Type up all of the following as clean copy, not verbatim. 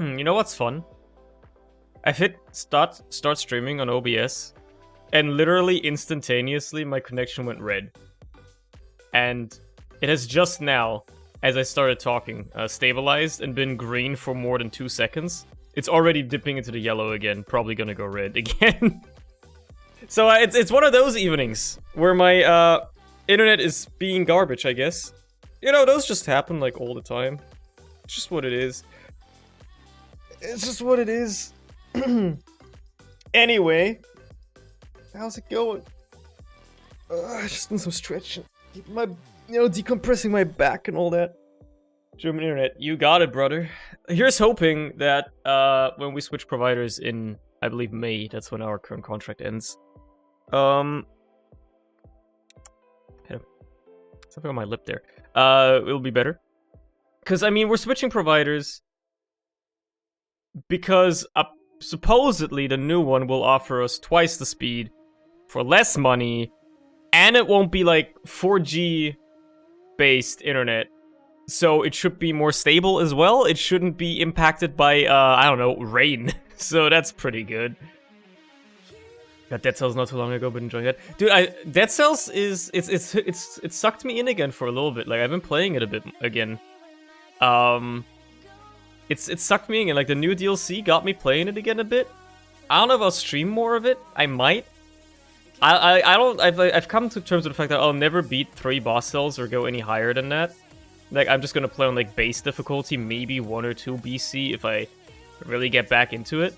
You know what's fun? I've hit start streaming on OBS, and literally instantaneously my connection went red. And it has just now, as I started talking, stabilized and been green for more than 2 seconds. It's already dipping into the yellow again, probably gonna go red again. So it's one of those evenings where my internet is being garbage, I guess. You know, those just happen like all the time. It's just what it is. It's just what it is. Anyway, how's it going? Just doing some stretching. Keep my, decompressing my back and all that. German internet, you got it, brother. Here's hoping that when we switch providers in, I believe, May, that's when our current contract ends. Something on my lip there. It'll be better. Because, I mean, we're switching providers because supposedly the new one will offer us twice the speed for less money, and it won't be like 4G based internet. So it should be more stable as well. It shouldn't be impacted by, I don't know, rain. So that's pretty good. Got Dead Cells not too long ago, but enjoying it. Dude, Dead Cells is, it sucked me in again for a little bit. Like, I've been playing it a bit again. It sucked me in, and like the new DLC got me playing it again a bit. I don't know if I'll stream more of it. I might. I've come to terms with the fact that I'll never beat 3 boss cells or go any higher than that. Like, I'm just gonna play on like base difficulty, maybe 1 or 2 BC if I really get back into it.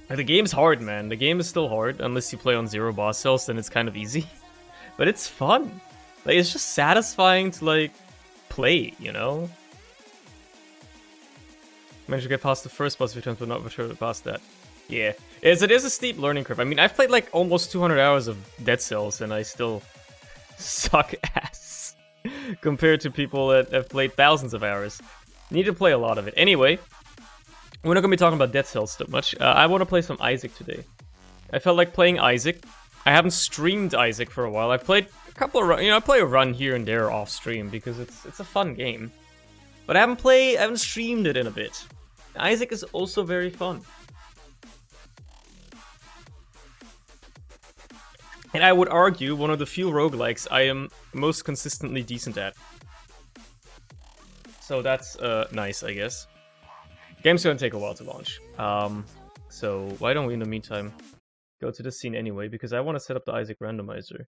Like, the game's hard, man. The game is still hard, unless you play on 0 boss cells, then it's kind of easy. But it's fun. Like, it's just satisfying to, like, play, you know? Managed to get past the first boss few times, but not sure past that. Yeah. It is a steep learning curve. I mean, I've played, like, almost 200 hours of Dead Cells, and I still suck ass compared to people that have played thousands of hours. Need to play a lot of it. Anyway, we're not going to be talking about Dead Cells so much. I want to play some Isaac today. I felt like playing Isaac. I haven't streamed Isaac for a while. I've played a couple of I play a run here and there off stream because it's a fun game. But I haven't streamed it in a bit. Isaac is also very fun. And I would argue one of the few roguelikes I am most consistently decent at. So that's nice, I guess. Game's gonna take a while to launch. So why don't we, in the meantime, go to the scene anyway, because I want to set up the Isaac randomizer.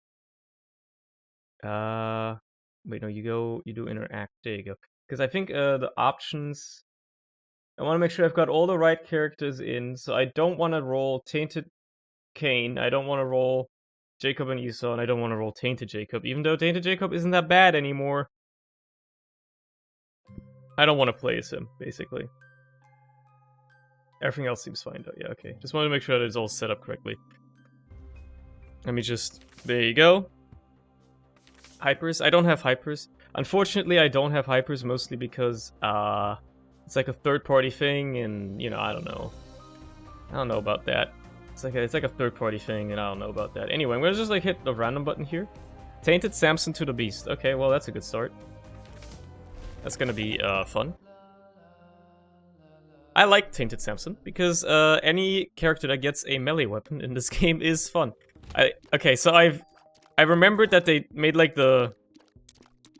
Wait, no, you do interact. There you go. Because I think the options... I want to make sure I've got all the right characters in, so I don't want to roll Tainted Cain, I don't want to roll Jacob and Esau, and I don't want to roll Tainted Jacob, even though Tainted Jacob isn't that bad anymore. I don't want to play as him, basically. Everything else seems fine though, yeah, okay. Just wanted to make sure that it's all set up correctly. Let me just... There you go. Hypers? I don't have hypers. Unfortunately, I don't have hypers, mostly because, it's like a third-party thing, and, I don't know. I don't know about that. It's like a third-party thing, and I don't know about that. Anyway, I'm gonna just, like, hit the random button here. Tainted Samson to the Beast. Okay, well, that's a good start. That's gonna be, fun. I like Tainted Samson, because, any character that gets a melee weapon in this game is fun. Okay, so I remembered that they made, like, the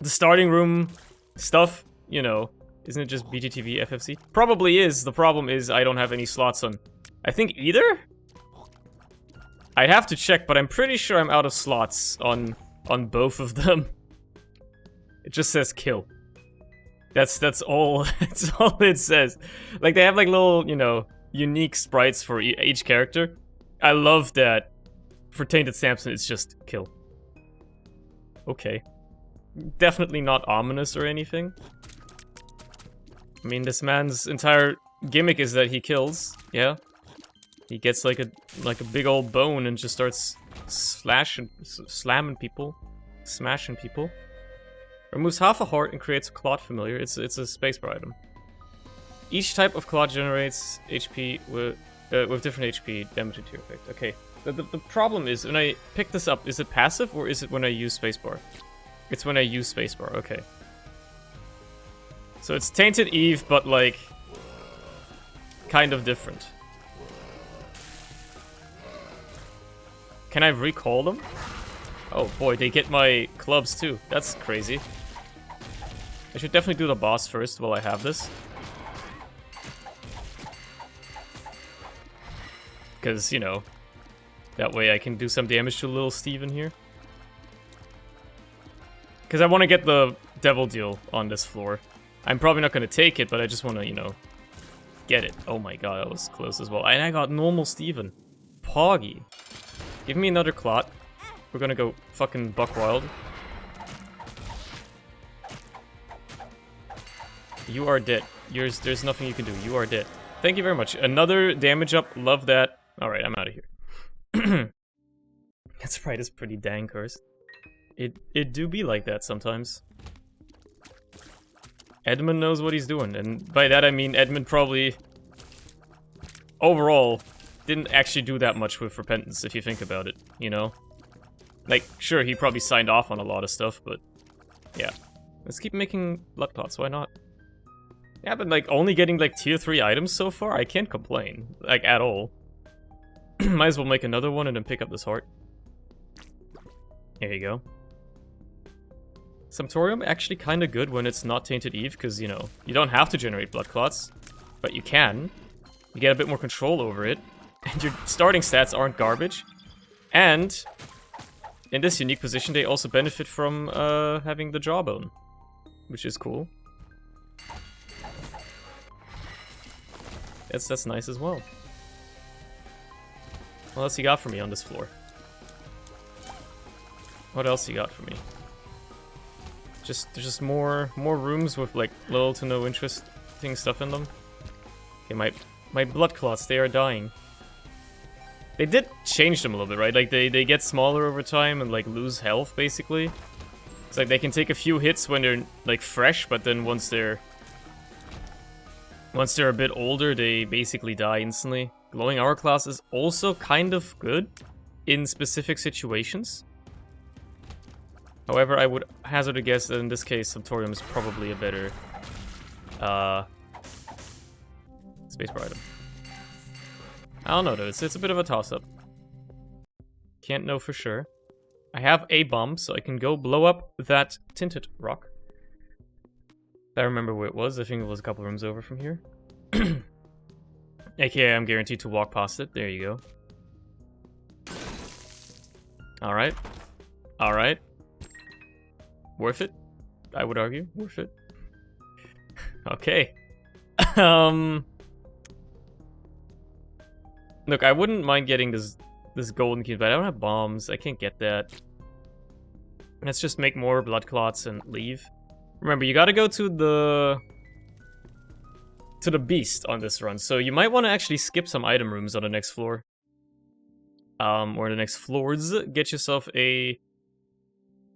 starting room stuff, isn't it just BGTV FFC? Probably is. The problem is I don't have any slots on, I think, either? I'd have to check, but I'm pretty sure I'm out of slots on both of them. It just says kill. That's all, that's all it says. Like, they have, like, little, unique sprites for each character. I love that. For Tainted Samson, it's just kill. Okay. Definitely not ominous or anything. I mean, this man's entire gimmick is that he kills, yeah? He gets like a big old bone and just starts slamming people, smashing people. Removes half a heart and creates a Clot familiar. It's a spacebar item. Each type of Clot generates HP with different HP damage to your effect. Okay. The problem is, when I pick this up, is it passive or is it when I use spacebar? It's when I use spacebar, okay. So it's Tainted Eve, but like, kind of different. Can I recall them? Oh boy, they get my clubs too. That's crazy. I should definitely do the boss first while I have this. Because, you know, that way I can do some damage to little Steven here. Because I want to get the Devil Deal on this floor. I'm probably not going to take it, but I just want to, you know, get it. Oh my god, that was close as well. And I got normal Steven. Poggy. Give me another clot. We're going to go fucking buck wild. You are dead. There's nothing you can do. You are dead. Thank you very much. Another damage up. Love that. Alright, I'm out of here. That's right, it's pretty dang cursed. It do be like that sometimes. Edmund knows what he's doing, and by that I mean Edmund probably overall didn't actually do that much with Repentance, if you think about it, you know? Like, sure, he probably signed off on a lot of stuff, but yeah. Let's keep making blood clots, why not? Yeah, but like, only getting like tier 3 items so far, I can't complain, like, at all. Might as well make another one and then pick up this heart. There you go. Sumptorium actually kind of good when it's not Tainted Eve, because, you know, you don't have to generate blood clots, but you can. You get a bit more control over it, and your starting stats aren't garbage. And in this unique position, they also benefit from having the jawbone, which is cool. That's nice as well. What else you got for me on this floor? What else you got for me? There's just more rooms with like little to no interesting stuff in them. Okay, my blood clots, they are dying. They did change them a little bit, right? Like they get smaller over time and like lose health basically. It's like they can take a few hits when they're like fresh, but then once they're a bit older, they basically die instantly. Glowing Hourglass is also kind of good in specific situations. However, I would hazard a guess that in this case, Sumptorium is probably a better spacebar item. I don't know though, it's a bit of a toss-up. Can't know for sure. I have a bomb, so I can go blow up that tinted rock. I remember where it was, I think it was a couple rooms over from here. AKA, I'm guaranteed to walk past it. There you go. Alright. Alright. Worth it? I would argue. Worth it. Okay. Look, I wouldn't mind getting this golden key, but I don't have bombs. I can't get that. Let's just make more blood clots and leave. Remember, you gotta go to the beast on this run, so you might want to actually skip some item rooms on the next floor. Or the next floors. Get yourself a...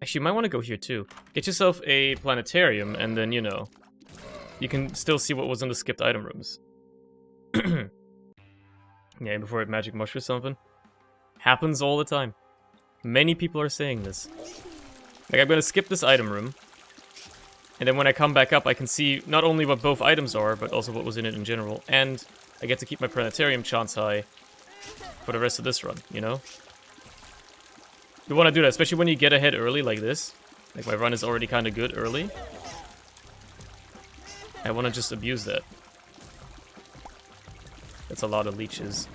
Actually, you might want to go here too. Get yourself a planetarium, and then, you know, you can still see what was in the skipped item rooms. Yeah, before it magic mush or something. Happens all the time. Many people are saying this. Like, I'm gonna skip this item room. And then when I come back up, I can see not only what both items are, but also what was in it in general. And I get to keep my planetarium chance high for the rest of this run, you know? You want to do that, especially when you get ahead early like this. Like, my run is already kind of good early. I want to just abuse that. That's a lot of leeches.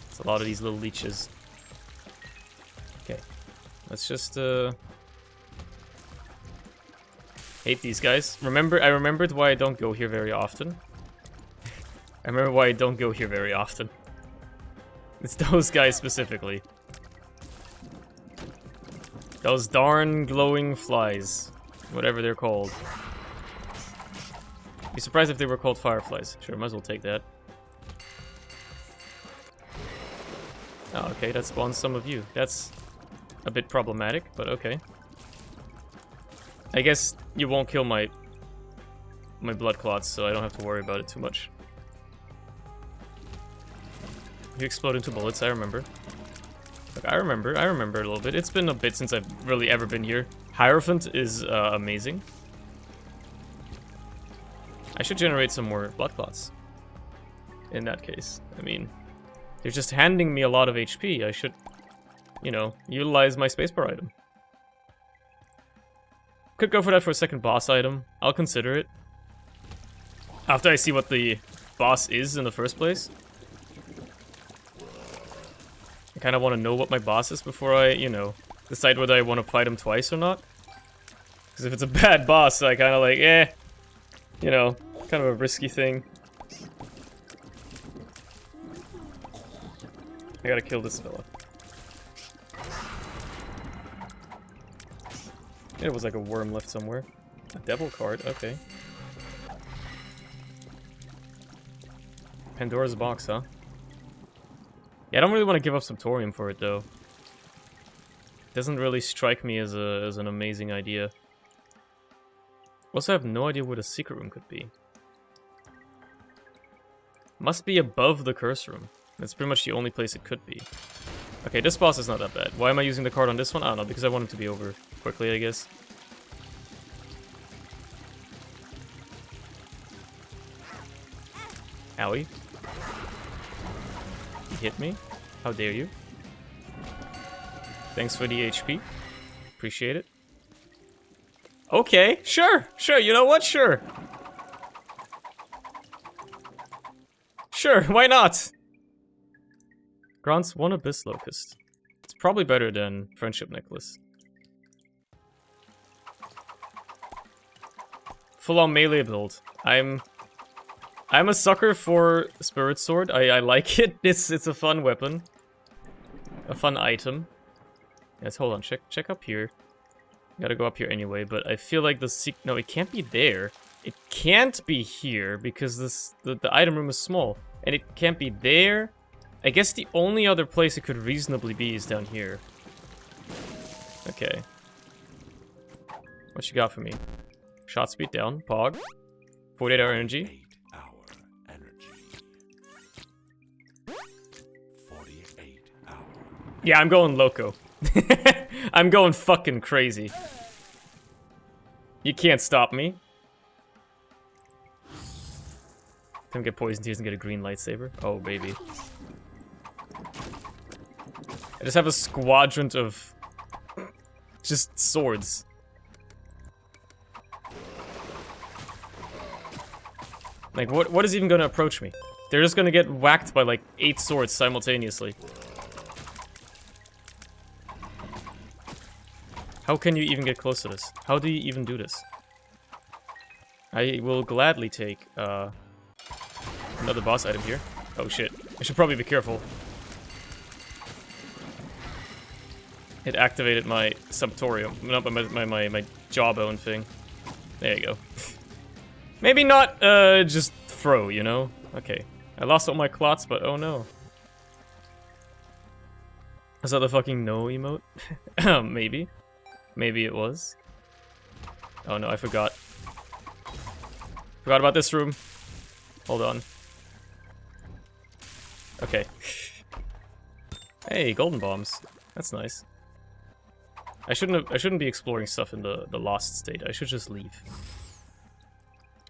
It's a lot of these little leeches. Okay. Let's just, hate these guys. I remembered why I don't go here very often. I remember why I don't go here very often. It's those guys specifically. Those darn glowing flies. Whatever they're called. Be surprised if they were called fireflies. Sure, might as well take that. Oh, okay, that spawns some of you. That's a bit problematic, but okay. I guess you won't kill my blood clots, so I don't have to worry about it too much. You explode into bullets, I remember. Look, I remember a little bit. It's been a bit since I've really ever been here. Hierophant is amazing. I should generate some more blood clots. in that case. I mean, they're just handing me a lot of HP. I should, you know, utilize my spacebar item. Could go for that for a second boss item. I'll consider it. After I see what the boss is in the first place. I kind of want to know what my boss is before I, you know, decide whether I want to fight him twice or not. Because if it's a bad boss, I kind of like, you know, kind of a risky thing. I gotta kill this fella. It was like a worm left somewhere. A devil card, okay. Pandora's box, huh? Yeah, I don't really want to give up Subtorium for it, though. Doesn't really strike me as an amazing idea. Also, I have no idea where the secret room could be. Must be above the curse room. That's pretty much the only place it could be. Okay, this boss is not that bad. Why am I using the card on this one? I don't know, because I want him to be over quickly, I guess. Owie. You hit me? How dare you? Thanks for the HP. Appreciate it. Okay, sure, you know what? Sure. Sure, why not? Grants 1 Abyss Locust. It's probably better than Friendship Necklace. Full-on melee build. I'm a sucker for Spirit Sword. I like it. It's a fun weapon. A fun item. Yes, hold on. Check up here. Gotta go up here anyway, but I feel like no, it can't be there. It can't be here because the item room is small. And it can't be there. I guess the only other place it could reasonably be is down here. Okay. What you got for me? Shot speed down. Pog. 48-hour energy. 48 hour. Yeah, I'm going loco. I'm going fucking crazy. You can't stop me. Come get poison tears and get a green lightsaber. Oh, baby. I just have a squadron of just swords. Like, what is even gonna approach me? They're just gonna get whacked by like 8 swords simultaneously. How can you even get close to this? How do you even do this? I will gladly take another boss item here. Oh shit. I should probably be careful. It activated my Subtorium. Not my jawbone thing. There you go. Maybe not just throw, you know? Okay. I lost all my clots, but oh no. Is that the fucking no emote? Maybe. Maybe it was. Oh no, I forgot. Forgot about this room. Hold on. Okay. Hey, golden bombs. That's nice. I shouldn't be exploring stuff in the lost state. I should just leave.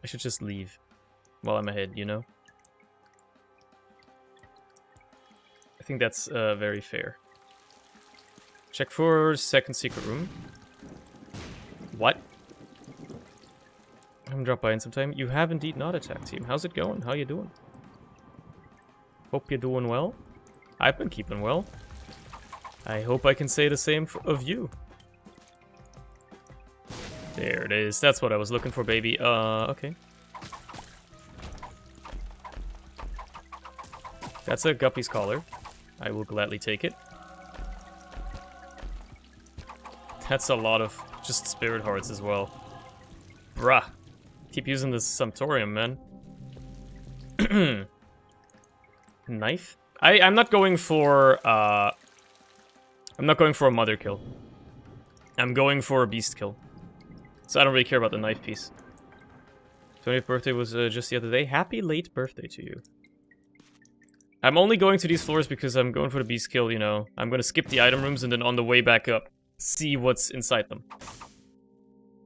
I should just leave while I'm ahead, you know? I think that's very fair. Check for second secret room. What? I'm gonna drop by in some time. You have indeed not attacked, team. How's it going? How you doing? Hope you're doing well. I've been keeping well. I hope I can say the same of you. There it is. That's what I was looking for, baby. Okay. That's a Guppy's collar. I will gladly take it. That's a lot of just spirit hearts as well. Bruh. Keep using this Subtorium, man. Knife? I'm not going for I'm not going for a mother kill. I'm going for a beast kill. So I don't really care about the knife piece. 20th birthday was just the other day. Happy late birthday to you. I'm only going to these floors because I'm going for the beast kill, you know. I'm gonna skip the item rooms and then on the way back up, see what's inside them.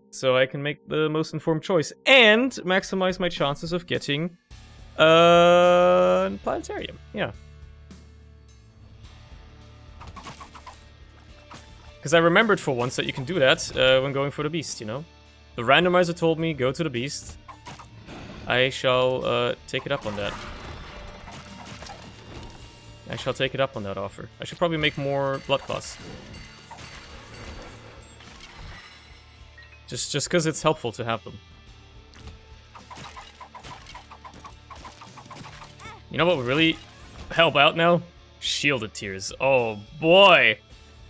So I can make the most informed choice and maximize my chances of getting Planetarium, yeah. Because I remembered for once that you can do that when going for the beast, you know? The randomizer told me, go to the beast. I shall take it up on that. I shall take it up on that offer. I should probably make more blood clots. Just because it's helpful to have them. You know what would really help out now? Shielded Tears. Oh boy!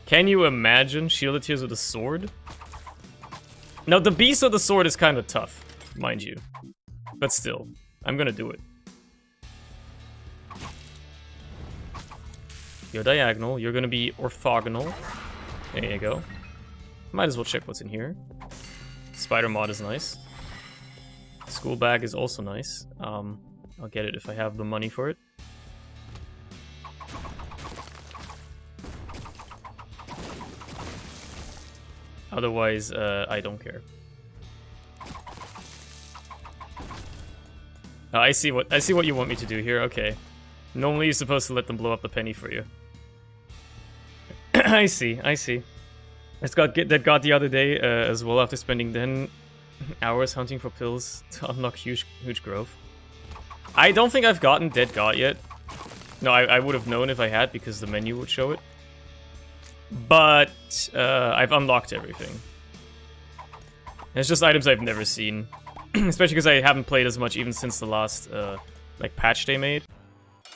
Can you imagine Shielded Tears with a sword? Now the beast with the sword is kind of tough, mind you. But still, I'm gonna do it. You're diagonal, you're gonna be orthogonal. There you go. Might as well check what's in here. Spider mod is nice. School bag is also nice. I'll get it if I have the money for it. Otherwise, I don't care. I see what you want me to do here. Okay. Normally you're supposed to let them blow up the penny for you. I see. That got the other day as well after spending 10 hours hunting for pills to unlock huge growth. I don't think I've gotten Dead God yet. No, I would have known if I had because the menu would show it. But I've unlocked everything. It's just items I've never seen. Especially because I haven't played as much even since the last like patch they made.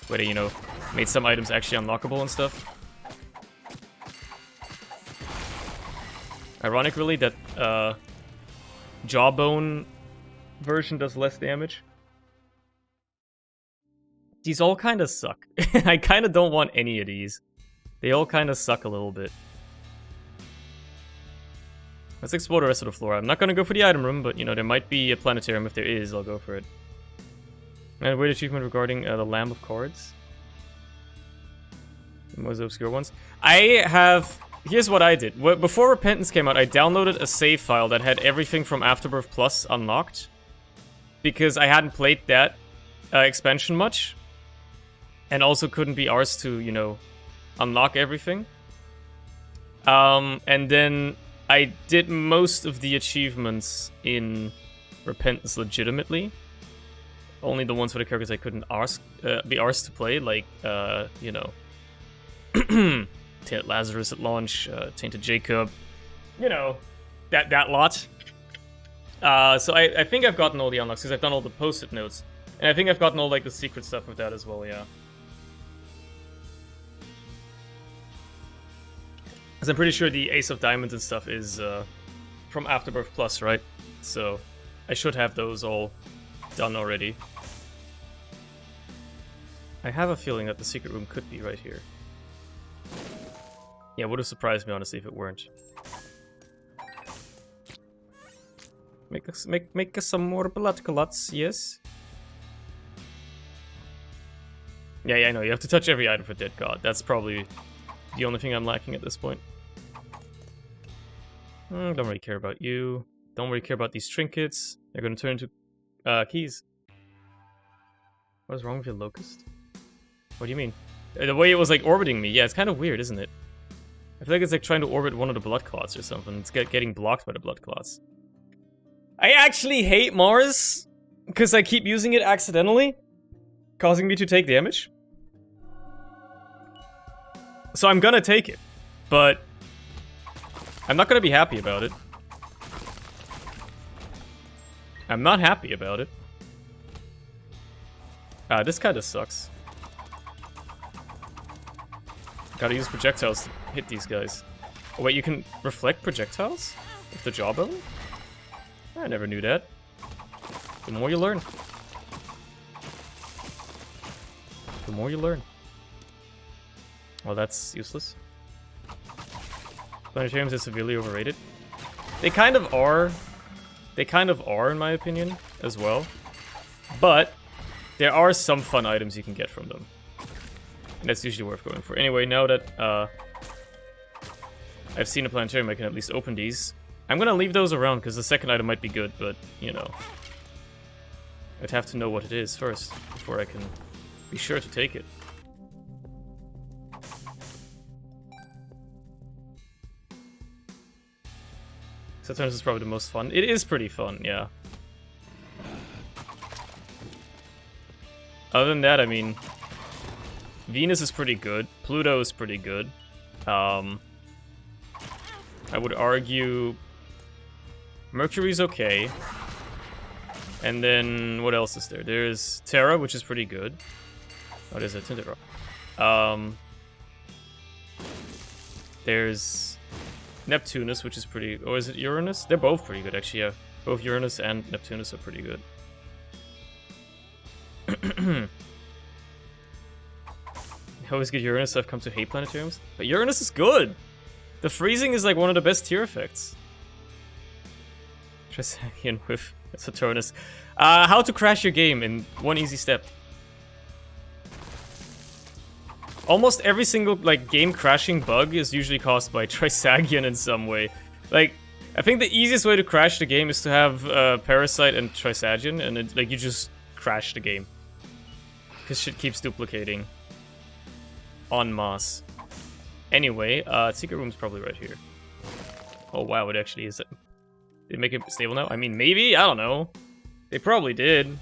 Where they, you know, made some items actually unlockable and stuff. Ironic, really, that Jawbone version does less damage. These all kind of suck. I kind of don't want any of these. They all kind of suck a little bit. Let's explore the rest of the floor. I'm not going to go for the item room, but, you know, there might be a planetarium. If there is, I'll go for it. And weird achievement regarding the Lamb of Cards. The most obscure ones. I have... Here's what I did. Before Repentance came out, I downloaded a save file that had everything from Afterbirth Plus unlocked. Because I hadn't played that expansion much. And also couldn't be arsed to, you know, unlock everything. And then I did most of the achievements in Repentance legitimately. Only the ones for the characters I couldn't be arsed to play, like, you know... Tainted Lazarus at launch, Tainted Jacob, you know, that lot. So I think I've gotten all the unlocks, because I've done all the post-it notes. And I think I've gotten all, like, the secret stuff with that as well, yeah. Because I'm pretty sure the Ace of Diamonds and stuff is from Afterbirth Plus, right? So I should have those all done already. I have a feeling that the secret room could be right here. Yeah, would have surprised me, honestly, if it weren't. Make us some more blood clots, yes? Yeah, I know, you have to touch every item for Dead God. That's probably the only thing I'm lacking at this point. Don't really care about you. Don't really care about these trinkets. They're gonna turn into keys. What is wrong with your locust? What do you mean? The way it was, like, orbiting me. Yeah, it's kind of weird, isn't it? I feel like it's like trying to orbit one of the blood clots or something. It's getting blocked by the blood clots. I actually hate Mars because I keep using it accidentally, causing me to take damage. So I'm gonna take it, but I'm not gonna be happy about it. I'm not happy about it. This kind of sucks. Gotta use projectiles to hit these guys. Oh wait, you can reflect projectiles? With the jawbone? I never knew that. The more you learn. The more you learn. Well, that's useless. Planetariums are severely overrated. They kind of are. They kind of are, in my opinion, as well. But there are some fun items you can get from them. And that's usually worth going for. Anyway, now that I've seen a planetarium, I can at least open these. I'm gonna leave those around because the second item might be good, but, you know. I'd have to know what it is first, before I can be sure to take it. Saturnus is probably the most fun. It is pretty fun, yeah. Other than that, I mean, Venus is pretty good. Pluto is pretty good. I would argue Mercury's okay. And then, what else is there? There's Terra, which is pretty good. What is it? Tinted Rock. There's Neptunus, which is pretty... Or is it Uranus? They're both pretty good, actually, yeah. Both Uranus and Neptunus are pretty good. I always get Uranus, I've come to hate planetariums. But Uranus is good! The freezing is like one of the best tier effects. Trisagion with Saturnus. How to crash your game in one easy step. Almost every single like game crashing bug is usually caused by Trisagion in some way. Like, I think the easiest way to crash the game is to have Parasite and Trisagion, and it, like you just crash the game. Because shit keeps duplicating. En masse. Anyway, secret room's probably right here. Oh wow, it actually is. Did they make it stable now? I mean, maybe? I don't know. They probably did.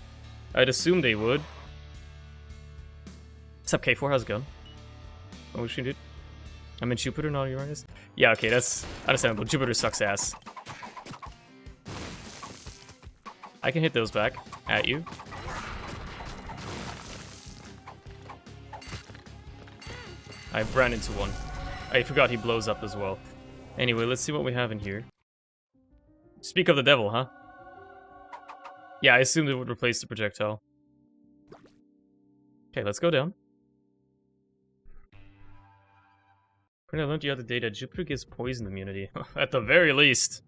I'd assume they would. What's up, K4? How's it going? Oh, what should you do? I'm in Jupiter, not Uranus? Yeah, okay, that's understandable. Jupiter sucks ass. I can hit those back at you. I ran into one. I forgot he blows up as well. Anyway, let's see what we have in here. Speak of the devil, huh? Yeah, I assumed it would replace the projectile. Okay, let's go down. I learned the other day that Jupiter gives poison immunity. At the very least.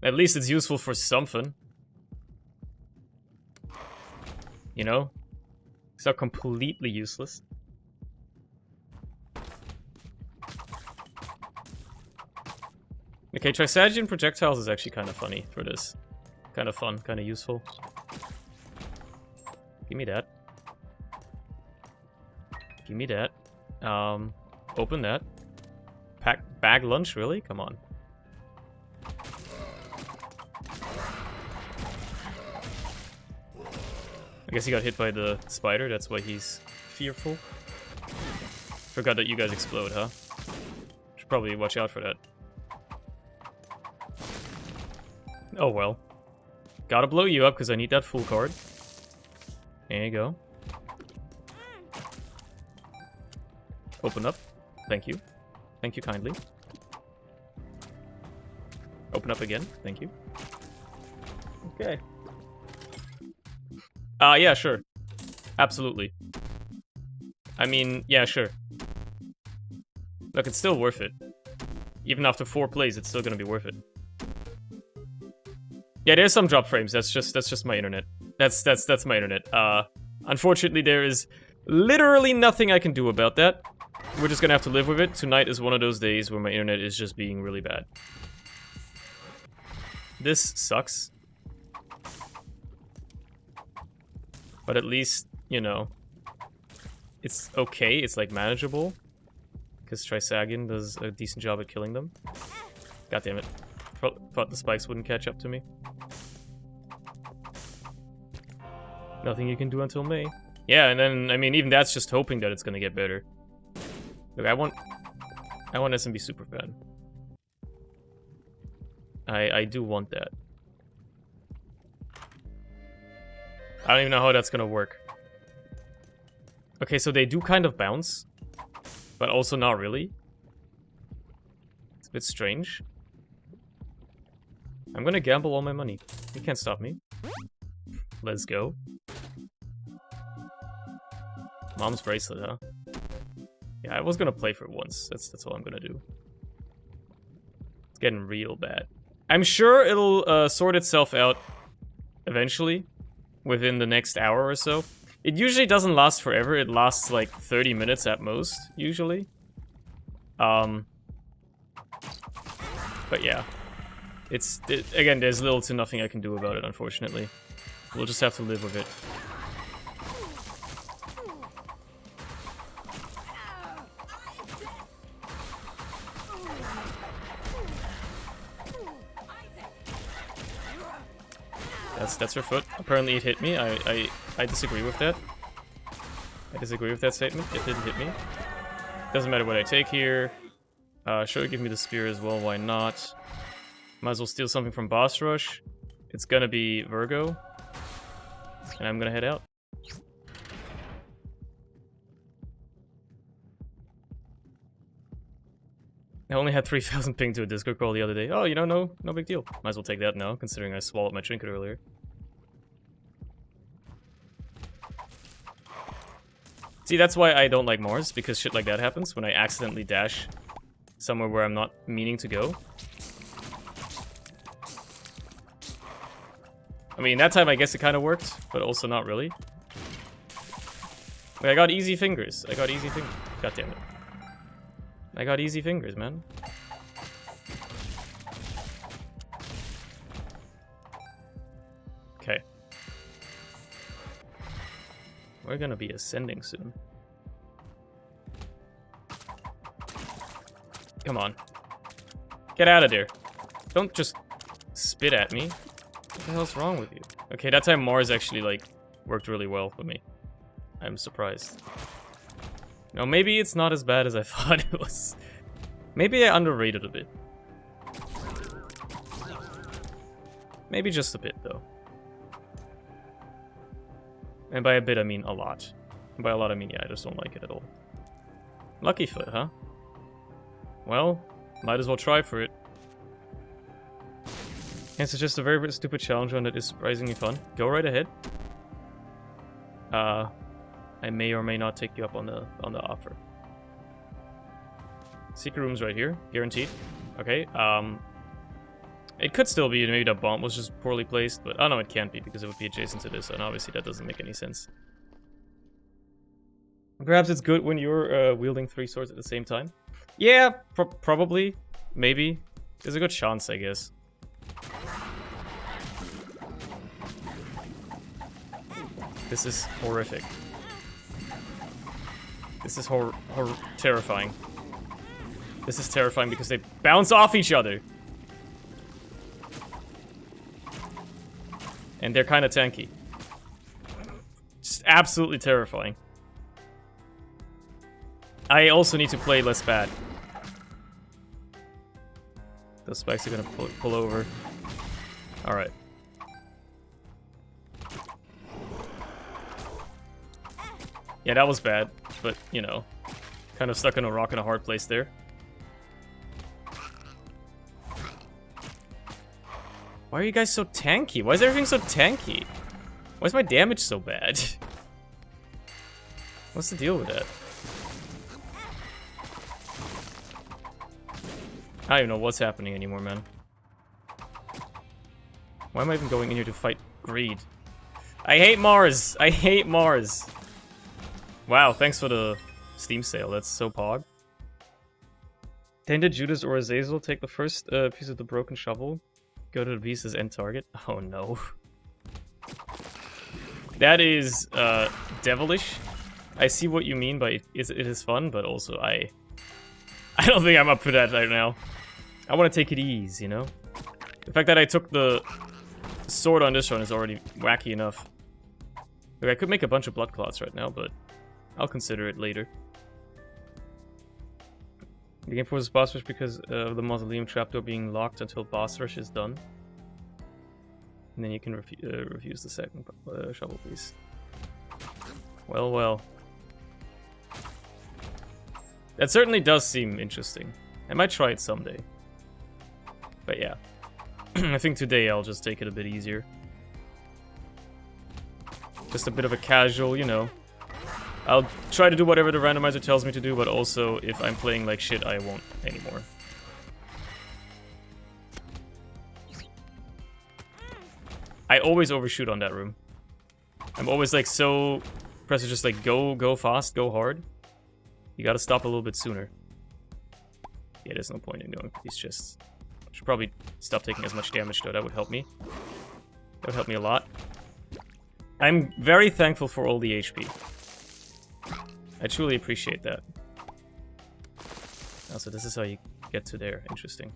At least it's useful for something. You know? It's not completely useless. Okay, Trisagion projectiles is actually kind of funny for this. Kind of fun, kind of useful. Give me that. Give me that. Open that. Bag lunch, really? Come on. I guess he got hit by the spider, that's why he's fearful. Forgot that you guys explode, huh? Should probably watch out for that. Oh well. Gotta blow you up because I need that full card. There you go. Open up. Thank you. Thank you kindly. Open up again. Thank you. Okay. Yeah, sure. Absolutely. I mean, yeah, sure. Look, it's still worth it. Even after 4 plays, it's still gonna be worth it. Yeah, there's some drop frames. That's just my internet. That's my internet. Unfortunately, there is literally nothing I can do about that. We're just gonna have to live with it. Tonight is one of those days where my internet is just being really bad. This sucks. But at least, you know, it's okay. It's like manageable. Because Trisagion does a decent job at killing them. God damn it. Thought the spikes wouldn't catch up to me. Nothing you can do until May. Yeah, and then, I mean, even that's just hoping that it's gonna get better. Look, I want SMB super fan. I do want that. I don't even know how that's gonna work. Okay, so they do kind of bounce, but also not really. It's a bit strange. I'm gonna gamble all my money. You can't stop me. Let's go. Mom's bracelet, huh? Yeah, I was gonna play for it once. That's all I'm gonna do. It's getting real bad. I'm sure it'll sort itself out eventually, within the next hour or so. It usually doesn't last forever. It lasts like 30 minutes at most, usually. But yeah. Again, there's little to nothing I can do about it, unfortunately. We'll just have to live with it. That's her foot. Apparently it hit me. I disagree with that. I disagree with that statement. It didn't hit me. Doesn't matter what I take here. Sure, give me the spear as well. Why not? Might as well steal something from Boss Rush. It's gonna be Virgo. And I'm gonna head out. I only had 3,000 ping to a Discord call the other day. Oh, you know, no big deal. Might as well take that now, considering I swallowed my trinket earlier. See, that's why I don't like Mars, because shit like that happens when I accidentally dash somewhere where I'm not meaning to go. I mean, that time I guess it kind of worked, but also not really. Wait, I got easy fingers. God damn it. I got easy fingers, man. Okay. We're gonna be ascending soon. Come on. Get out of there. Don't just spit at me. What the hell's wrong with you? Okay, that time Mars actually, like, worked really well for me. I'm surprised. No, maybe it's not as bad as I thought it was. Maybe I underrated a bit. Maybe just a bit, though. And by a bit, I mean a lot. And by a lot, I mean, yeah, I just don't like it at all. Lucky foot, huh? Well, might as well try for it. And it's just a very, very stupid challenge one that is surprisingly fun. Go right ahead. I may or may not take you up on the offer. Secret room's right here, guaranteed. Okay, it could still be maybe the bomb was just poorly placed, but oh no, it can't be because it would be adjacent to this, and obviously that doesn't make any sense. Perhaps it's good when you're wielding 3 swords at the same time. Yeah, probably, maybe. There's a good chance, I guess. This is horrific. This is terrifying. This is terrifying because they bounce off each other. And they're kind of tanky. Just absolutely terrifying. I also need to play less bad. Those spikes are gonna pull over. Alright. Yeah, that was bad, but, you know, kind of stuck in a rock and a hard place there. Why are you guys so tanky? Why is everything so tanky? Why is my damage so bad? What's the deal with that? I don't even know what's happening anymore, man. Why am I even going in here to fight Greed? I hate Mars! I hate Mars! Wow, thanks for the Steam sale. That's so pog. Tended Judas or Azazel take the first piece of the broken shovel. Go to the beast's end target. Oh no. That is devilish. I see what you mean by it is fun, but also I don't think I'm up for that right now. I want to take it easy, you know? The fact that I took the sword on this one is already wacky enough. Look, I could make a bunch of blood clots right now, but I'll consider it later. The game forces boss rush because of the mausoleum trapdoor being locked until boss rush is done. And then you can refuse the second shovel, please. Well, well. That certainly does seem interesting. I might try it someday. But yeah. I think today I'll just take it a bit easier. Just a bit of a casual, you know. I'll try to do whatever the randomizer tells me to do, but also, if I'm playing like shit, I won't anymore. I always overshoot on that room. I'm always like so... Press is just like, go fast, go hard. You gotta stop a little bit sooner. Yeah, there's no point in going for these chests. Should probably stop taking as much damage though, that would help me. That would help me a lot. I'm very thankful for all the HP. I truly appreciate that. Also, this is how you get to there. Interesting.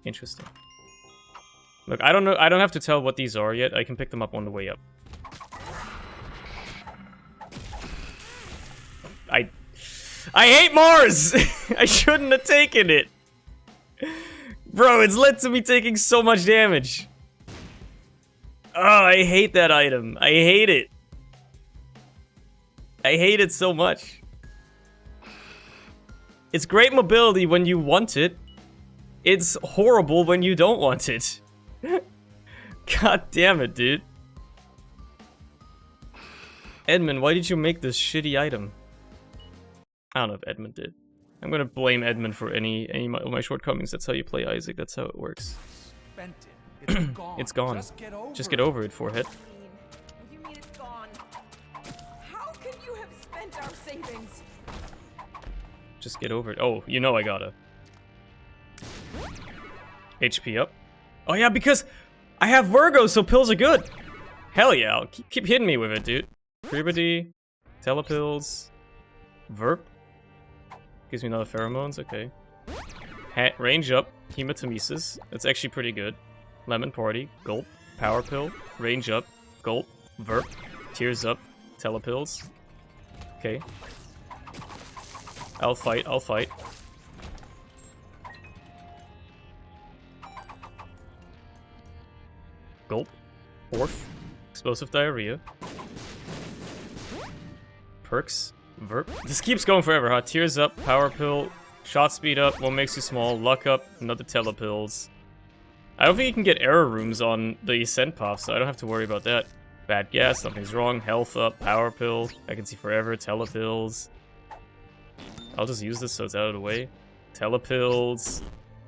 Interesting. Look, I don't know. I don't have to tell what these are yet. I can pick them up on the way up. I hate Mars! I shouldn't have taken it. Bro, it's led to me taking so much damage. Oh, I hate that item. I hate it. I hate it so much. It's great mobility when you want it. It's horrible when you don't want it. God damn it, dude. Edmund, why did you make this shitty item? I don't know if Edmund did. I'm gonna blame Edmund for any of my shortcomings. That's how you play Isaac. That's how it works. Spent it. It's gone. It's gone. Just get over it, forehead. What do you mean it's gone? How can you have spent our savings? Just get over it. Oh, you know I gotta. HP up. Oh yeah, because I have Virgo, so pills are good. Hell yeah, I'll keep hitting me with it, dude. Puberty, telepills, Verp. Gives me another pheromones, okay. Range up, hematemesis. That's actually pretty good. Lemon party, gulp, power pill, range up, gulp, Verp, tears up, telepills. Okay. I'll fight, I'll fight. Gulp, Orf, explosive diarrhea. Perks, Verp. This keeps going forever, huh? Tears up, power pill, shot speed up, what makes you small, luck up, another telepills. I don't think you can get error rooms on the ascent path, so I don't have to worry about that. Bad gas, something's wrong, health up, power pill, I can see forever, telepills. I'll just use this so it's out of the way. Telepills,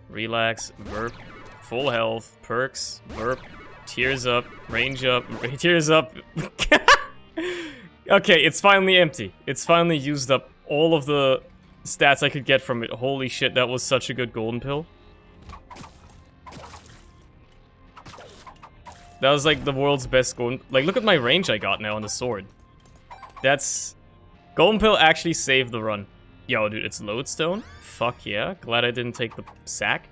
relax, Verp, full health, perks, Verp, tears up, range up, tears up. Okay, it's finally empty. It's finally used up all of the stats I could get from it. Holy shit, that was such a good golden pill. That was like the world's best golden... Like, look at my range I got now on the sword. That's... Golden pill actually saved the run. Yo, dude, it's lodestone? Fuck yeah. Glad I didn't take the sack.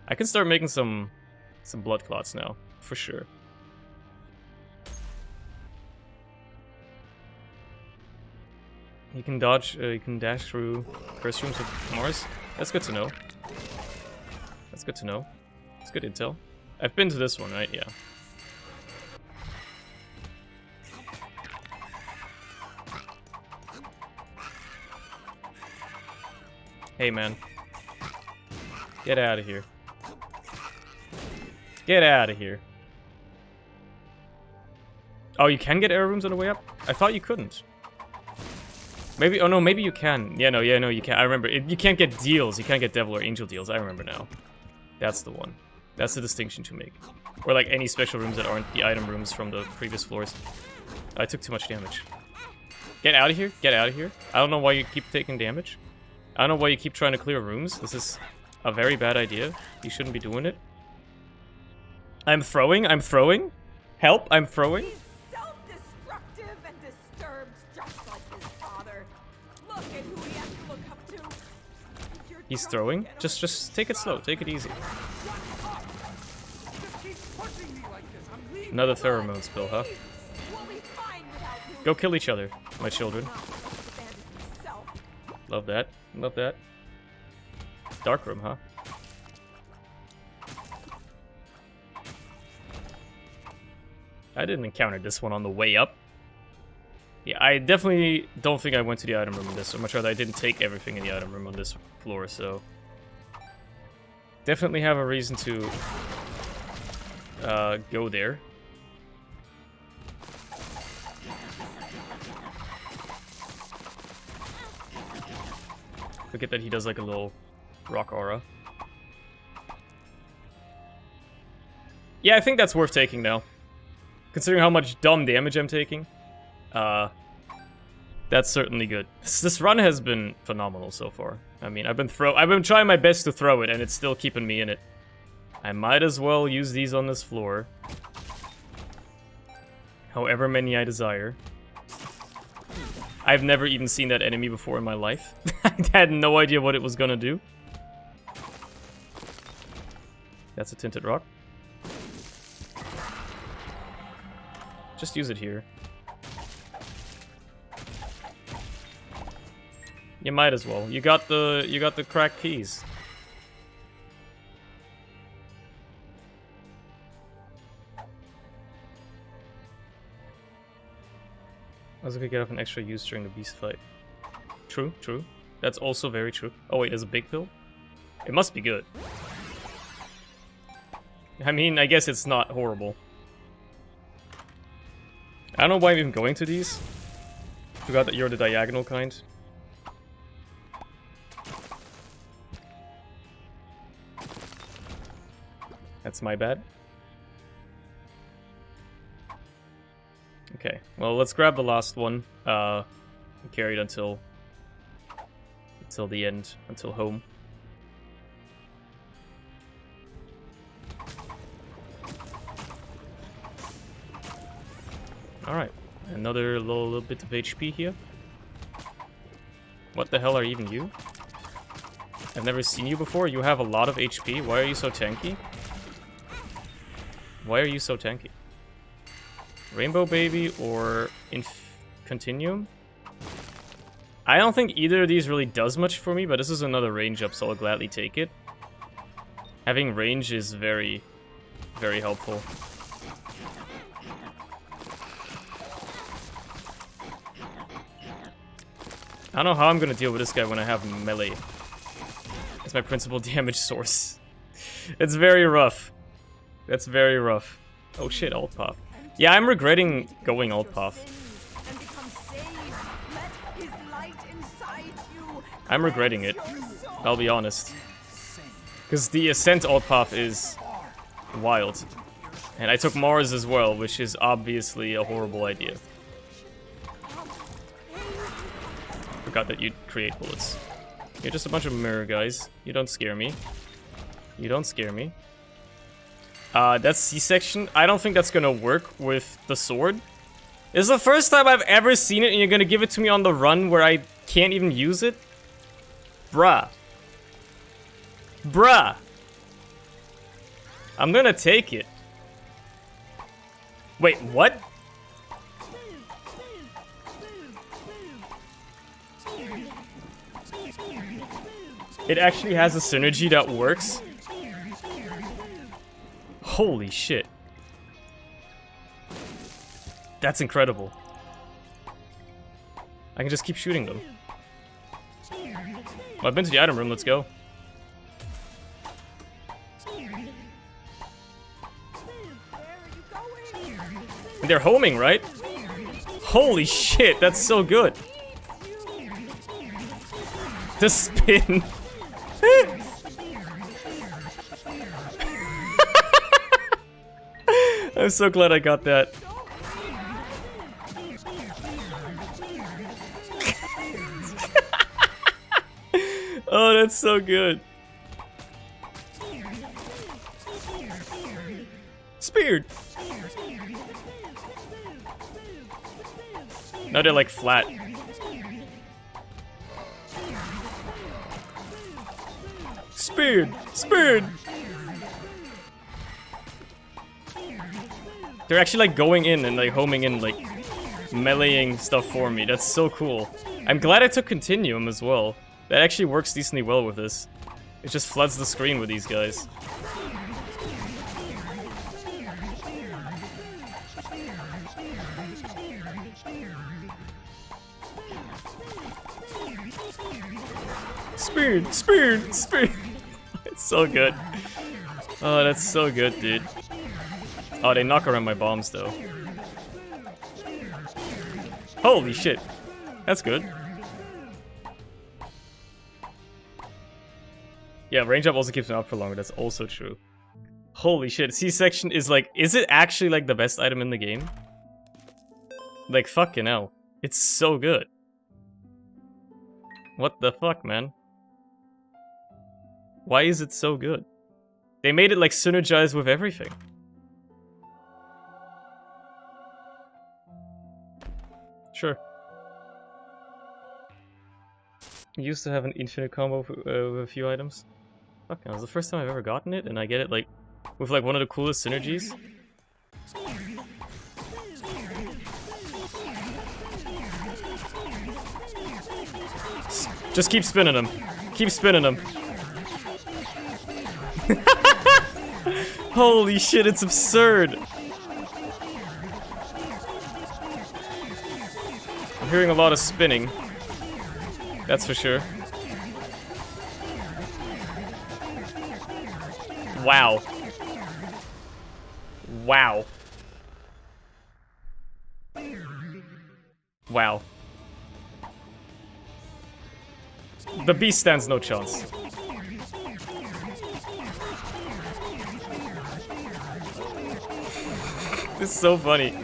I can start making some blood clots now, for sure. You can dodge, you can dash through curse rooms with Mars. That's good to know. That's good to know. It's good intel. I've been to this one, right? Yeah. Hey, man. Get out of here. Get out of here. Oh, you can get error rooms on the way up? I thought you couldn't. Maybe, oh no, maybe you can. Yeah, no, you can. I remember. You can't get deals. You can't get devil or angel deals. I remember now. That's the one. That's the distinction to make. Or like any special rooms that aren't the item rooms from the previous floors. I took too much damage. Get out of here. Get out of here. I don't know why you keep taking damage. I don't know why you keep trying to clear rooms. This is a very bad idea. You shouldn't be doing it. I'm throwing. I'm throwing. Help. I'm throwing. He's self-destructive and disturbed, just like his father. Look at who he has to look up to. You're He's throwing. Just take it slow. Take it easy. Another pheromone spill, huh? We'll be fine without you. Go kill each other, my children. Abandon himself. Love that. Love that. Dark room, huh? I didn't encounter this one on the way up. Yeah, I definitely don't think I went to the item room in this. I'm much rather I didn't take everything in the item room on this floor, so... Definitely have a reason to... go there. Look at that, he does like a little rock aura. Yeah, I think that's worth taking now. Considering how much dumb damage I'm taking. That's certainly good. This run has been phenomenal so far. I mean, I've been trying my best to throw it, and it's still keeping me in it. I might as well use these on this floor. However many I desire. I've never even seen that enemy before in my life. I had no idea what it was gonna do. That's a tinted rock. Just use it here. You might as well. You got the cracked keys. I was gonna get off an extra use during the beast fight. True, true. That's also very true. Oh wait, there's a big pill? It must be good. I mean, I guess it's not horrible. I don't know why I'm even going to these. Forgot that you're the diagonal kind. That's my bad. Okay, well, let's grab the last one. Carry it until the end, until home. Alright, another little bit of HP here. What the hell are even you? I've never seen you before. You have a lot of HP. Why are you so tanky? Why are you so tanky? Rainbow Baby or Continuum? I don't think either of these really does much for me, but this is another range up, so I'll gladly take it. Having range is very, very helpful. I don't know how I'm gonna deal with this guy when I have melee. It's my principal damage source. It's very rough. That's very rough. Oh shit, alt pop. Yeah, I'm regretting going alt pop. I'm regretting it. I'll be honest. Because the Ascent alt pop is wild. And I took Mars as well, which is obviously a horrible idea. Forgot that you'd create bullets. You're just a bunch of mirror guys. You don't scare me. You don't scare me. That's C-section. I don't think that's gonna work with the sword. This is the first time I've ever seen it, and you're gonna give it to me on the run where I can't even use it? Bruh. Bruh. I'm gonna take it. Wait, what? It actually has a synergy that works? Holy shit. That's incredible. I can just keep shooting them. Well, I've been to the item room, let's go. They're homing, right? Holy shit, that's so good. The spin. I'm so glad I got that. Oh, that's so good. Speared. No, they're like flat. Speared! Speared! They're actually like going in and like homing in, like meleeing stuff for me. That's so cool. I'm glad I took Continuum as well. That actually works decently well with this. It just floods the screen with these guys. Speared! Speared! Speared! It's so good. Oh, that's so good, dude. Oh, they knock around my bombs, though. Holy shit. That's good. Yeah, range up also keeps me up for longer. That's also true. Holy shit. C-section is like... Is it actually like the best item in the game? Like, fucking hell. It's so good. What the fuck, man? Why is it so good? They made it like synergize with everything. Sure. You used to have an infinite combo with a few items. Fuck, that was the first time I've ever gotten it, and I get it like with like one of the coolest synergies. Just keep spinning them. Keep spinning them. Holy shit, it's absurd. I'm hearing a lot of spinning. That's for sure. Wow. Wow. Wow. The beast stands no chance. This is so funny.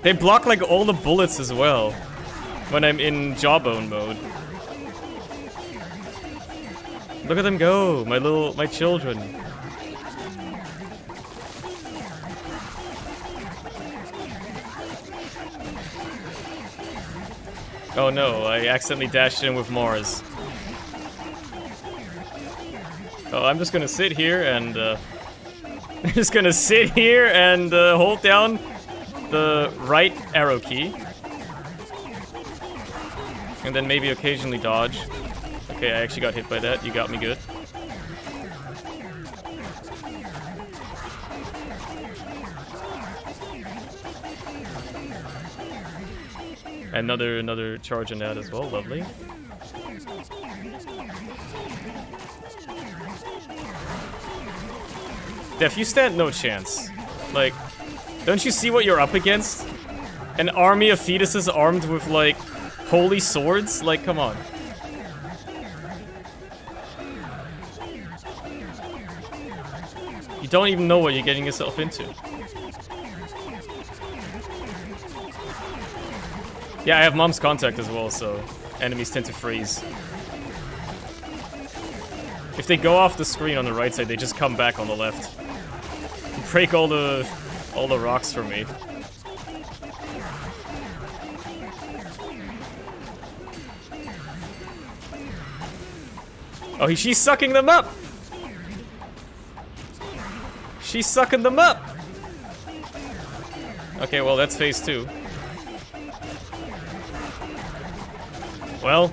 They block like all the bullets as well when I'm in jawbone mode. Look at them go, my children. Oh no, I accidentally dashed in with Mars. Oh, I'm just gonna sit here and I'm just gonna sit here and hold down the right arrow key. And then maybe occasionally dodge. Okay, I actually got hit by that. You got me good. Another charge on that as well. Lovely. Def, you stand no chance. Like, don't you see what you're up against? An army of fetuses armed with, like, holy swords? Like, come on. You don't even know what you're getting yourself into. Yeah, I have mom's contact as well, so enemies tend to freeze. If they go off the screen on the right side, they just come back on the left. Break all the rocks for me. Oh, she's sucking them up! She's sucking them up! Okay, well, that's phase 2. Well.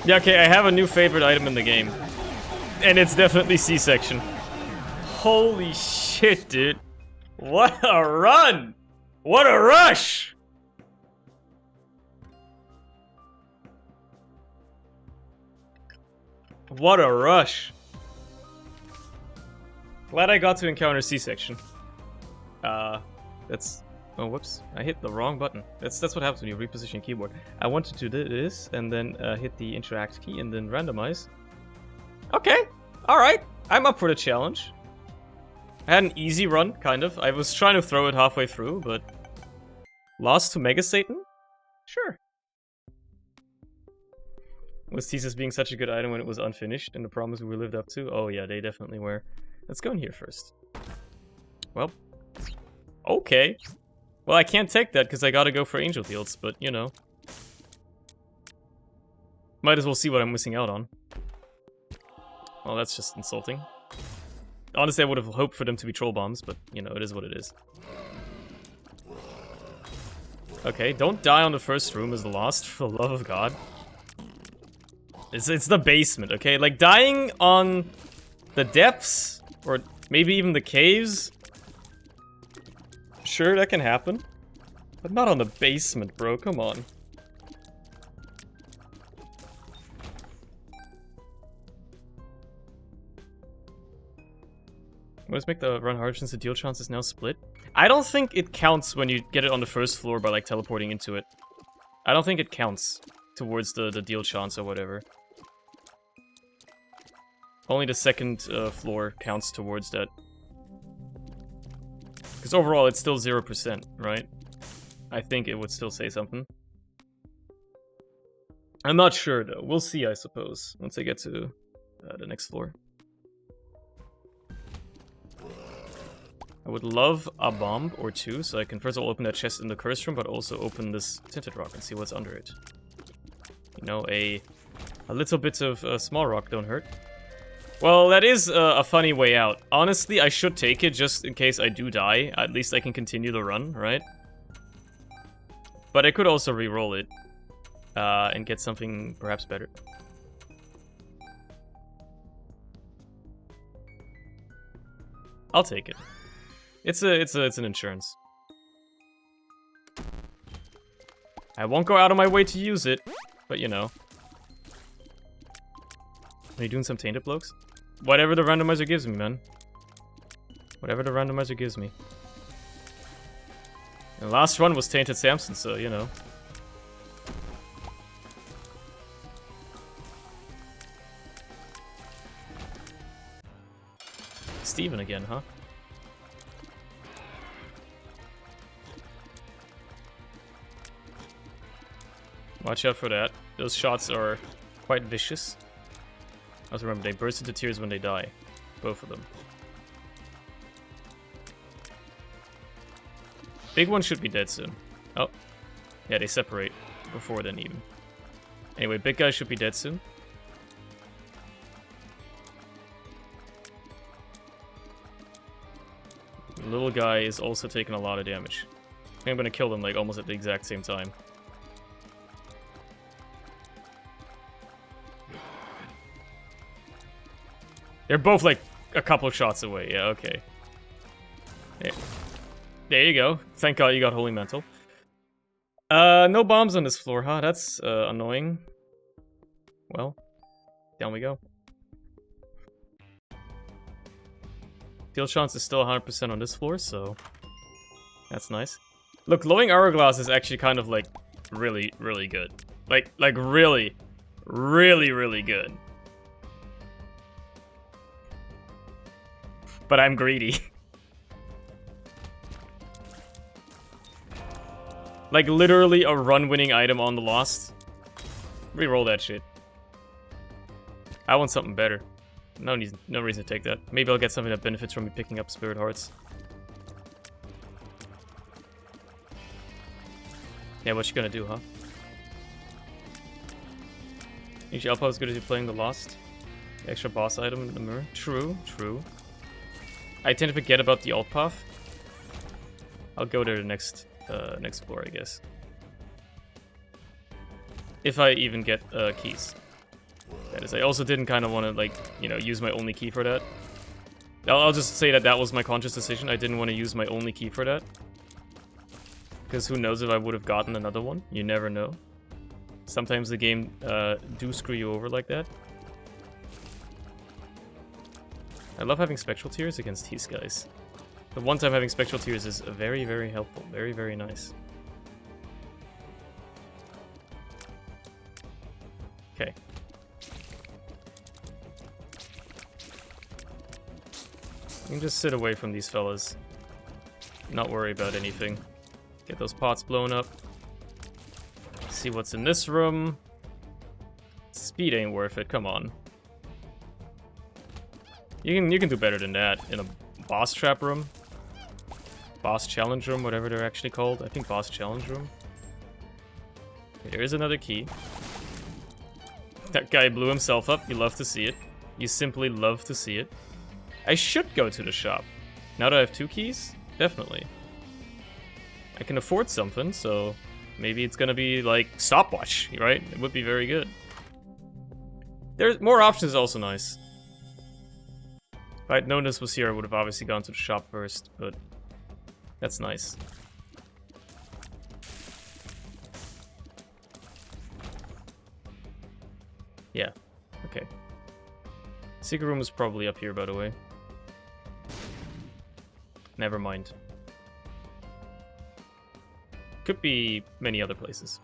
Yeah, okay, I have a new favorite item in the game. And it's definitely C-section. Holy shit, dude. What a run! What a rush! What a rush. Glad I got to encounter C-section. That's... Oh, whoops. I hit the wrong button. That's what happens when you reposition your keyboard. I wanted to do this, and then hit the interact key, and then randomize. Okay. Alright. I'm up for the challenge. I had an easy run, kind of. I was trying to throw it halfway through, but... Lost to Mega Satan? Sure. Was Thesis being such a good item when it was unfinished, and the promise we lived up to? Oh yeah, they definitely were. Let's go in here first. Well. Okay. Well, I can't take that because I gotta go for Angel Fields, but, you know. Might as well see what I'm missing out on. Well, that's just insulting. Honestly, I would have hoped for them to be troll bombs, but, you know, it is what it is. Okay, don't die on the first room as the lost, for the love of God. It's the basement, okay? Like, dying on the depths, or maybe even the caves... Sure, that can happen. But not on the basement, bro. Come on. Let's make the run hard since the deal chance is now split. I don't think it counts when you get it on the first floor by, like, teleporting into it. I don't think it counts towards the deal chance or whatever. Only the second floor counts towards that. Because overall, it's still 0%, right? I think it would still say something. I'm not sure though. We'll see, I suppose, once I get to the next floor. I would love a bomb or two, so I can first of all open that chest in the curse room, but also open this tinted rock and see what's under it. You know, a little bit of small rock don't hurt. Well, that is a funny way out. Honestly, I should take it just in case I do die. At least I can continue the run, right? But I could also re-roll it and get something perhaps better. I'll take it. It's an insurance. I won't go out of my way to use it, but you know. Are you doing some tainted blokes? Whatever the randomizer gives me, man. Whatever the randomizer gives me. And the last one was Tainted Samson, so you know. Steven again, huh? Watch out for that. Those shots are quite vicious. Also remember, they burst into tears when they die. Both of them. Big one should be dead soon. Oh. Yeah, they separate before then even. Anyway, big guy should be dead soon. Little guy is also taking a lot of damage. I think I'm gonna kill them like almost at the exact same time. They're both like a couple of shots away. Yeah, okay. Yeah. There you go. Thank God you got Holy Mantle. No bombs on this floor, huh? That's annoying. Well, down we go. Field chance is still 100% on this floor, so that's nice. Look, glowing hourglass is actually kind of like really, really good. Like really, really, really good. But I'm greedy. Like literally a run-winning item on the Lost. Reroll that shit. I want something better. No reason to take that. Maybe I'll get something that benefits from me picking up Spirit Hearts. Yeah, what you gonna do, huh? Usually Alpha is good as you playing the Lost. The extra boss item in the mirror. True, true. I tend to forget about the alt path. I'll go there the next floor, I guess. If I even get keys. That is, I also didn't kind of want to, like, you know, use my only key for that. I'll just say that that was my conscious decision. I didn't want to use my only key for that. Because who knows if I would have gotten another one. You never know. Sometimes the game do screw you over like that. I love having Spectral Tears against these guys. The one time having Spectral Tears is very, very helpful. Very, very nice. Okay. You can just sit away from these fellas. Not worry about anything. Get those pots blown up. See what's in this room. Speed ain't worth it, come on. You can do better than that in a boss trap room. Boss challenge room, whatever they're actually called. I think boss challenge room. Okay, there is another key. That guy blew himself up. You love to see it. You simply love to see it. I should go to the shop. Now that I have 2 keys? Definitely. I can afford something, so maybe it's gonna be like stopwatch, right? It would be very good. There's more options, also nice. If I'd known this was here, I would have obviously gone to the shop first, but that's nice. Yeah, okay. Secret room is probably up here, by the way. Never mind. Could be many other places.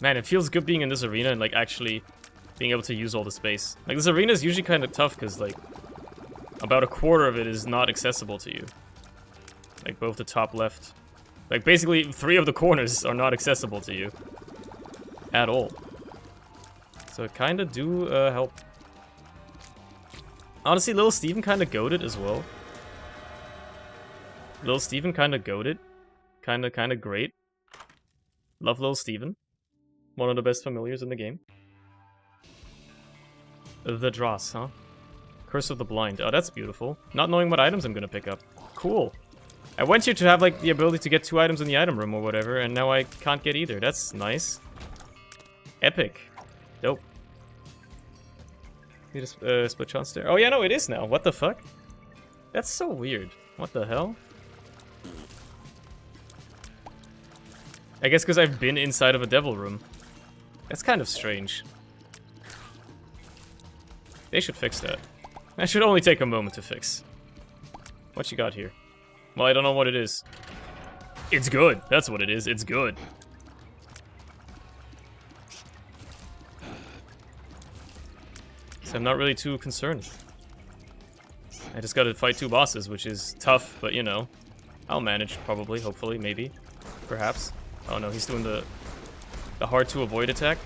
Man, it feels good being in this arena and like actually being able to use all the space. Like this arena is usually kind of tough because like about a quarter of it is not accessible to you. Like both the top left. Like basically 3 of the corners are not accessible to you. At all. So it kinda do help. Honestly, Little Steven kinda goated as well. Little Steven kinda goated. Kinda great. Love Little Steven. One of the best familiars in the game. The Dross, huh? Curse of the Blind. Oh, that's beautiful. Not knowing what items I'm gonna pick up. Cool. I went here to have, like, the ability to get 2 items in the item room or whatever, and now I can't get either. That's nice. Epic. Dope. Need a split chance there. Oh, yeah, no, it is now. What the fuck? That's so weird. What the hell? I guess because I've been inside of a devil room. That's kind of strange. They should fix that. That should only take a moment to fix. What you got here? Well, I don't know what it is. It's good. That's what it is. It's good. So I'm not really too concerned. I just gotta fight 2 bosses, which is tough, but you know. I'll manage, probably, hopefully, maybe. Perhaps. Oh no, he's doing the hard to avoid attack.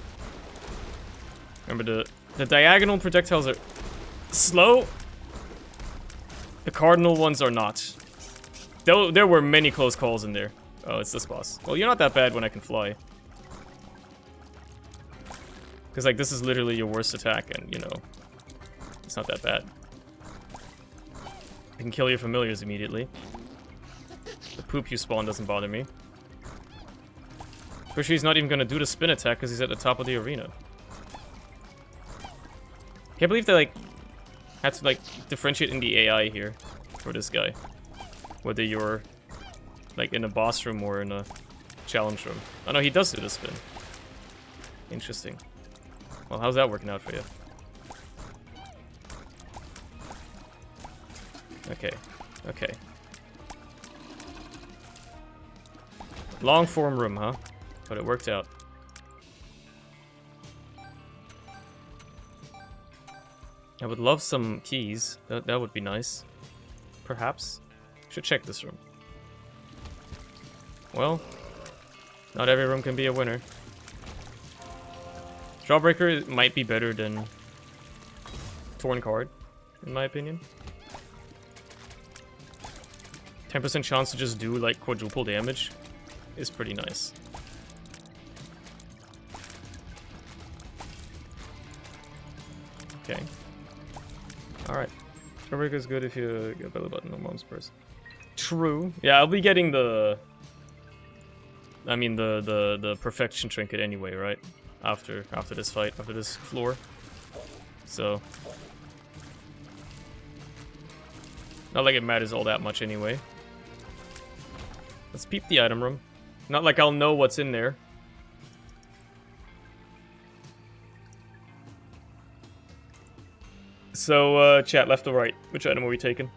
Remember, the diagonal projectiles are slow. The cardinal ones are not. There were many close calls in there. Oh, it's this boss. Well, you're not that bad when I can fly. Because, like, this is literally your worst attack, and, you know, it's not that bad. I can kill your familiars immediately. The poop you spawn doesn't bother me. For sure he's not even gonna do the spin attack because he's at the top of the arena. Can't believe they, like, had to, like, differentiate in the AI here for this guy. Whether you're, like, in a boss room or in a challenge room. Oh no, he does do the spin. Interesting. Well, how's that working out for you? Okay. Okay. Long form room, huh? But it worked out. I would love some keys. That would be nice. Perhaps. Should check this room. Well, not every room can be a winner. Jawbreaker might be better than Torn Card, in my opinion. 10% chance to just do, like, quadruple damage is pretty nice. Okay. Alright. Jawbreaker is good if you get belly button on mom's purse. True. Yeah, I'll be getting the... I mean, the perfection trinket anyway, right? After this fight, after this floor. So... not like it matters all that much anyway. Let's peep the item room. Not like I'll know what's in there. So, chat, left or right? Which item are we taking?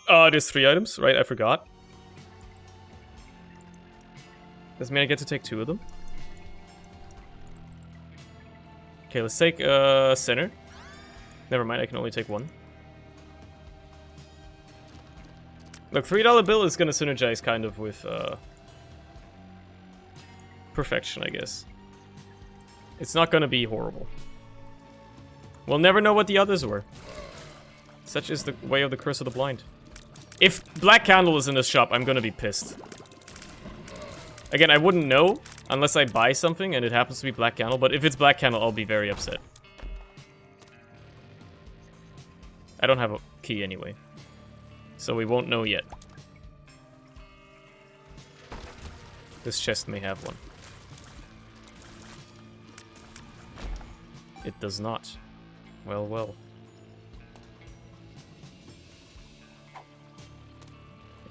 There's 3 items, right? I forgot. Does mean I get to take 2 of them? Okay, let's take, center. Never mind, I can only take 1. Look, $3 bill is gonna synergize kind of with, perfection, I guess. It's not gonna be horrible. We'll never know what the others were. Such is the way of the curse of the blind. If Black Candle is in this shop, I'm gonna be pissed. Again, I wouldn't know unless I buy something and it happens to be Black Candle, but if it's Black Candle, I'll be very upset. I don't have a key anyway. So we won't know yet. This chest may have one. It does not. Well, well.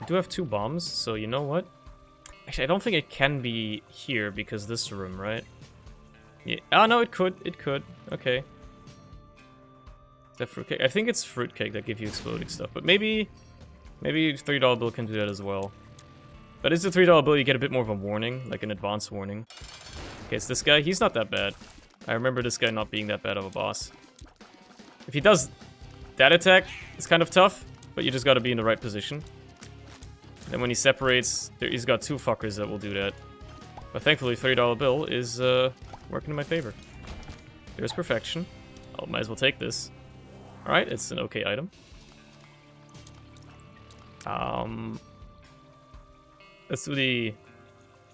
I do have 2 bombs, so you know what? Actually, I don't think it can be here because this room, right? Yeah. Oh, no, it could. It could. Okay. Is that fruitcake? I think it's fruitcake that gives you exploding stuff, but maybe $3 bill can do that as well. But is the $3 bill you get a bit more of a warning, like an advance warning. Okay, it's this guy. He's not that bad. I remember this guy not being that bad of a boss. If he does that attack is kind of tough, but you just gotta be in the right position. And when he separates, he's got 2 fuckers that will do that. But thankfully, $30 bill is working in my favor. There's perfection. I might as well take this. Alright, it's an okay item. Let's do the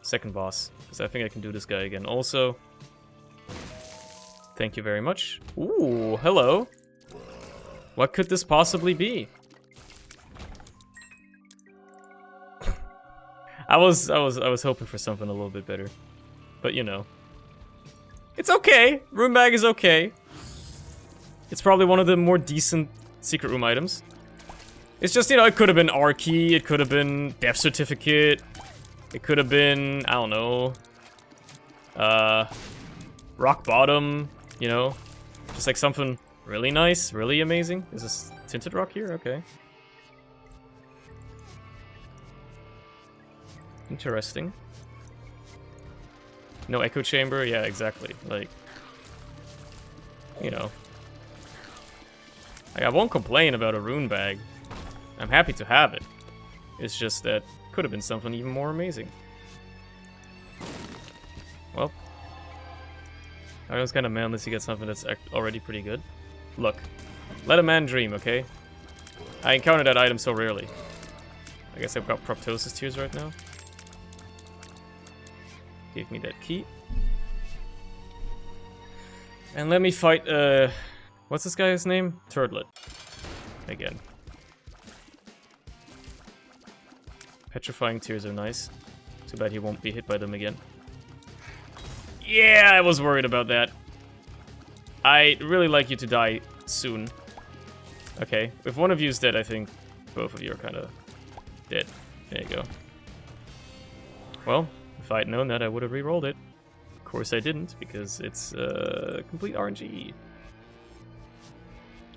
second boss, because I think I can do this guy again. Also, thank you very much. Ooh, hello. What could this possibly be? I was hoping for something a little bit better, but you know, it's okay. Room bag is okay. It's probably one of the more decent secret room items. It's just, you know, it could have been R key, it could have been death certificate, it could have been, I don't know, rock bottom, you know, just like something really nice, really amazing. Is this tinted rock here? Okay. Interesting. No echo chamber? Yeah, exactly. Like, you know. Like, I won't complain about a rune bag. I'm happy to have it. It's just that could have been something even more amazing. Well. I was kind of mad unless you get something that's already pretty good. Look. Let a man dream, okay? I encounter that item so rarely. I guess I've got Proptosis Tears right now. Give me that key. And let me fight, what's this guy's name? Turtlet. Again. Petrifying Tears are nice. Too bad he won't be hit by them again. Yeah, I was worried about that. I'd really like you to die soon. Okay, if one of you is dead, I think both of you are kind of dead. There you go. Well, if I'd known that, I would have re-rolled it. Of course I didn't, because it's complete RNG.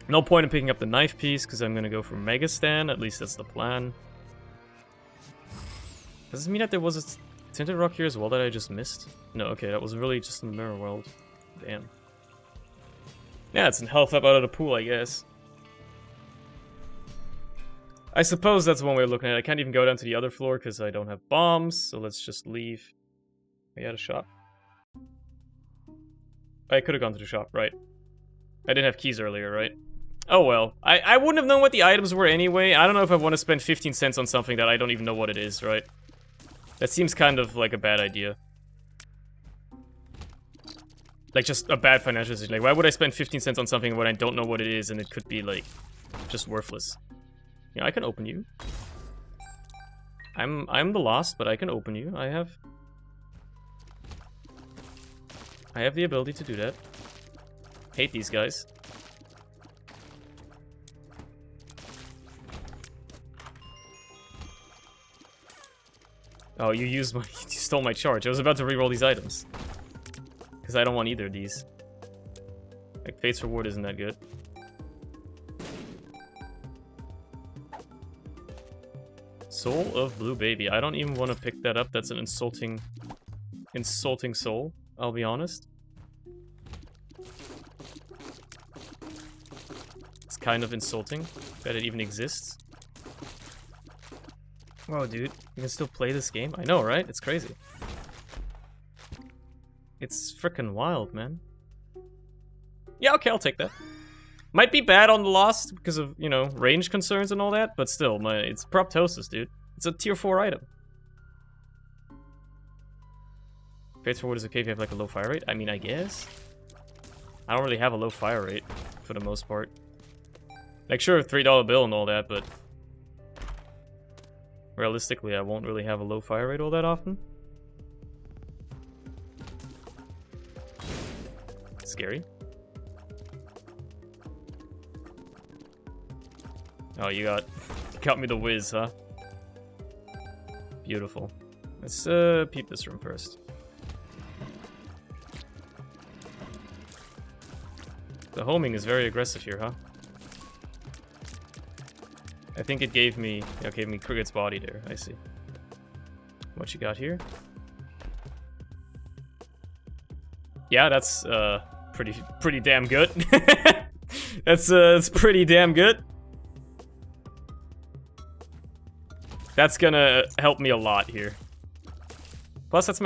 No point in picking up the knife piece, because I'm going to go for Mega Stan. At least that's the plan. Does this mean that there was a tinted rock here as well that I just missed? No, okay, that was really just in the mirror world. Damn. Yeah, it's in health up out of the pool, I guess. I suppose that's one way of looking at it. I can't even go down to the other floor because I don't have bombs, so let's just leave. I had a shop. I could have gone to the shop, right. I didn't have keys earlier, right? Oh well. I wouldn't have known what the items were anyway. I don't know if I want to spend 15 cents on something that I don't even know what it is, right? That seems kind of like a bad idea. Like, just a bad financial decision. Like, why would I spend 15 cents on something when I don't know what it is and it could be, like, just worthless? Yeah, I can open you. I'm the lost, but I can open you. I have the ability to do that. Hate these guys. Oh, you stole my charge. I was about to reroll these items. Because I don't want either of these. Like, Fate's Reward isn't that good. Soul of Blue Baby. I don't even want to pick that up. That's an insulting soul, I'll be honest. It's kind of insulting that it even exists. Whoa, dude. You can still play this game? I know, right? It's crazy. It's frickin' wild, man. Yeah, okay, I'll take that. Might be bad on the Lost because of, you know, range concerns and all that, but still, it's Proptosis, dude. It's a tier 4 item. Fate's Reward is okay if you have, like, a low fire rate? I mean, I guess. I don't really have a low fire rate, for the most part. Like, sure, $3 bill and all that, but... realistically, I won't really have a low fire rate all that often. Scary. Oh, you got me the whiz, huh? Beautiful. Let's peep this room first. The homing is very aggressive here, huh? I think it gave me Cricket's body there. I see. What you got here? Yeah, that's pretty damn good. That's pretty damn good. That's gonna help me a lot here. Plus, it's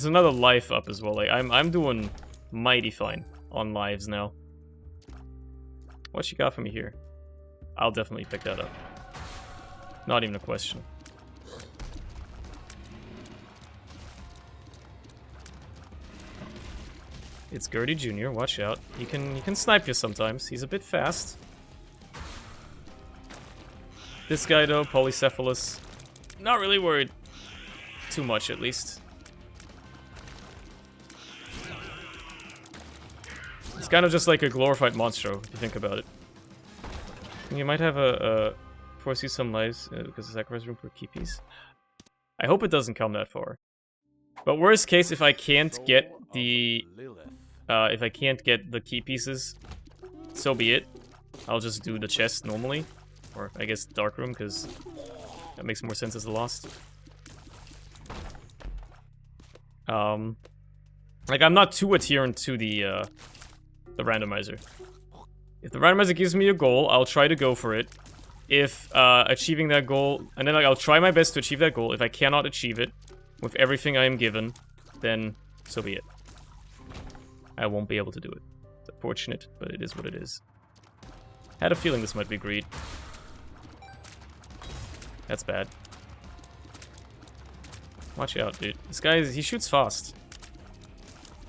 another life up as well. Like I'm doing mighty fine on lives now. What you got for me here? I'll definitely pick that up. Not even a question. It's Gertie Jr. Watch out. He can snipe you sometimes. He's a bit fast. This guy though, Polycephalus, not really worried too much at least. It's kind of just like a glorified monstro if you think about it. And you might have force you some lives because the sacrifice room for keepies. I hope it doesn't come that far. But worst case, if I can't get the key pieces, so be it. I'll just do the chest normally. Or, I guess, Dark Room, because that makes more sense as a Lost. Like, I'm not too adherent to the randomizer. If the randomizer gives me a goal, I'll try to go for it. If, achieving that goal... And then, like, I'll try my best to achieve that goal. If I cannot achieve it with everything I am given, then so be it. I won't be able to do it. It's unfortunate, but it is what it is. I had a feeling this might be greed. That's bad. Watch out, dude. This guy, he shoots fast.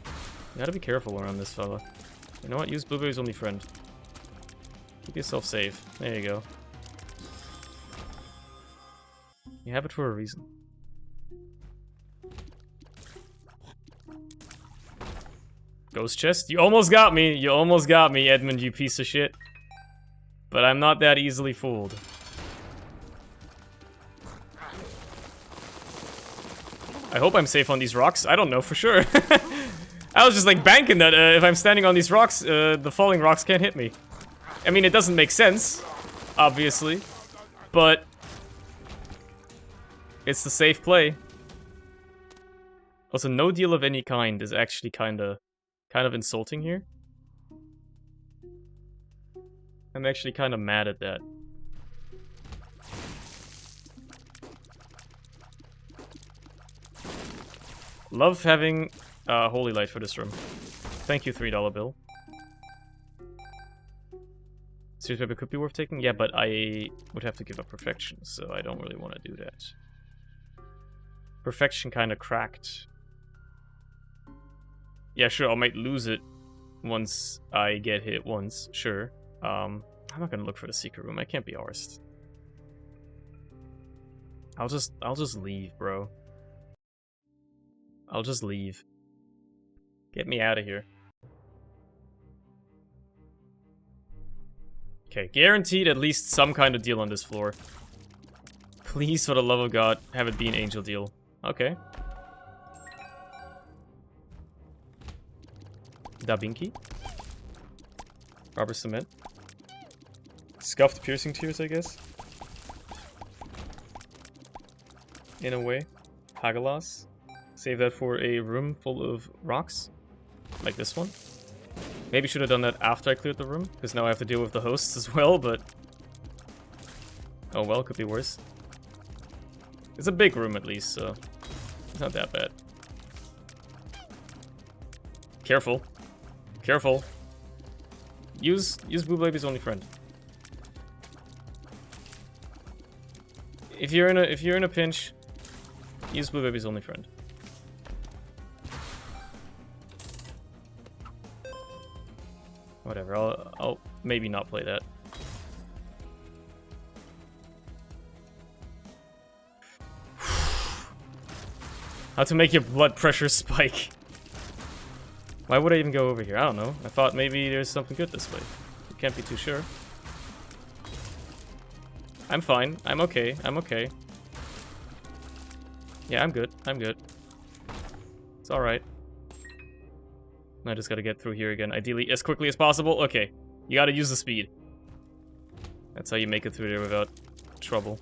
You gotta be careful around this fella. You know what? Use Blueberry's only friend. Keep yourself safe. There you go. You have it for a reason. Ghost chest? You almost got me! You almost got me, Edmund, you piece of shit. But I'm not that easily fooled. I hope I'm safe on these rocks. I don't know for sure. I was just like banking that if I'm standing on these rocks, the falling rocks can't hit me. I mean, it doesn't make sense, obviously, but it's the safe play. Also, no deal of any kind is actually kind of insulting here. I'm actually kind of mad at that. Love having Holy Light for this room. Thank you, $3 bill. Serious Paper could be worth taking? Yeah, but I would have to give up Perfection, so I don't really want to do that. Perfection kind of cracked. Yeah, sure, I might lose it once I get hit once, sure. I'm not gonna look for the secret room, I can't be arsed. I'll just leave, bro. I'll just leave. Get me out of here. Okay, guaranteed at least some kind of deal on this floor. Please, for the love of God, have it be an angel deal. Okay. Da Vinci. Rubber cement. Scuffed piercing tears, I guess. In a way. Hagelas. Save that for a room full of rocks. Like this one. Maybe should have done that after I cleared the room, because now I have to deal with the hosts as well, but... oh well, could be worse. It's a big room at least, so... it's not that bad. Careful. Careful. Use Blue Baby's only friend. If you're in a pinch, use Blue Baby's only friend. Whatever, I'll maybe not play that. How to make your blood pressure spike. Why would I even go over here? I don't know. I thought maybe there's something good this way. You can't be too sure. I'm fine. I'm okay. I'm okay. Yeah, I'm good. I'm good. It's alright. I just gotta get through here again, ideally as quickly as possible. Okay, you gotta use the speed. That's how you make it through there without trouble.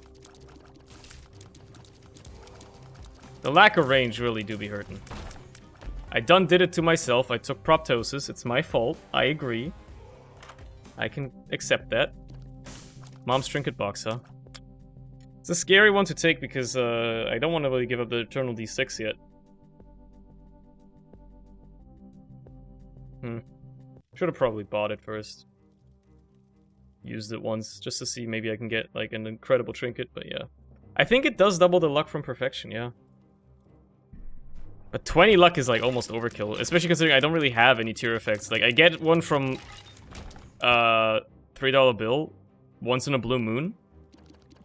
The lack of range really do be hurting. I done did it to myself. I took proptosis. It's my fault. I agree. I can accept that. Mom's trinket box, huh? It's a scary one to take because I don't want to really give up the Eternal D6 yet. Should have probably bought it first. Used it once just to see maybe I can get like an incredible trinket, but yeah. I think it does double the luck from perfection, yeah. But 20 luck is like almost overkill, especially considering I don't really have any tier effects. Like I get one from $3 bill once in a blue moon,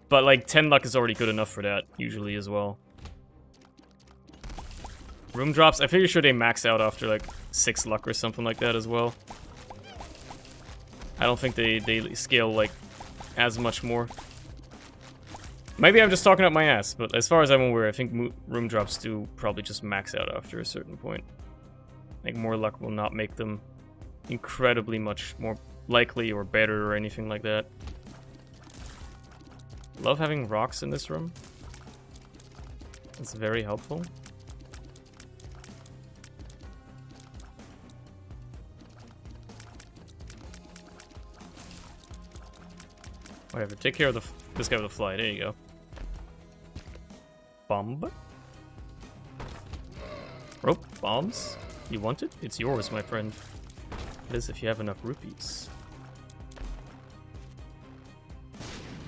but like 10 luck is already good enough for that usually as well. Room drops, I figure sure they max out after like 6 luck or something like that as well. I don't think they scale like as much more. Maybe I'm just talking up my ass, but as far as I'm aware, I think room drops do probably just max out after a certain point. Like, more luck will not make them incredibly much more likely or better or anything like that. Love having rocks in this room. It's very helpful. Whatever, take care of this guy with the fly. There you go. Bomb. Rope bombs. You want it? It's yours, my friend. It is if you have enough rupees.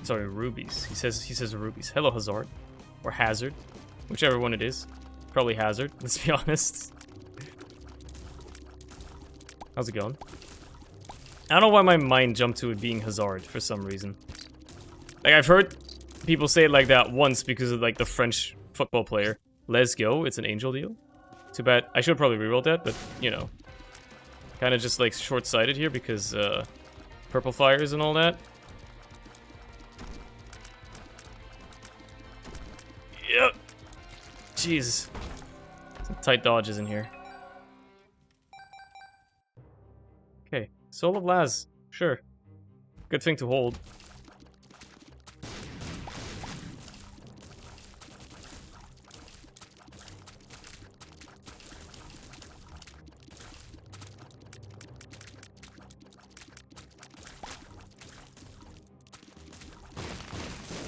Sorry, rubies. He says rubies. Hello, Hazard. Or Hazard. Whichever one it is. Probably Hazard, let's be honest. How's it going? I don't know why my mind jumped to it being Hazard for some reason. Like, I've heard people say it like that once because of, like, the French football player. Let's go, it's an angel deal. Too bad. I should probably reroll that, but, you know. Kind of just, like, short-sighted here because, purple fires and all that. Yep. Jeez. Some tight dodges in here. Okay. Soul of Laz. Sure. Good thing to hold.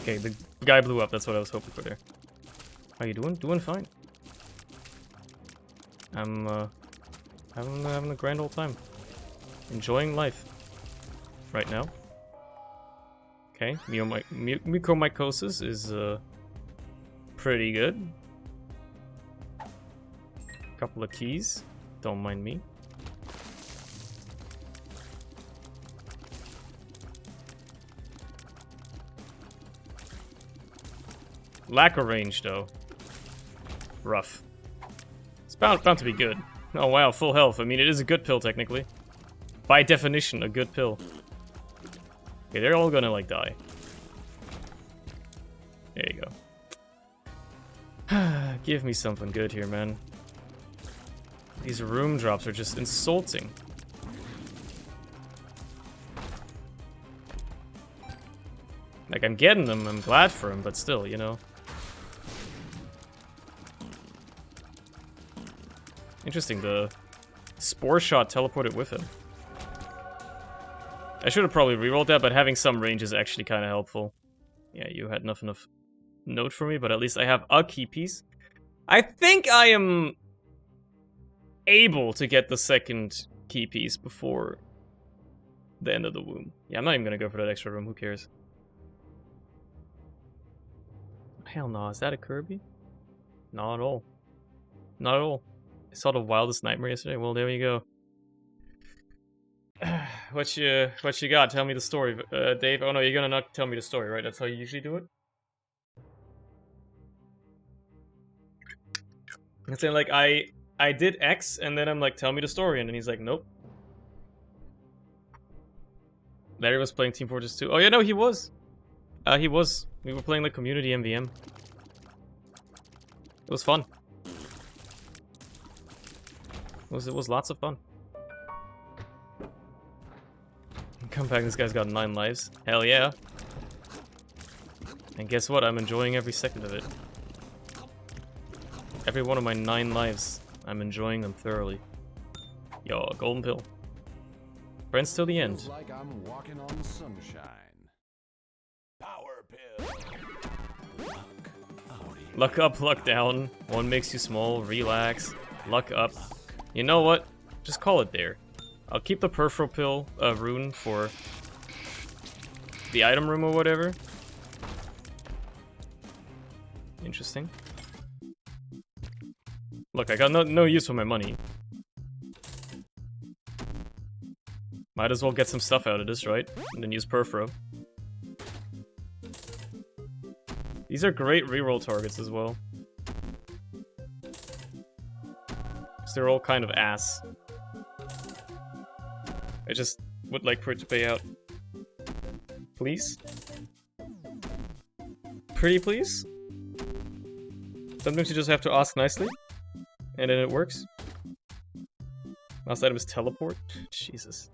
Okay, the guy blew up. That's what I was hoping for there. How you doing? Doing fine. I'm having a grand old time. Enjoying life. Right now. Okay, mucormycosis is pretty good. Couple of keys. Don't mind me. Lack of range, though. Rough. It's bound to be good. Oh wow, full health. I mean, it is a good pill, technically. By definition, a good pill. Okay, they're all gonna, like, die. There you go. Give me something good here, man. These room drops are just insulting. Like, I'm getting them, I'm glad for them, but still, you know. Interesting, the Spore Shot teleported with him. I should have probably rerolled that, but having some range is actually kind of helpful. Yeah, you had enough note for me, but at least I have a key piece. I think I am able to get the second key piece before the end of the womb. Yeah, I'm not even gonna go for that extra room, who cares? Hell no, is that a Kirby? Not at all. Not at all. I saw the wildest nightmare yesterday. Well, there you go. What you got? Tell me the story, Dave. Oh no, you're gonna not tell me the story, right? That's how you usually do it. I'm saying like I did X, and then I'm like, tell me the story, and then he's like, nope. Larry was playing Team Fortress 2. Oh yeah, no, he was. He was. We were playing like community MVM. It was fun. It was lots of fun. Come back, this guy's got 9 lives. Hell yeah. And guess what? I'm enjoying every second of it. Every one of my 9 lives. I'm enjoying them thoroughly. Yo, golden pill. Friends till the end. Feels like I'm walking on sunshine. Power pill. Luck up, luck down. One makes you small, relax. Luck up. You know what? Just call it there. I'll keep the peripheral pill rune for the item room or whatever. Interesting. Look, I got no use for my money. Might as well get some stuff out of this, right? And then use perfro. These are great reroll targets as well. Because they're all kind of ass. I just would like for it to pay out. Please? Pretty please? Sometimes you just have to ask nicely. And then it works. Last item is teleport. Jesus.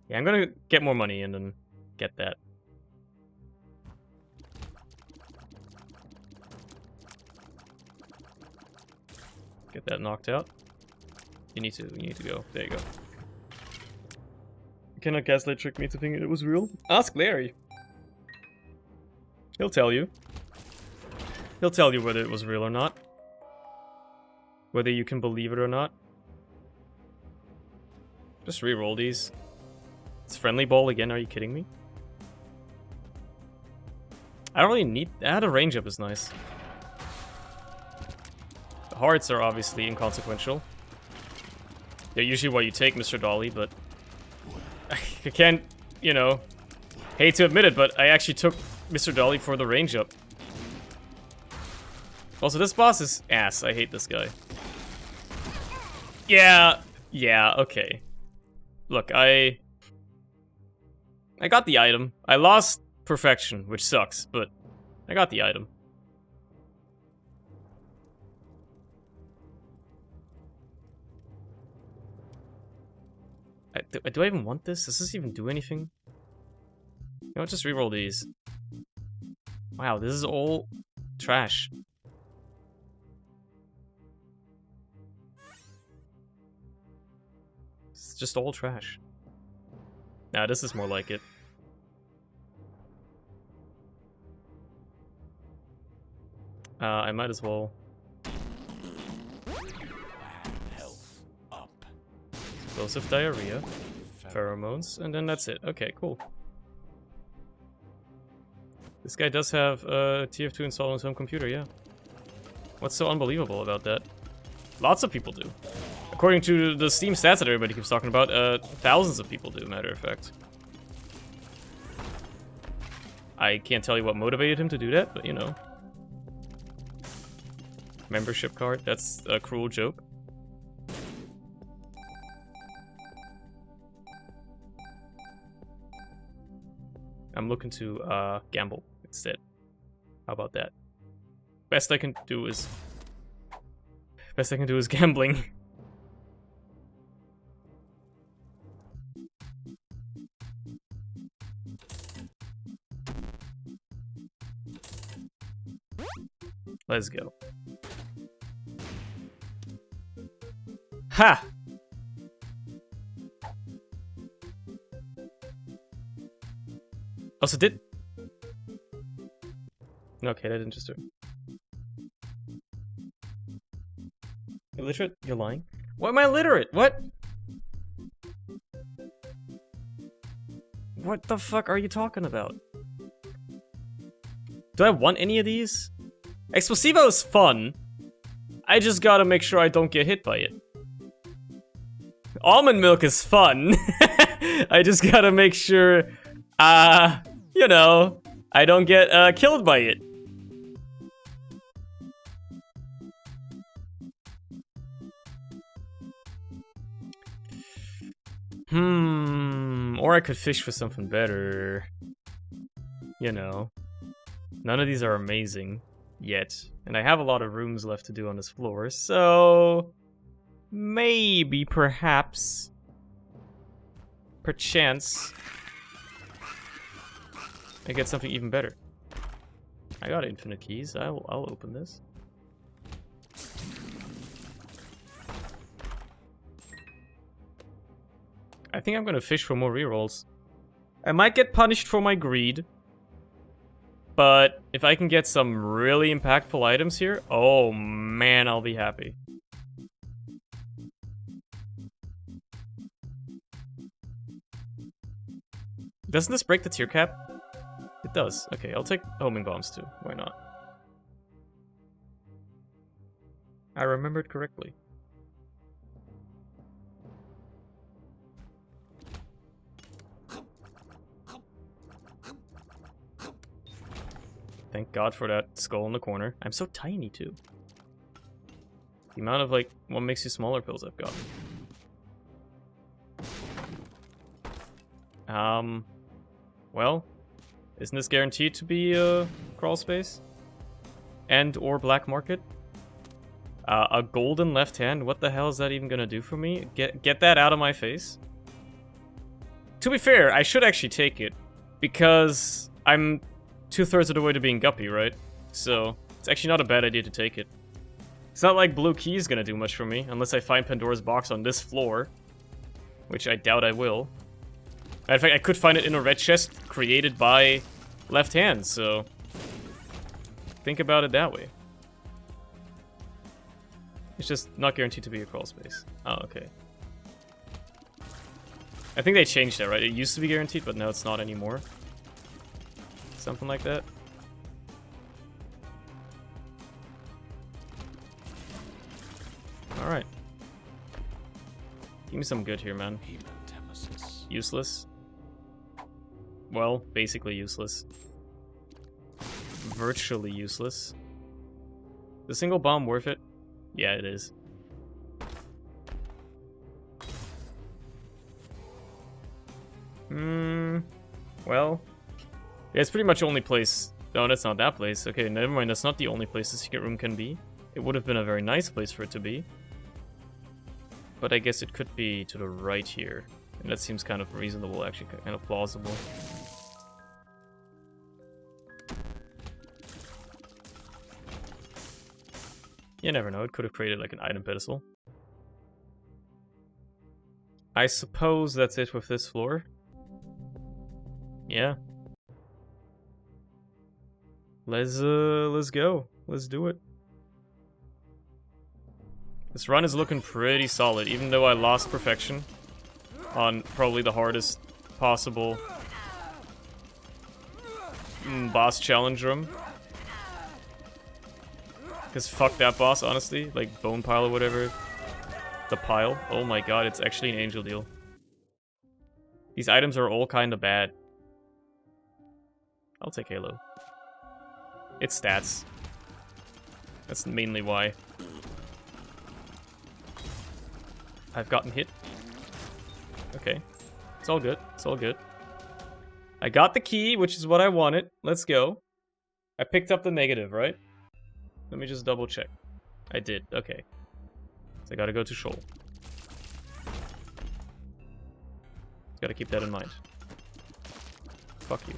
Yeah, I'm gonna get more money and then get that. Get that knocked out. You need to go. There you go. You cannot gaslight trick me to thinking it was real. Ask Larry. He'll tell you. He'll tell you whether it was real or not. Whether you can believe it or not. Just re-roll these. It's friendly ball again, are you kidding me? I don't really need... the range up is nice. The hearts are obviously inconsequential. They're usually what you take, Mr. Dolly, but... I can't, you know... Hate to admit it, but I actually took Mr. Dolly for the range up. Also, this boss is ass. I hate this guy. Yeah, okay. Look, I got the item. I lost perfection, which sucks, but I got the item. Do I even want this? Does this even do anything? You know what, just reroll these. Wow, this is all trash. It's just all trash. Nah, this is more like it. I might as well. Health up. Explosive diarrhea, pheromones, and then that's it. Okay, cool. This guy does have TF2 installed on his home computer, yeah. What's so unbelievable about that? Lots of people do. According to the Steam stats that everybody keeps talking about, thousands of people do, matter of fact. I can't tell you what motivated him to do that, but you know. Membership card, that's a cruel joke. I'm looking to gamble instead. How about that? Best I can do is gambling. Let's go. Ha! Also did... Okay, that didn't just do it. Illiterate? You're lying? Why am I illiterate? What? What the fuck are you talking about? Do I want any of these? Explosivo is fun. I just gotta make sure I don't get hit by it. Almond milk is fun. I just gotta make sure, you know, I don't get killed by it. Or I could fish for something better. You know. None of these are amazing yet. And I have a lot of rooms left to do on this floor, so... Maybe, perhaps... Perchance... I get something even better. I got infinite keys. I'll open this. I think I'm gonna fish for more rerolls. I might get punished for my greed. But if I can get some really impactful items here, oh man, I'll be happy. Doesn't this break the tier cap? It does. Okay, I'll take homing bombs too. Why not? I remembered correctly. Thank God for that skull in the corner. I'm so tiny too. The amount of like what makes you smaller pills I've got. Well, isn't this guaranteed to be a crawl space? And or black market? A golden left hand? What the hell is that even gonna do for me? Get that out of my face. To be fair, I should actually take it. Because I'm 2/3 of the way to being Guppy, right? So, it's actually not a bad idea to take it. It's not like blue key is gonna do much for me, unless I find Pandora's box on this floor. Which I doubt I will. Matter of fact, I could find it in a red chest created by left hand, so... think about it that way. It's just not guaranteed to be a crawl space. Oh, okay. I think they changed that, right? It used to be guaranteed, but now it's not anymore. Something like that. Alright. Give me some good here, man. Useless. Well, basically useless. Virtually useless. Is a single bomb worth it? Yeah, it is. Well... yeah, it's pretty much the only place... no, that's not that place. Okay, never mind, that's not the only place the secret room can be. It would have been a very nice place for it to be. But I guess it could be to the right here. And that seems kind of reasonable, actually, kind of plausible. You never know, it could have created like an item pedestal. I suppose that's it with this floor. Yeah. Let's go. Let's do it. This run is looking pretty solid, even though I lost perfection on probably the hardest possible boss challenge room. Because fuck that boss, honestly. Like, bone pile or whatever. The pile. Oh my god, it's actually an angel deal. These items are all kind of bad. I'll take Halo. It's stats. That's mainly why. I've gotten hit. Okay. It's all good. It's all good. I got the key, which is what I wanted. Let's go. I picked up the negative, right? Let me just double check. I did. Okay. So I gotta go to Shoal. Gotta keep that in mind. Fuck you.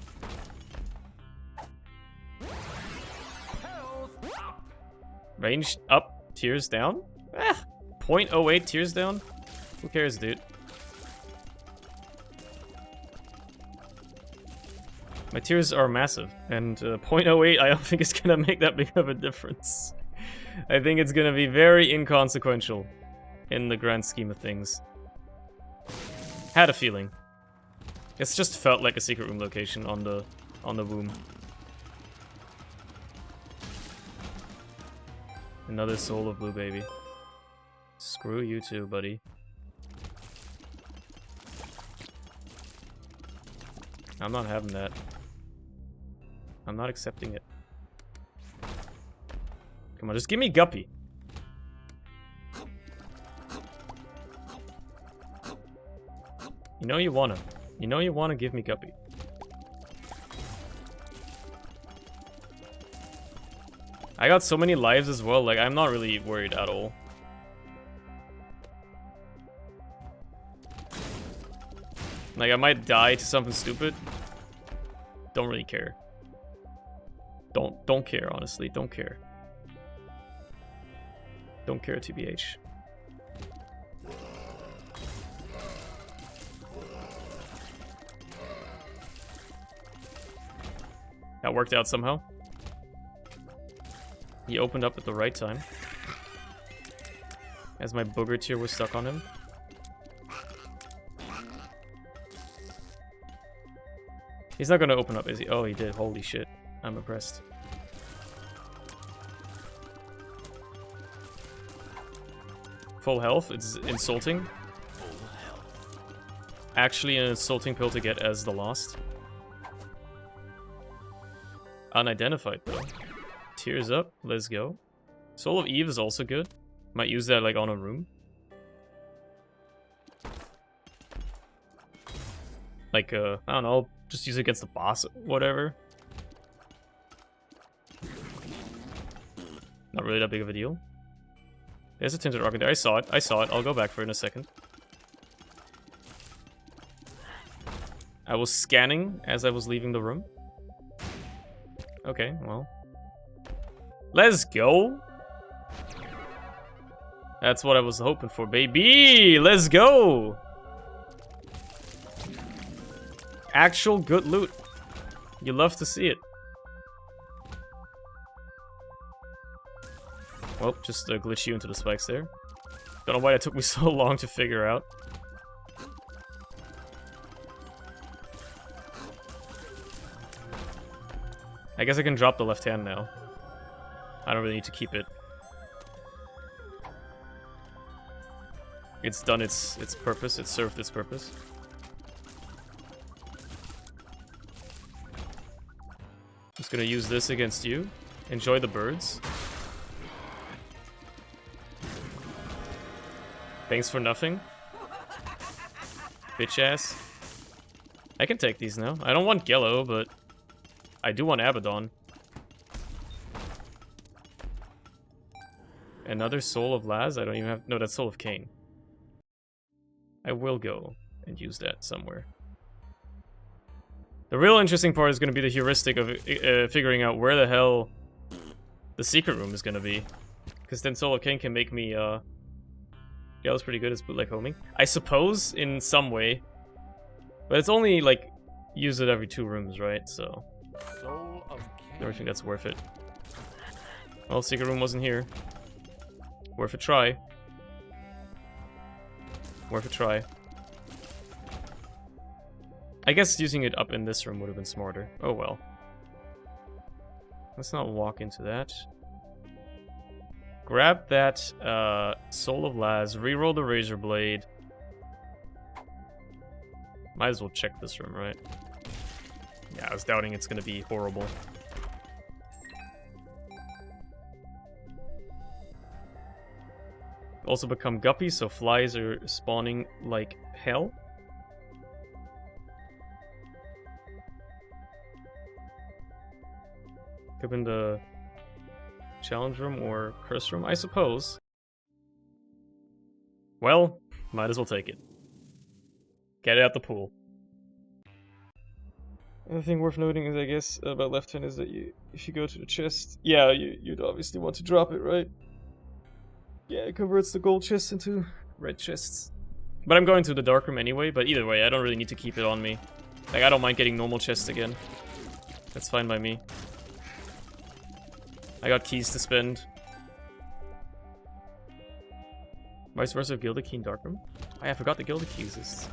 Ranged up, tears down? Ah, 0.08 tears down? Who cares, dude? My tears are massive, and 0.08 I don't think it's gonna make that big of a difference. I think it's gonna be very inconsequential in the grand scheme of things. Had a feeling. It's just felt like a secret room location on the womb. Another soul of blue baby. Screw you too, buddy. I'm not having that. I'm not accepting it. Come on, just give me Guppy. You know you wanna. You know you wanna give me Guppy. I got so many lives as well, like, I'm not really worried at all. Like, I might die to something stupid. Don't really care. Don't care, honestly. Don't care. Don't care, TBH. That worked out somehow. He opened up at the right time. As my booger tier was stuck on him. He's not gonna open up, is he? Oh, he did. Holy shit. I'm impressed. Full health? It's insulting. Actually an insulting pill to get as the lost. Unidentified though. Tears up. Let's go. Soul of Eve is also good. Might use that like on a room. Like, I don't know, just use it against the boss, whatever. Not really that big of a deal. There's a Tinted Rocket there. I saw it. I'll go back for it in a second. I was scanning as I was leaving the room. Okay, well. Let's go! That's what I was hoping for, baby! Let's go! Actual good loot. You love to see it. Well, just glitch you into the spikes there. Don't know why it took me so long to figure out. I guess I can drop the left hand now. I don't really need to keep it. It's done its purpose. It served its purpose. Just gonna use this against you. Enjoy the birds. Thanks for nothing. Bitch ass. I can take these now. I don't want Gello, but I do want Abaddon. Another Soul of Laz? I don't even have... No, that's Soul of Cain. I will go and use that somewhere. The real interesting part is going to be the heuristic of figuring out where the hell the secret room is going to be. Because then Soul of Cain can make me... Yeah, that's pretty good as bootleg homing. I suppose, in some way. But it's only, like, use it every 2 rooms, right? So... Soul of I don't think that's worth it. Well, secret room wasn't here. Worth a try. Worth a try. I guess using it up in this room would have been smarter. Oh well. Let's not walk into that. Grab that Soul of Laz, reroll the Razor Blade. Might as well check this room, right? Yeah, I was doubting it's gonna be horrible. Also become guppy, so flies are spawning like hell. Could in the challenge room or curse room, I suppose. Well, might as well take it. Get it out the pool. Another thing worth noting is, I guess, about left hand is that if you go to the chest, yeah, you'd obviously want to drop it, right? Yeah, it converts the gold chests into red chests. But I'm going to the dark room anyway, but either way, I don't really need to keep it on me. Like, I don't mind getting normal chests again. That's fine by me. I got keys to spend. Vice versa of Gilded Key in Dark Room? I forgot the Gilded Key exists.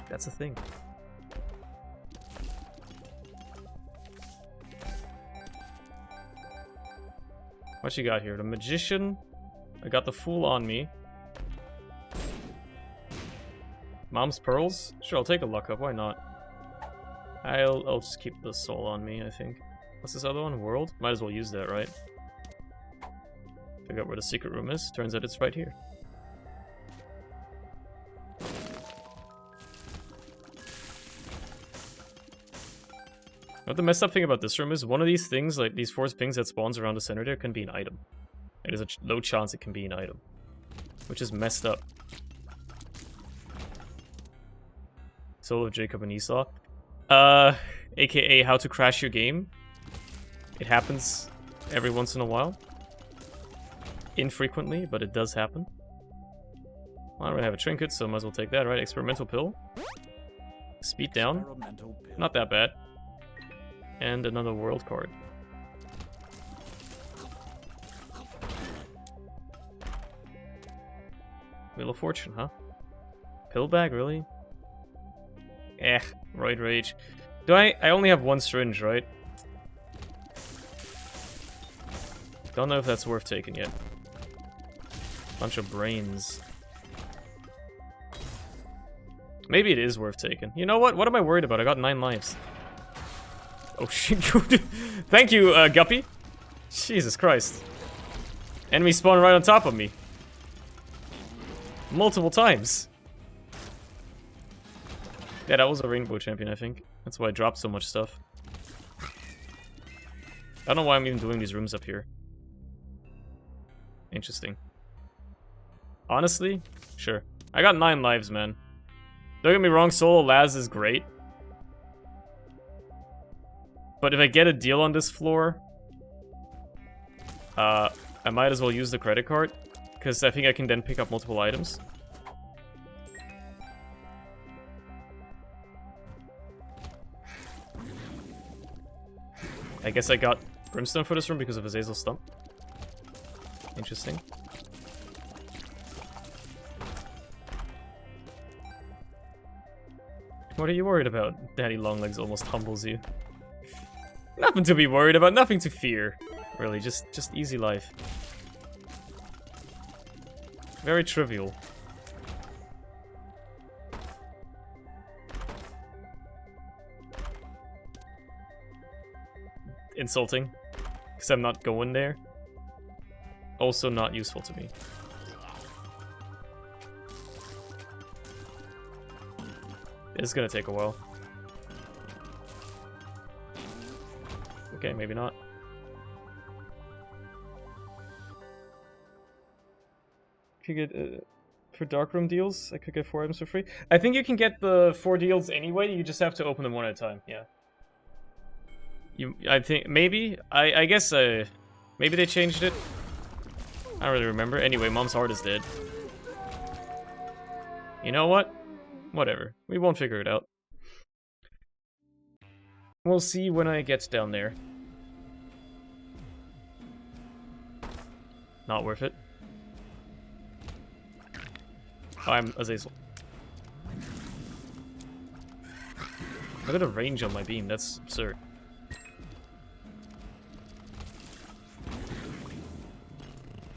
That's a thing. What you got here? The Magician. I got the Fool on me. Mom's Pearls? Sure, I'll take a luck up. Why not? I'll just keep the Soul on me, I think. What's this other one? World? Might as well use that, right? Figure out where the secret room is. Turns out it's right here. What the messed up thing about this room is, one of these things, like these force pings that spawns around the center there, can be an item. There's a low chance it can be an item. Which is messed up. Soul of Jacob and Esau. AKA how to crash your game. It happens every once in a while. Infrequently, but it does happen. Well, I don't really have a trinket, so I might as well take that, right? Experimental pill. Speed down. Not that bad. And another world card. Wheel of Fortune, huh? Pill bag, really? Eh, Roid Rage. Do I only have one syringe, right? Don't know if that's worth taking yet. Bunch of brains. Maybe it is worth taking. You know what? What am I worried about? I got 9 lives. Oh shit. Thank you, Guppy. Jesus Christ. Enemy spawned right on top of me. Multiple times. Yeah, that was a rainbow champion, I think. That's why I dropped so much stuff. I don't know why I'm even doing these rooms up here. Interesting. Honestly, sure. I got 9 lives, man. Don't get me wrong, solo Laz is great. But if I get a deal on this floor, I might as well use the credit card, because I think I can then pick up multiple items. I guess I got Brimstone for this room because of Azazel's stump. Interesting. What are you worried about? Daddy Longlegs almost humbles you. Nothing to be worried about, nothing to fear. Really, just easy life. Very trivial. Insulting, because I'm not going there. Also not useful to me. It's gonna take a while. Okay, maybe not. Could get for darkroom deals, I could get 4 items for free. I think you can get the 4 deals anyway. You just have to open them one at a time. Yeah. I think maybe. I guess. Maybe they changed it. I don't really remember. Anyway, Mom's heart is dead. You know what? Whatever. We won't figure it out. We'll see when I get down there. Not worth it. I'm Azazel. Look at the range on my beam. That's absurd.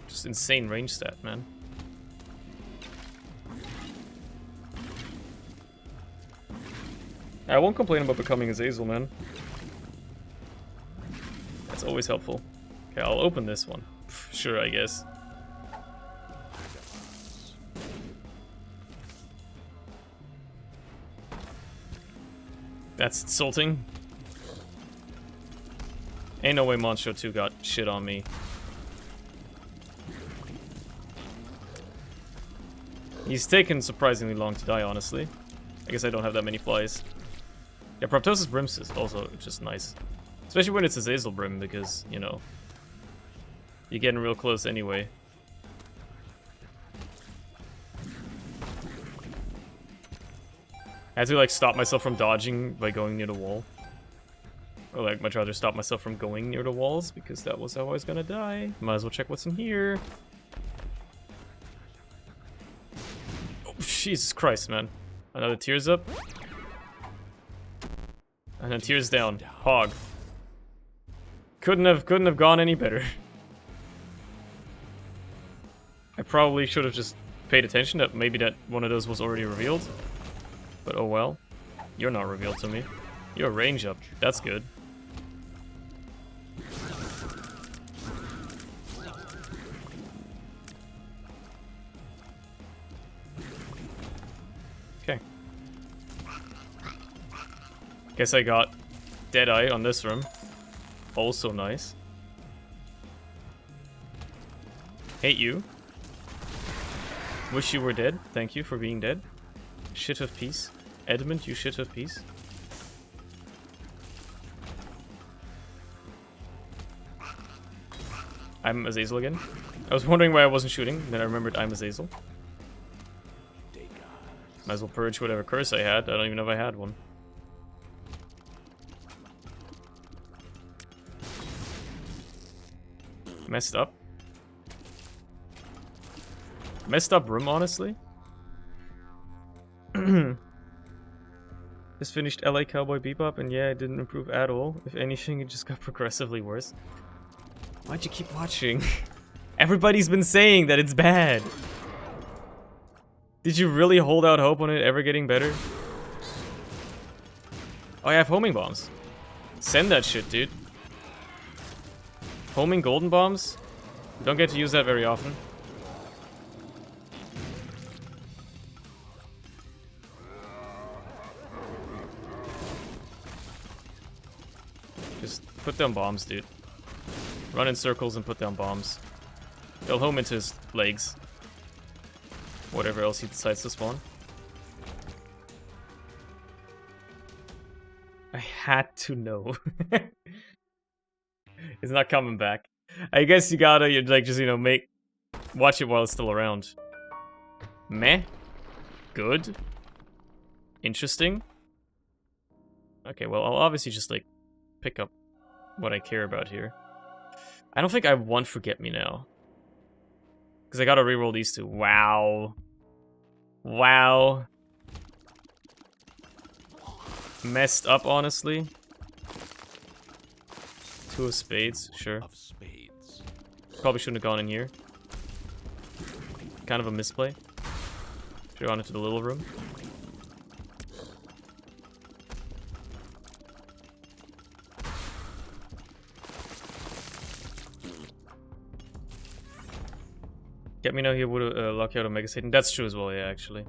Just insane range stat, man. I won't complain about becoming Azazel, man. That's always helpful. Okay, I'll open this one. Sure, I guess. That's insulting. Ain't no way Monstro 2 got shit on me. He's taken surprisingly long to die, honestly. I guess I don't have that many flies. Yeah, Proptosis Brims is also just nice. Especially when it's Azazel Brim, because, you know, you're getting real close anyway. I had to, like, stop myself from dodging by going near the wall. Or, like, much rather stop myself from going near the walls, because that was how I was gonna die. Might as well check what's in here. Oh, Jesus Christ, man. Another tears up. And then tears down. Hog. Couldn't have gone any better. I probably should have just paid attention that maybe that one of those was already revealed. But oh well. You're not revealed to me. You're range up. That's good. Okay. Guess I got Deadeye on this room. Also nice. Hate you. Wish you were dead. Thank you for being dead. Shit of peace. Edmund, you shit of peace. I'm Azazel again. I was wondering why I wasn't shooting, then I remembered I'm Azazel. Might as well purge whatever curse I had. I don't even know if I had one. Messed up. Messed up room, honestly. Just finished LA Cowboy Bebop, and yeah, it didn't improve at all. If anything, it just got progressively worse. Why'd you keep watching? Everybody's been saying that it's bad. Did you really hold out hope on it ever getting better? Oh, I have homing bombs. Send that shit, dude. Homing golden bombs? Don't get to use that very often. Just put down bombs, dude. Run in circles and put down bombs. They'll home into his legs. Whatever else he decides to spawn. I had to know. It's not coming back. I guess you gotta, like, just, you know, watch it while it's still around. Meh. Good. Interesting. Okay, well, I'll obviously just, like, pick up what I care about here. I don't think I want Forget Me Now. Because I gotta reroll these two. Wow. Wow. Messed up, honestly. Two of spades, sure. Of spades. Probably shouldn't have gone in here. Kind of a misplay. Should have gone into the little room. Get me now here would lock you out of Mega Satan. That's true as well, yeah, actually.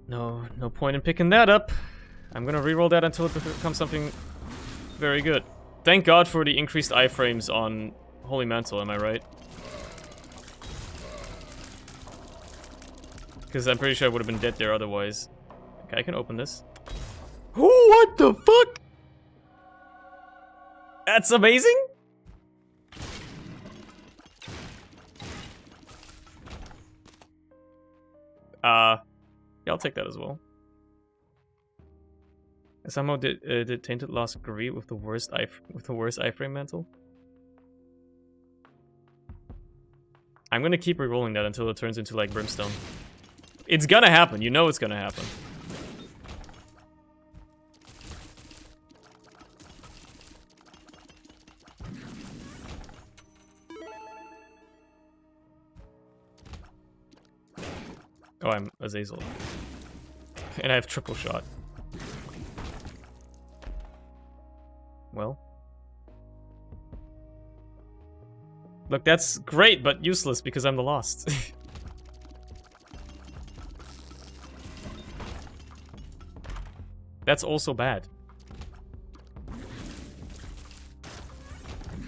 No point in picking that up. I'm gonna reroll that until it becomes something very good. Thank God for the increased iframes on Holy Mantle, am I right? Because I'm pretty sure I would have been dead there otherwise. Okay, I can open this. What the fuck? That's amazing? Yeah, I'll take that as well. Somehow did Tainted Lost agree with the worst iframe mantle? I'm gonna keep rerolling that until it turns into like Brimstone. It's gonna happen, you know it's gonna happen. Oh, I'm Azazel. And I have triple shot. Well. Look, that's great, but useless because I'm the Lost. That's also bad.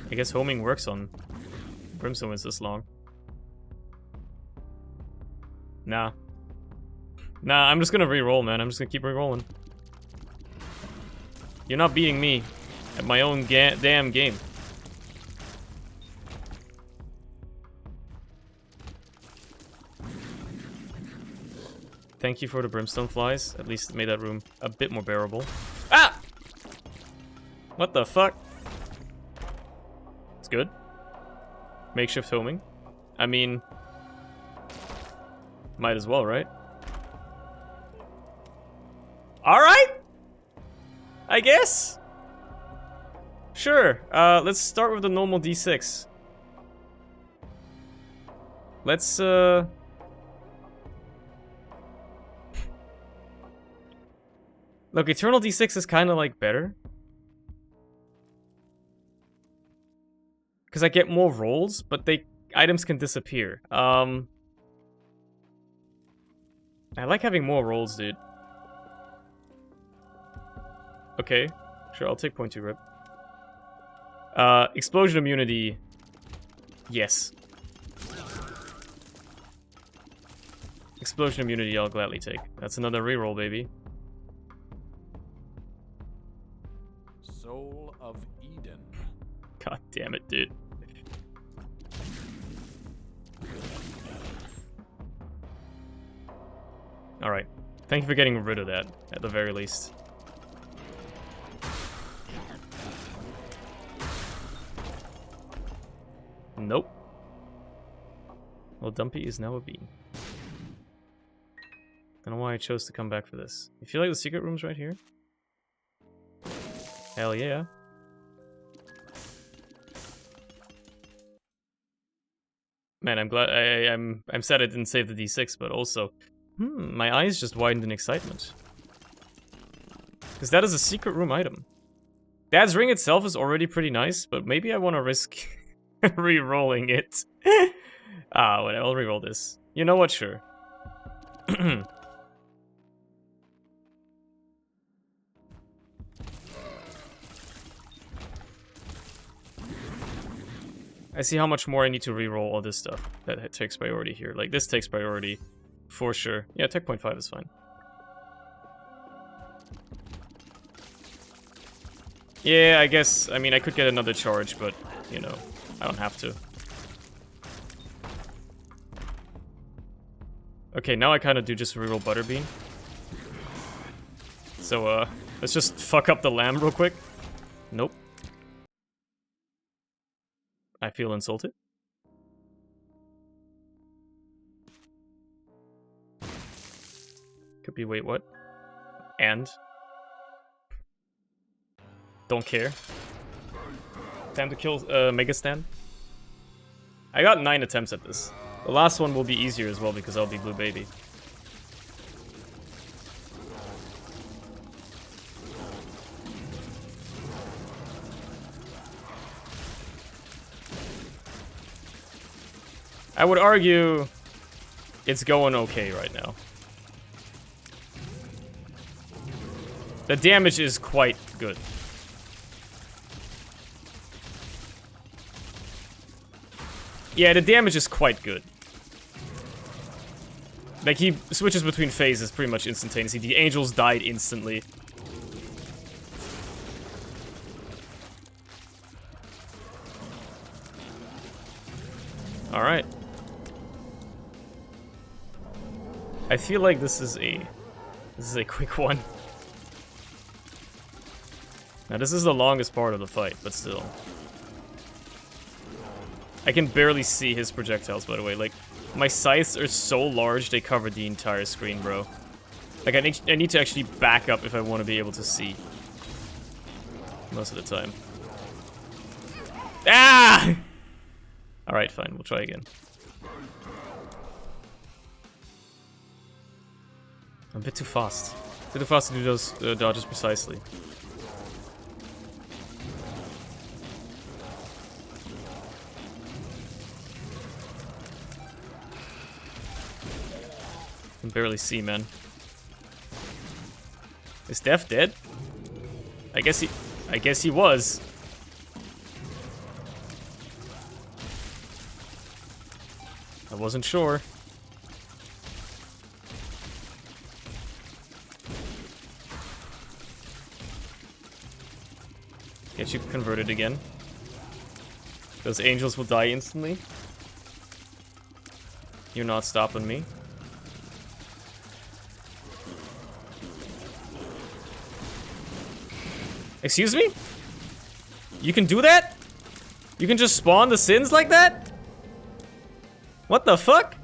I guess homing works on Brimstone when it's this long. Nah. Nah, I'm just gonna re-roll, man. I'm just gonna keep re-rolling. You're not beating me at my own damn game. Thank you for the Brimstone flies. At least it made that room a bit more bearable. Ah! What the fuck? It's good. Makeshift homing. I mean... might as well, right? Alright! I guess? Sure. Let's start with the normal D6. Let's, Look, Eternal D6 is kind of, like, better. Because I get more rolls, but items can disappear. I like having more rolls, dude. Okay. Sure, I'll take 0.2 rip. Explosion immunity. Yes. Explosion immunity I'll gladly take. That's another reroll, baby. Soul of Eden. God damn it, dude. Alright. Thank you for getting rid of that, at the very least. Nope. Well, Dumpy is now a bean. I don't know why I chose to come back for this. You feel like the secret room's right here? Hell yeah. Man, I'm glad I'm sad I didn't save the D6, but also, my eyes just widened in excitement. Because that is a secret room item. Dad's ring itself is already pretty nice, but maybe I want to risk re-rolling it. Whatever, I'll re-roll this. You know what? Sure. I see how much more I need to re-roll all this stuff that takes priority here. Like, this takes priority for sure. Yeah, tech point 5 is fine. Yeah, I guess, I mean, I could get another charge, but, you know, I don't have to. Okay, now I kind of do just reroll Butterbean. So, let's just fuck up the lamb real quick. Nope. I feel insulted. Could be, wait, what? And? Don't care. Time to kill Mega Stan. I got 9 attempts at this. The last one will be easier as well because I'll be Blue Baby. I would argue it's going okay right now. The damage is quite good. Yeah, the damage is quite good. Like, he switches between phases pretty much instantaneously. The angels died instantly. Alright. I feel like this is a quick one. Now, this is the longest part of the fight, but still. I can barely see his projectiles, by the way. Like, my scythes are so large, they cover the entire screen, bro. Like, I need to actually back up if I want to be able to see. Most of the time. Ah! Alright, fine. We'll try again. I'm a bit too fast. A bit too fast to do those dodges precisely. I can barely see, man. Is Def dead? I guess he was. I wasn't sure. Get you converted again. Those angels will die instantly. You're not stopping me. Excuse me? You can do that? You can just spawn the sins like that? What the fuck?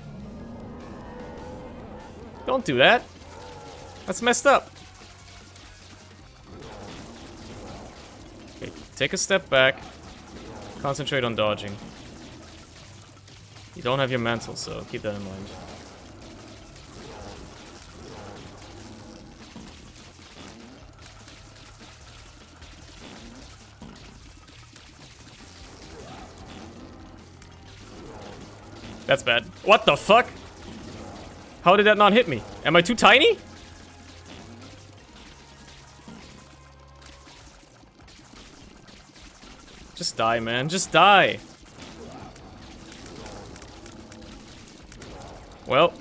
Don't do that. That's messed up. Okay, take a step back. Concentrate on dodging. You don't have your mantle, so keep that in mind. That's bad. What the fuck? How did that not hit me? Am I too tiny? Just die, man. Just die. Well,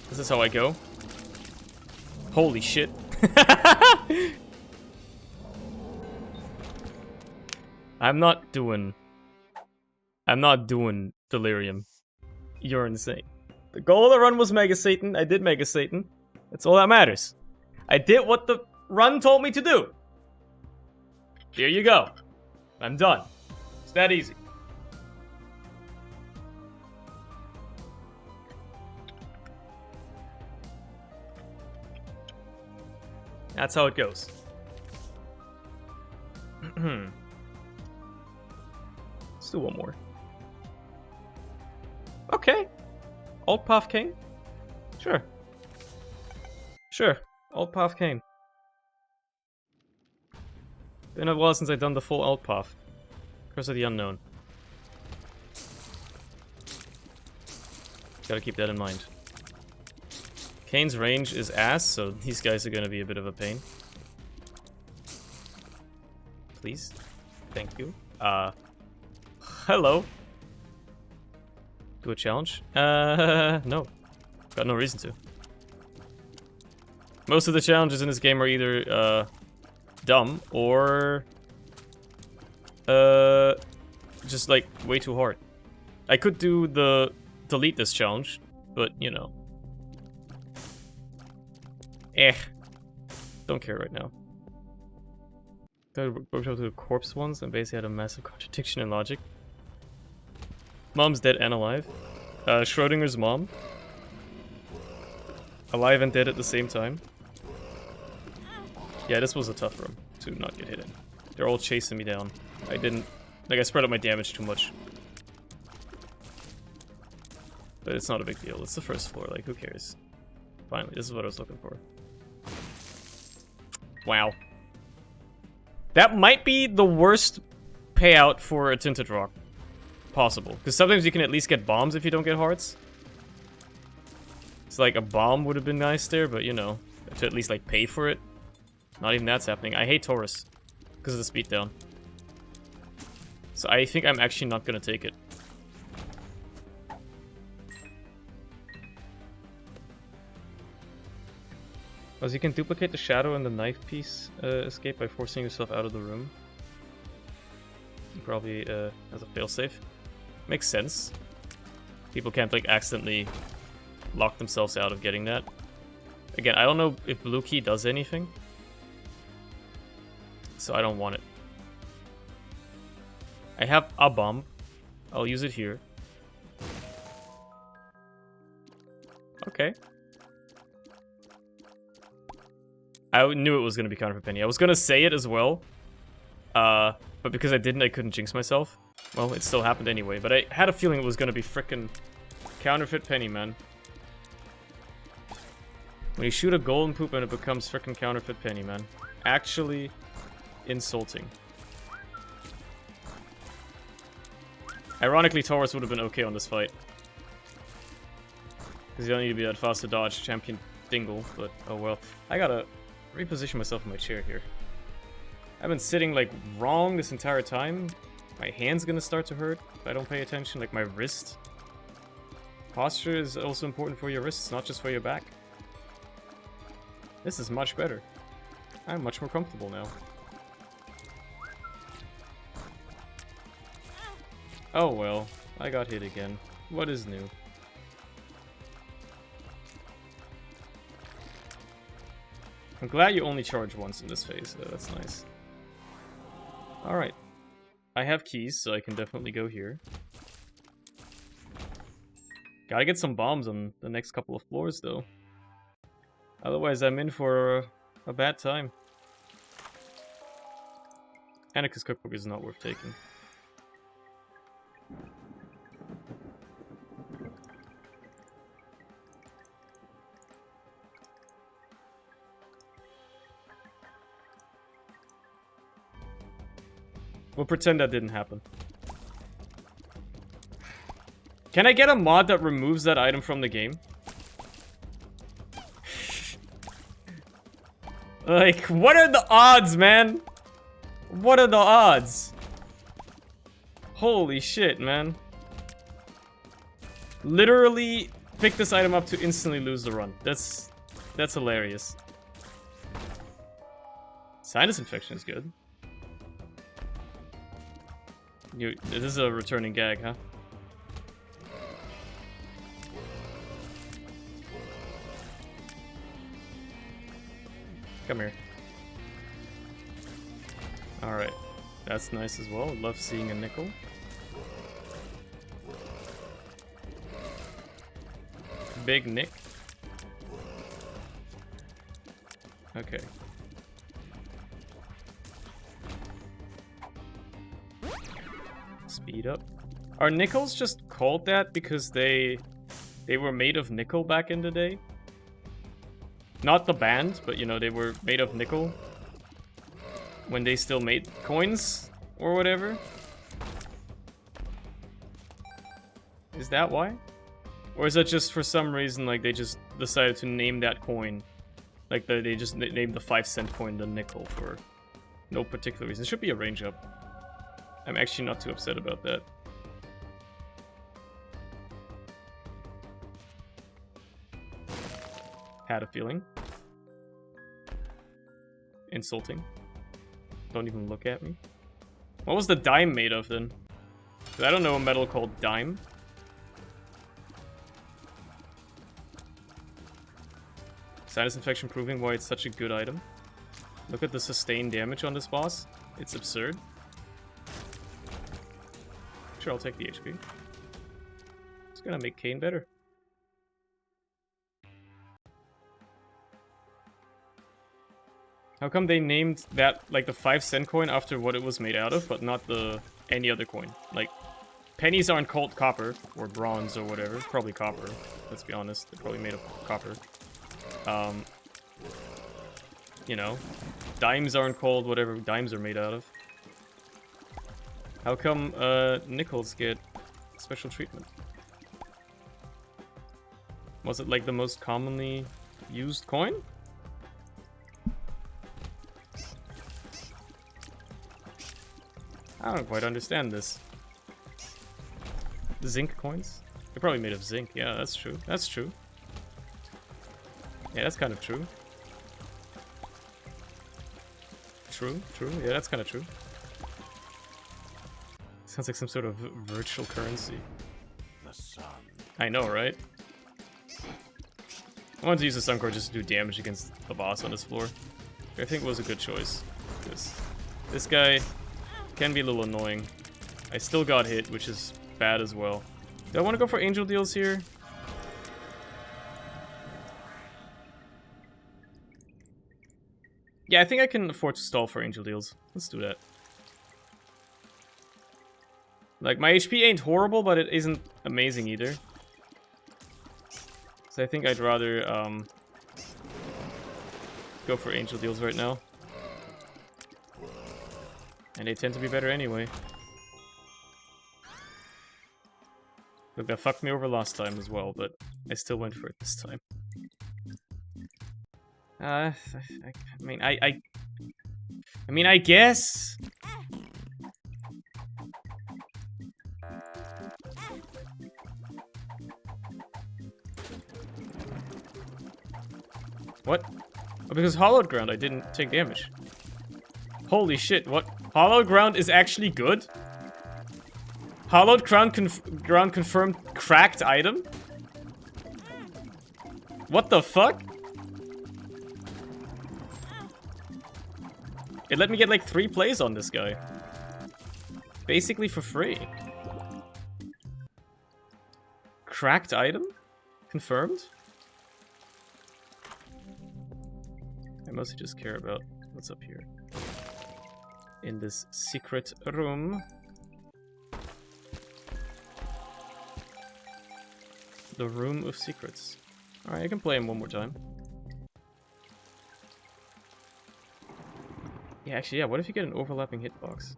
this is how I go. Holy shit. I'm not doing delirium. You're insane. The goal of the run was Mega Satan. I did Mega Satan. That's all that matters. I did what the run told me to do. There you go. I'm done. It's that easy. That's how it goes. Let's do one more. Okay. Alt Path King? Sure. Sure. Alt Path King. Been a while since I've done the full Alt Path. Curse of the Unknown. Gotta keep that in mind. Kane's range is ass, so these guys are gonna be a bit of a pain. Please. Thank you. Hello. Do a challenge? No. Got no reason to. Most of the challenges in this game are either, dumb or, just, like, way too hard. I could do the delete this challenge, but, you know. Don't care right now. I worked out to the corpse ones and basically had a massive contradiction in logic. Mom's dead and alive. Schrodinger's mom. Alive and dead at the same time. Yeah, this was a tough room to not get hit in. They're all chasing me down. I didn't... Like, I spread out my damage too much. But it's not a big deal. It's the first floor. Like, who cares? Finally, this is what I was looking for. Wow. That might be the worst payout for a Tinted Rock possible. Because sometimes you can at least get bombs if you don't get hearts. It's like a bomb would have been nice there, but you know, to at least like pay for it. Not even that's happening. I hate Taurus because of the speed down. So I think I'm actually not going to take it. As you can duplicate the shadow and the knife piece escape by forcing yourself out of the room. Probably as a failsafe. Makes sense. People can't like accidentally lock themselves out of getting that. Again, I don't know if blue key does anything. So I don't want it. I have a bomb. I'll use it here. Okay. I knew it was going to be counter for Penny. I was going to say it as well. But because I didn't, I couldn't jinx myself. Well, it still happened anyway. But I had a feeling it was going to be frickin' counterfeit Penny, man. When you shoot a golden poop and it becomes frickin' counterfeit Penny, man. Actually insulting. Ironically, Taurus would have been okay on this fight. Because you don't need to be that fast to dodge champion Dingle, but oh well. I gotta reposition myself in my chair here. I've been sitting like wrong this entire time. My hand's gonna start to hurt if I don't pay attention, like my wrist. Posture is also important for your wrists, not just for your back. This is much better. I'm much more comfortable now. Oh well, I got hit again. What is new? I'm glad you only charge once in this phase, though. That's nice. Alright. I have keys, so I can definitely go here. Gotta get some bombs on the next couple of floors, though. Otherwise, I'm in for a bad time. Annika's cookbook is not worth taking. We'll pretend that didn't happen. Can I get a mod that removes that item from the game? Like, what are the odds, man? What are the odds? Holy shit, man. Literally pick this item up to instantly lose the run. That's hilarious. Sinus infection is good. This is a returning gag, huh? Come here. Alright. That's nice as well. Love seeing a nickel. Big Nick. Okay. Speed up. Are nickels just called that because they were made of nickel back in the day? Not the band, but you know, they were made of nickel when they still made coins or whatever. Is that why? Or is that just for some reason like they just decided to name that coin? Like they just named the 5-cent coin the nickel for no particular reason. It should be a range up. I'm actually not too upset about that. Had a feeling. Insulting. Don't even look at me. What was the dime made of then? 'Cause I don't know a metal called dime. Sinus infection proving why it's such a good item. Look at the sustained damage on this boss. It's absurd. Sure, I'll take the HP. It's gonna make Kane better. How come they named that, like, the 5-cent coin after what it was made out of, but not the any other coin? Like, pennies aren't called copper, or bronze, or whatever. Probably copper, let's be honest. They're probably made of copper. You know, dimes aren't called whatever dimes are made out of. How come, nickels get special treatment? Was it, like, the most commonly used coin? I don't quite understand this. Zinc coins? They're probably made of zinc. Yeah, that's true. That's true. Yeah, that's kind of true. True, true. Yeah, that's kind of true. Sounds like some sort of virtual currency. The sun. I know, right? I wanted to use the sun core just to do damage against the boss on this floor. I think it was a good choice. Because this guy can be a little annoying. I still got hit, which is bad as well. Do I want to go for angel deals here? Yeah, I think I can afford to stall for angel deals. Let's do that. Like, my HP ain't horrible, but it isn't amazing either. So I think I'd rather, go for angel deals right now. And they tend to be better anyway. Look, that fucked me over last time as well, but I still went for it this time. I mean, I guess. What? Oh, because Hollowed Ground, I didn't take damage. Holy shit, what? Hollowed Ground is actually good? Hollowed Ground confirmed cracked item? What the fuck? It let me get like 3 plays on this guy. Basically for free. Cracked item? Confirmed? I mostly just care about what's up here. In this secret room. The Room of Secrets. Alright, I can play him one more time. Yeah, actually, yeah, what if you get an overlapping hitbox?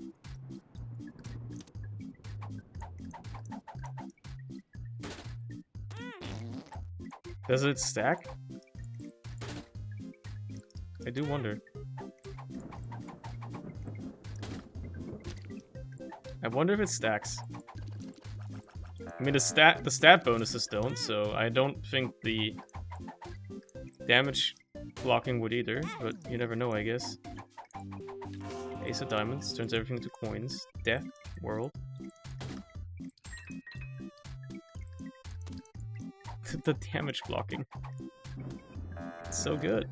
Does it stack? I do wonder. I wonder if it stacks. I mean, the stat bonuses don't, so I don't think the damage blocking would either, but you never know, I guess. Ace of Diamonds turns everything to coins. Death, world. The damage blocking. It's so good.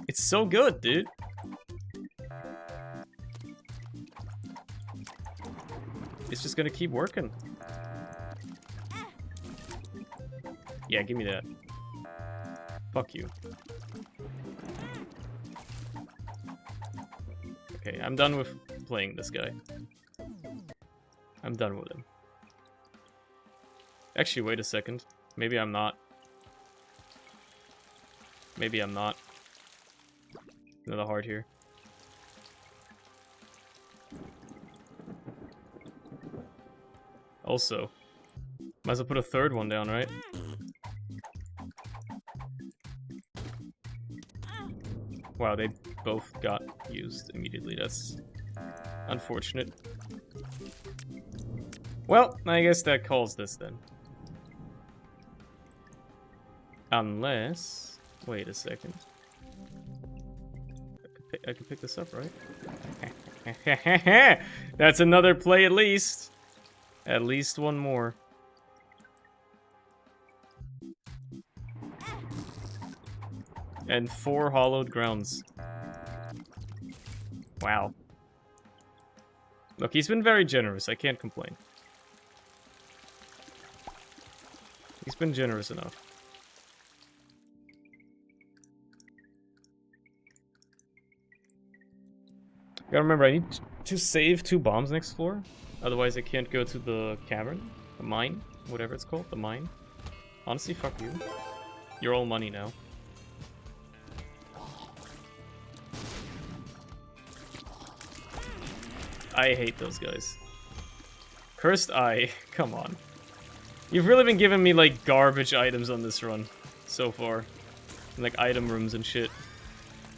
It's so good, dude. It's just gonna keep working. Yeah, give me that. Fuck you. Okay, I'm done with playing this guy. I'm done with him. Actually, wait a second. Maybe I'm not. Maybe I'm not. Another heart here. Also, might as well put a third one down, right? Wow, they both got used immediately. That's unfortunate. Well, I guess that calls this then. Unless... Wait a second. I can pick this up, right? That's another play at least. At least one more. And 4 hollowed grounds. Wow. Look, he's been very generous. I can't complain. He's been generous enough. Gotta remember, I need to save 2 bombs next floor. Otherwise, I can't go to the cavern. The mine. Whatever it's called. The mine. Honestly, fuck you. You're all money now. I hate those guys. Cursed Eye. Come on. You've really been giving me, like, garbage items on this run so far. Like, item rooms and shit.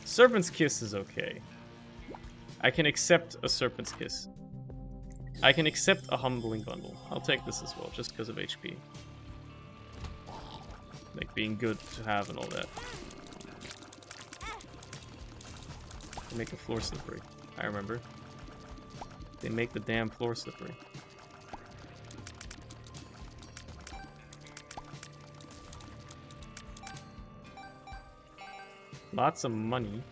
Serpent's Kiss is okay. I can accept a Serpent's Kiss. I can accept a Humbling Bundle. I'll take this as well, just because of HP. Like, being good to have and all that. They make the floor slippery. I remember. They make the damn floor slippery. Lots of money.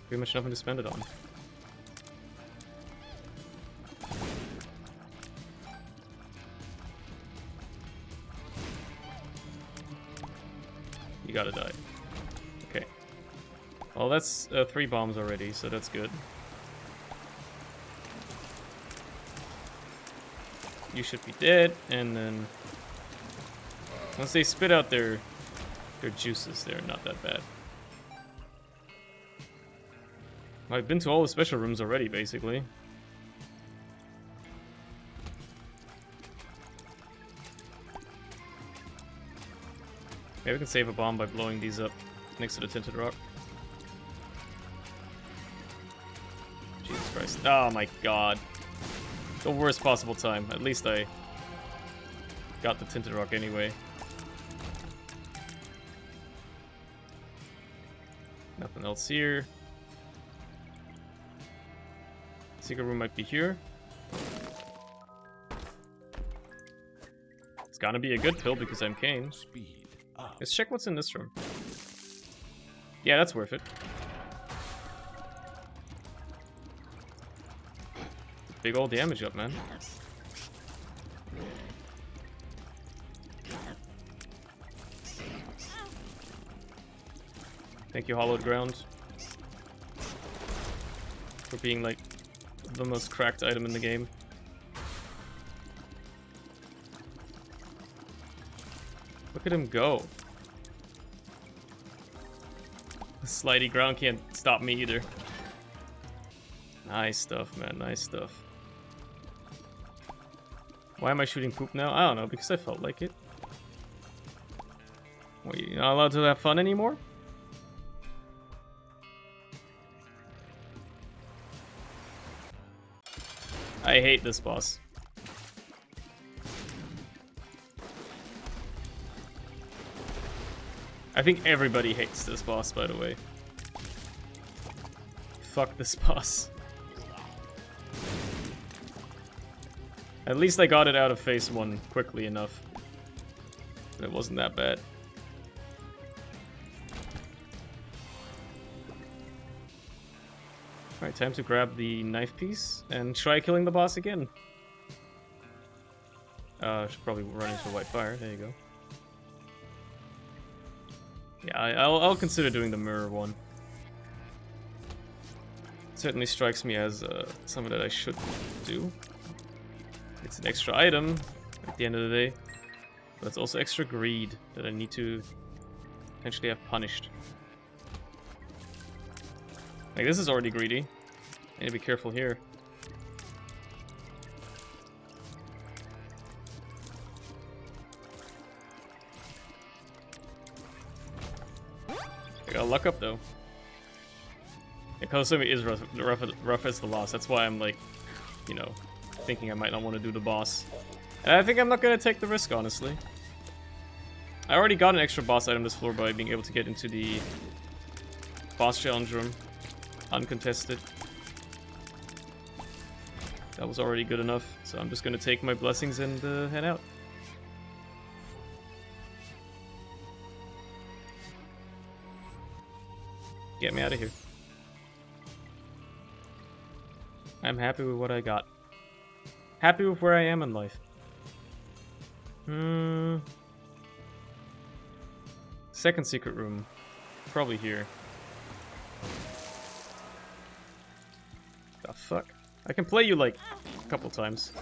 Pretty much nothing to spend it on. You gotta die. Okay. Well, that's 3 bombs already, so that's good. You should be dead, and then once they spit out their juices, they're not that bad. I've been to all the special rooms already, basically. Maybe we can save a bomb by blowing these up next to the tinted rock. Jesus Christ. Oh my god. The worst possible time. At least I got the tinted rock anyway. Nothing else here. Secret room might be here. It's gonna be a good pill because I'm Kane. Speed up. Let's check what's in this room. Yeah, that's worth it. Big old damage up, man. Thank you, Hollowed Ground, for being like the most cracked item in the game. Look at him go. The slidey ground can't stop me either. Nice stuff, man. Nice stuff. Why am I shooting poop now? I don't know, because I felt like it. What, you're not allowed to have fun anymore? I hate this boss. I think everybody hates this boss, by the way. Fuck this boss. At least I got it out of phase 1 quickly enough. It wasn't that bad. Alright, time to grab the knife piece and try killing the boss again. Should probably run into white fire. There you go. Yeah, I'll consider doing the mirror one. certainly strikes me as something that I should do. It's an extra item at the end of the day, but it's also extra greed that I need to potentially have punished. Like, this is already greedy. I need to be careful here. I gotta luck up though. Yeah, Kosomi is rough as the loss. That's why I'm like, you know, thinking I might not want to do the boss. And I think I'm not gonna take the risk, honestly. I already got an extra boss item this floor by being able to get into the boss challenge room. Uncontested. That was already good enough, so I'm just gonna take my blessings and head out. Get me out of here. I'm happy with what I got. Happy with where I am in life. Second secret room. Probably here. The fuck? I can play you like a couple times.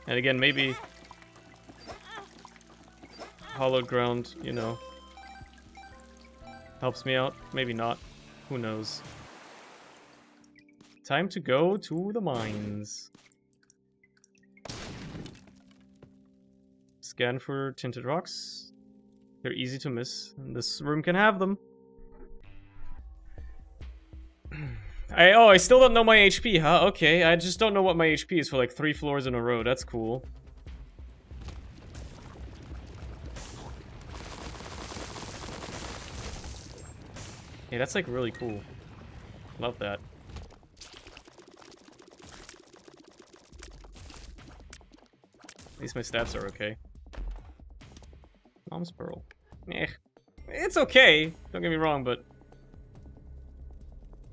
And again, maybe Hallowed Ground, you know, helps me out. Maybe not. Who knows? Time to go to the mines. Scan for tinted rocks. They're easy to miss. And this room can have them. I still don't know my HP, huh? Okay, I just don't know what my HP is for like 3 floors in a row. That's cool. Yeah, that's like really cool. Love that. At least my stats are okay. Mom's Pearl. Eh. It's okay, don't get me wrong, but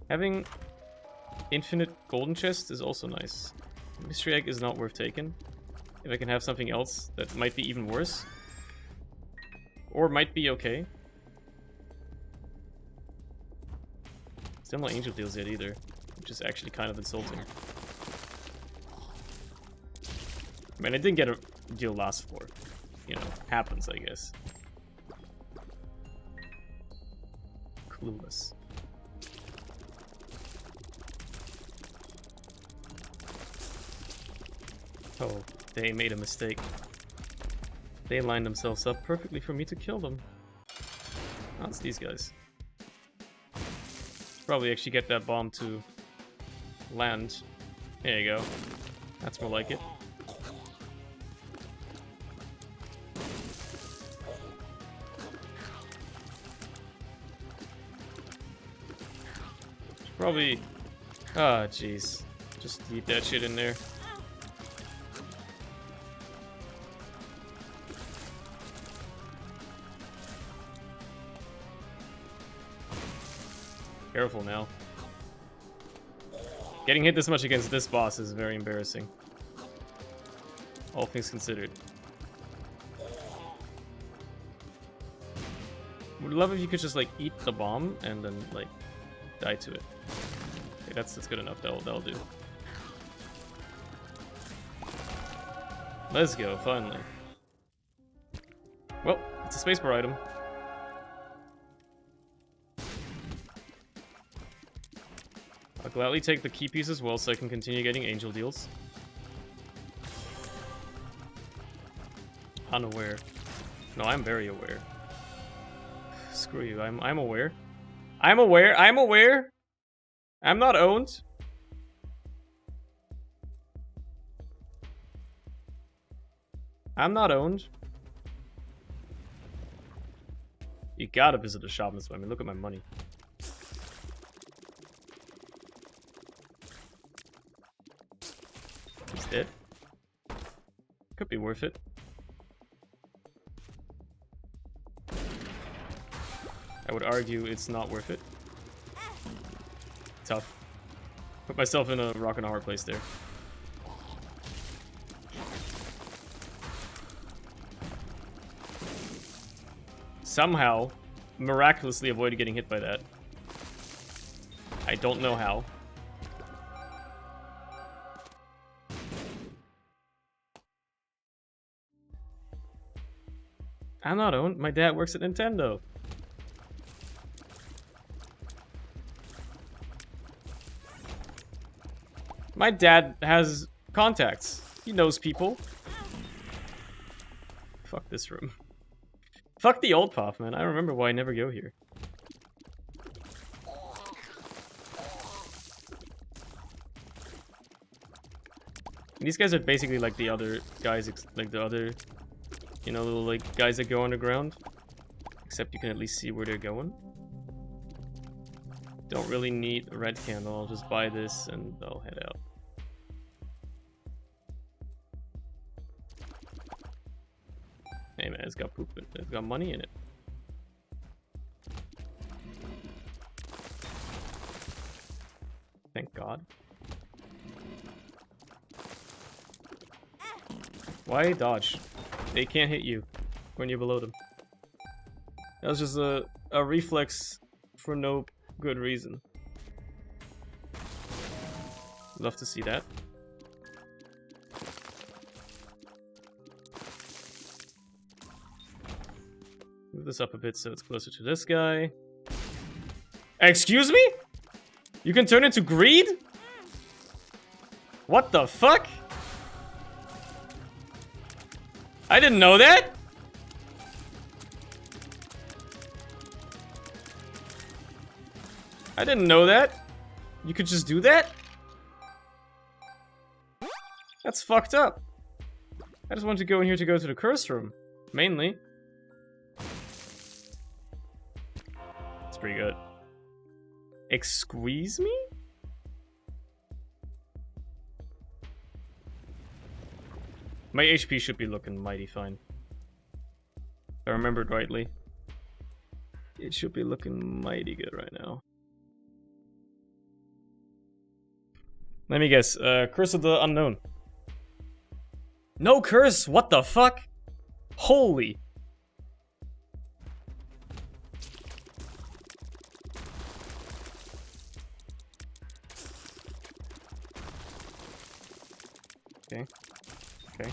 having infinite golden chest is also nice. Mystery egg is not worth taking. If I can have something else that might be even worse. Or might be okay. Still no angel deals yet either, which is actually kind of insulting. I mean, I didn't get a deal last floor. You know, happens, I guess. Clueless. Oh, they made a mistake. They lined themselves up perfectly for me to kill them. Oh, it's these guys. Probably actually get that bomb to land. There you go. That's more like it. Probably... Ah, jeez. Just eat that shit in there. Careful now. Getting hit this much against this boss is very embarrassing. All things considered. Would love if you could just like eat the bomb and then like die to it. Okay, that's good enough. That'll do. Let's go, finally. Well, it's a spacebar item. I'll gladly take the key piece as well so I can continue getting angel deals. Unaware. No, I'm very aware. Screw you, I'm aware. I'm aware, I'm aware! I'm not owned. I'm not owned. You gotta visit the shop, Miss Women. Look at my money. He's dead. Could be worth it. I would argue it's not worth it. Tough. Put myself in a rock and a hard place there. Somehow, miraculously avoided getting hit by that. I don't know how. I'm not owned. My dad works at Nintendo. My dad has contacts. He knows people. Fuck this room. Fuck the old path, man. I remember why I never go here. These guys are basically like the other guys, like the other, you know, little like guys that go underground. Except you can at least see where they're going. Don't really need a red candle. I'll just buy this and I'll head out. Hey man, it's got poop in it. It's got money in it. Thank God. Why dodge? They can't hit you when you're below them. That was just a reflex for no good reason. Love to see that. Move this up a bit so it's closer to this guy. Excuse me? You can turn into greed? What the fuck? I didn't know that. I didn't know that. You could just do that? That's fucked up. I just wanted to go in here to go to the curse room. Mainly. It's pretty good. Excuse me? My HP should be looking mighty fine. If I remembered rightly. It should be looking mighty good right now. Let me guess, Curse of the Unknown. No curse! What the fuck? Holy! Okay. Okay.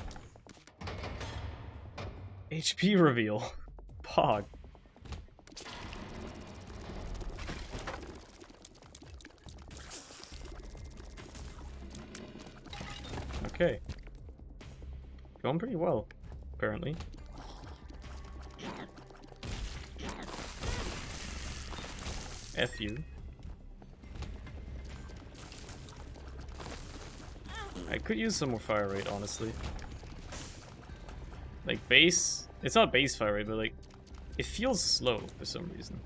HP reveal. Pog. Okay. Going pretty well, apparently. F you. I could use some more fire rate, honestly. Like, base... It's not base fire rate, but like... It feels slow for some reason.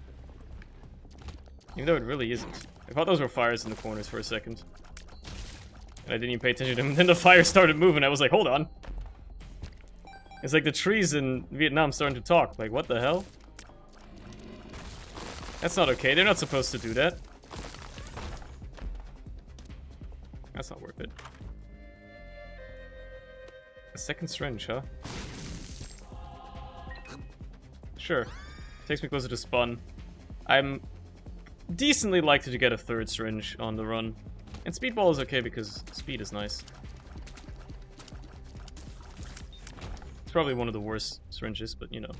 Even though it really isn't. I thought those were fires in the corners for a second. And I didn't even pay attention to them, and then the fire started moving, I was like, hold on. It's like the trees in Vietnam starting to talk. Like, what the hell? That's not okay, they're not supposed to do that. That's not worth it. A second syringe, huh? Sure. Takes me closer to spawn. I'm decently likely to get a third syringe on the run. And speedball is okay because speed is nice. It's probably one of the worst syringes, but you know.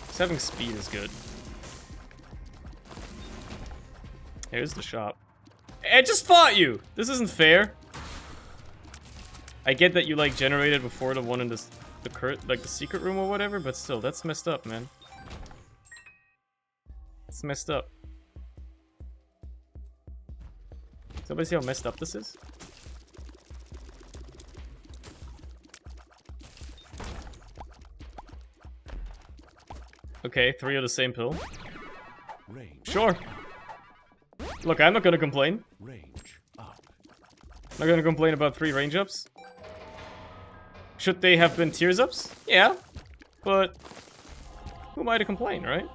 Just having speed is good. Here's the shop. I just fought you! This isn't fair. I get that you like generated before the one in the secret room or whatever, but still, that's messed up, man. It's messed up. Somebody see how messed up this is? Okay, 3 of the same pill. Range. Sure. Look, I'm not gonna complain. Range up. Not gonna complain about 3 range ups. Should they have been tears ups? Yeah. But who am I to complain, right?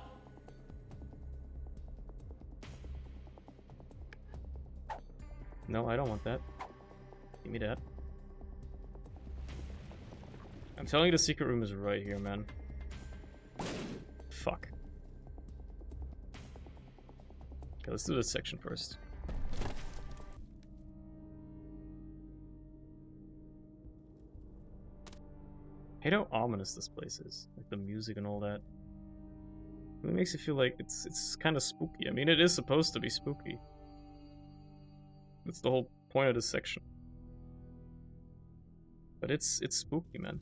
No, I don't want that. Give me that. I'm telling you the secret room is right here, man. Fuck. Okay, let's do this section first. hate how ominous this place is. Like the music and all that. It makes you feel like it's kind of spooky. I mean, it is supposed to be spooky. That's the whole point of this section. But it's spooky, man.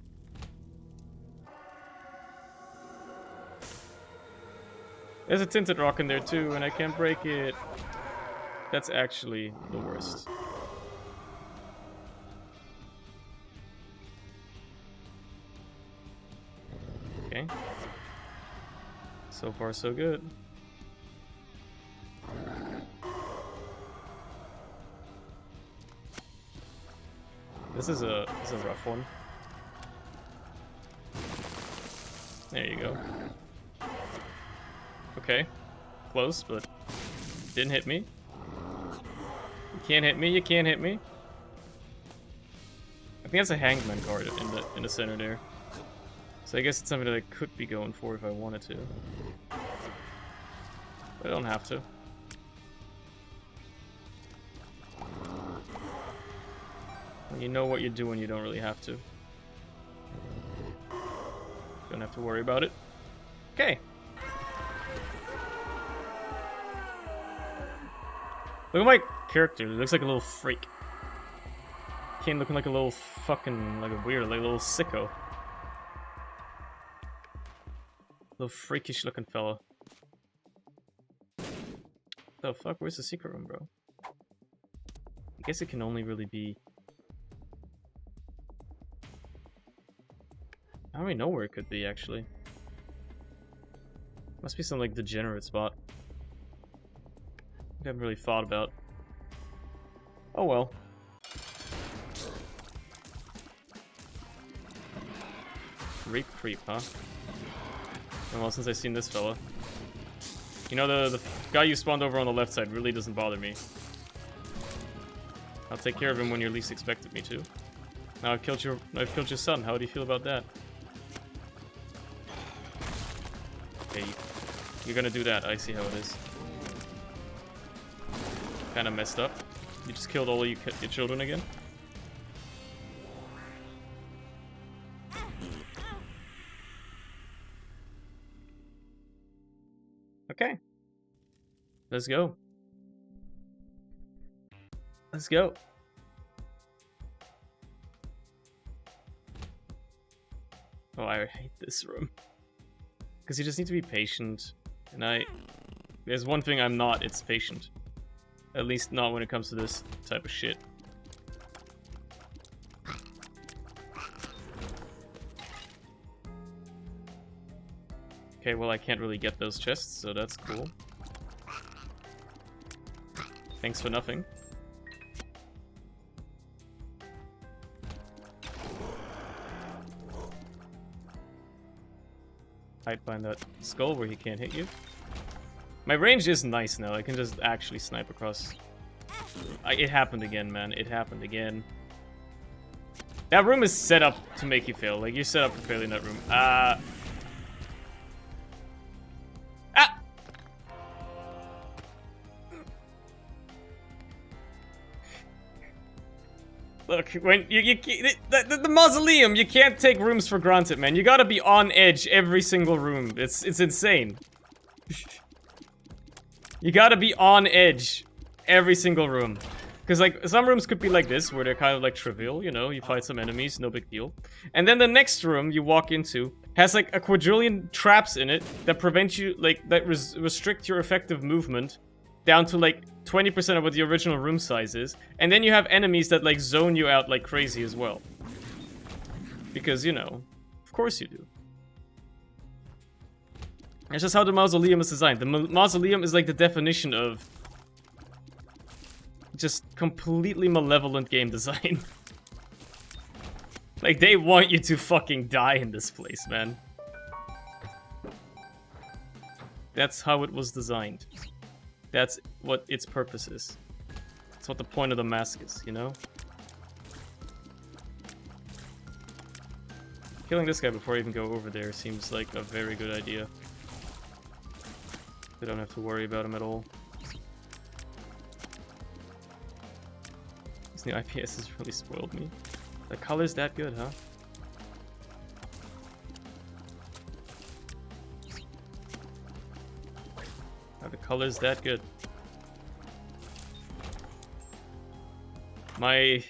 There's a tinted rock in there too, and I can't break it. That's actually the worst. Okay. So far, so good. This is a rough one. There you go. Okay. Close, but didn't hit me. You can't hit me, you can't hit me. I think that's a hangman card in the center there. So I guess it's something that I could be going for if I wanted to. But I don't have to. When you know what you're doing, you don't really have to. Don't have to worry about it. Okay. Look at my character. He looks like a little freak. Kane looking like a little fucking, like a weird, like a little sicko. Little freakish looking fella. The fuck? Where's the secret room, bro? I guess it can only really be... I don't really know where it could be, actually. Must be some, like, degenerate spot. I haven't really thought about. Oh well. Creep, huh? Well, since I've seen this fella. You know, the guy you spawned over on the left side really doesn't bother me. I'll take care of him when you least expected me to. Now I've killed your son. How do you feel about that? Okay, you're gonna do that. I see how it is. Kind of messed up. You just killed all your children again. Okay. Let's go. Let's go. Oh, I hate this room. Because you just need to be patient. And there's one thing I'm not, it's patient. At least not when it comes to this type of shit. Okay, well I can't really get those chests, so that's cool. Thanks for nothing. Hide behind that skull where he can't hit you. My range is nice now. I can just actually snipe across. It happened again, man. It happened again. That room is set up to make you fail. Like, you're set up for failing that room. Ah! Look, when the mausoleum, you can't take rooms for granted, man. You gotta be on edge every single room. It's insane. You gotta be on edge every single room. Because, like, some rooms could be like this, where they're kind of, like, trivial, you know? You fight some enemies, no big deal. And then the next room you walk into has, like, a quadrillion traps in it that prevent you, like, that restrict your effective movement down to, like, 20% of what the original room size is. And then you have enemies that, like, zone you out like crazy as well. Because, you know, of course you do. That's just how the mausoleum is designed. The mausoleum is like the definition of just completely malevolent game design. Like, they want you to fucking die in this place, man. That's how it was designed. That's what its purpose is. That's what the point of the mask is, you know? Killing this guy before I even go over there seems like a very good idea. I don't have to worry about him at all. This new IPS has really spoiled me. The color's that good, huh? Color's that good. My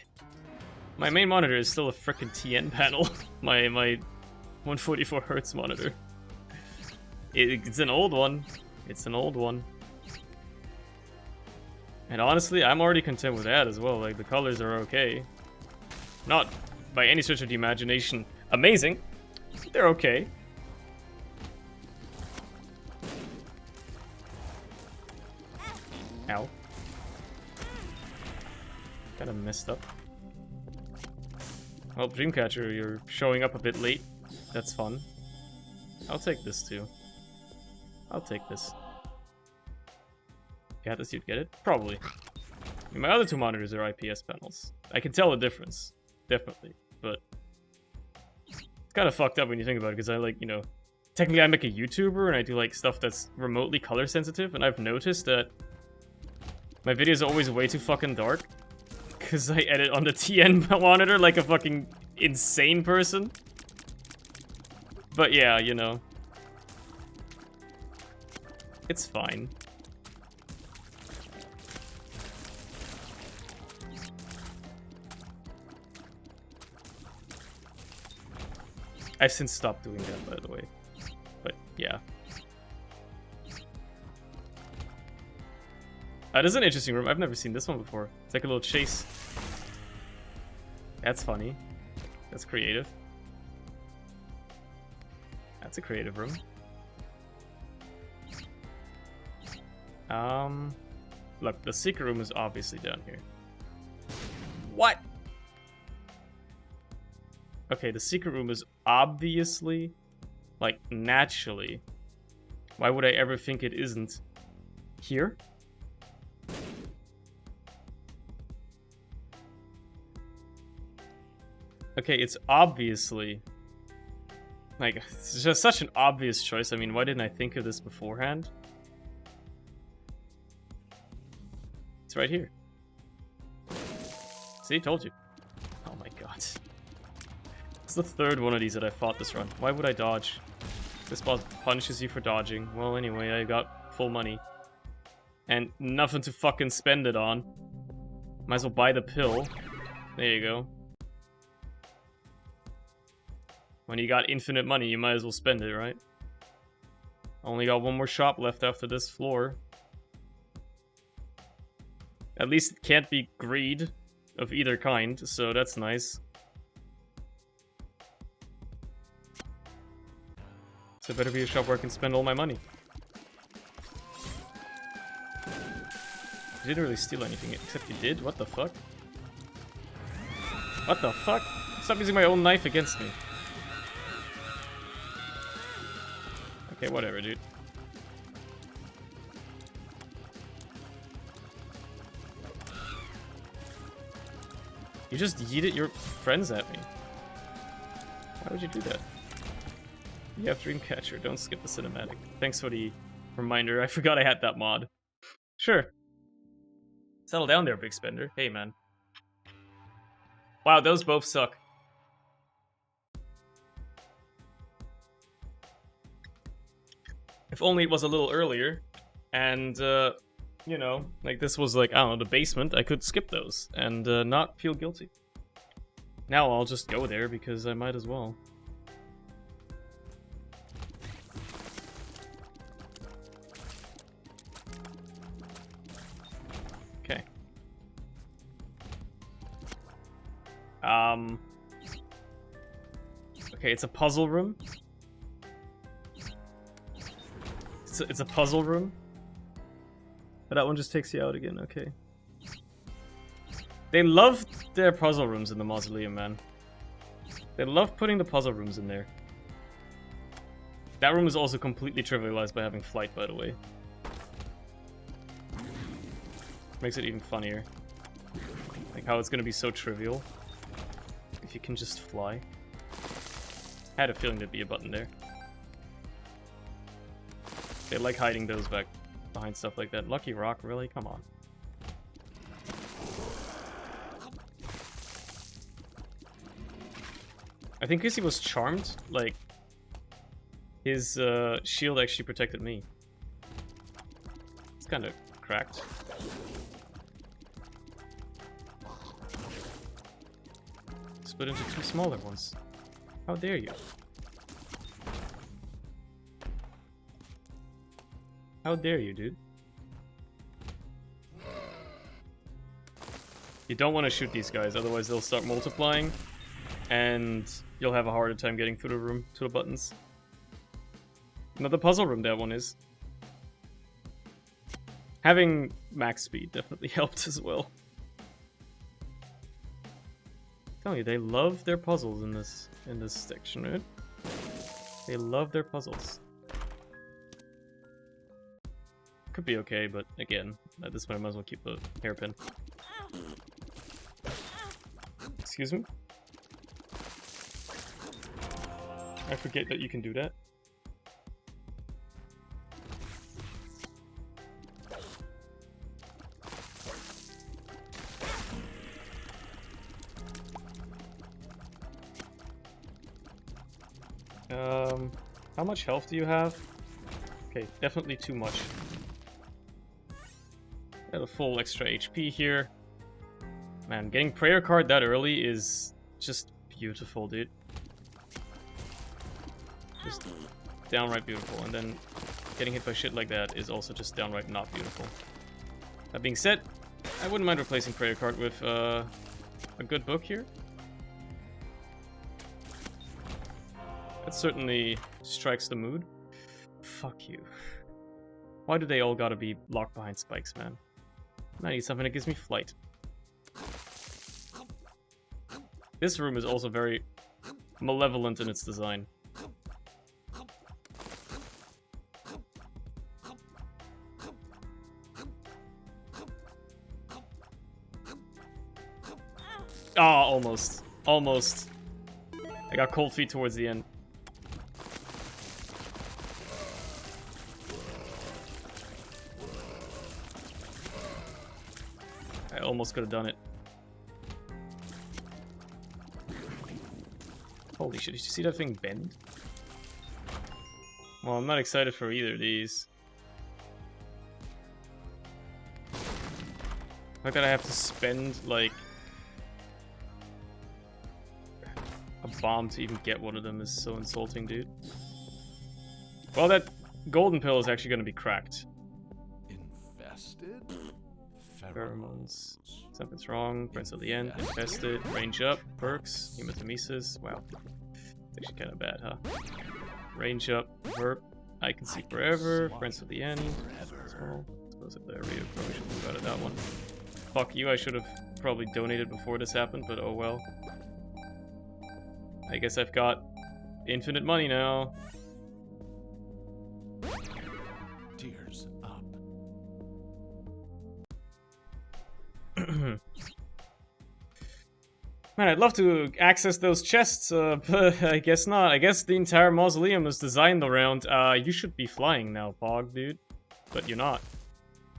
main monitor is still a frickin' TN panel. my 144 hertz monitor. It's an old one. It's an old one. And honestly, I'm already content with that as well. Like, the colors are okay. Not by any stretch of the imagination amazing. They're okay. Ow. Kinda messed up. Well, Dreamcatcher, you're showing up a bit late. That's fun. I'll take this too. I'll take this. If you had this, you'd get it? Probably. I mean, my other two monitors are IPS panels. I can tell the difference. Definitely. But it's kind of fucked up when you think about it, because I, like, you know, technically I'm like a YouTuber and I do like stuff that's remotely color sensitive, and I've noticed that my videos are always way too fucking dark because I edit on the TN monitor like a fucking insane person. But yeah, you know, it's fine. I've since stopped doing that, by the way. But yeah. This is an interesting room. I've never seen this one before. It's like a little chase. That's funny. That's creative. That's a creative room. Look, the secret room is obviously down here. What? Okay, the secret room is obviously, like, naturally. Why would I ever think it isn't here? Okay, it's obviously, like, it's just such an obvious choice. I mean, why didn't I think of this beforehand? It's right here. See, told you. Oh my god. It's the third one of these that I fought this run. Why would I dodge? This boss punishes you for dodging. Well, anyway, I got full money. And nothing to fucking spend it on. Might as well buy the pill. There you go. When you got infinite money, you might as well spend it, right? Only got one more shop left after this floor. At least it can't be greed of either kind, so that's nice. So it better be a shop where I can spend all my money. You didn't really steal anything, except you did? What the fuck? What the fuck? Stop using my own knife against me. Okay, whatever, dude. You just yeeted your friends at me. Why would you do that? You have Dreamcatcher, don't skip the cinematic. Thanks for the reminder, I forgot I had that mod. Sure. Settle down there, Big Spender. Hey, man. Wow, those both suck. If only it was a little earlier, and, you know, like this was like, I don't know, the basement, I could skip those, and not feel guilty. Now I'll just go there, because I might as well. Okay. Okay, it's a puzzle room. It's a puzzle room. But that one just takes you out again, okay. They love their puzzle rooms in the mausoleum, man. They love putting the puzzle rooms in there. That room is also completely trivialized by having flight, by the way. Makes it even funnier. Like how it's gonna be so trivial if you can just fly. I had a feeling there'd be a button there. They like hiding those back behind stuff like that. Lucky Rock, really? Come on. I think because he was charmed, like, his shield actually protected me. kind of cracked. Split into 2 smaller ones. How dare you? How dare you, dude? You don't want to shoot these guys, otherwise they'll start multiplying, and you'll have a harder time getting through the room to the buttons. Another puzzle room, that one is. Having max speed definitely helped as well. I'm telling you, they love their puzzles in this section, right? They love their puzzles. Could be okay, but again, at this point I might as well keep the hairpin. Excuse me? I forget that you can do that. How much health do you have? Okay, definitely too much. Got a full extra HP here. Man, getting prayer card that early is just beautiful, dude. Just downright beautiful. And then getting hit by shit like that is also just downright not beautiful. That being said, I wouldn't mind replacing prayer card with a good book here. That certainly strikes the mood. Fuck you. Why do they all gotta be locked behind spikes, man? I need something that gives me flight. This room is also very malevolent in its design. Ah, almost. Almost. I got cold feet towards the end. I almost could have done it. Holy shit, did you see that thing bend? Well, I'm not excited for either of these. The fact that I have to spend, like, a bomb to even get one of them is so insulting, dude. Well, that golden pill is actually going to be cracked. Infested? Pheromones. Something's wrong. Prince of the End. Infested. Range up. Perks. Hematemesis. Wow. It's actually kind of bad, huh? Range up. Verp. I can see forever. Prince of the End. Well, close up there. Probably should move out of that one. Fuck you. I should have probably donated before this happened, but oh well. I guess I've got infinite money now. Tears up. Man, I'd love to access those chests, but I guess not. I guess the entire mausoleum is designed around, you should be flying now, Pog, dude. But you're not.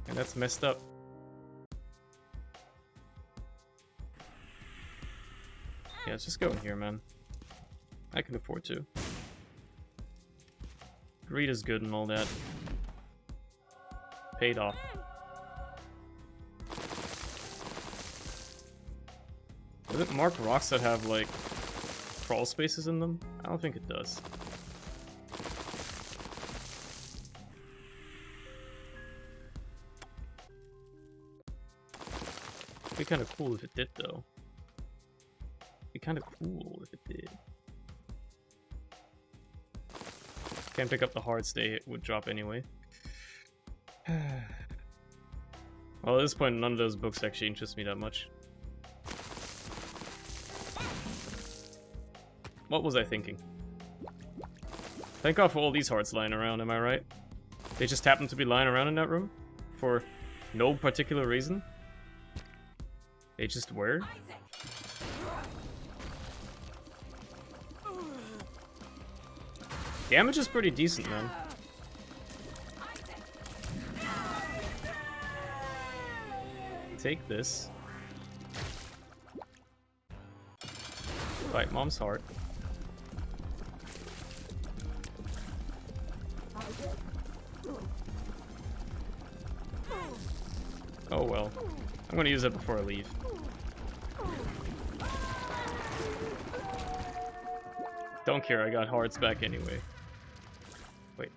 And that's messed up. Yeah, let's just go in here, man. I can afford to. Greed is good and all that. Paid off. Does it mark rocks that have, like, crawl spaces in them? I don't think it does. It'd be kind of cool if it did, though. It'd be kind of cool if it did. Can't pick up the hearts, they would drop anyway. Well, at this point, none of those books actually interest me that much. What was I thinking? Thank God for all these hearts lying around, am I right? They just happen to be lying around in that room? For no particular reason? They just were? Damage is pretty decent, man. Take this. Fight Mom's heart. Oh well. I'm gonna use that before I leave. Don't care, I got hearts back anyway. Wait.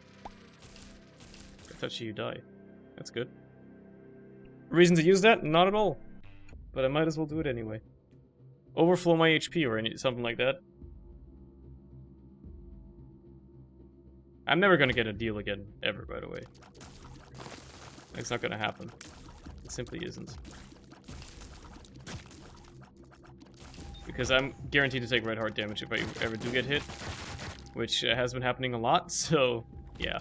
I touch you, die. That's good. Reason to use that? Not at all. But I might as well do it anyway. Overflow my HP or something like that. I'm never gonna get a deal again, ever, by the way. It's not gonna happen. It simply isn't. Because I'm guaranteed to take red heart damage if I ever do get hit. Which has been happening a lot, so yeah.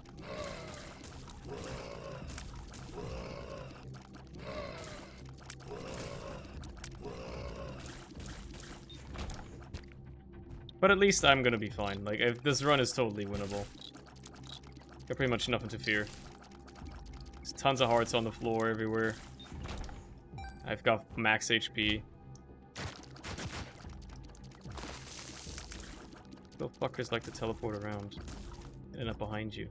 But at least I'm gonna be fine. Like, if this run is totally winnable. Got pretty much nothing to fear. There's tons of hearts on the floor everywhere. I've got max HP. Little fuckers like to teleport around. And end up behind you.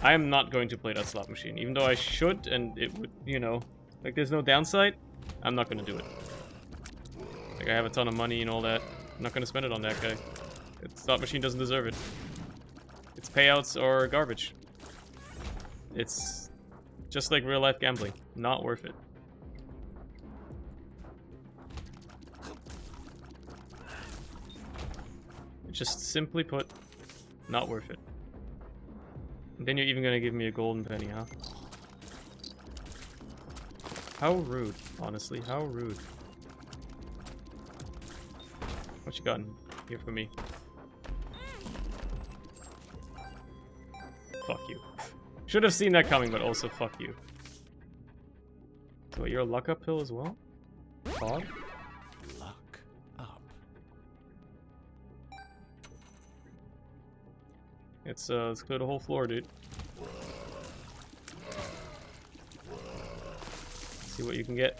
I am not going to play that slot machine. Even though I should, and it would, you know, like there's no downside, I'm not gonna do it. Like I have a ton of money and all that. I'm not gonna spend it on that guy. The slot machine doesn't deserve it. Its payouts are garbage. It's just like real life gambling. Not worth it. Just simply put, not worth it. And then you're even gonna give me a golden penny, huh? How rude, honestly, how rude. What you got in here for me? Fuck you. Should have seen that coming, but also fuck you. So you're a luck up pill as well? Fog? Luck up. Let's clear the whole floor, dude. See what you can get.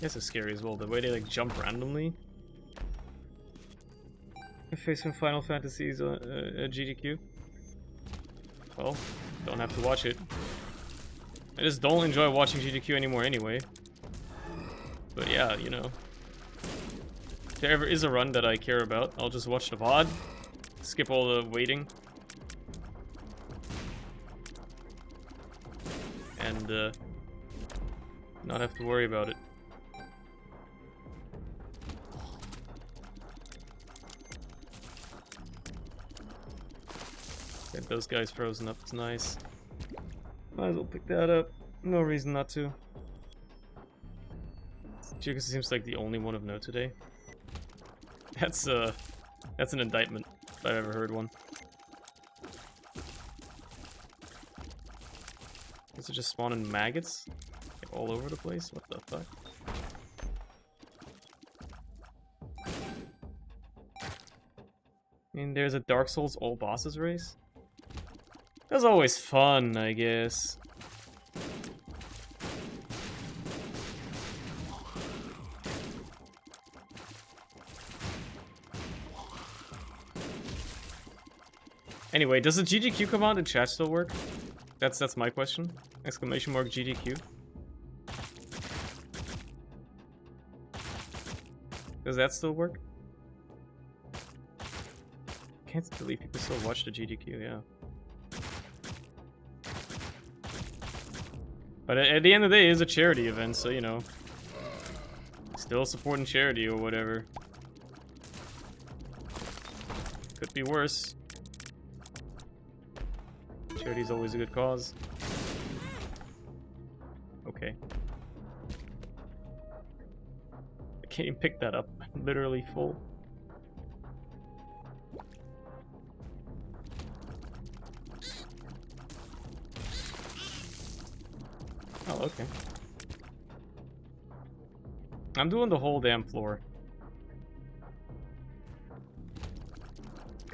This is scary as well, the way they like jump randomly. I face some Final Fantasies GDQ. Well, don't have to watch it. I just don't enjoy watching GDQ anymore anyway. But yeah, you know. If there ever is a run that I care about, I'll just watch the VOD. Skip all the waiting. And not have to worry about it. Get those guys frozen up, it's nice. Might as well pick that up. No reason not to. Geoguessr seems like the only one of note today. That's an indictment, if I've ever heard one. Is it just spawning maggots? Like all over the place? What the fuck? I mean, there's a Dark Souls all bosses race? That's always fun, I guess. Anyway, does the GDQ command in chat still work? That's my question. Exclamation mark GDQ. Does that still work? Can't believe people still watch the GDQ, yeah. But at the end of the day, it is a charity event, so you know. Still supporting charity or whatever. Could be worse. Charity's always a good cause. Okay. I can't even pick that up. I'm literally full. Oh, okay. I'm doing the whole damn floor.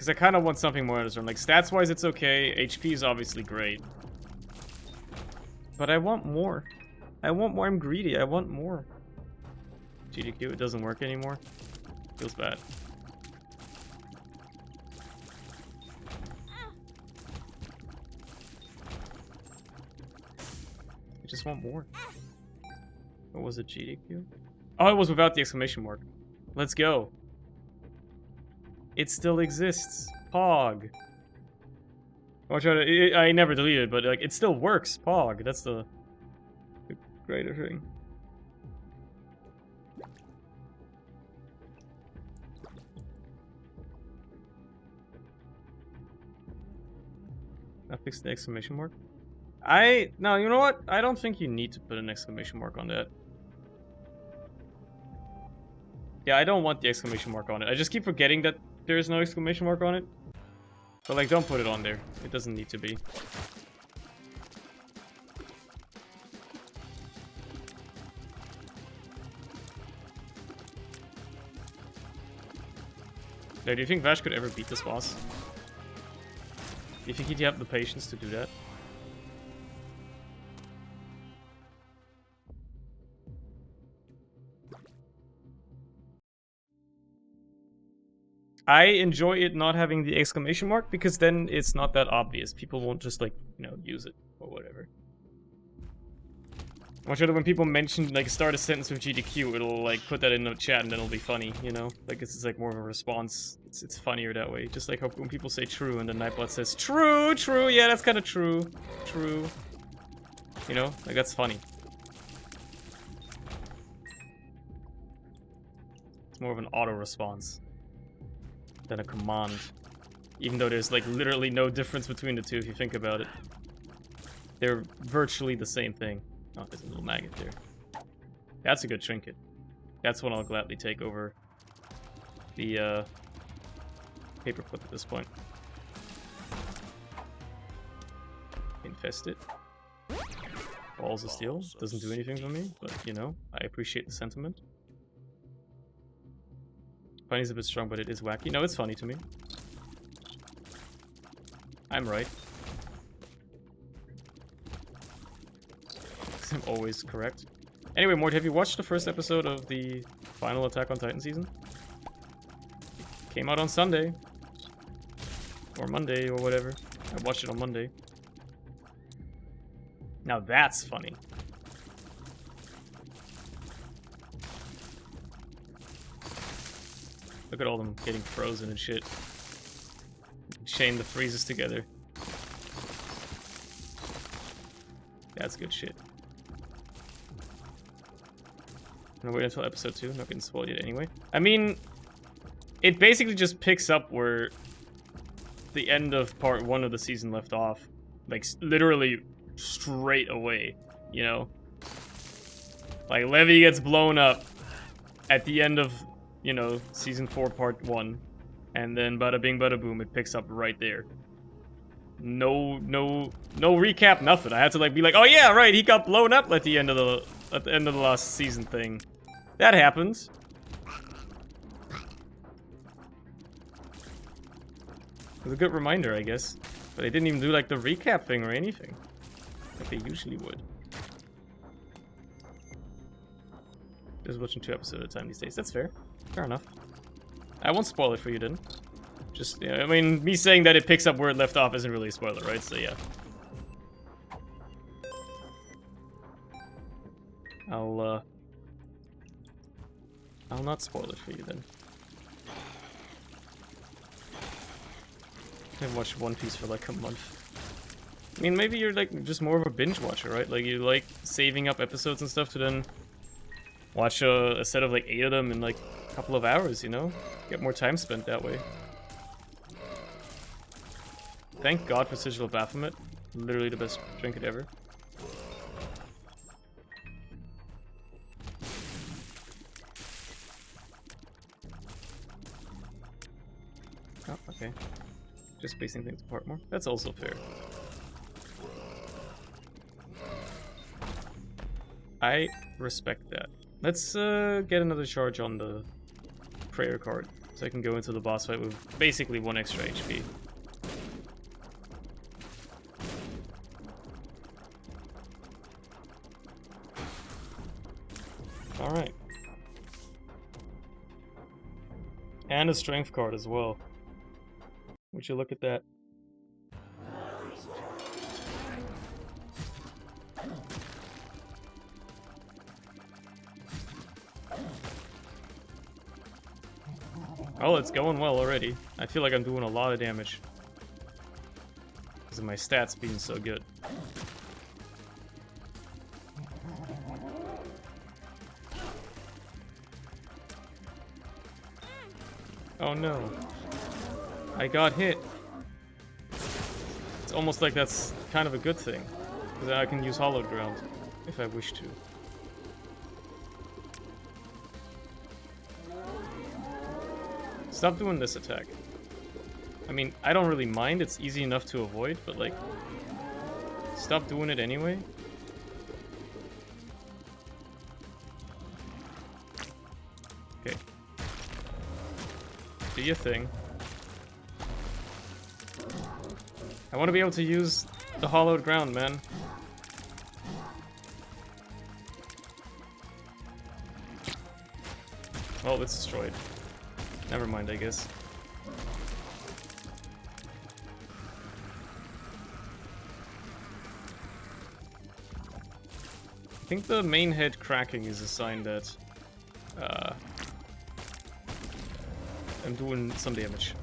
Because I kind of want something more in this room. Like, stats-wise, it's okay. HP is obviously great. But I want more. I want more. I'm greedy. I want more. GDQ, it doesn't work anymore. Feels bad. I just want more. What was it, GDQ? Oh, it was without the exclamation mark. Let's go. It still exists. Pog. I never deleted it, but like it still works. Pog. That's the greater thing. I fixed the exclamation mark. No, you know what? I don't think you need to put an exclamation mark on that. Yeah, I don't want the exclamation mark on it. I just keep forgetting that there is no exclamation mark on it. But like, don't put it on there. It doesn't need to be. Do you think Vash could ever beat this boss? Do you think he'd have the patience to do that? I enjoy it not having the exclamation mark because then it's not that obvious. People won't just like, you know, use it or whatever. I'm sure that when people mention, like, start a sentence with GDQ, it'll like put that in the chat and then it'll be funny, you know? Like, it's like more of a response. It's funnier that way. Just like how when people say true and then Nightbot says, true, true, yeah, that's kind of true, true. You know? Like, that's funny. It's more of an auto response than a command. Even though there's like literally no difference between the two if you think about it. They're virtually the same thing. Oh, there's a little maggot there. That's a good trinket. That's one I'll gladly take over the paperclip at this point. Infest it. Balls of steel. Doesn't do anything for me, but you know, I appreciate the sentiment. Funny's a bit strong, but it is wacky. No, it's funny to me. I'm right. I'm always correct. Anyway, Mort, have you watched the first episode of the final Attack on Titan season? It came out on Sunday. Or Monday, or whatever. I watched it on Monday. Now that's funny. Look at all them getting frozen and shit. Chain the freezes together. That's good shit. I'm gonna wait until episode 2, not getting spoiled yet anyway. I mean, it basically just picks up where the end of part 1 of the season left off. Like, literally straight away, you know? Like, Levy gets blown up at the end of, you know, season 4 part 1. And then bada bing bada boom, it picks up right there. No recap, nothing. I had to like be like, oh yeah, right, he got blown up at the end of the last season thing. That happens. It was a good reminder, I guess. But they didn't even do like the recap thing or anything. Like they usually would. Just watching 2 episodes at a time these days. That's fair. Fair enough. I won't spoil it for you then. Just, yeah, I mean, me saying that it picks up where it left off isn't really a spoiler, right? So, yeah. I'll not spoil it for you then. I've watched One Piece for like a month. I mean, maybe you're like just more of a binge watcher, right? Like you like saving up episodes and stuff to then watch a set of like 8 of them in like a couple of hours, you know? Get more time spent that way. Thank God for Sigil of Baphomet. Literally the best trinket ever. Oh, okay. Just spacing things apart more. That's also fair. I respect that. Let's get another charge on the prayer card. So I can go into the boss fight with basically 1 extra HP. Alright. And a strength card as well. Would you look at that? Oh, it's going well already. I feel like I'm doing a lot of damage. Because of my stats being so good. Oh no. I got hit. It's almost like that's kind of a good thing. Because I can use Hollowed Ground if I wish to. Stop doing this attack. I mean, I don't really mind, it's easy enough to avoid, but like, stop doing it anyway. Okay. Do your thing. I want to be able to use the Hollowed Ground, man. Oh, it's destroyed. Never mind, I guess. I think the main head cracking is a sign that I'm doing some damage.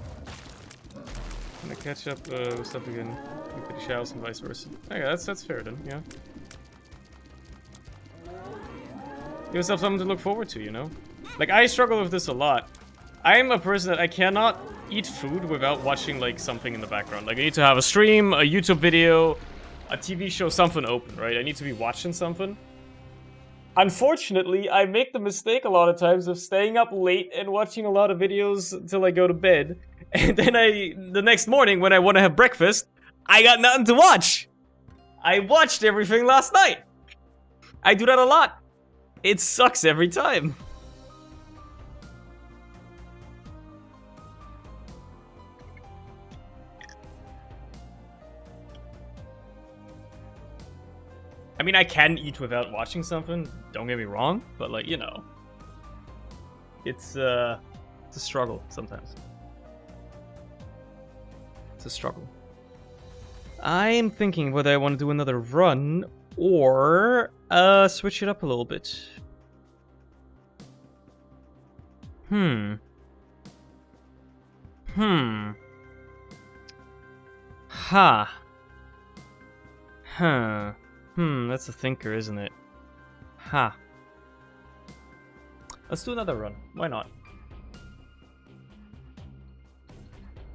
I'm gonna catch up with stuff again with the shadows and vice versa. Okay, that's fair then, yeah. Give yourself something to look forward to, you know? Like, I struggle with this a lot. I'm a person that I cannot eat food without watching, like, something in the background. Like, I need to have a stream, a YouTube video, a TV show, something open, right? I need to be watching something. Unfortunately, I make the mistake a lot of times of staying up late and watching a lot of videos until I go to bed. And then the next morning, when I want to have breakfast, I got nothing to watch. I watched everything last night. I do that a lot. It sucks every time. I mean, I can eat without watching something, don't get me wrong, but like, you know. It's a struggle sometimes. It's a struggle. I'm thinking whether I want to do another run or switch it up a little bit. Ha. Huh. That's a thinker, isn't it? Ha. Let's do another run. Why not?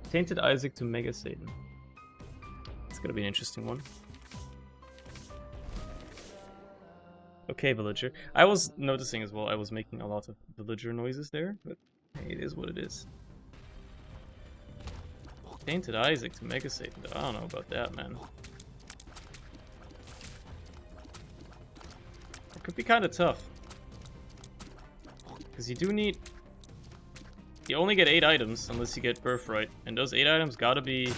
Tainted Isaac to Mega Satan. It's gonna be an interesting one. Okay, villager. I was noticing as well, I was making a lot of villager noises there, but hey, it is what it is. Tainted Isaac to Mega Satan. I don't know about that, man. Could be kind of tough. Because you do need... You only get 8 items unless you get Birthright. And those 8 items gotta be...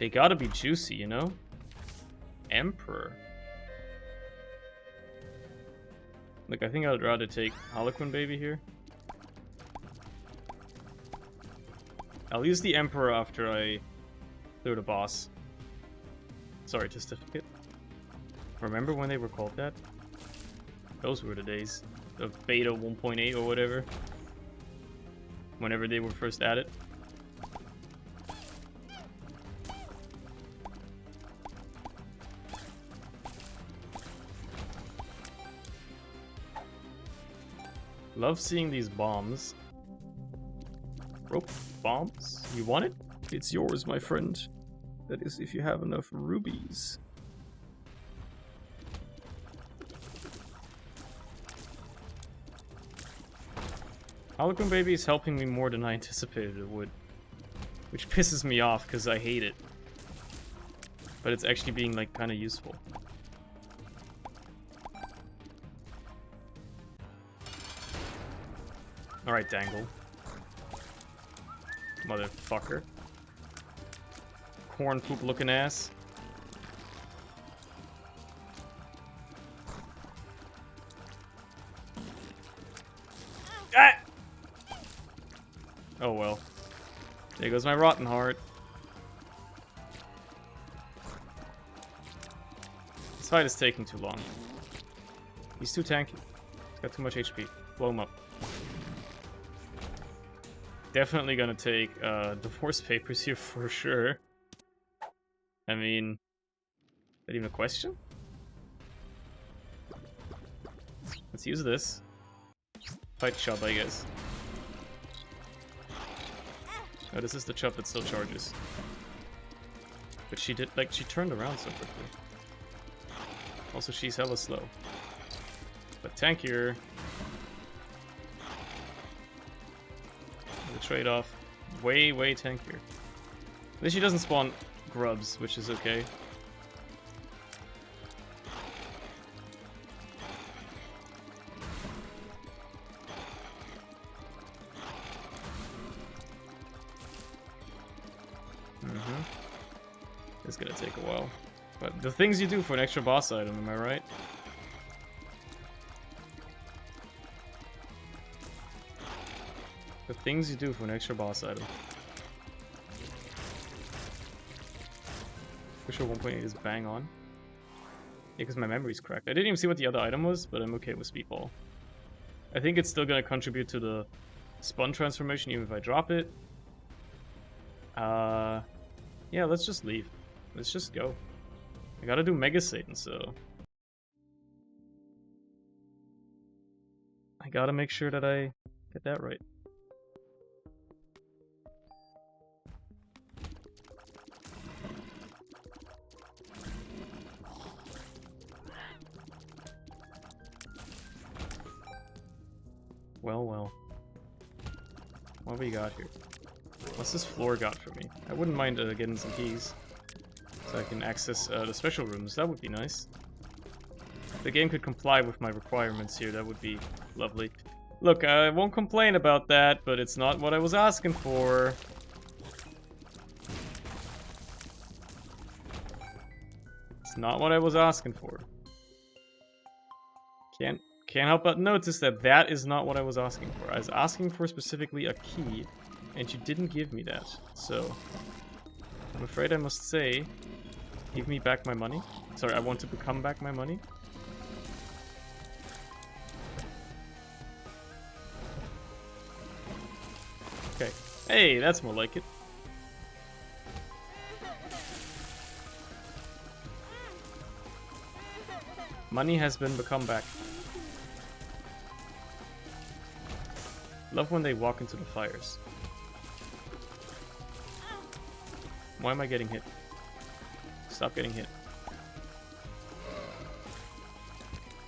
They gotta be juicy, you know? Emperor. Look, I think I'd rather take Harlequin Baby here. I'll use the Emperor after I clear the boss. Sorry, Testificate. Remember when they were called that? Those were the days of beta 1.8 or whatever. Whenever they were first added. Love seeing these bombs. Rope bombs? You want it? It's yours, my friend. That is if you have enough rubies. Harlequin Baby is helping me more than I anticipated it would. Which pisses me off, because I hate it. But it's actually being, like, kind of useful. Alright, Dangle. motherfucker. Corn poop looking ass. Ah! Oh well. There goes my rotten heart. This fight is taking too long. He's too tanky. He's got too much HP. Blow him up. Definitely gonna take divorce papers here for sure. I mean, is that even a question? Let's use this. Fight Chub, I guess. Oh, this is the Chub that still charges. But she did, like, she turned around so quickly. Also, she's hella slow. But tankier. The trade-off, way tankier. At least she doesn't spawn grubs, which is okay. It's gonna take a while. But the things you do for an extra boss item, am I right? The things you do for an extra boss item. For sure 1.8 is bang on. Yeah, because my memory's cracked. I didn't even see what the other item was, but I'm okay with Speedball. I think it's still gonna contribute to the spawn transformation even if I drop it. Yeah, let's just leave. Let's just go. I gotta do Mega Satan, so... I gotta make sure that I get that right. Well. What have we got here? What's this floor got for me? I wouldn't mind getting some keys. So I can access the special rooms. That would be nice. If the game could comply with my requirements here, that would be lovely. Look, I won't complain about that, but it's not what I was asking for. It's not what I was asking for. Can't help but notice that that is not what I was asking for. I was asking for specifically a key, and you didn't give me that. So, I'm afraid I must say, give me back my money. Sorry, I want to become back my money. Okay. Hey, that's more like it. Money has been become back. Love when they walk into the fires. Why am I getting hit? Stop getting hit.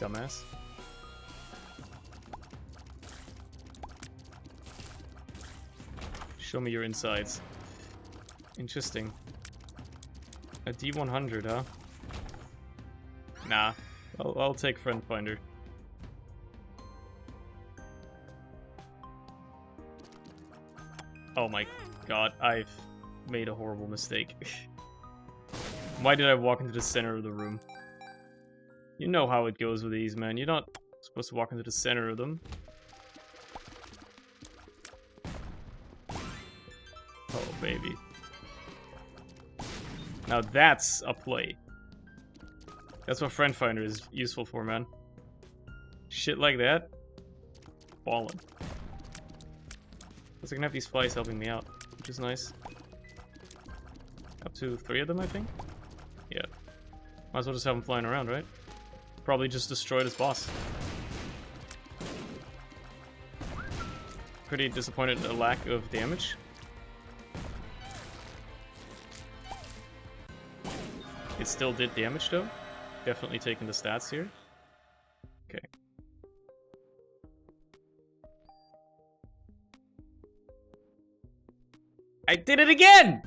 Dumbass. Show me your insides. Interesting. A D100, huh? Nah. I'll take Friend Finder. Oh my god, I've made a horrible mistake. Why did I walk into the center of the room? You know how it goes with these, man. You're not supposed to walk into the center of them. Oh, baby. Now that's a play. That's what Friend Finder is useful for, man. Shit like that. Ballin'. Plus I can have these flies helping me out, which is nice. Up to 3 of them, I think? Yeah. Might as well just have them flying around, right? Probably just destroy this boss. Pretty disappointed at the lack of damage. It still did damage, though. Definitely taking the stats here. Okay. I did it again!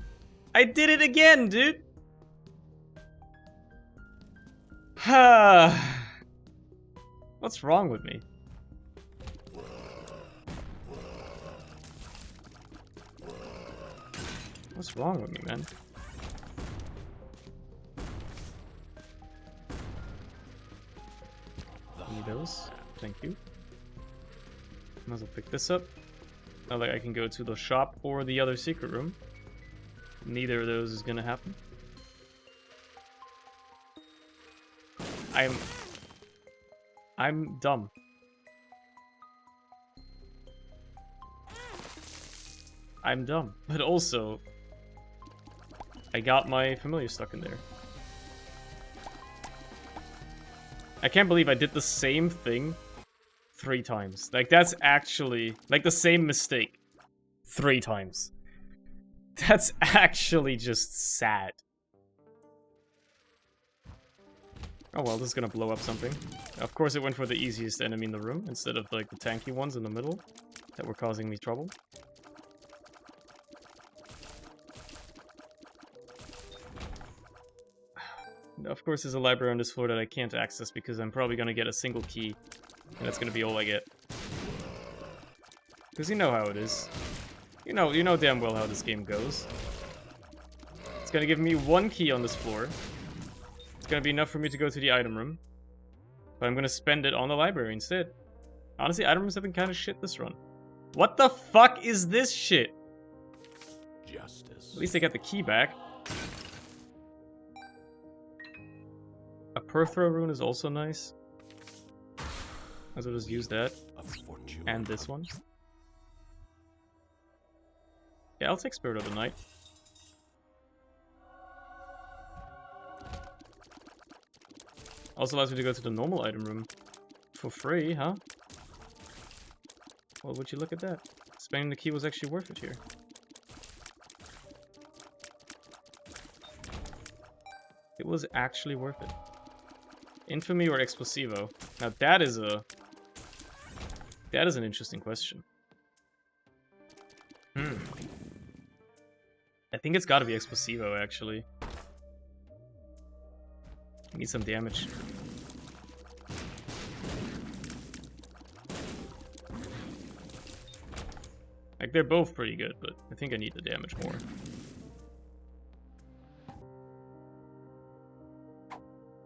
I did it again, dude! What's wrong with me? What's wrong with me, man? Need those. Thank you. Might as well pick this up. Not like I can go to the shop or the other secret room. Neither of those is gonna happen. I'm dumb. I'm dumb. But also, I got my familiar stuck in there. I can't believe I did the same thing 3 times. Like, that's actually, like, the same mistake 3 times. That's actually just sad. Oh well, this is gonna blow up something. Of course it went for the easiest enemy in the room, instead of, like, the tanky ones in the middle that were causing me trouble. Of course there's a library on this floor that I can't access because I'm probably gonna get a single key. And that's gonna be all I get. Because you know how it is. You know damn well how this game goes. It's gonna give me 1 key on this floor. It's gonna be enough for me to go to the item room. But I'm gonna spend it on the library instead. Honestly, item rooms have been kind of shit this run. What the fuck is this shit? Justice. At least I got the key back. A Perthrow rune is also nice. Might as well just use that. And this one. Yeah, I'll take Spirit of the Night. Also allows me to go to the normal item room. For free, huh? Well, would you look at that? Spending the key was actually worth it here. It was actually worth it. Infamy or Explosivo? Now that is an interesting question. I think it's gotta be Explosivo, actually. I need some damage. Like, they're both pretty good, but I think I need the damage more.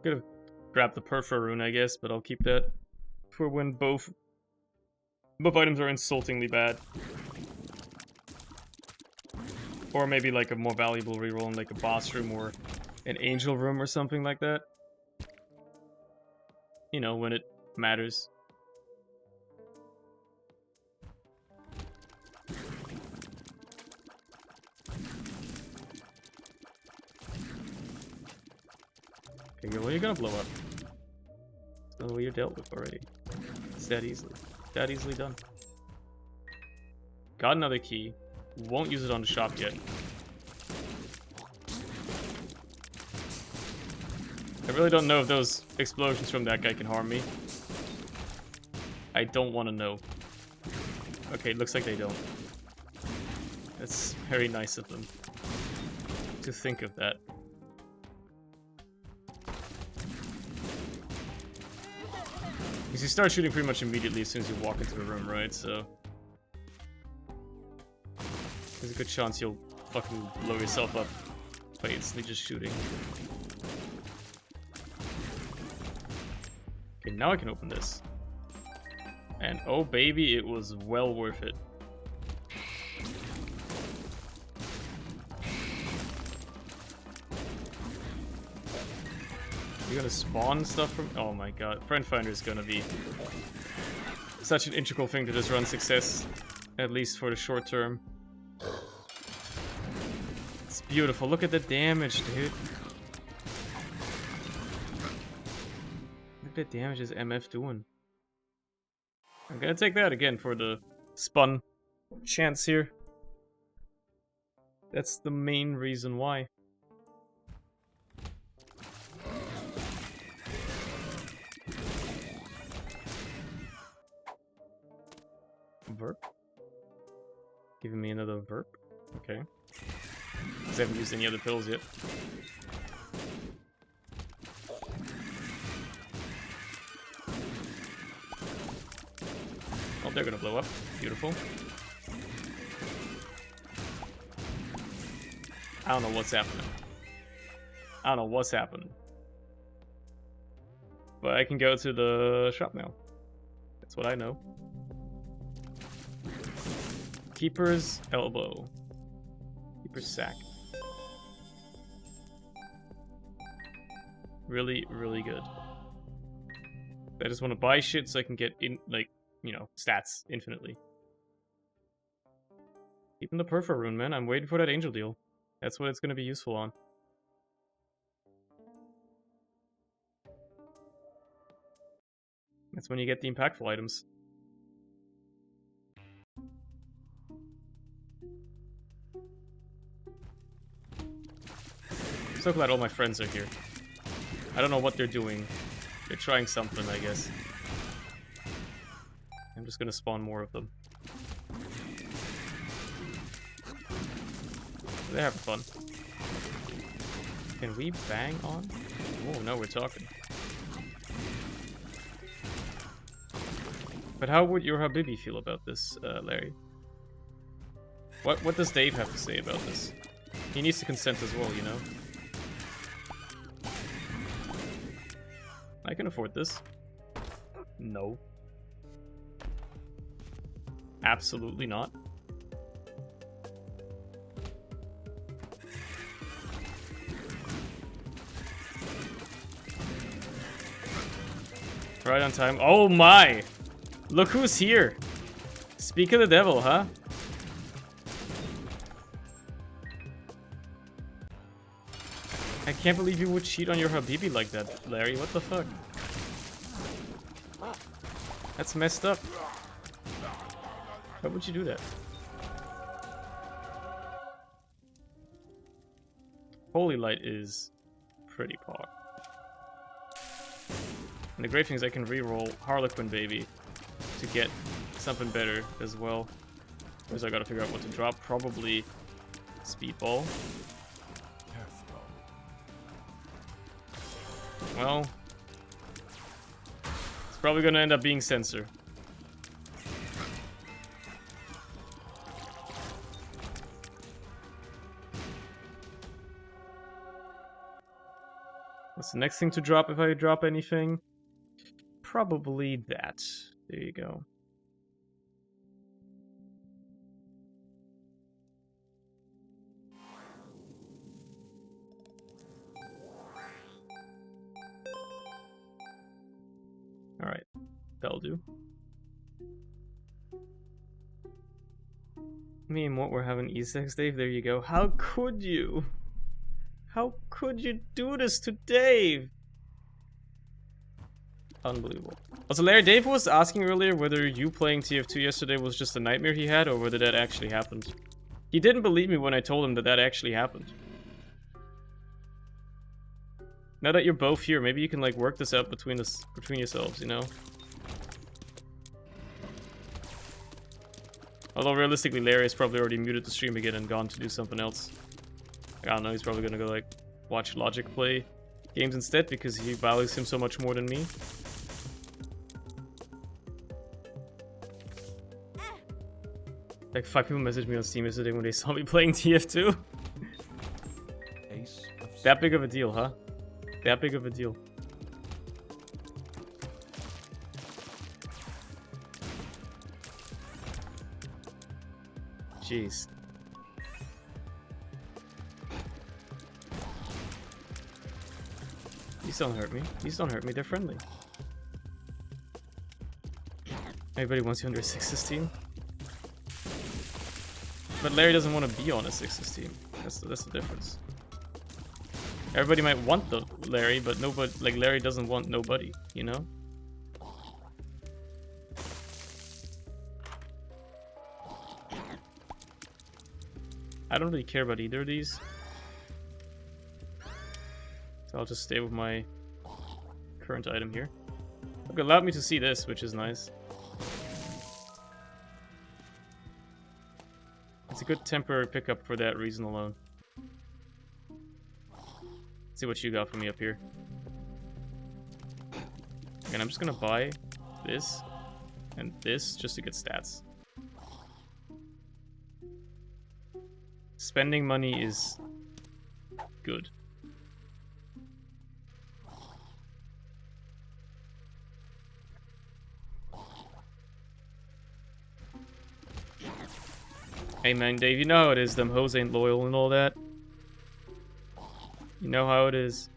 Could have grabbed the Perthrow rune, I guess, but I'll keep that for when both items are insultingly bad. Or maybe like a more valuable reroll in like a boss room or an angel room or something like that. You know, when it matters. Okay, well, you're gonna blow up. So you're dealt with already. It's that easily. That easily done. Got another key. Won't use it on the shop yet. I really don't know if those explosions from that guy can harm me. I don't want to know. Okay, looks like they don't. That's very nice of them to think of that. Because you start shooting pretty much immediately as soon as you walk into the room, right? So there's a good chance you'll fucking blow yourself up by instantly just shooting. Okay, now I can open this. And oh baby, it was well worth it. You're gonna spawn stuff from... Oh my god, Friend Finder is gonna be such an integral thing to this run's success. At least for the short term. It's beautiful, look at the damage, dude. Look at the damage is MF doing. I'm gonna take that again for the spun chance here. That's the main reason why. Verp? Giving me another Verp? Okay. Because I haven't used any other pills yet. Oh, they're gonna blow up. Beautiful. I don't know what's happening. I don't know what's happening. But I can go to the shop now. That's what I know. Keeper's elbow. Keeper's sack. Really, really good. I just want to buy shit so I can get in, like, you know, stats infinitely. Keeping the Perfo rune, man. I'm waiting for that angel deal. That's what it's going to be useful on. That's when you get the impactful items. I'm so glad all my friends are here. I don't know what they're doing. They're trying something, I guess. I'm just gonna spawn more of them. They're having fun. Can we bang on? Oh, no, we're talking. But how would your Habibi feel about this, Larry? What does Dave have to say about this? He needs to consent as well, you know? I can afford this. No. Absolutely not. Right on time. Oh my! Look who's here! Speak of the devil, huh? I can't believe you would cheat on your Habibi like that, Larry. What the fuck? That's messed up. Why would you do that? Holy Light is pretty pog. And the great thing is I can reroll Harlequin Baby to get something better as well. Because I gotta figure out what to drop. Probably Speedball. Well, it's probably gonna end up being Sensor. What's the next thing to drop if I drop anything? Probably that. There you go. Alright, that'll do. Me and Mort were having E6, Dave. There you go. How could you? How could you do this to Dave? Unbelievable. Also, Larry, Dave was asking earlier whether you playing TF2 yesterday was just a nightmare he had or whether that actually happened. He didn't believe me when I told him that that actually happened. Now that you're both here, maybe you can like work this out between yourselves, you know? Although realistically, Larry has probably already muted the stream again and gone to do something else. I don't know, he's probably gonna go like watch Logic play games instead because he values him so much more than me. Like 5 people messaged me on Steam yesterday when they saw me playing TF2. That big of a deal, huh? That big of a deal. Jeez. These don't hurt me. These don't hurt me. They're friendly. Everybody wants you under a 6's team. But Larry doesn't want to be on a 6's team. That's the difference. Everybody might want the Larry, but nobody, like Larry doesn't want nobody, you know? I don't really care about either of these. So I'll just stay with my current item here. Look, it allowed me to see this, which is nice. It's a good temporary pickup for that reason alone. Let's see what you got for me up here. And I'm just gonna buy this and this just to get stats. Spending money is good. Hey man, Dave, you know how it is. Them hoes ain't loyal and all that. You know how it is.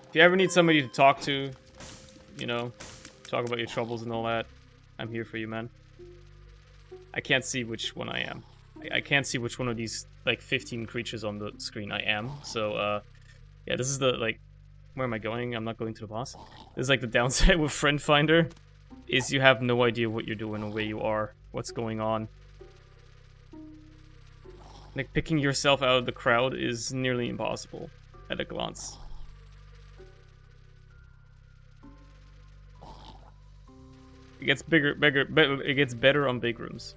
If you ever need somebody to talk to, you know, talk about your troubles and all that, I'm here for you, man. I can't see which one I am. I can't see which one of these, like, 15 creatures on the screen I am. So, yeah, this is the, like... Where am I going? I'm not going to the boss. This is, like, the downside with Friend Finder, is you have no idea what you're doing or where you are, what's going on. Like, picking yourself out of the crowd is nearly impossible at a glance. It gets it gets better on big rooms.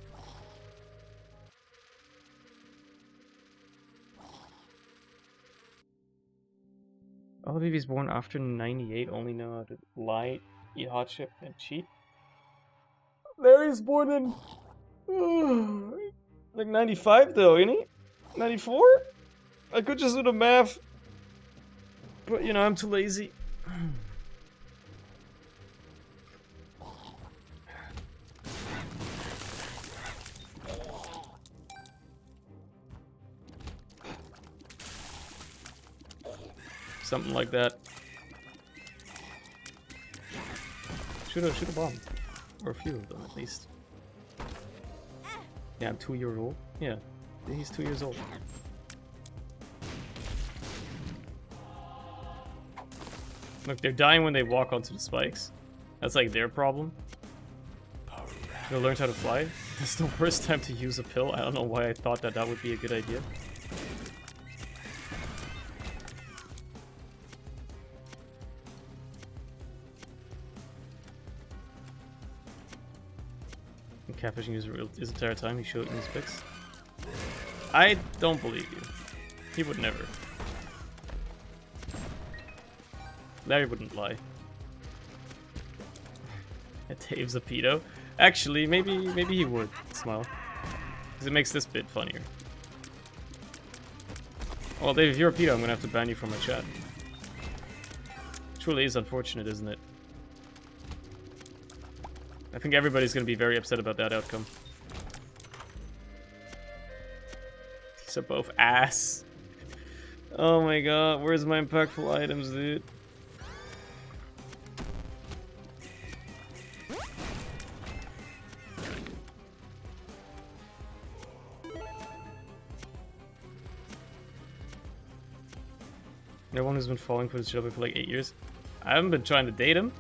All the babies born after 98 only know how to lie, eat hot chip, and cheat. Larry's born in... like 95 though, ain't he? 94? I could just do the math. But, you know, I'm too lazy. Something like that. Shoot a bomb. Or a few of them, at least. Yeah, I'm 2 years old. Yeah, he's 2 years old. Look, they're dying when they walk onto the spikes. That's like their problem. They learned how to fly. That's the worst time to use a pill. I don't know why I thought that that would be a good idea. Catfishing his entire time, he showed it in his pics. I don't believe you. He would never. Larry wouldn't lie. Dave's a pedo. Actually, maybe he would smile. Because it makes this bit funnier. Well, Dave, if you're a pedo, I'm gonna have to ban you from my chat. Truly is unfortunate, isn't it? I think everybody's gonna be very upset about that outcome. These are both ass. Oh my god, where's my impactful items, dude? Everyone who's been falling for this show for like 8 years. I haven't been trying to date him.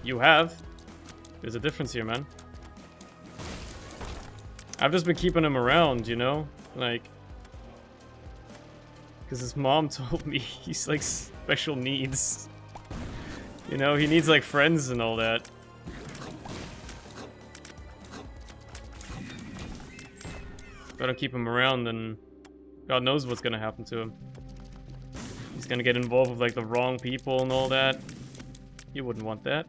You have. There's a difference here, man. I've just been keeping him around, you know? Like... Because his mom told me he's, like, special needs. You know, he needs, like, friends and all that. If I don't keep him around, then... God knows what's gonna happen to him. He's gonna get involved with, like, the wrong people and all that. You wouldn't want that.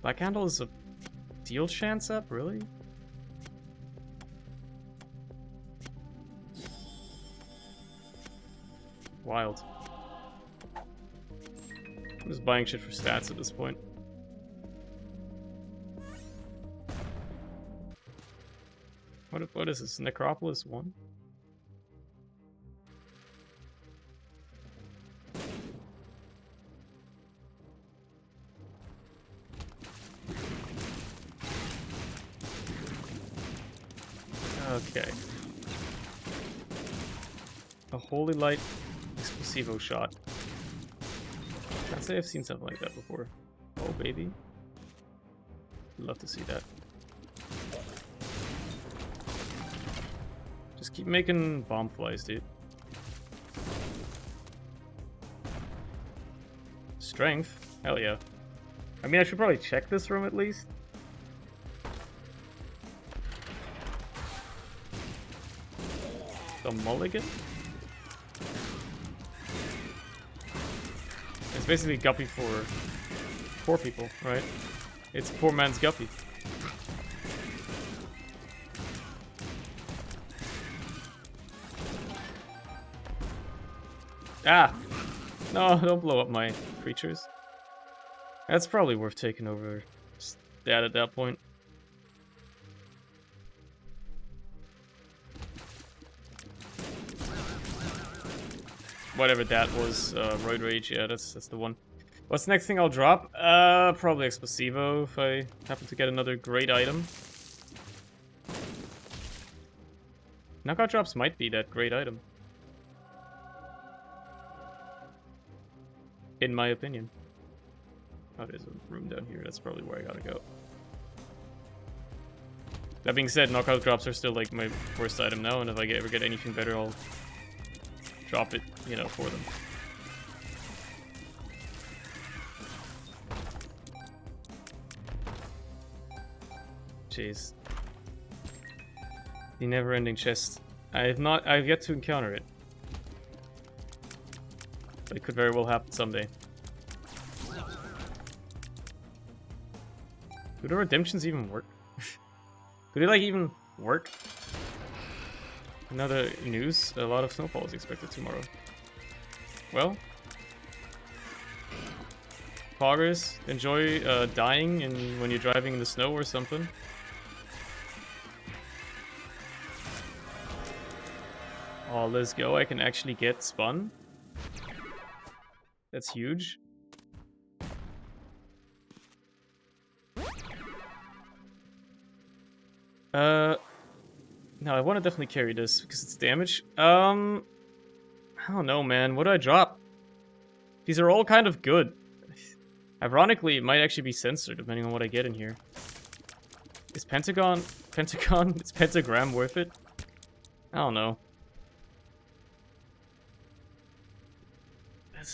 Black Handle is a deal chance up, really? Wild. I'm just buying shit for stats at this point. What is this? Necropolis 1? Okay. A Holy Light Explosivo shot. I'd say I've seen something like that before. Oh, baby. Love to see that. Just keep making bomb flies, dude. Strength? Hell yeah. I mean, I should probably check this room at least. The mulligan? It's basically Guppy for poor people, right? It's poor man's Guppy. Ah! No, don't blow up my creatures. That's probably worth taking over that at that point. Whatever that was, Roid Rage, yeah, that's the one. What's the next thing I'll drop? Probably Explosivo if I happen to get another great item. Knockout drops might be that great item. In my opinion. Oh, there's a room down here, that's probably where I gotta go. That being said, knockout drops are still like my worst item now, and if I ever get anything better, I'll drop it, you know, for them. Jeez. The never-ending chest. I've yet to encounter it. But it could very well happen someday. Do the redemptions even work? Do they, like, even work? Another news, a lot of snowfall is expected tomorrow. Well. Poggers, enjoy dying when you're driving in the snow or something. Oh, let's go, I can actually get spun. That's huge. No, I want to definitely carry this because it's damage. I don't know, man. What do I drop? These are all kind of good. Ironically, it might actually be censored depending on what I get in here. Is is Pentagram worth it? I don't know.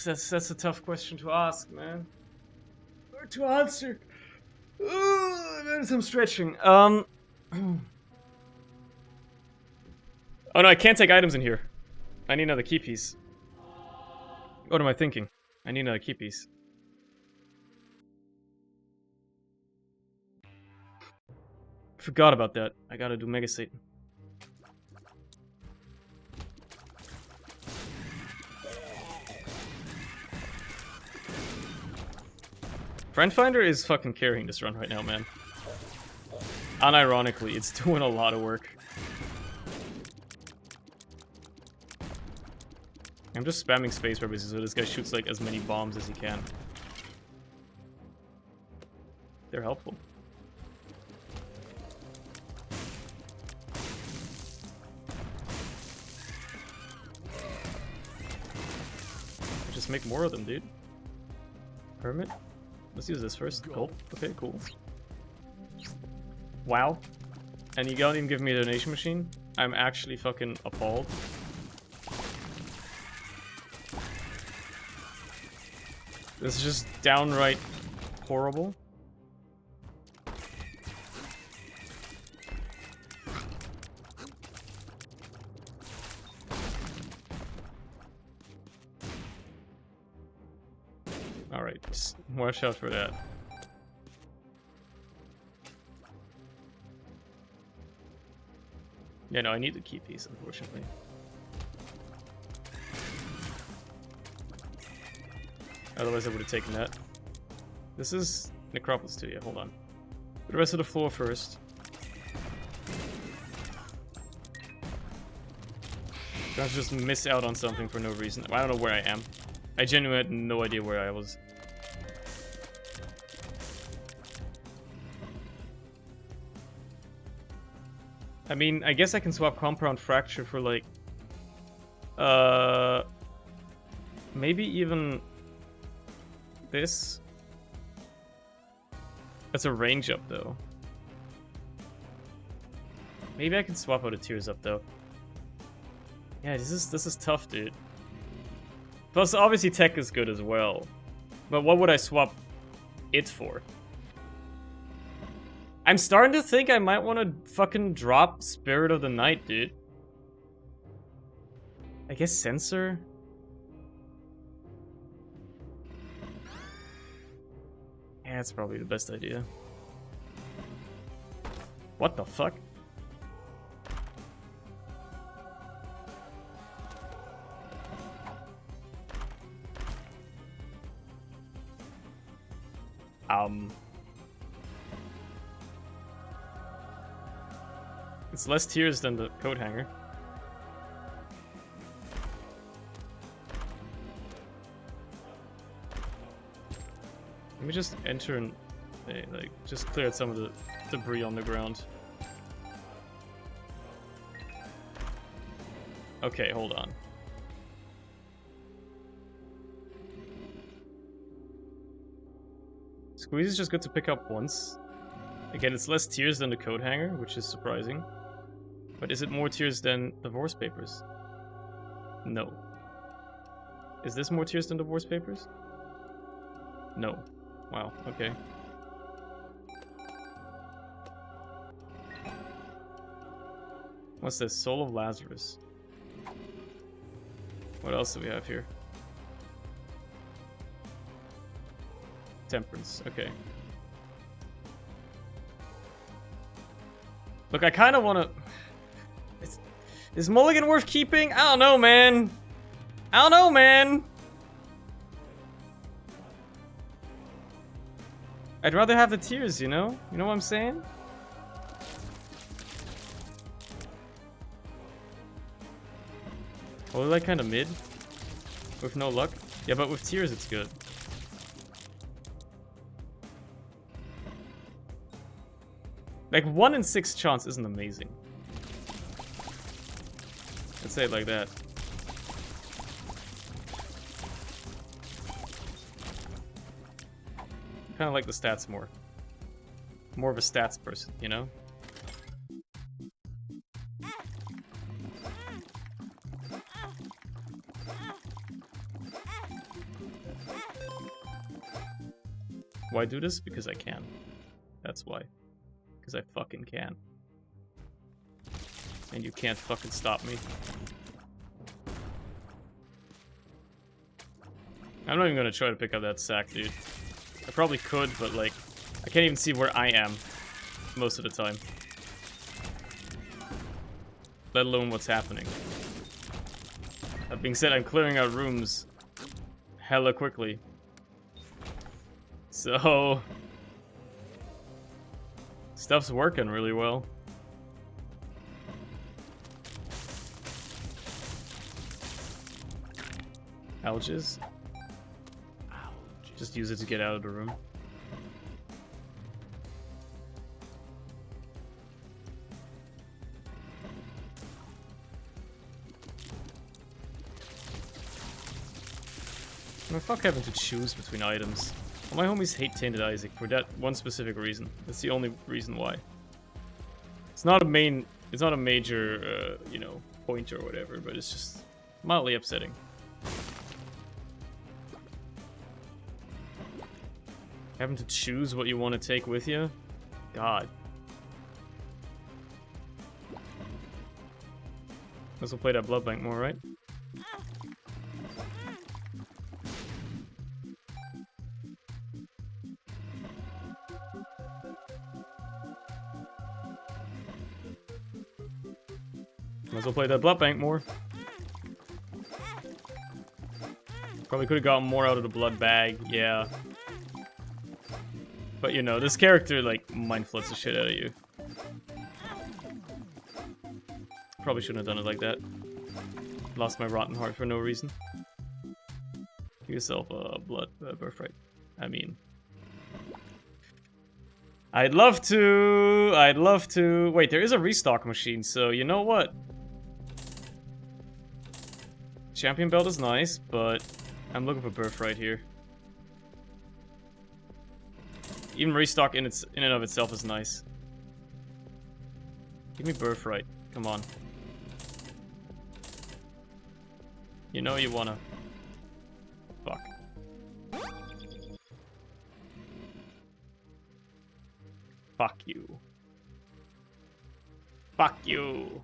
That's a tough question to ask, man. Or to answer. There's some stretching. Oh no, I can't take items in here. I need another key piece. What am I thinking? I need another key piece. Forgot about that. I gotta do Mega Satan. Friend Finder is fucking carrying this run right now, man. Unironically, it's doing a lot of work. I'm just spamming space purposes so this guy shoots like as many bombs as he can. They're helpful. Just make more of them, dude. Hermit? Let's use this first. Cool. Okay, cool. Wow. And you don't even give me a donation machine? I'm actually fucking appalled. This is just downright horrible. Alright, just watch out for that. Yeah, no, I need the key piece, unfortunately. Otherwise I would have taken that. This is Necropolis 2, yeah, hold on. The rest of the floor first. Don't just miss out on something for no reason. I don't know where I am. I genuinely had no idea where I was. I mean, I guess I can swap Compound Fracture for like... maybe even... this? That's a range up though. Maybe I can swap out a Tears Up though. Yeah, this is tough, dude. Plus, obviously tech is good as well. But what would I swap it for? I'm starting to think I might want to fucking drop Spirit of the Night, dude. I guess Censor? Yeah, that's probably the best idea. What the fuck? It's less tiers than the coat hanger. Let me just enter and like just clear out some of the debris on the ground. Okay, hold on. Squeeze is just good to pick up once. Again, it's less tiers than the coat hanger, which is surprising. But is it more tiers than divorce papers? No. Is this more tiers than divorce papers? No. Wow, okay. What's this? Soul of Lazarus. What else do we have here? Temperance, okay. Look, I kind of want to... Is Mulligan worth keeping? I don't know, man. I don't know, man. I'd rather have the tiers, you know? You know what I'm saying? Oh, like kind of mid? With no luck? Yeah, but with tiers it's good. Like 1 in 6 chance isn't amazing. Let's say it like that. Kind of like the stats more. More of a stats person, you know? Why do this? Because I can. That's why. Because I fucking can. And you can't fucking stop me. I'm not even gonna try to pick up that sack, dude. I probably could, but like, I can't even see where I am most of the time. Let alone what's happening. That being said, I'm clearing out rooms hella quickly. So... stuff's working really well. Alges? Just use it to get out of the room. I fuck having to choose between items. All my homies hate Tainted Isaac for that one specific reason. That's the only reason why. It's not a main, it's not a major, you know, point or whatever, but it's just mildly upsetting. Having to choose what you want to take with you? God. Let's go play that blood bank more, right? Might as well play that blood bank more. Probably could have gotten more out of the blood bag, yeah. But you know, this character like mind floods the shit out of you. Probably shouldn't have done it like that. Lost my rotten heart for no reason. Give yourself a blood birthright. I mean, I'd love to. I'd love to. Wait, there is a restock machine, so you know what? Champion belt is nice, but I'm looking for birthright here. Even restock in and of itself is nice. Give me birthright. Come on. You know you wanna. Fuck. Fuck you. Fuck you.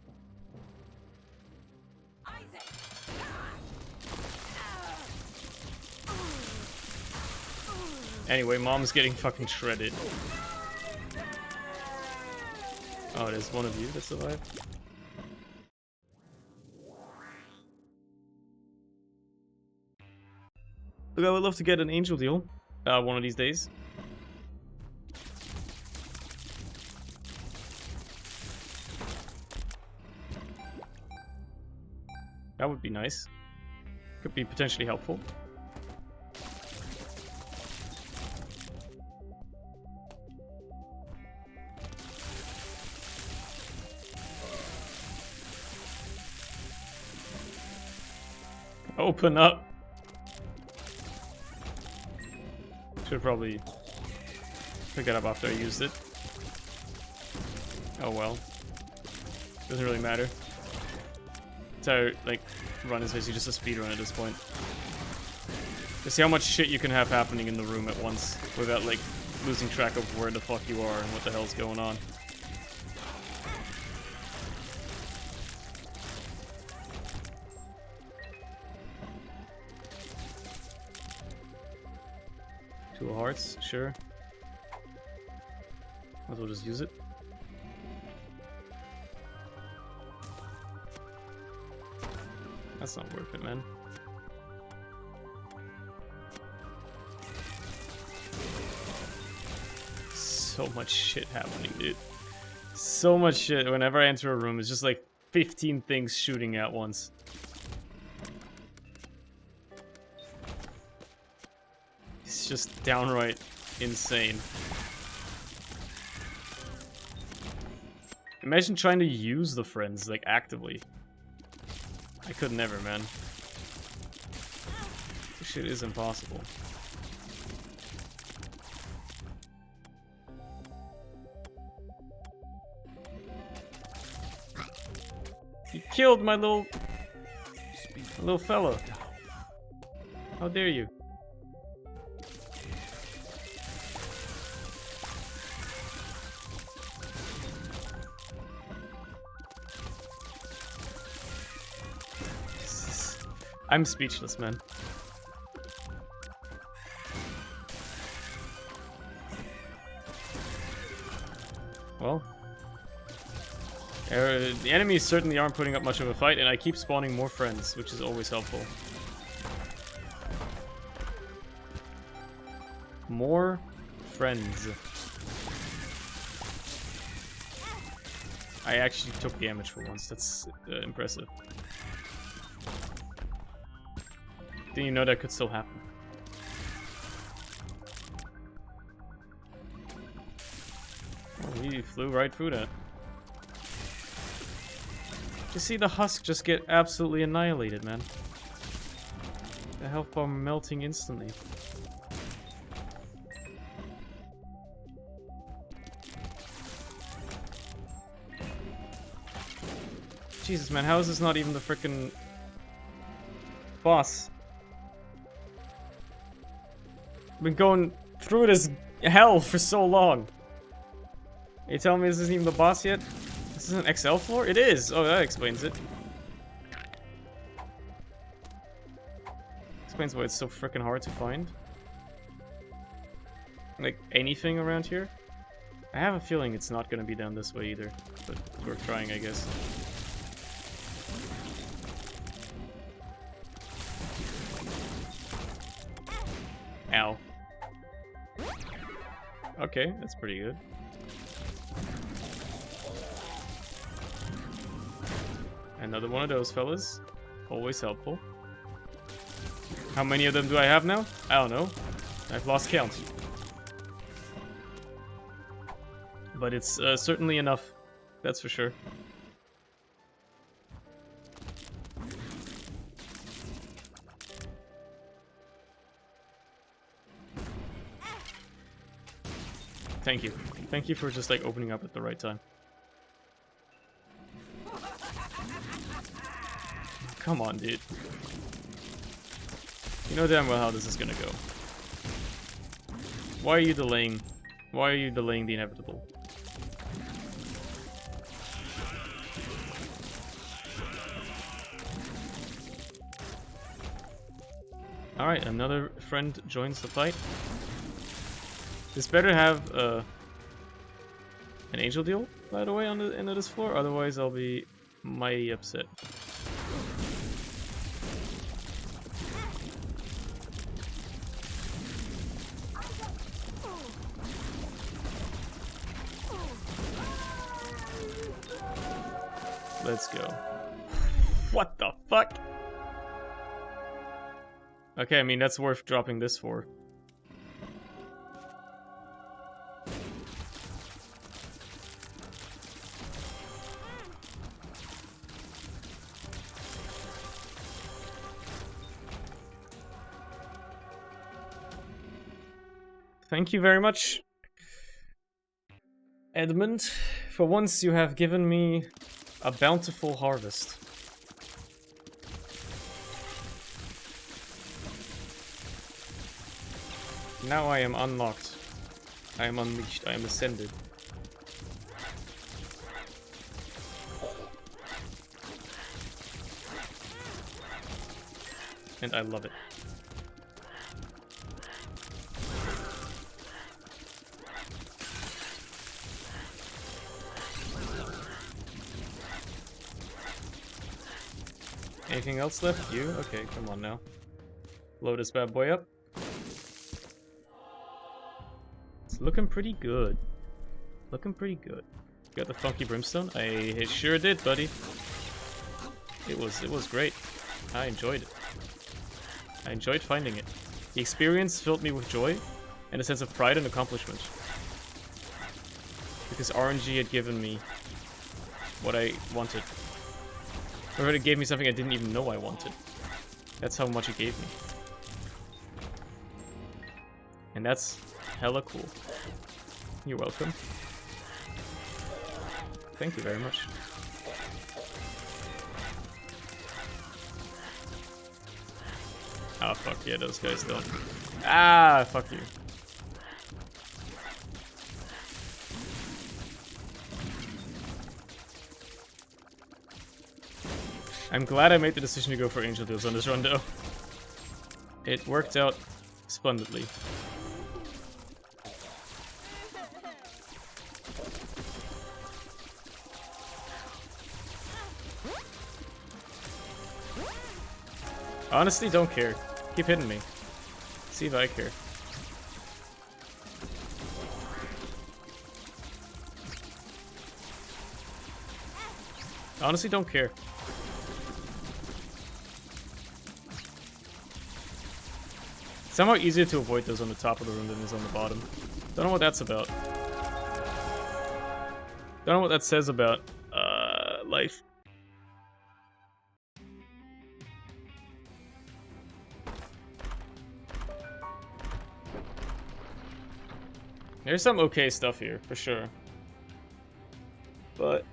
Anyway, mom's getting fucking shredded. Oh, there's one of you that survived. Look, I would love to get an angel deal one of these days. would be nice. Could be potentially helpful. Open up. Should probably pick it up after I used it. Oh well. Doesn't really matter. So, like, run is basically just a speed run at this point. To see how much shit you can have happening in the room at once without, like, losing track of where the fuck you are and what the hell's going on. Two hearts, sure. Might as well just use it. That's not worth it, man. So much shit happening, dude. So much shit. Whenever I enter a room, it's just like 15 things shooting at once. It's just downright insane. Imagine trying to use the friends, like, actively. I could never, man. This shit is impossible. You killed my little fella. How dare you? I'm speechless, man. Well, the enemies certainly aren't putting up much of a fight, and I keep spawning more friends, which is always helpful. More friends. I actually took damage for once. That's impressive. Didn't you know that could still happen? Oh, he flew right through that. You see the husk just get absolutely annihilated, man. The health bar melting instantly. Jesus, man, how is this not even the frickin' boss? I've been going through this hell for so long. Are you telling me this isn't even the boss yet? This is an XL floor? It is! Oh, that explains it. Explains why it's so freaking hard to find. Like, anything around here? I have a feeling it's not gonna be down this way either. But it's worth trying, I guess. Ow. Okay, that's pretty good. Another one of those fellas. Always helpful. How many of them do I have now? I don't know. I've lost count. But it's certainly enough. That's for sure. Thank you. Thank you for just, like, opening up at the right time. Come on, dude. You know damn well how this is gonna go. Why are you delaying? Why are you delaying the inevitable? Alright, another friend joins the fight. This better have an angel deal, by the way, on the end of this floor, otherwise I'll be mighty upset. Let's go. What the fuck? Okay, I mean, that's worth dropping this for. Thank you very much, Edmund. For once, you have given me a bountiful harvest. Now I am unlocked. I am unleashed. I am ascended. And I love it. Anything else left? You? Okay, come on now. Load this bad boy up. It's looking pretty good. Looking pretty good. Got the funky brimstone? I sure did, buddy. It was great. I enjoyed it. I enjoyed finding it. The experience filled me with joy and a sense of pride and accomplishment. Because RNG had given me what I wanted. Or it gave me something I didn't even know I wanted. That's how much it gave me. And that's hella cool. You're welcome. Thank you very much. Ah, fuck yeah, those guys don't. Ah, fuck you. I'm glad I made the decision to go for Angel Deals on this run, though. It worked out splendidly. Honestly, don't care. Keep hitting me. See if I care. Honestly, don't care. Somehow easier to avoid those on the top of the room than is on the bottom. Don't know what that's about. Don't know what that says about, life. There's some okay stuff here, for sure. But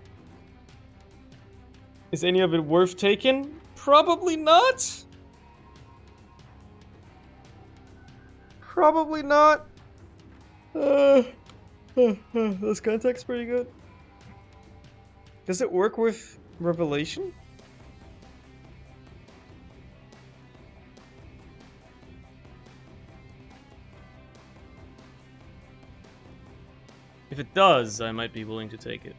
is any of it worth taking? Probably not. Probably not. This contact's pretty good. Does it work with Revelation? If it does, I might be willing to take it.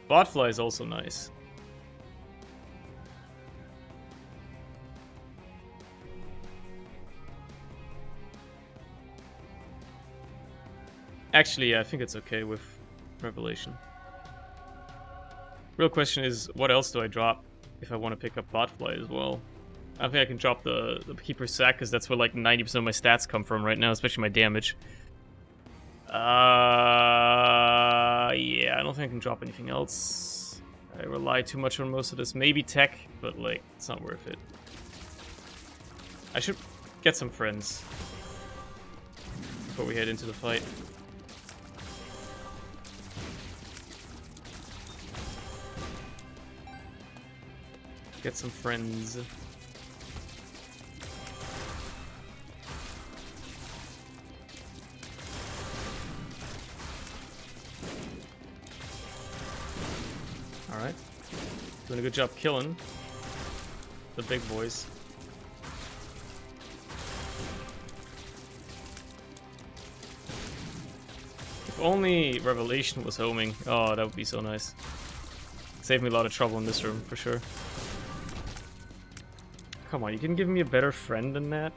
Botfly is also nice. Actually, yeah, I think it's okay with Revelation. Real question is, what else do I drop if I want to pick up Botfly as well? I don't think I can drop the Keeper's Sack, because that's where like 90% of my stats come from right now, especially my damage. Yeah, I don't think I can drop anything else. I rely too much on most of this. Maybe tech, but like, it's not worth it. I should get some friends before we head into the fight. Get some friends. Alright. Doing a good job killing the big boys. If only Revelation was homing. Oh, that would be so nice. Save me a lot of trouble in this room, for sure. Come on, you can give me a better friend than that?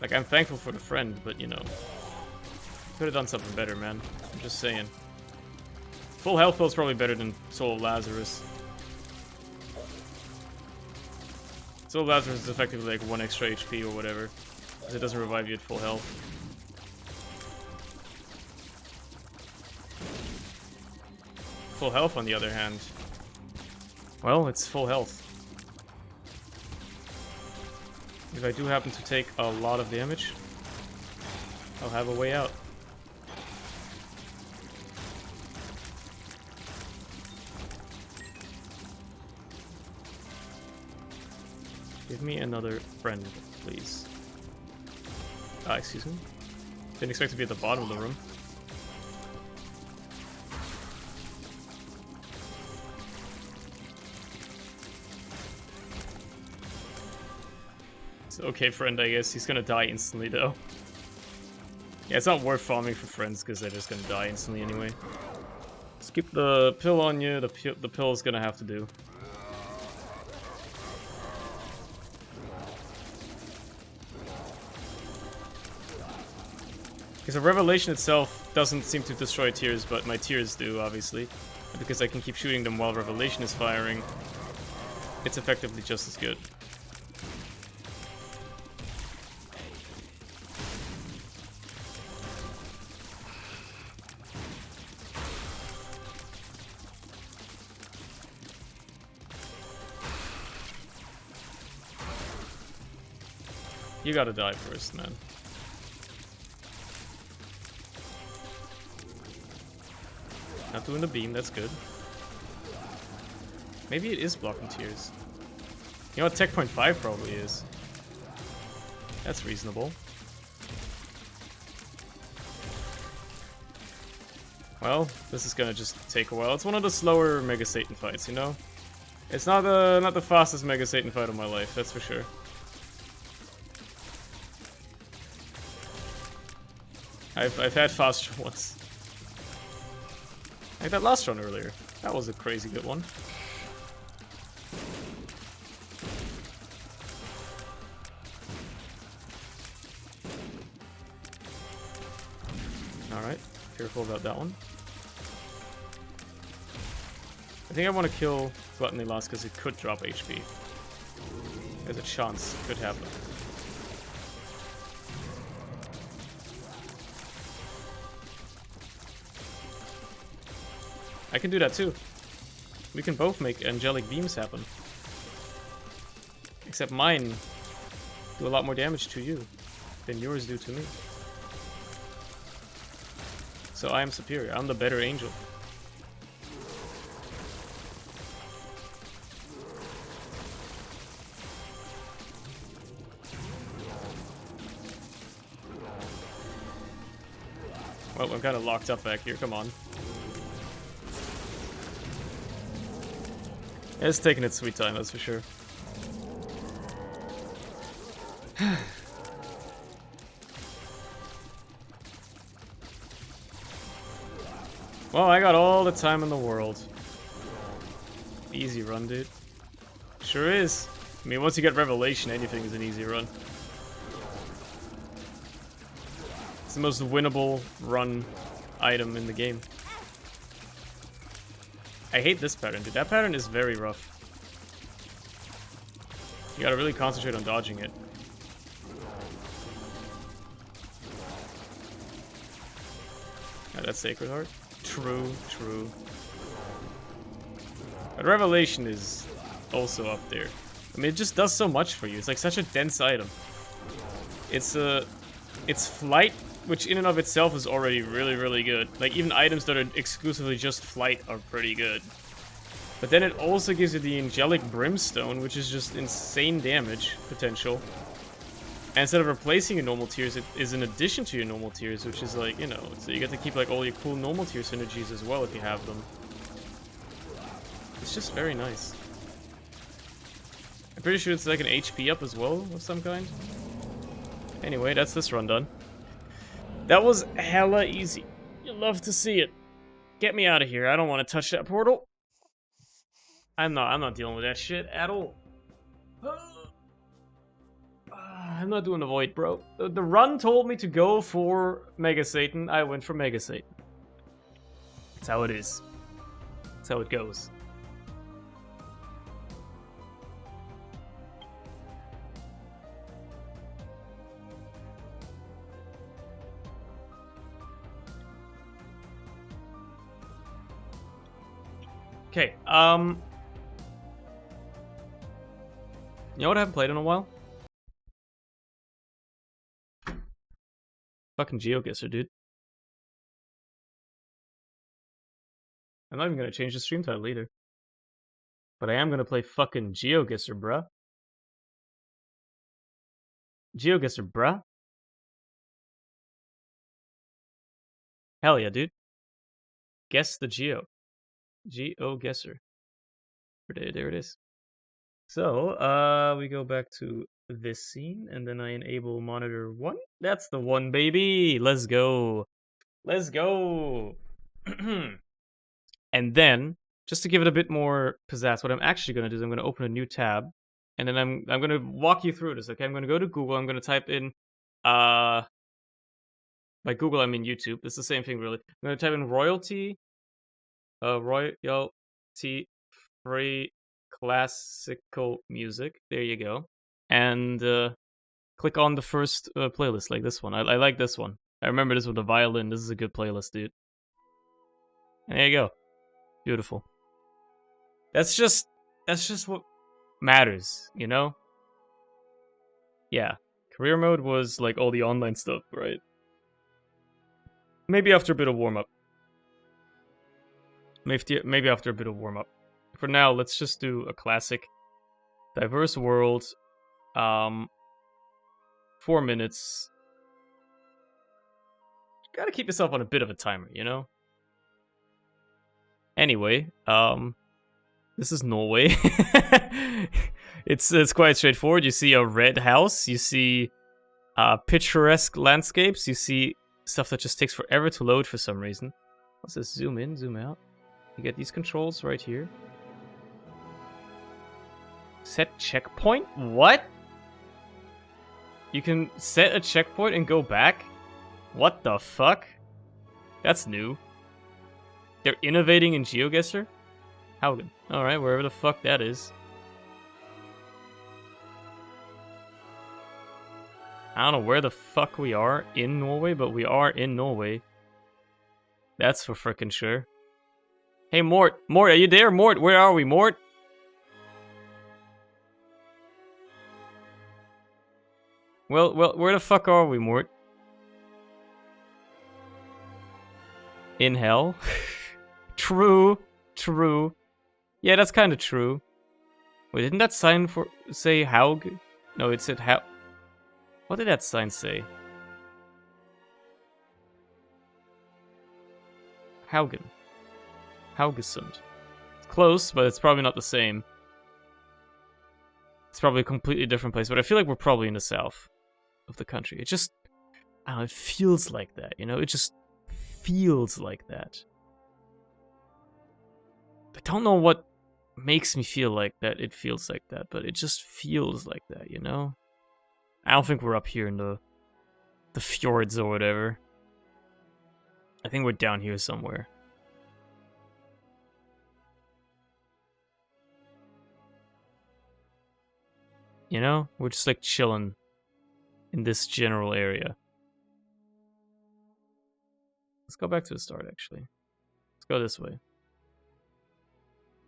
Like, I'm thankful for the friend, but, you know. Could have done something better, man. I'm just saying. Full health is probably better than Soul of Lazarus. Soul Lazarus is effectively like 1 extra HP or whatever, because it doesn't revive you at full health. Full health, on the other hand, well, it's full health. If I do happen to take a lot of damage, I'll have a way out. Give me another friend, please. Ah, excuse me. Didn't expect to be at the bottom of the room. It's okay, friend, I guess. He's gonna die instantly, though. Yeah, it's not worth farming for friends, because they're just gonna die instantly anyway. Skip the pill on you. The pill's gonna have to do. Because the revelation itself doesn't seem to destroy tears, but my tears do, obviously. And because I can keep shooting them while revelation is firing, it's effectively just as good. You gotta die first, man. Not doing the beam, that's good. Maybe it is blocking tears. You know what, Tech Point 5 probably is. That's reasonable. Well, this is gonna just take a while. It's one of the slower Mega Satan fights, you know? It's not the fastest Mega Satan fight of my life, that's for sure. I've had faster ones. Like that last run earlier. That was a crazy good one. Alright, careful about that one. I think I want to kill Gluttony last because it could drop HP. There's a chance it could happen. I can do that too. We can both make angelic beams happen. Except mine do a lot more damage to you than yours do to me. So I am superior. I'm the better angel. Well, I'm kind of locked up back here. Come on. It's taking its sweet time, that's for sure. Well, I got all the time in the world. Easy run, dude. Sure is. I mean, once you get Revelation, anything is an easy run. It's the most winnable run item in the game. I hate this pattern, dude. That pattern is very rough. You gotta really concentrate on dodging it. Yeah, that's Sacred Heart. True, true. But Revelation is also up there. I mean, it just does so much for you. It's like such a dense item. It's flight, which in and of itself is already really, really good. Like, even items that are exclusively just flight are pretty good. But then it also gives you the Angelic Brimstone, which is just insane damage potential. And instead of replacing your normal tiers, it is in addition to your normal tiers, which is like, you know, so you get to keep like all your cool normal tier synergies as well if you have them. It's just very nice. I'm pretty sure it's like an HP up as well of some kind. Anyway, that's this run done. That was hella easy. You'll love to see it. Get me out of here. I don't want to touch that portal. I'm not dealing with that shit at all. I'm not doing the void, bro. The run told me to go for Mega Satan. I went for Mega Satan. That's how it is. That's how it goes. Okay, you know what I haven't played in a while? Fucking Geoguessr, dude. I'm not even gonna change the stream title either. But I am gonna play fucking Geoguessr, bruh. Geoguessr, bruh. Hell yeah, dude. Guess the Geo. Geoguessr. There it is. So, we go back to this scene, and then I enable monitor 1. That's the one, baby! Let's go! Let's go! And then, just to give it a bit more pizzazz, what I'm actually going to do is I'm going to open a new tab, and then I'm going to walk you through this, okay? I'm going to go to Google, I'm going to type in, by Google I mean YouTube, it's the same thing really. I'm going to type in royalty free classical music, there you go. And, click on the first playlist, like this one. I like this one. I remember this with the violin, this is a good playlist, dude. And there you go. Beautiful. That's just what matters, you know? Yeah. Career mode was like all the online stuff, right? Maybe after a bit of warm-up. Maybe after a bit of warm-up. For now, let's just do a classic. Diverse world. 4 minutes. Gotta keep yourself on a bit of a timer, you know? Anyway, this is Norway. It's quite straightforward. You see a red house, you see picturesque landscapes, you see stuff that just takes forever to load for some reason. Let's just zoom in, zoom out. You get these controls right here. Set checkpoint? What? You can set a checkpoint and go back? What the fuck? That's new. They're innovating in Geoguessr? How good. Alright, wherever the fuck that is. I don't know where the fuck we are in Norway, but we are in Norway. That's for frickin' sure. Hey, Mort. Mort, are you there? Mort, where are we, Mort? Well, where the fuck are we, Mort? In hell? True. Yeah, that's kind of true. Wait, didn't that sign say Haug? No, it said how. What did that sign say? Haugen. Haugesund. It's close, but it's probably not the same. It's probably a completely different place, but I feel like we're probably in the south of the country. It just, I don't know, it feels like that, you know? It just feels like that. I don't know what makes me feel like that it feels like that, but it just feels like that, you know? I don't think we're up here in the fjords or whatever. I think we're down here somewhere. You know? We're just like chilling in this general area. Let's go back to the start, actually. Let's go this way.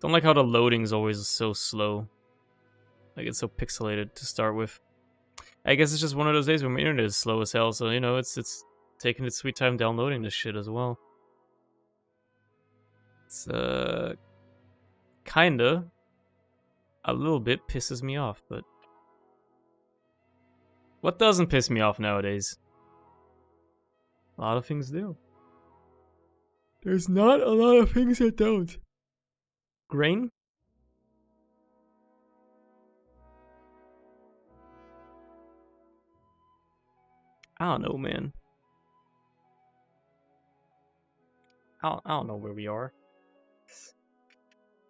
Don't like how the loading is always so slow. Like, it's so pixelated to start with. I guess it's just one of those days when my internet is slow as hell, so, you know, it's taking its sweet time downloading this shit as well. It's, kinda, a little bit pisses me off, but... What doesn't piss me off nowadays? A lot of things do. There's not a lot of things that don't. Grain? I don't know, man. I don't know where we are.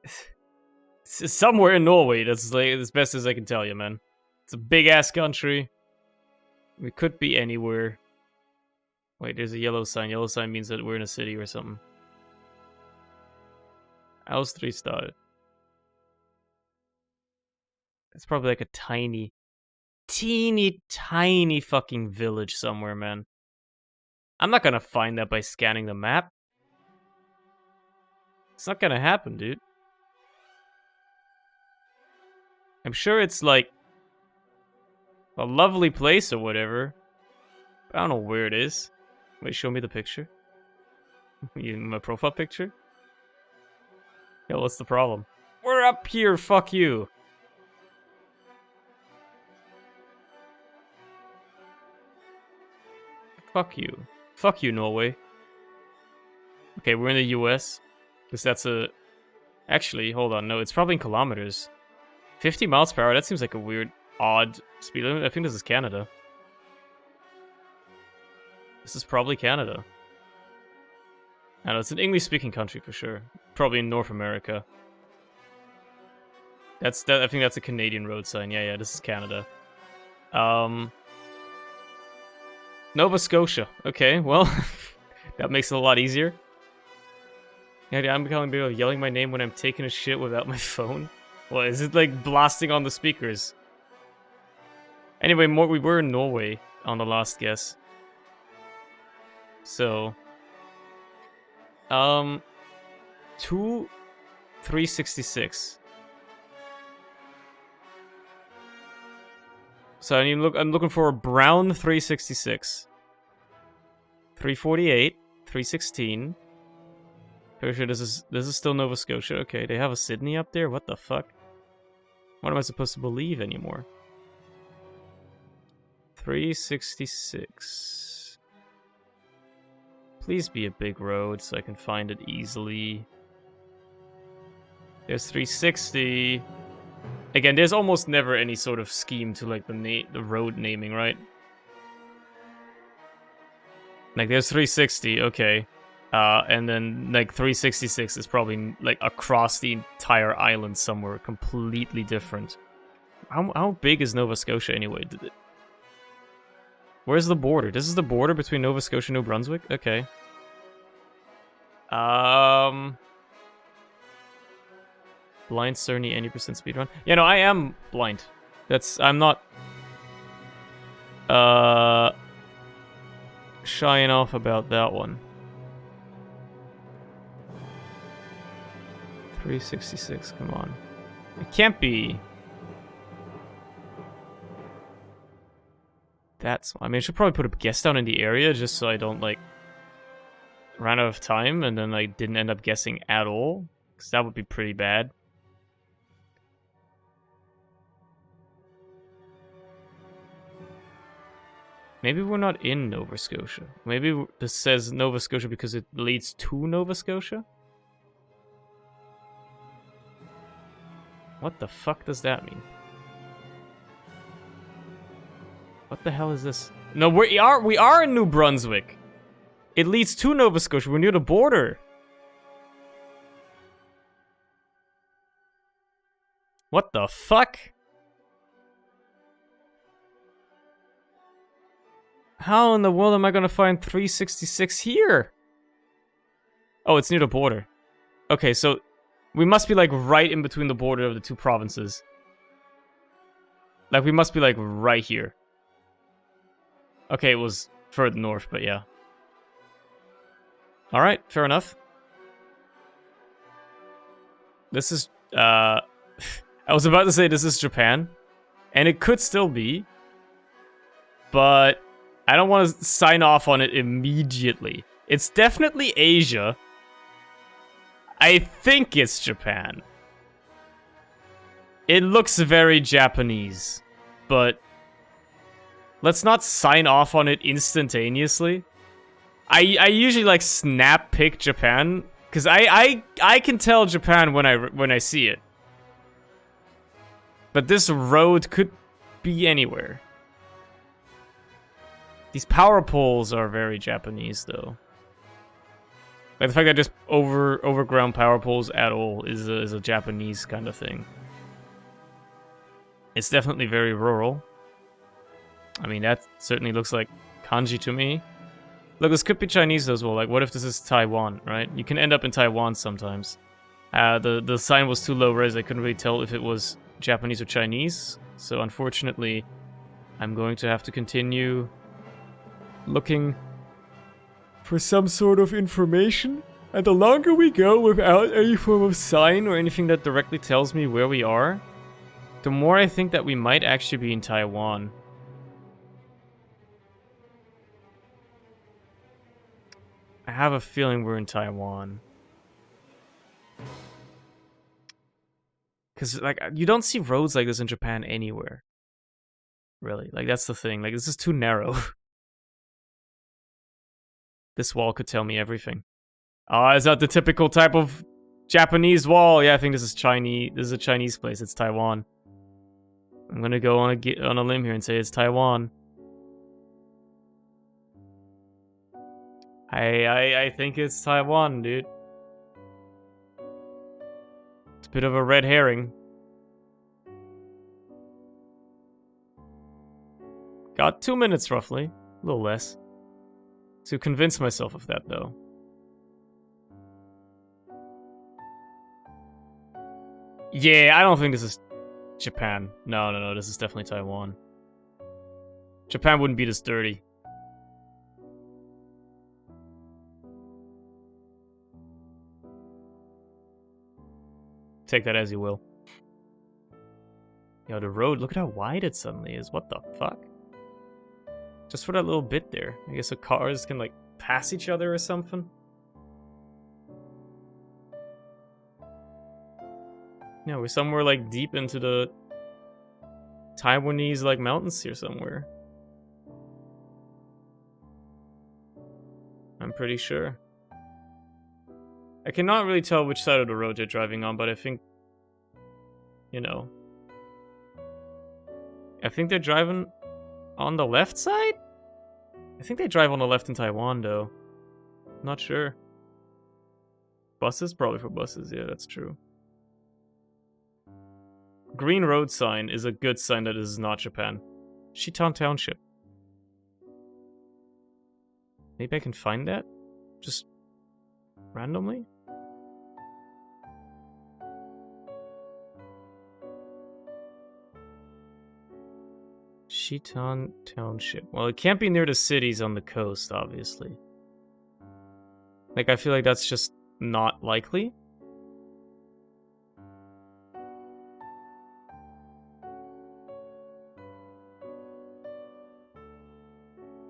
It's somewhere in Norway. That's like as best as I can tell you, man. It's a big ass country. We could be anywhere. Wait, there's a yellow sign. Yellow sign means that we're in a city or something. Austristad. It's probably like a tiny, teeny tiny fucking village somewhere, man. I'm not gonna find that by scanning the map. It's not gonna happen, dude. I'm sure it's like a lovely place or whatever. But I don't know where it is. Wait, show me the picture. My profile picture? Yeah, what's the problem? We're up here, fuck you. Fuck you. Fuck you, Norway. Okay, we're in the US. Because that's a... Actually, hold on, no, it's probably in kilometers. 50 miles per hour, that seems like a weird, odd speed limit. I think this is Canada. This is probably Canada. I know, it's an English-speaking country for sure. Probably in North America. I think that's a Canadian road sign. Yeah, this is Canada. Nova Scotia. Okay, well, that makes it a lot easier. Yeah, I'm becoming big of yelling my name when I'm taking a shit without my phone. What, is it like blasting on the speakers? Anyway, we were in Norway on the last guess. So, 366. So I'm looking for a brown 366. 348, 316. Pretty sure this is still Nova Scotia. Okay, they have a Sydney up there? What the fuck? What am I supposed to believe anymore? 366. Please be a big road so I can find it easily. There's 360. Again, there's almost never any sort of scheme to like the road naming, right? Like there's 360, okay. And then like 366 is probably like across the entire island somewhere, completely different. How big is Nova Scotia anyway? Where's the border? This is the border between Nova Scotia and New Brunswick? Okay. Blind Cerny, any percent speedrun? Yeah, no, I am blind. I'm not shying off about that one. 366, come on. It can't be. I mean, I should probably put a guess down in the area just so I don't, like, run out of time and then I didn't end up guessing at all. Because that would be pretty bad. Maybe we're not in Nova Scotia. Maybe this says Nova Scotia because it leads to Nova Scotia? What the fuck does that mean? What the hell is this? No, we are in New Brunswick. It leads to Nova Scotia. We're near the border. What the fuck? How in the world am I gonna find 366 here? Oh, it's near the border. Okay, so we must be like right in between the border of the two provinces. Like we must be like right here. Okay, it was further north, but yeah. Alright, fair enough. This is, I was about to say this is Japan. And it could still be. But I don't want to sign off on it immediately. It's definitely Asia. I think it's Japan. It looks very Japanese. But let's not sign off on it instantaneously. I usually like snap pick Japan because I can tell Japan when I see it. But this road could be anywhere. These power poles are very Japanese though. Like the fact that just overground power poles at all is a Japanese kind of thing. It's definitely very rural. I mean, that certainly looks like kanji to me. Look, this could be Chinese as well. Like, what if this is Taiwan, right? You can end up in Taiwan sometimes. The sign was too low res, I couldn't really tell if it was Japanese or Chinese. So, unfortunately, I'm going to have to continue looking for some sort of information. And the longer we go without any form of sign or anything that directly tells me where we are, The more I think that we might actually be in Taiwan. I have a feeling we're in Taiwan. Because, like, you don't see roads like this in Japan anywhere. Really. Like, that's the thing. Like, this is too narrow. This wall could tell me everything. Is that the typical type of Japanese wall? Yeah, I think this is Chinese. This is a Chinese place. It's Taiwan. I'm gonna go on a limb here and say it's Taiwan. I think it's Taiwan, dude. It's a bit of a red herring. Got 2 minutes roughly, a little less, to convince myself of that though. Yeah, I don't think this is Japan. No, this is definitely Taiwan. Japan wouldn't be this dirty. Take that as you will. Yo, the road, look at how wide it suddenly is. What the fuck? Just for that little bit there. I guess the cars can, like, pass each other or something. Yeah, we're somewhere, like, deep into the Taiwanese, like, mountains here somewhere. I'm pretty sure. I cannot really tell which side of the road they're driving on, but I think, you know, I think they're driving on the left side? I think they drive on the left in Taiwan, though. Not sure. Buses? Probably for buses, yeah, that's true. Green road sign is a good sign that this is not Japan. Shitan Township. Maybe I can find that? Just randomly? Shitan Township. Well, it can't be near the cities on the coast, obviously. Like, I feel like that's just not likely.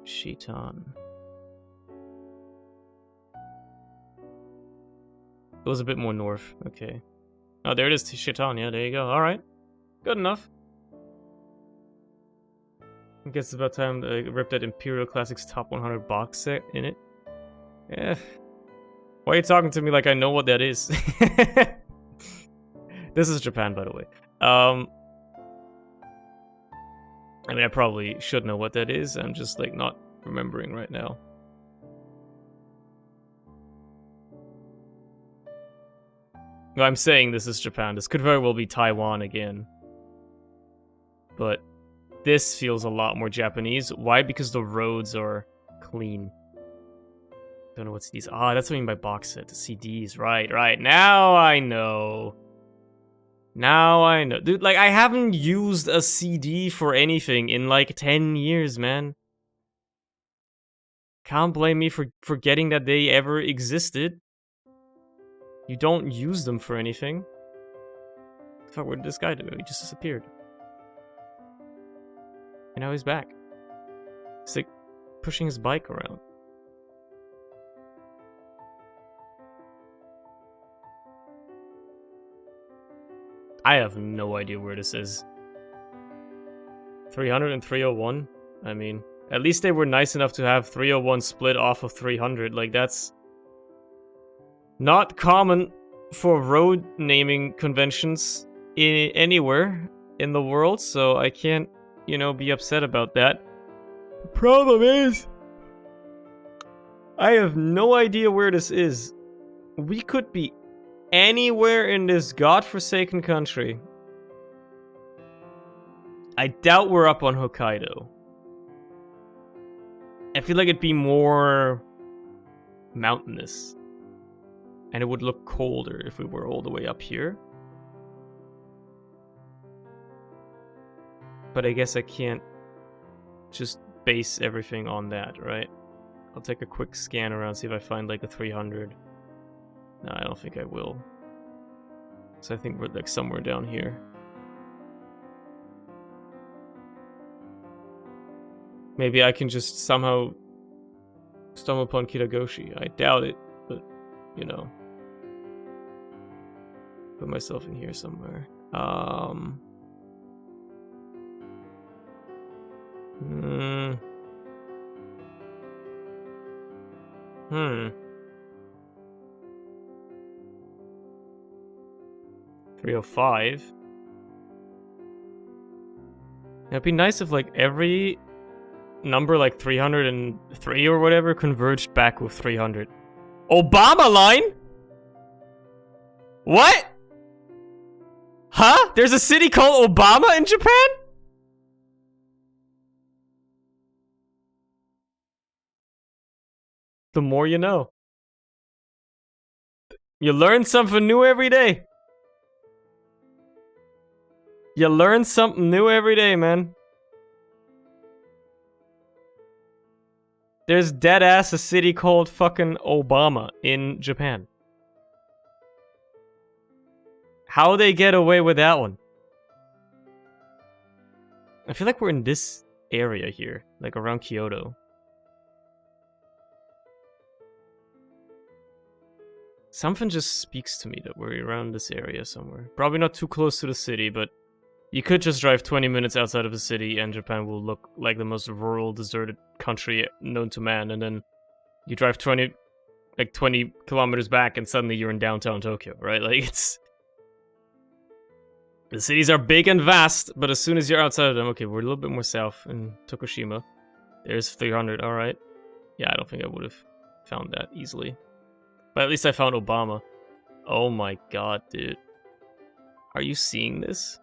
Shitan. It was a bit more north. Okay. Oh, there it is, Shitan. Yeah, there you go. Alright. Good enough. I guess it's about time to rip that Imperial Classics Top 100 box set in it. Yeah. Why are you talking to me like I know what that is? This is Japan, by the way. I mean, I probably should know what that is. I'm just, like, not remembering right now. No, I'm saying this is Japan. This could very well be Taiwan again. But this feels a lot more Japanese. Why? Because the roads are clean. Don't know what CDs. Ah, that's what I mean by box set. The CDs. Right. Now I know. Now I know. Dude, like, I haven't used a CD for anything in, like, 10 years, man. Can't blame me for forgetting that they ever existed. You don't use them for anything. Fuck, where did this guy do? He just disappeared. And now he's back. He's, like, pushing his bike around. I have no idea where this is. 300 and 301? I mean, at least they were nice enough to have 301 split off of 300. Like, that's not common for road naming conventions anywhere in the world, so I can't, you know, be upset about that. The problem is, I have no idea where this is. We could be anywhere in this godforsaken country. I doubt we're up on Hokkaido. I feel like it'd be more mountainous. And it would look colder if we were all the way up here. But I guess I can't just base everything on that, right? I'll take a quick scan around, see if I find like a 300. No, I don't think I will. So I think we're like somewhere down here. Maybe I can just somehow stumble upon Kitagoshi. I doubt it, but, you know. Put myself in here somewhere. Hmm. 305. It'd be nice if, like, every number, like 303 or whatever, converged back with 300. Obama line? What? Huh? There's a city called Obama in Japan? The more you know. You learn something new every day. You learn something new every day, man. There's dead ass a city called fucking Obama in Japan. How they get away with that one? I feel like we're in this area here, like around Kyoto. Something just speaks to me that we're around this area somewhere. Probably not too close to the city, but you could just drive 20 minutes outside of the city and Japan will look like the most rural, deserted country known to man, and then you drive 20 kilometers back and suddenly you're in downtown Tokyo, right? Like, it's... The cities are big and vast, but as soon as you're outside of them... Okay, we're a little bit more south in Tokushima. There's 300, alright. Yeah, I don't think I would have found that easily. But at least I found Obama. Oh my god, dude. Are you seeing this?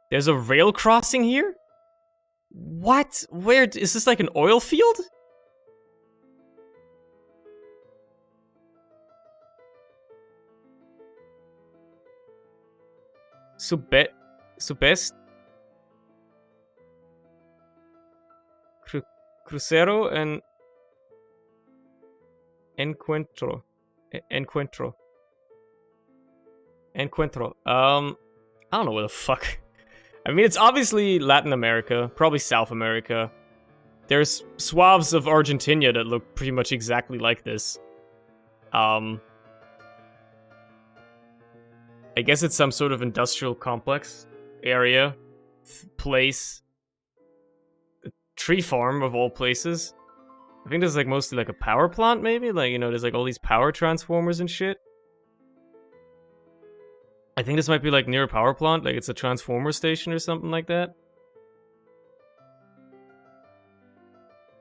There's a rail crossing here? What? Where? Is this like an oil field? Subest? Crucero and... Encuentro. Encuentro. I don't know where the fuck... I mean, it's obviously Latin America, probably South America. There's swaths of Argentina that look pretty much exactly like this. I guess it's some sort of industrial complex area, place, a tree farm of all places. I think there's like mostly like a power plant, maybe? Like, you know, there's like all these power transformers and shit. I think this might be like near a power plant, like it's a transformer station or something like that.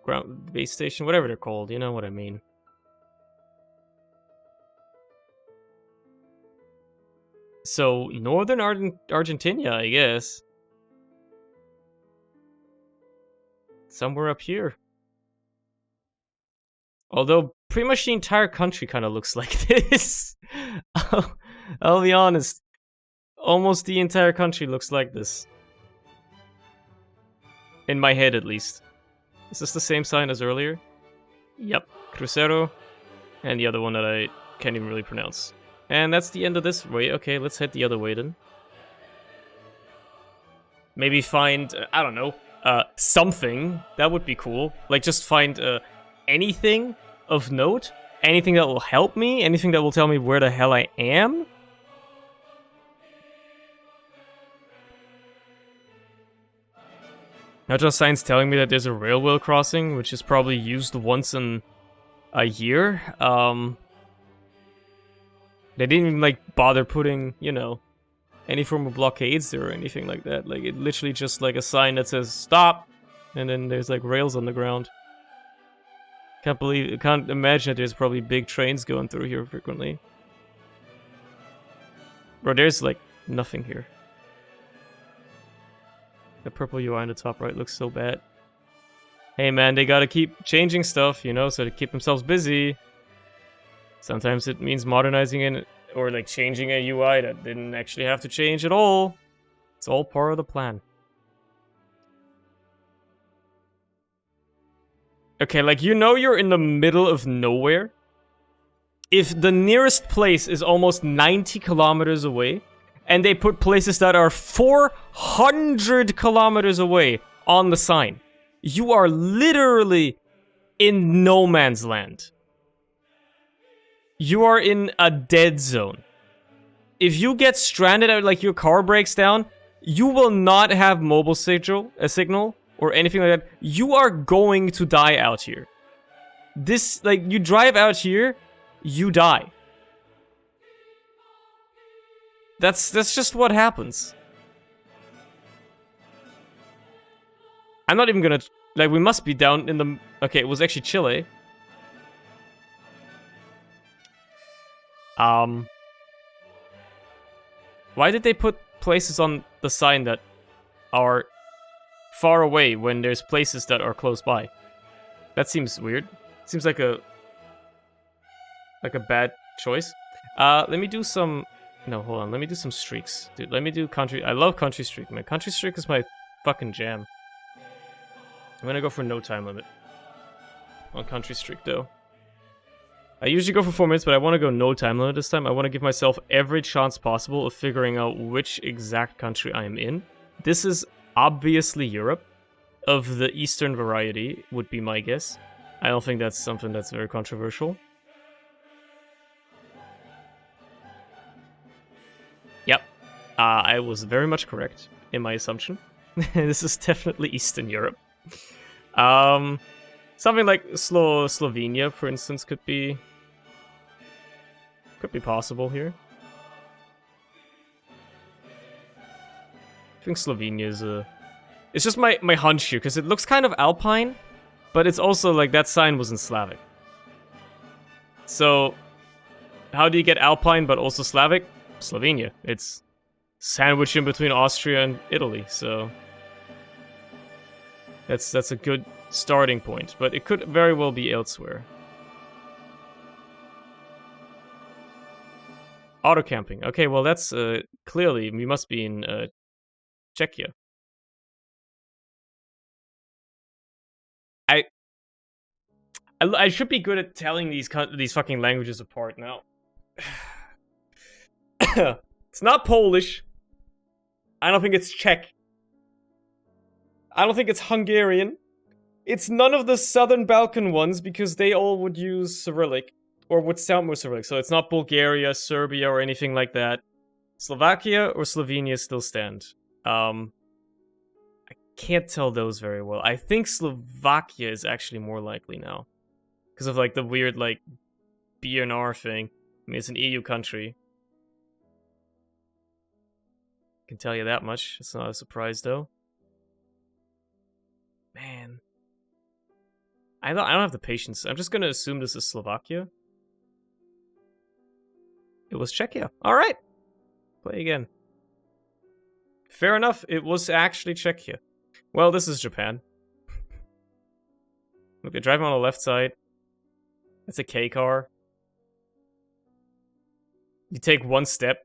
Ground base station, whatever they're called, you know what I mean. So, northern Argentina, I guess. Somewhere up here. Although, pretty much the entire country kind of looks like this. I'll be honest. Almost the entire country looks like this. In my head, at least. Is this the same sign as earlier? Yep. Crucero. And the other one that I can't even really pronounce. And that's the end of this way. Okay, let's head the other way then. Maybe find, I don't know, something. That would be cool. Like, just find anything of note. Anything that will help me. Anything that will tell me where the hell I am. Not just signs telling me that there's a railway crossing, which is probably used once in a year. They didn't even, like, bother putting, you know, any form of blockades there or anything like that. Like, it literally just, like, a sign that says, stop! And then there's, like, rails on the ground. Can't imagine that there's probably big trains going through here frequently. Bro, there's, like, nothing here. The purple UI on the top right looks so bad. Hey man, they gotta keep changing stuff, you know, so to keep themselves busy. Sometimes it means modernizing it, or like changing a UI that didn't actually have to change at all. It's all part of the plan. Okay, like, you know you're in the middle of nowhere. If the nearest place is almost 90 kilometers away, and they put places that are 400 kilometers away on the sign, You are literally in no man's land. You are in a dead zone. If you get stranded out, like your car breaks down, you will not have mobile signal, or anything like that. You are going to die out here. This, like, you drive out here, you die. That's just what happens. I'm not even gonna, like, we must be down in the, okay, it was actually Chile. Why did they put places on the sign that are far away when there's places that are close by? That seems weird. Seems like a bad choice. Let me do some, no, hold on. Let me do some streaks. Dude, let me do country. I love country streak, man. Country streak is my fucking jam. I'm gonna go for no time limit on country streak, though. I usually go for 4 minutes, but I want to go no time limit this time. I want to give myself every chance possible of figuring out which exact country I am in. This is obviously Europe. Of the Eastern variety, would be my guess. I don't think that's something that's very controversial. Yep. I was very much correct in my assumption. This is definitely Eastern Europe. Something like Slovenia, for instance, could be possible here. I think Slovenia is a... It's just my hunch here, because it looks kind of Alpine, but it's also like that sign was in Slavic. So, how do you get Alpine but also Slavic? Slovenia. It's sandwiched in between Austria and Italy, so... That's a good starting point, but it could very well be elsewhere. Auto camping. Okay, well that's clearly we must be in Czechia. I should be good at telling these fucking languages apart now. It's not Polish. I don't think it's Czech. I don't think it's Hungarian. It's none of the Southern Balkan ones because they all would use Cyrillic or would sound more Cyrillic. So it's not Bulgaria, Serbia, or anything like that. Slovakia or Slovenia still stand. I can't tell those very well. I think Slovakia is actually more likely now. Because of like the weird like BNR thing. I mean, it's an EU country. Can tell you that much. It's not a surprise though. Man. I don't have the patience. I'm just gonna assume this is Slovakia. It was Czechia. Alright. Play again. Fair enough, it was actually Czechia. Well, this is Japan. Look, they're driving on the left side. It's a K car. You take one step,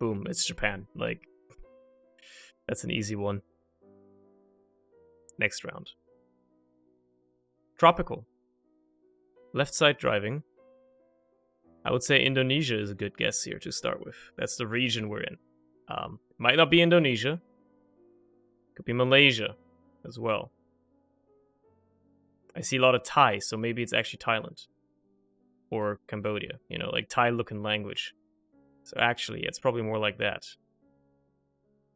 boom, it's Japan. Like, that's an easy one. Next round. Tropical. Left side driving. I would say Indonesia is a good guess here to start with. That's the region we're in. Might not be Indonesia. Could be Malaysia as well. I see a lot of Thai, so maybe it's actually Thailand. Or Cambodia, you know, like Thai-looking language. So actually, it's probably more like that.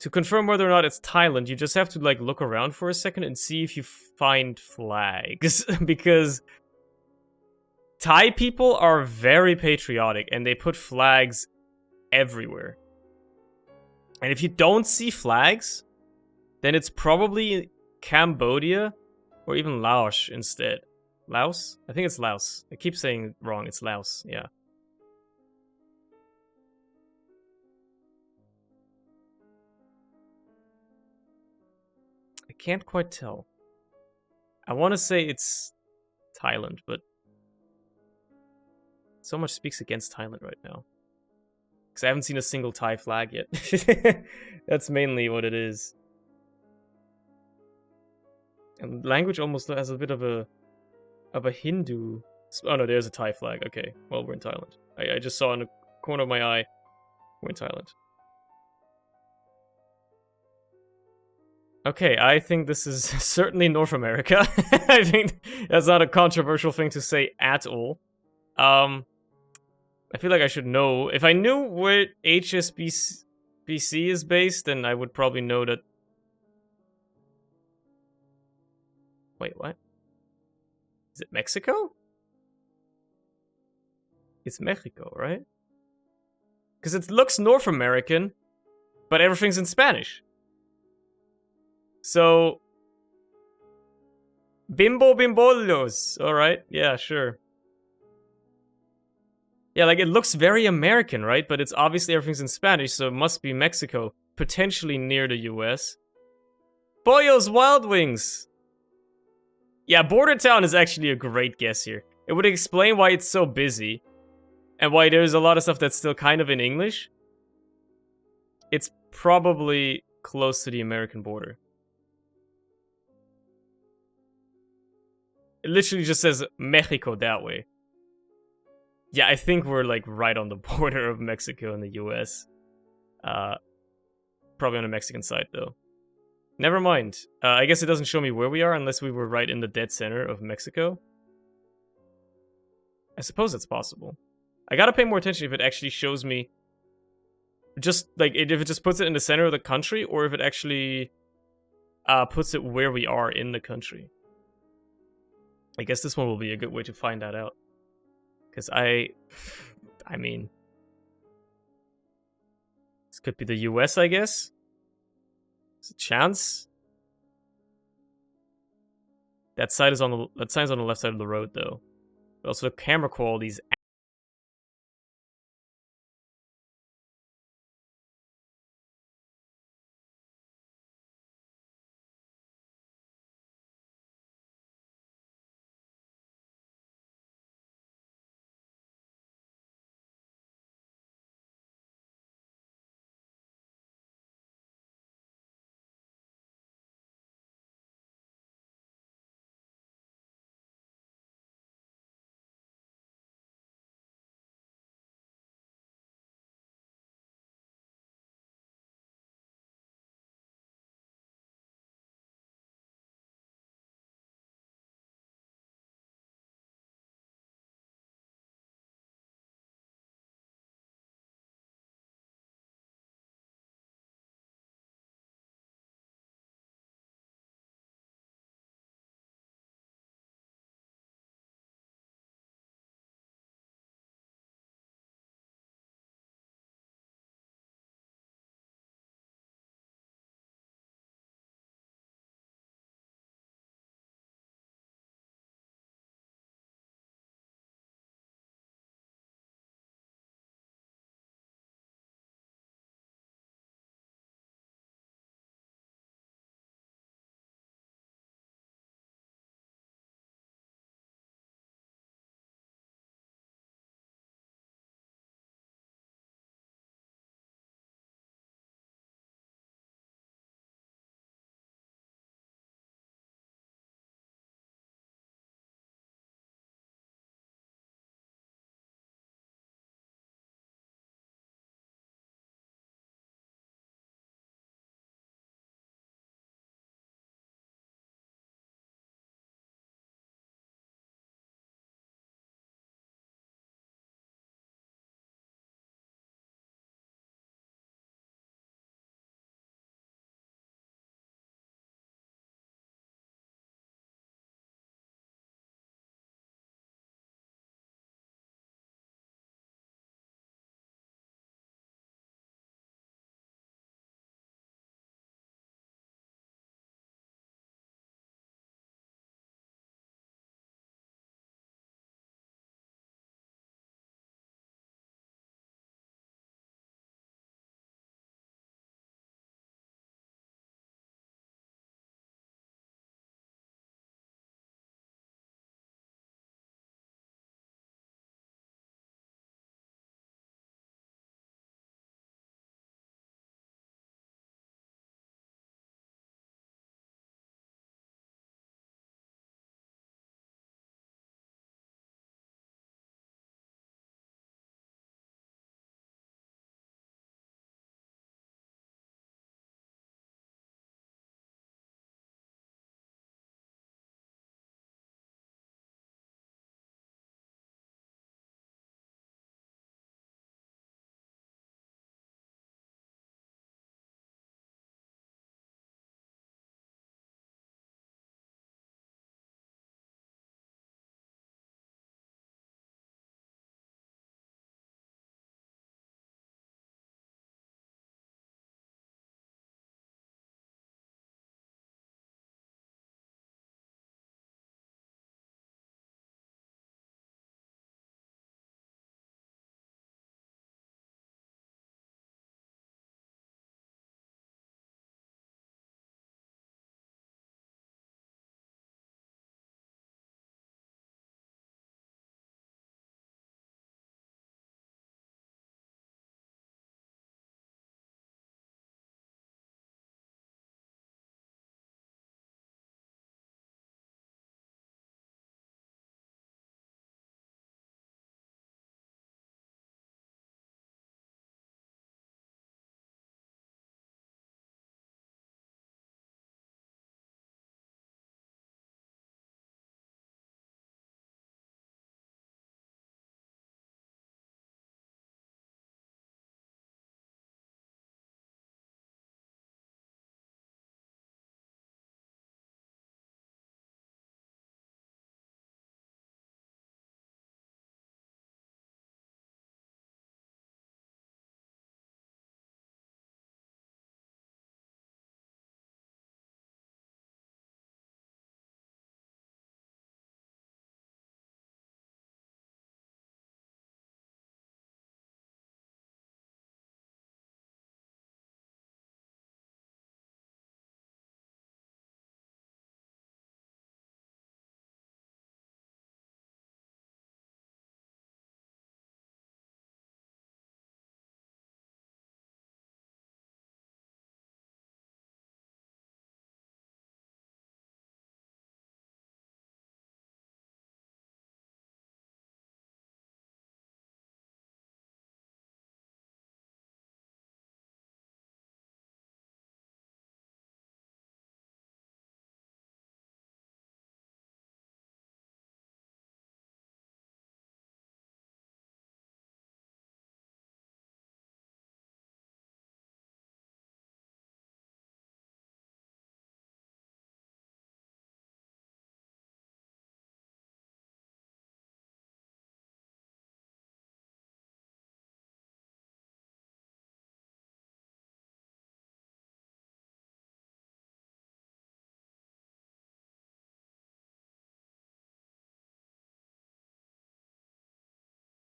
To confirm whether or not it's Thailand, you just have to like look around for a second and see if you find flags. Because Thai people are very patriotic and they put flags everywhere. And if you don't see flags, then it's probably Cambodia or even Laos instead. Laos? I think it's Laos. I keep saying wrong. It's Laos. Yeah. I can't quite tell. I want to say it's Thailand, but so much speaks against Thailand right now. Because I haven't seen a single Thai flag yet. That's mainly what it is. And language almost has a bit of a Hindu... Oh no, there's a Thai flag. Okay, well, we're in Thailand. I just saw in the corner of my eye, we're in Thailand. Okay, I think this is certainly North America. I think that's not a controversial thing to say at all. I feel like I should know. If I knew where HSBC is based, then I would probably know that. Wait, what? Is it Mexico? It's Mexico, right? Because it looks North American, but everything's in Spanish. So, Bimbo Bimbolos. Alright, yeah, sure. Yeah, like it looks very American, right? But it's obviously everything's in Spanish, so it must be Mexico. Potentially near the US. Pollo's Wild Wings! Yeah, Border Town is actually a great guess here. It would explain why it's so busy. And why there's a lot of stuff that's still kind of in English. It's probably close to the American border. It literally just says Mexico that way. Yeah, I think we're like right on the border of Mexico and the US. Probably on the Mexican side though. Never mind. I guess it doesn't show me where we are unless we were right in the dead center of Mexico. I suppose it's possible. I gotta pay more attention if it actually shows me just like if it just puts it in the center of the country or if it actually puts it where we are in the country. I guess this one will be a good way to find that out. Because I mean, this could be the US, I guess. There's a chance. That sign's on the left side of the road though. But also the camera quality is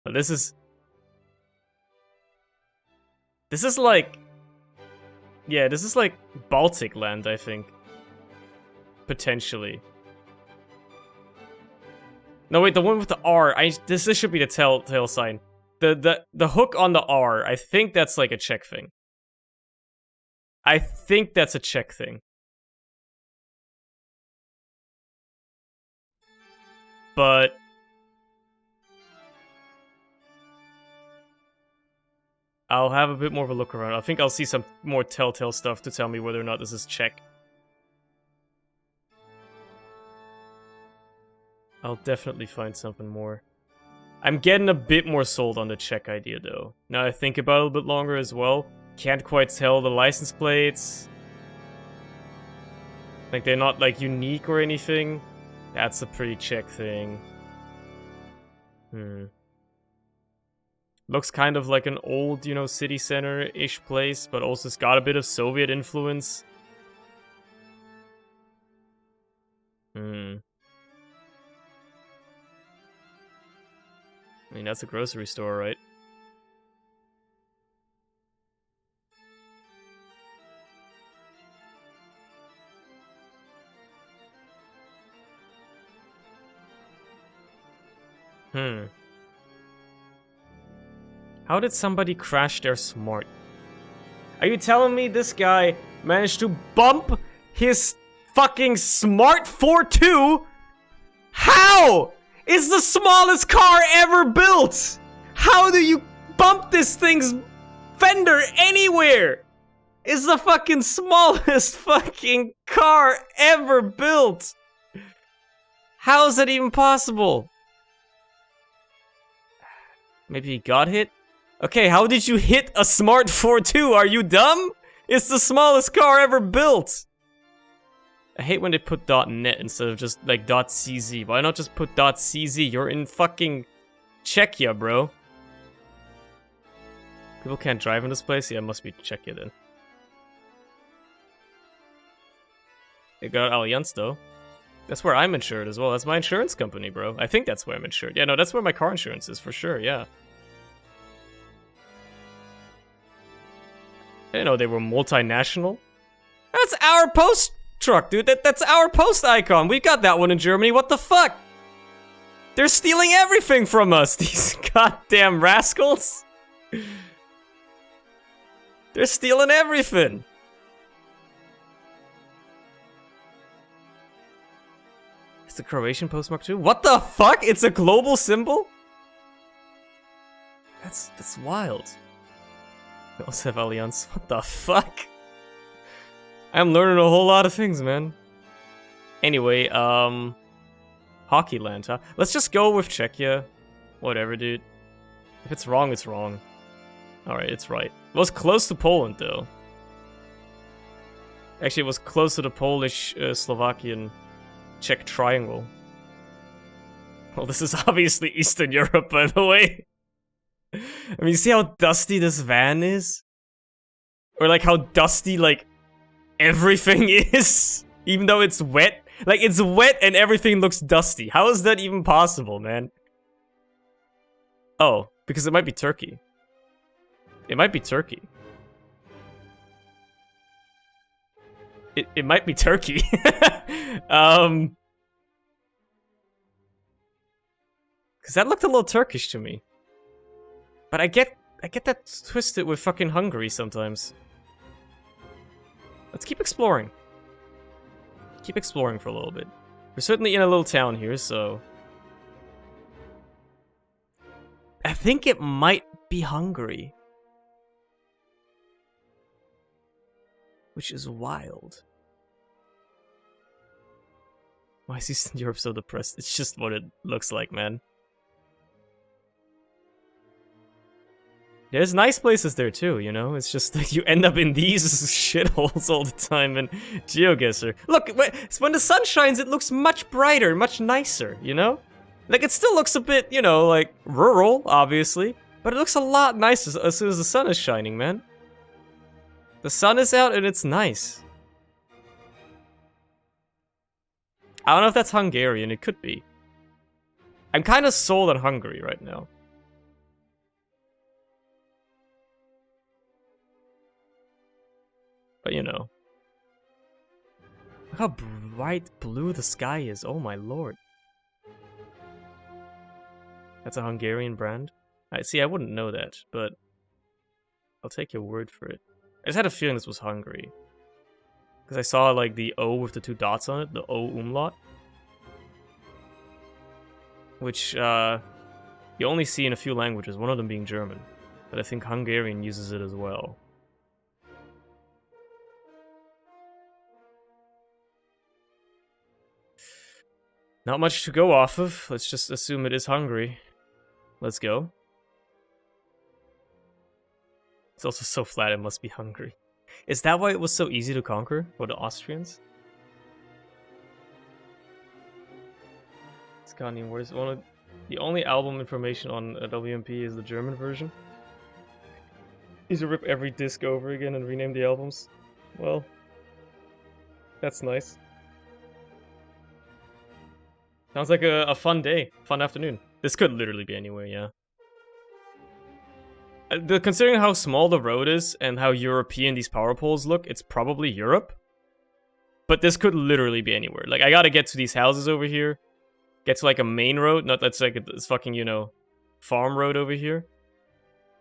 But this is like... Yeah, this is like Baltic land, I think. Potentially. No, wait, the one with the R. This should be the telltale sign. The hook on the R, I think that's like a Czech thing. I think that's a Czech thing. But... I'll have a bit more of a look around. I think I'll see some more telltale stuff to tell me whether or not this is Czech. I'll definitely find something more. I'm getting a bit more sold on the Czech idea, though. Now I think about it a little bit longer as well. Can't quite tell the license plates. Like, they're not, like, unique or anything. That's a pretty Czech thing. Looks kind of like an old, you know, city center-ish place, but also it's got a bit of Soviet influence. I mean, that's a grocery store, right? How did somebody crash their smart? Are you telling me this guy managed to bump his fucking smart 4.2? How? It's the smallest car ever built! How do you bump this thing's fender anywhere? It's the fucking smallest fucking car ever built! How is that even possible? Maybe he got hit? Okay, how did you hit a smart 4.2? Are you dumb? It's the smallest car ever built! I hate when they put .net instead of just, like, .cz. Why not just put .cz? You're in fucking Czechia, bro. People can't drive in this place? Yeah, it must be Czechia then. They got Allianz, though. That's where I'm insured as well. That's my insurance company, bro. I think that's where I'm insured. Yeah, no, that's where my car insurance is, for sure, yeah. I didn't know they were multinational. That's our post truck, dude. That's our post icon. We got that one in Germany. What the fuck? They're stealing everything from us, these goddamn rascals. They're stealing everything. It's the Croatian postmark too? What the fuck? It's a global symbol? That's wild. We also have Allianz. What the fuck? I'm learning a whole lot of things, man. Anyway, Hockey land, huh? Let's just go with Czechia. Whatever, dude. If it's wrong, it's wrong. Alright, it's right. It was close to Poland, though. Actually, it was close to the Polish, Slovakian, Czech triangle. Well, this is obviously Eastern Europe, by the way. I mean, see how dusty this van is? Or, like, how dusty, like, everything is? Even though it's wet? Like, it's wet and everything looks dusty. How is that even possible, man? Oh, because it might be Turkey. It might be Turkey. It might be Turkey. Because that looked a little Turkish to me. But I get that twisted with fucking Hungary sometimes. Let's keep exploring. Keep exploring for a little bit. We're certainly in a little town here, so... I think it might be Hungary. Which is wild. Why is Eastern Europe so depressed? It's just what it looks like, man. There's nice places there too, you know? It's just that you end up in these shitholes all the time in Geoguessr. Look, when the sun shines, it looks much brighter, much nicer, you know? Like, it still looks a bit, you know, like, rural, obviously. But it looks a lot nicer as soon as the sun is shining, man. The sun is out and it's nice. I don't know if that's Hungarian, it could be. I'm kind of sold on Hungary right now. But you know. Look how bright blue the sky is. Oh my lord. That's a Hungarian brand? I see, I wouldn't know that, but I'll take your word for it. I just had a feeling this was Hungary. Because I saw like the O with the 2 dots on it, the O umlaut. Which you only see in a few languages, one of them being German. But I think Hungarian uses it as well. Not much to go off of. Let's just assume it is Hungary. Let's go. It's also so flat, it must be Hungary. Is that why it was so easy to conquer for the Austrians? Scandinavian Wars. The only album information on WMP is the German version. Need to rip every disc over again and rename the albums. Well, that's nice. Sounds like a fun day, fun afternoon. This could literally be anywhere, yeah. Considering how small the road is and how European these power poles look, it's probably Europe. But this could literally be anywhere. Like, I gotta get to these houses over here. Get to, like, a main road. Not that's like a fucking, you know, farm road over here.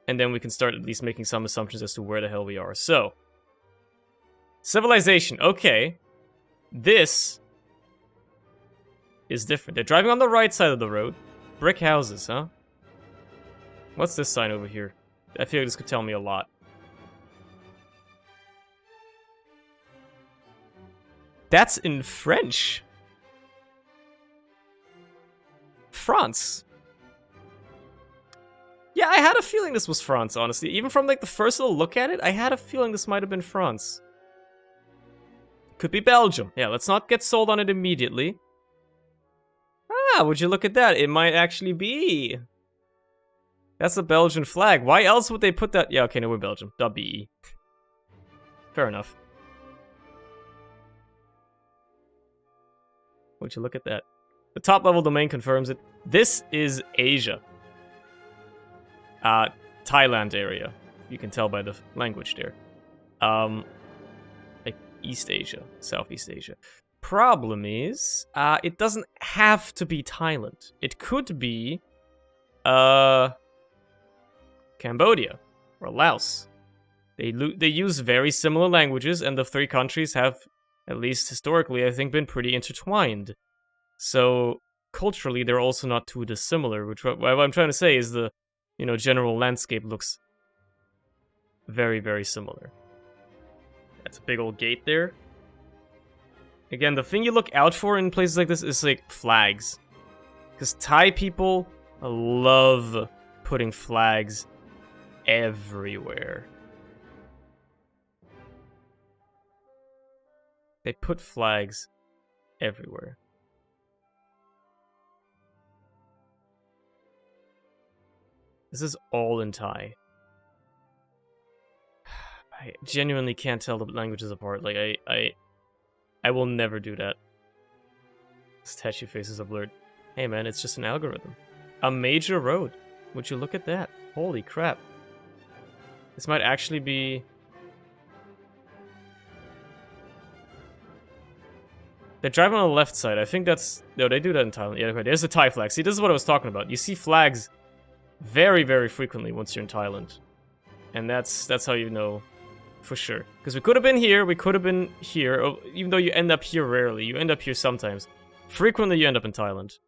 And then we can start at least making some assumptions as to where the hell we are. So. Civilization. Okay. This is different. They're driving on the right side of the road. Brick houses, huh? What's this sign over here? I feel like this could tell me a lot. That's in French. France. Yeah, I had a feeling this was France, honestly. Even from like the first little look at it, I had a feeling this might have been France. Could be Belgium. Yeah, let's not get sold on it immediately. Ah, would you look at that? It might actually be. That's a Belgian flag. Why else would they put that? Yeah, okay, no, we're Belgium. .be. Fair enough. Would you look at that? The top level domain confirms it. This is Asia. Thailand area. You can tell by the language there. Like East Asia, Southeast Asia. Problem is, it doesn't have to be Thailand. It could be, Cambodia or Laos. They use very similar languages, and the 3 countries have, at least historically, I think, been pretty intertwined. So culturally, they're also not too dissimilar. Which what I'm trying to say is the, you know, general landscape looks very, very similar. That's a big old gate there. Again, the thing you look out for in places like this is like flags, because Thai people love putting flags everywhere. They put flags everywhere. This is all in Thai. I genuinely can't tell the languages apart. Like, I will never do that. Statue faces are blurred. Hey man, it's just an algorithm. A major road. Would you look at that? Holy crap. This might actually be... They're driving on the left side. I think that's... No, they do that in Thailand. Yeah, okay, there's the Thai flag. See, this is what I was talking about. You see flags very, very frequently once you're in Thailand. And that's how you know for sure. Because we could have been here, we could have been here. Even though you end up here rarely. You end up here sometimes. Frequently you end up in Thailand.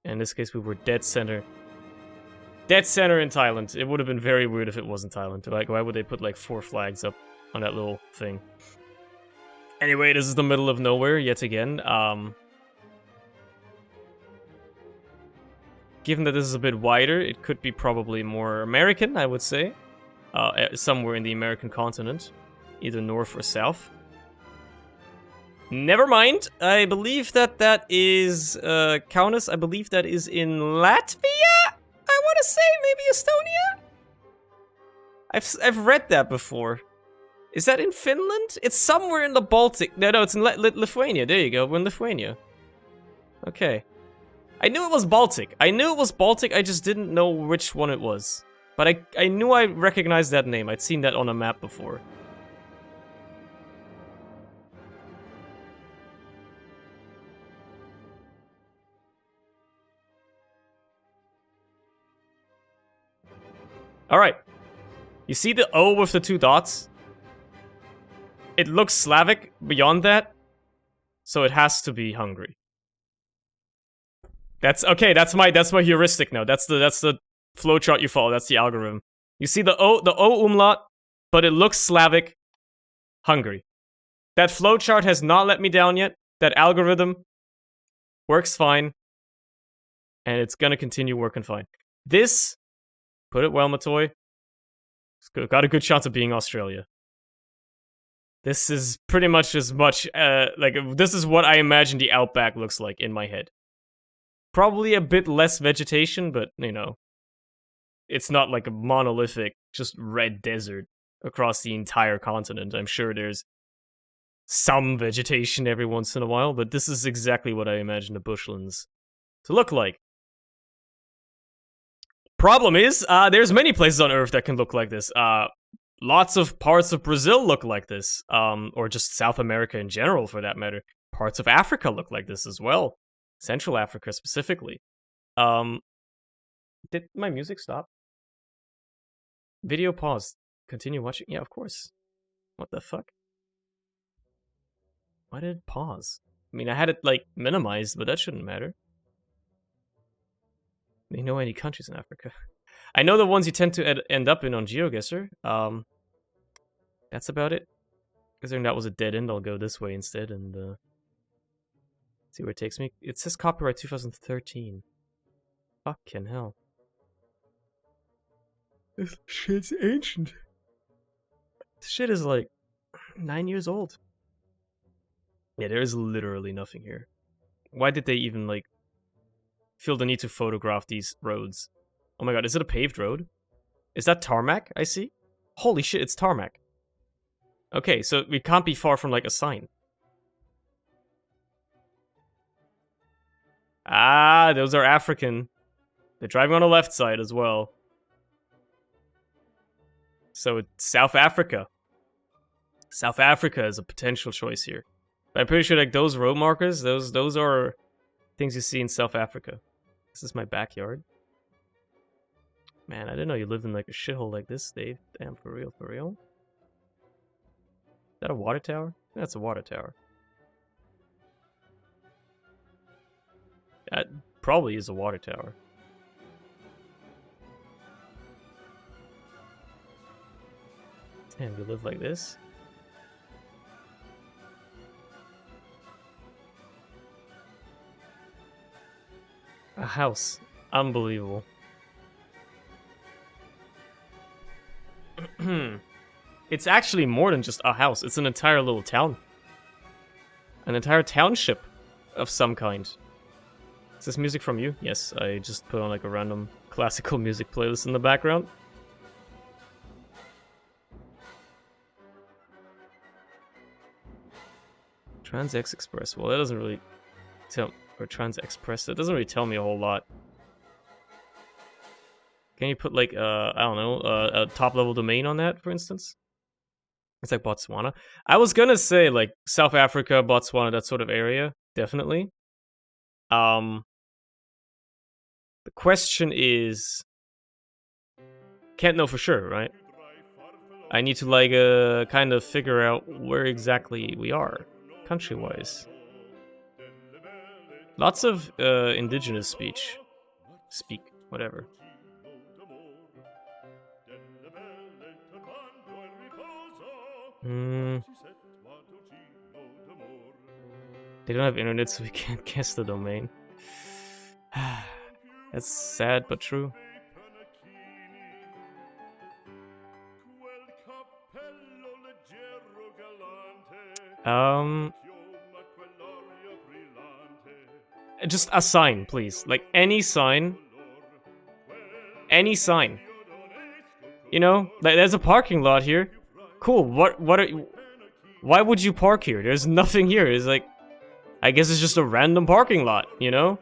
In this case, we were dead center. Dead center in Thailand. It would have been very weird if it wasn't Thailand. Like, why would they put like 4 flags up on that little thing? Anyway, this is the middle of nowhere yet again. Given that this is a bit wider, it could be probably more American, I would say. Somewhere in the American continent. Either north or south. Never mind. I believe that is... Kaunas, I believe that is in Latvia? I want to say maybe Estonia? I've read that before. Is that in Finland? It's somewhere in the Baltic. No, it's in Lithuania. There you go. We're in Lithuania. Okay. I knew it was Baltic. I just didn't know which one it was. But I knew I recognized that name. I'd seen that on a map before. Alright. You see the O with the 2 dots? It looks Slavic beyond that, so it has to be Hungary. That's okay, that's my heuristic now. That's the flowchart you follow, that's the algorithm. You see the O umlaut, but it looks Slavic, Hungary. That flowchart has not let me down yet. That algorithm works fine. And it's gonna continue working fine. This, put it well, Matoy, it's got a good chance of being Australia. This is pretty much as much, like, this is what I imagine the outback looks like in my head. Probably a bit less vegetation, but, you know, it's not like a monolithic, just red desert across the entire continent. I'm sure there's some vegetation every once in a while, but this is exactly what I imagine the bushlands to look like. Problem is, there's many places on Earth that can look like this. Lots of parts of Brazil look like this, or just South America in general, for that matter. Parts of Africa look like this as well. Central Africa specifically. Did my music stop? Video paused. Continue watching? Yeah, of course. What the fuck? Why did it pause? I mean, I had it, like, minimized, but that shouldn't matter. Do you know any countries in Africa? I know the ones you tend to end up in on Geoguessr. That's about it. Considering that was a dead end, I'll go this way instead and see where it takes me. It says copyright 2013. Fucking hell. This shit's ancient. This shit is like 9 years old. Yeah, there is literally nothing here. Why did they even, like, feel the need to photograph these roads? Oh my god, is it a paved road? Is that tarmac I see? Holy shit, it's tarmac. Okay, so we can't be far from, like, a sign. Ah, those are African. They're driving on the left side as well. So it's South Africa. South Africa is a potential choice here. But I'm pretty sure, like, those road markers, those are things you see in South Africa. This is my backyard. Man, I didn't know you lived in, like, a shithole like this, Dave. Damn, for real, for real? Is that a water tower? That's a water tower. That probably is a water tower. Damn, you live like this? A house. Unbelievable. It's actually more than just a house. It's an entire little town. An entire township of some kind. Is this music from you? Yes, I just put on, like, a random classical music playlist in the background. Trans-X Express. Well, that doesn't really tell... Or Trans-Express. That doesn't really tell me a whole lot. Can you put, like, I don't know, a top-level domain on that, for instance? It's like Botswana. I was gonna say, like, South Africa, Botswana, that sort of area. Definitely. The question is... Can't know for sure, right? I need to, like, kind of figure out where exactly we are, country-wise. Lots of indigenous speak, whatever. They don't have internet, so we can't guess the domain. That's sad, but true. Just a sign, please. Like, any sign. Any sign. You know? Like, there's a parking lot here. Cool, why would you park here? There's nothing here. It's like... I guess it's just a random parking lot, you know?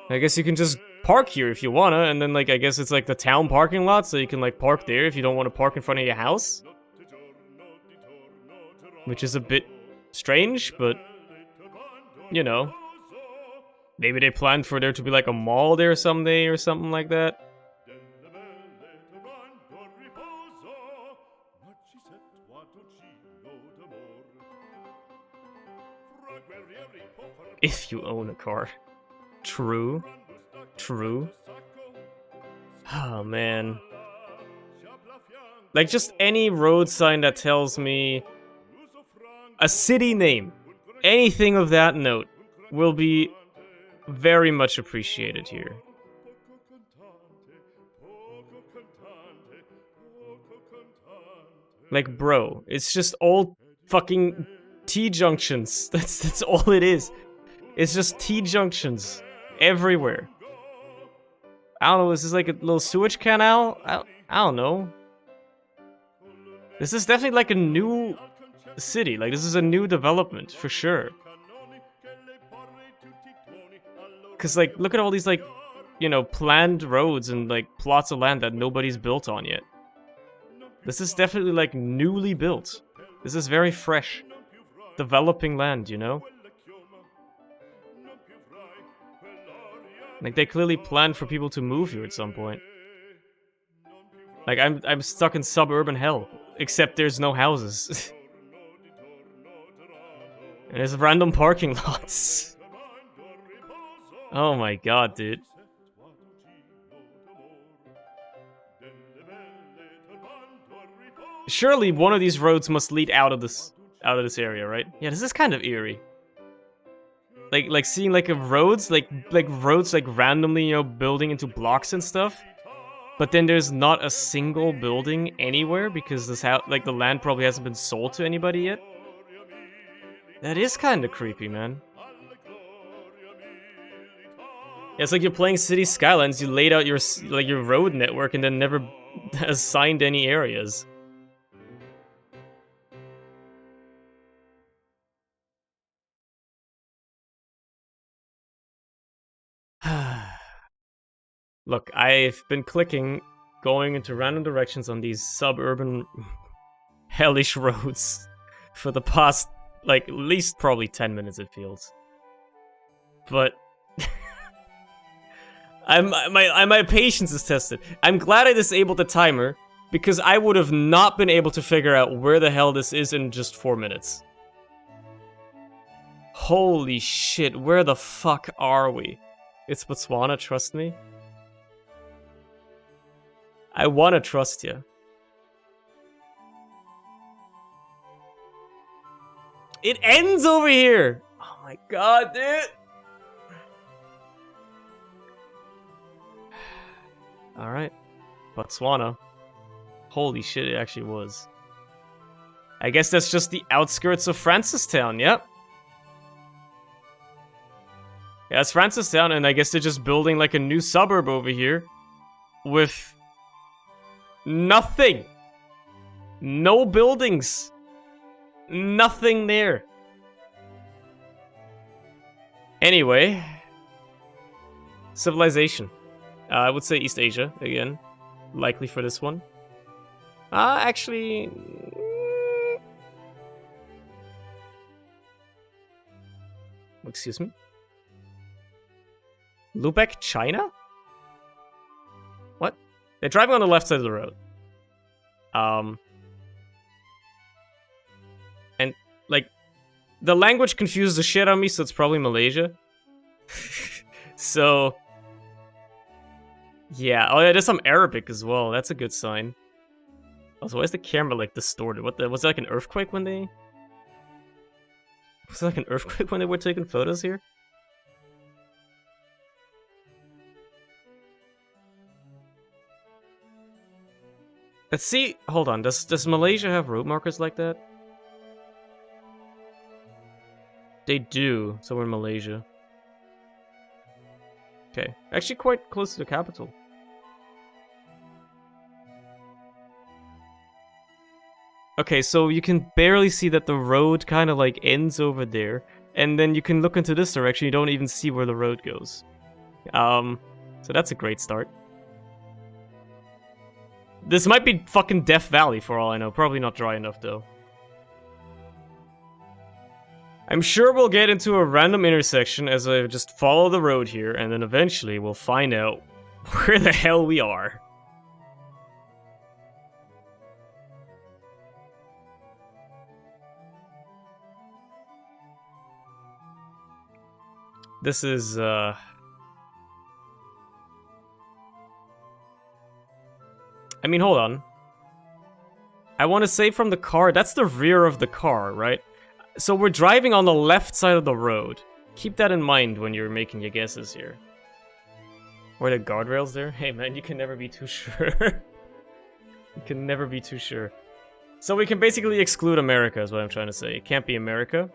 I guess you can just park here if you wanna, and then, like, I guess it's like the town parking lot, so you can, like, park there if you don't want to park in front of your house. Which is a bit strange, but... You know. Maybe they planned for there to be, like, a mall there someday or something like that. you own a car. True. True. Oh, man. Like, just any road sign that tells me a city name, anything of that note, will be very much appreciated here. Like, bro, it's just all fucking T-junctions. That's all it is. It's just T-junctions everywhere. I don't know, is this like a little sewage canal? I don't know. This is definitely like a new city. Like, this is a new development, for sure. Because, like, look at all these, like, you know, planned roads and, like, plots of land that nobody's built on yet. This is definitely, like, newly built. This is very fresh. Developing land, you know? Like, they clearly planned for people to move here at some point. Like, I'm stuck in suburban hell. Except there's no houses. And there's random parking lots. Oh my god, dude. Surely one of these roads must lead out of this area, right? Yeah, this is kind of eerie. Like seeing like roads like roads like randomly, you know, building into blocks and stuff. But then there's not a single building anywhere because this like the land probably hasn't been sold to anybody yet. That is kind of creepy, man. Yeah, it's like you're playing City Skylines. You laid out your road network and then never assigned any areas. Look, I've been clicking, going into random directions on these suburban hellish roads for the past, like, at least probably 10 minutes, it feels. But my patience is tested. I'm glad I disabled the timer, because I would have not been able to figure out where the hell this is in just 4 minutes. Holy shit, where the fuck are we? It's Botswana, trust me. I wanna trust you. It ends over here! Oh my god, dude! Alright. Botswana. Holy shit, it actually was. I guess that's just the outskirts of Francistown, yep. Yeah, it's Francistown, and I guess they're just building like a new suburb over here. With nothing. No buildings. Nothing there. Anyway. Civilization. I would say East Asia, again. Likely for this one. Actually... Excuse me? Lubeck, China? What? They're driving on the left side of the road. And, like, the language confused the shit out of me, so it's probably Malaysia. So... Yeah, oh yeah, there's some Arabic as well. That's a good sign. Also, why is the camera, like, distorted? Was it like an earthquake when they... Was it like an earthquake when they were taking photos here? Let's see. Hold on. Does Malaysia have road markers like that? They do. So we're in Malaysia. Okay. Actually quite close to the capital. Okay, so you can barely see that the road kind of like ends over there. And then you can look into this direction, you don't even see where the road goes. So that's a great start. This might be fucking Death Valley for all I know. Probably not dry enough though. I'm sure we'll get into a random intersection as I just follow the road here, and then eventually we'll find out where the hell we are. This is, I mean, hold on. I want to say from the car, that's the rear of the car, right? So we're driving on the left side of the road. Keep that in mind when you're making your guesses here. Were the guardrails there? Hey man, you can never be too sure. You can never be too sure. So we can basically exclude America, is what I'm trying to say. It can't be America.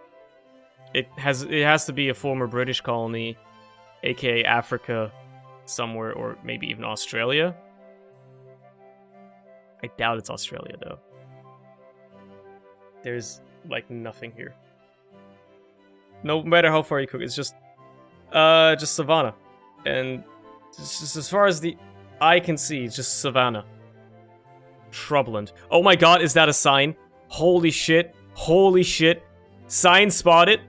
It has to be a former British colony, aka Africa, somewhere, or maybe even Australia. I doubt it's Australia, though. There's, like, nothing here. No matter how far you cook, it's just savanna. And just as far as the eye can see, it's just savanna. Shrubland. Oh my god, is that a sign? Holy shit. Holy shit. Sign spotted.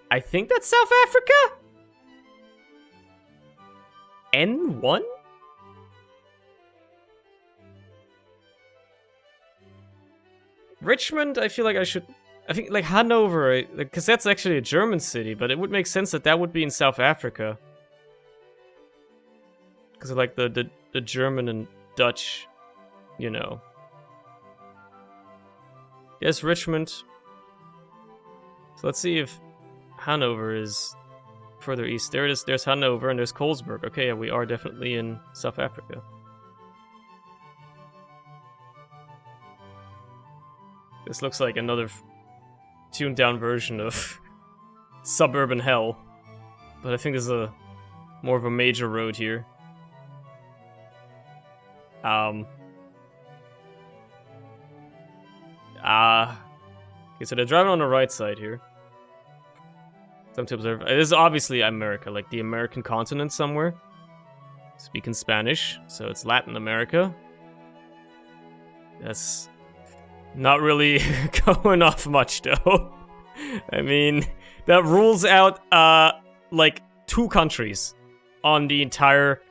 I think that's South Africa? N1? Richmond, I feel like I think, like, Hanover, because that's actually a German city, but it would make sense that that would be in South Africa. Because of, like, the German and Dutch, you know. Yes, Richmond. So let's see if Hanover is further east. There it is. There's Hanover and there's Colesberg. Okay, yeah, we are definitely in South Africa. This looks like another tuned down version of Suburban Hell. But I think there's a more of a major road here. Okay, so they're driving on the right side here. Something to observe. It is obviously America, like the American continent somewhere. Speaking Spanish, so it's Latin America. That's not really going off much, though. I mean, that rules out, like, 2 countries on the entire,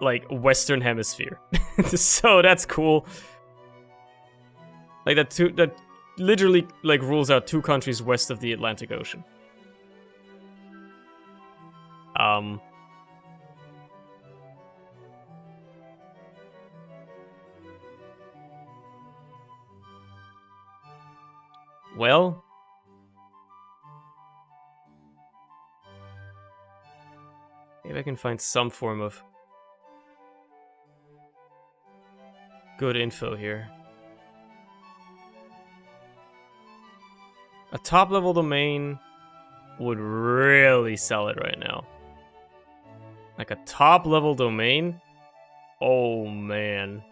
like, Western Hemisphere. So that's cool. Like, that literally, like, rules out 2 countries west of the Atlantic Ocean. Well, maybe I can find some form of good info here. A top-level domain would really sell it right now. Like a top-level domain? Oh, man.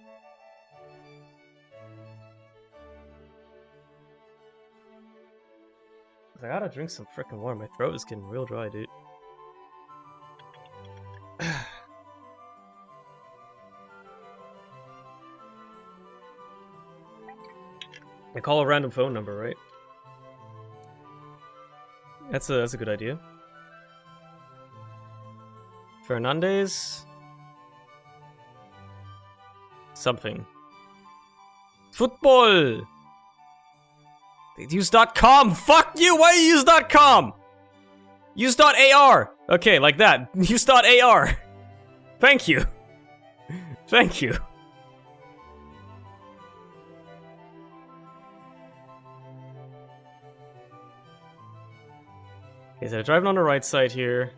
I gotta drink some frickin' water. My throat is getting real dry, dude. I call a random phone number, right? That's a good idea. Fernandez? Something. Football! Use .com! Fuck you! Why you use .com? Use .ar! Okay, like that. Use .ar! Thank you. Thank you. Okay, so I'm driving on the right side here.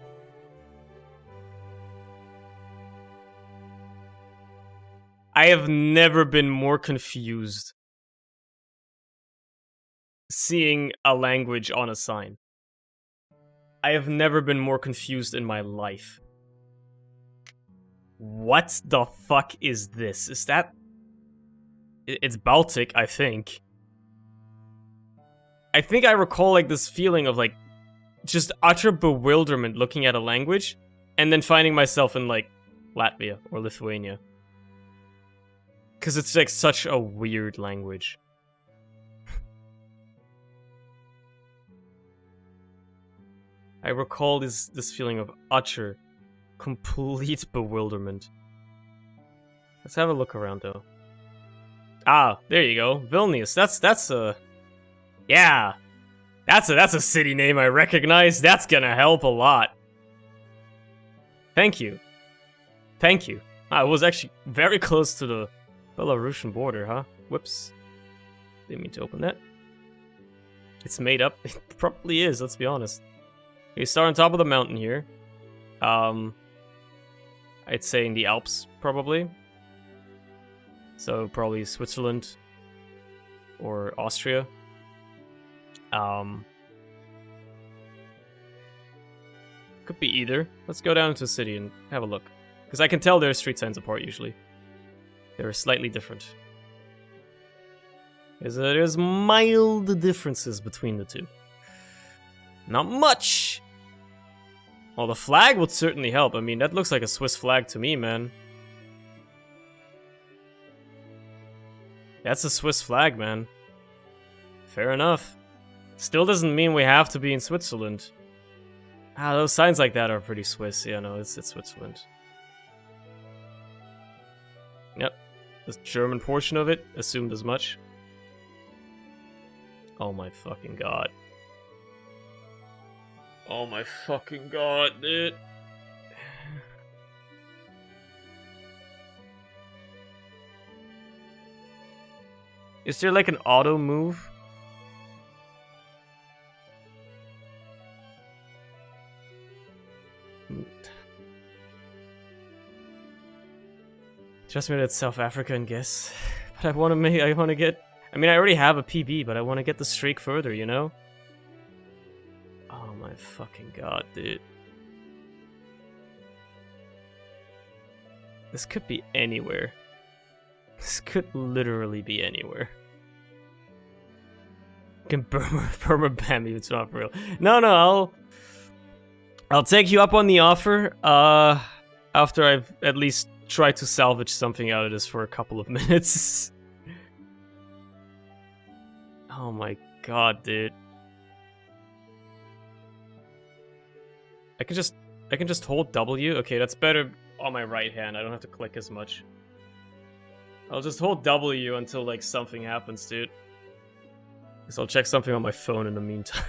I have never been more confused seeing a language on a sign. I have never been more confused in my life. What the fuck is this? Is that... It's Baltic, I think. I think I recall, like, this feeling of, like, just utter bewilderment looking at a language, and then finding myself in, like, Latvia or Lithuania. Because it's, like, such a weird language. I recall this feeling of utter, complete bewilderment. Let's have a look around though. Ah, there you go. Vilnius. That's a yeah. That's a city name I recognize. That's gonna help a lot. Thank you. Thank you. I was actually very close to the Belarusian border, huh? Whoops. Didn't mean to open that. It's made up. It probably is, let's be honest. You start on top of the mountain here. I'd say in the Alps, probably. So probably Switzerland or Austria. Could be either. Let's go down to the city and have a look. Because I can tell their street signs apart usually. They're slightly different. There's mild differences between the two. Not much! Well, the flag would certainly help. I mean, that looks like a Swiss flag to me, man. That's a Swiss flag, man. Fair enough. Still doesn't mean we have to be in Switzerland. Ah, those signs like that are pretty Swiss. Yeah, no, it's Switzerland. Yep. The German portion of it assumed as much. Oh my fucking god. Oh my fucking god, dude. Is there like an auto move? Trust me, that's South Africa and guess. But I want to get... I mean, I already have a PB, but I want to get the streak further, you know? Oh my fucking god, dude. This could be anywhere. This could literally be anywhere. Can Burma ban me? It's not for real. No, I'll take you up on the offer. After I've at least tried to salvage something out of this for a couple of minutes. Oh my god, dude. I can just hold W. Okay, that's better on my right hand. I don't have to click as much. I'll just hold W until like something happens, dude. Guess I'll check something on my phone in the meantime.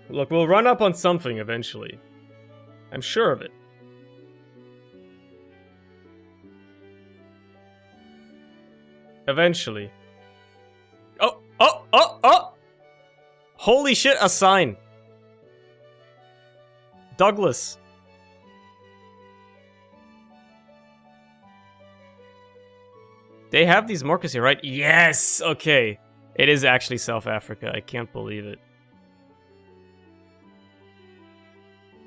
Look, we'll run up on something eventually. I'm sure of it. Eventually. Oh! Holy shit, a sign. Douglas. They have these markers here, right? Yes! Okay. It is actually South Africa. I can't believe it.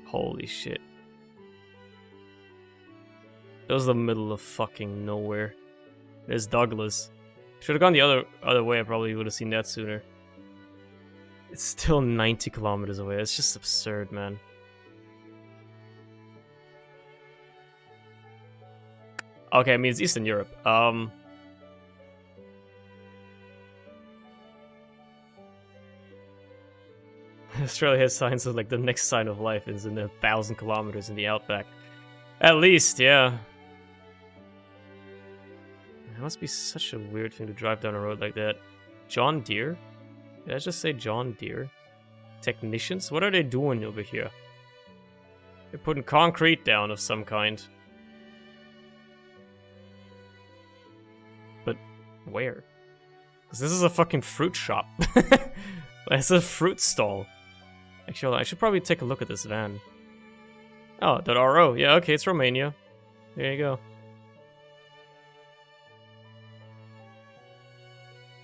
Holy shit. It was the middle of fucking nowhere. There's Douglas. Should have gone the other way. I probably would have seen that sooner. It's still 90 kilometers away. It's just absurd, man. Okay, I mean, it's Eastern Europe. Australia has signs of like the next sign of life is in 1,000 kilometers in the outback. At least, yeah. It must be such a weird thing to drive down a road like that. John Deere? Did I just say John Deere? Technicians? What are they doing over here? They're putting concrete down of some kind. But where? Because this is a fucking fruit shop. It's a fruit stall. Actually, I should probably take a look at this van. Oh, .ro. Yeah, okay, it's Romania. There you go.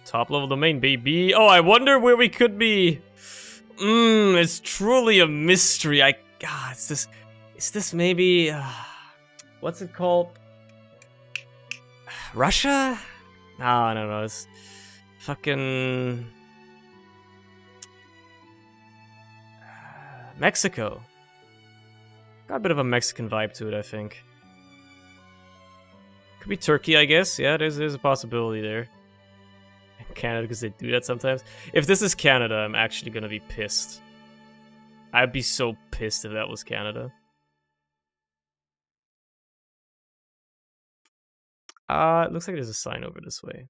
Top level domain, baby. Oh, I wonder where we could be. It's truly a mystery. God, is this maybe, what's it called? Russia? No, I don't know. It's fucking Mexico. Got a bit of a Mexican vibe to it, I think. Could be Turkey, I guess. Yeah, there's a possibility there. Canada because they do that sometimes. If this is Canada, I'm actually gonna be pissed. I'd be so pissed if that was Canada. It looks like there's a sign over this way.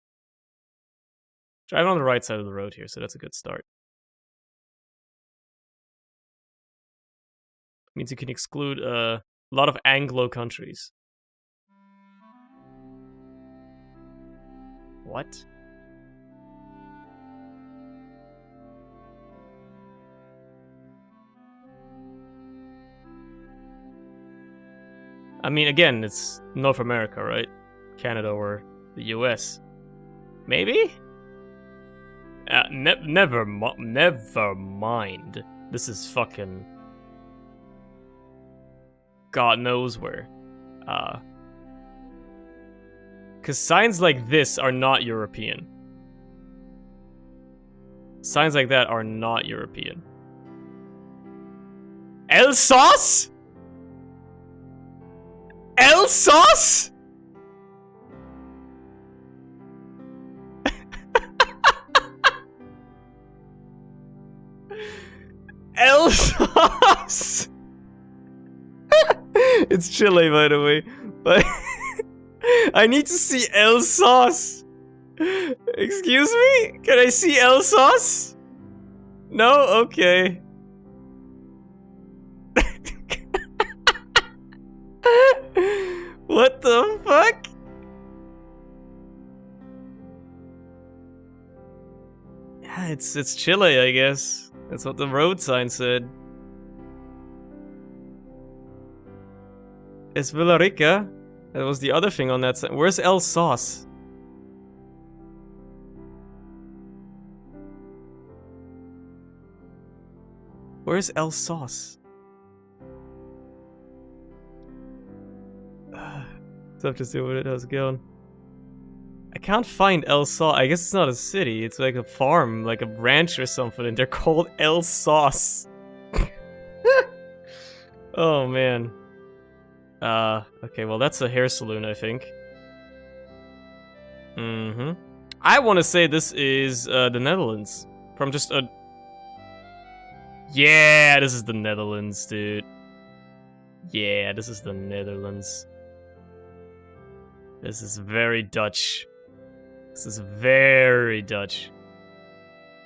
Driving on the right side of the road here, so that's a good start. Means you can exclude a lot of Anglo countries. What? I mean, again, it's North America, right? Canada or the US. Maybe? Never mind. This is fucking... God knows where. Because signs like this are not European. Signs like that are not European. Alsace? Alsace? Alsace? It's Chile, by the way, but I need to see Alsace. Excuse me? Can I see Alsace? No? Okay. What the fuck? Yeah, it's Chile, I guess. That's what the road sign said. It's Villarica. That was the other thing on that sign. Where's Alsace? Where's Alsace? Tough to see what it has going. I can't find Alsace. I guess it's not a city. It's like a farm, like a ranch or something, and they're called Alsace. Oh man. Okay, well that's a hair salon, I think. I want to say this is the Netherlands. From just a... Yeah, this is the Netherlands, dude. Yeah, this is the Netherlands. This is very Dutch. This is very Dutch.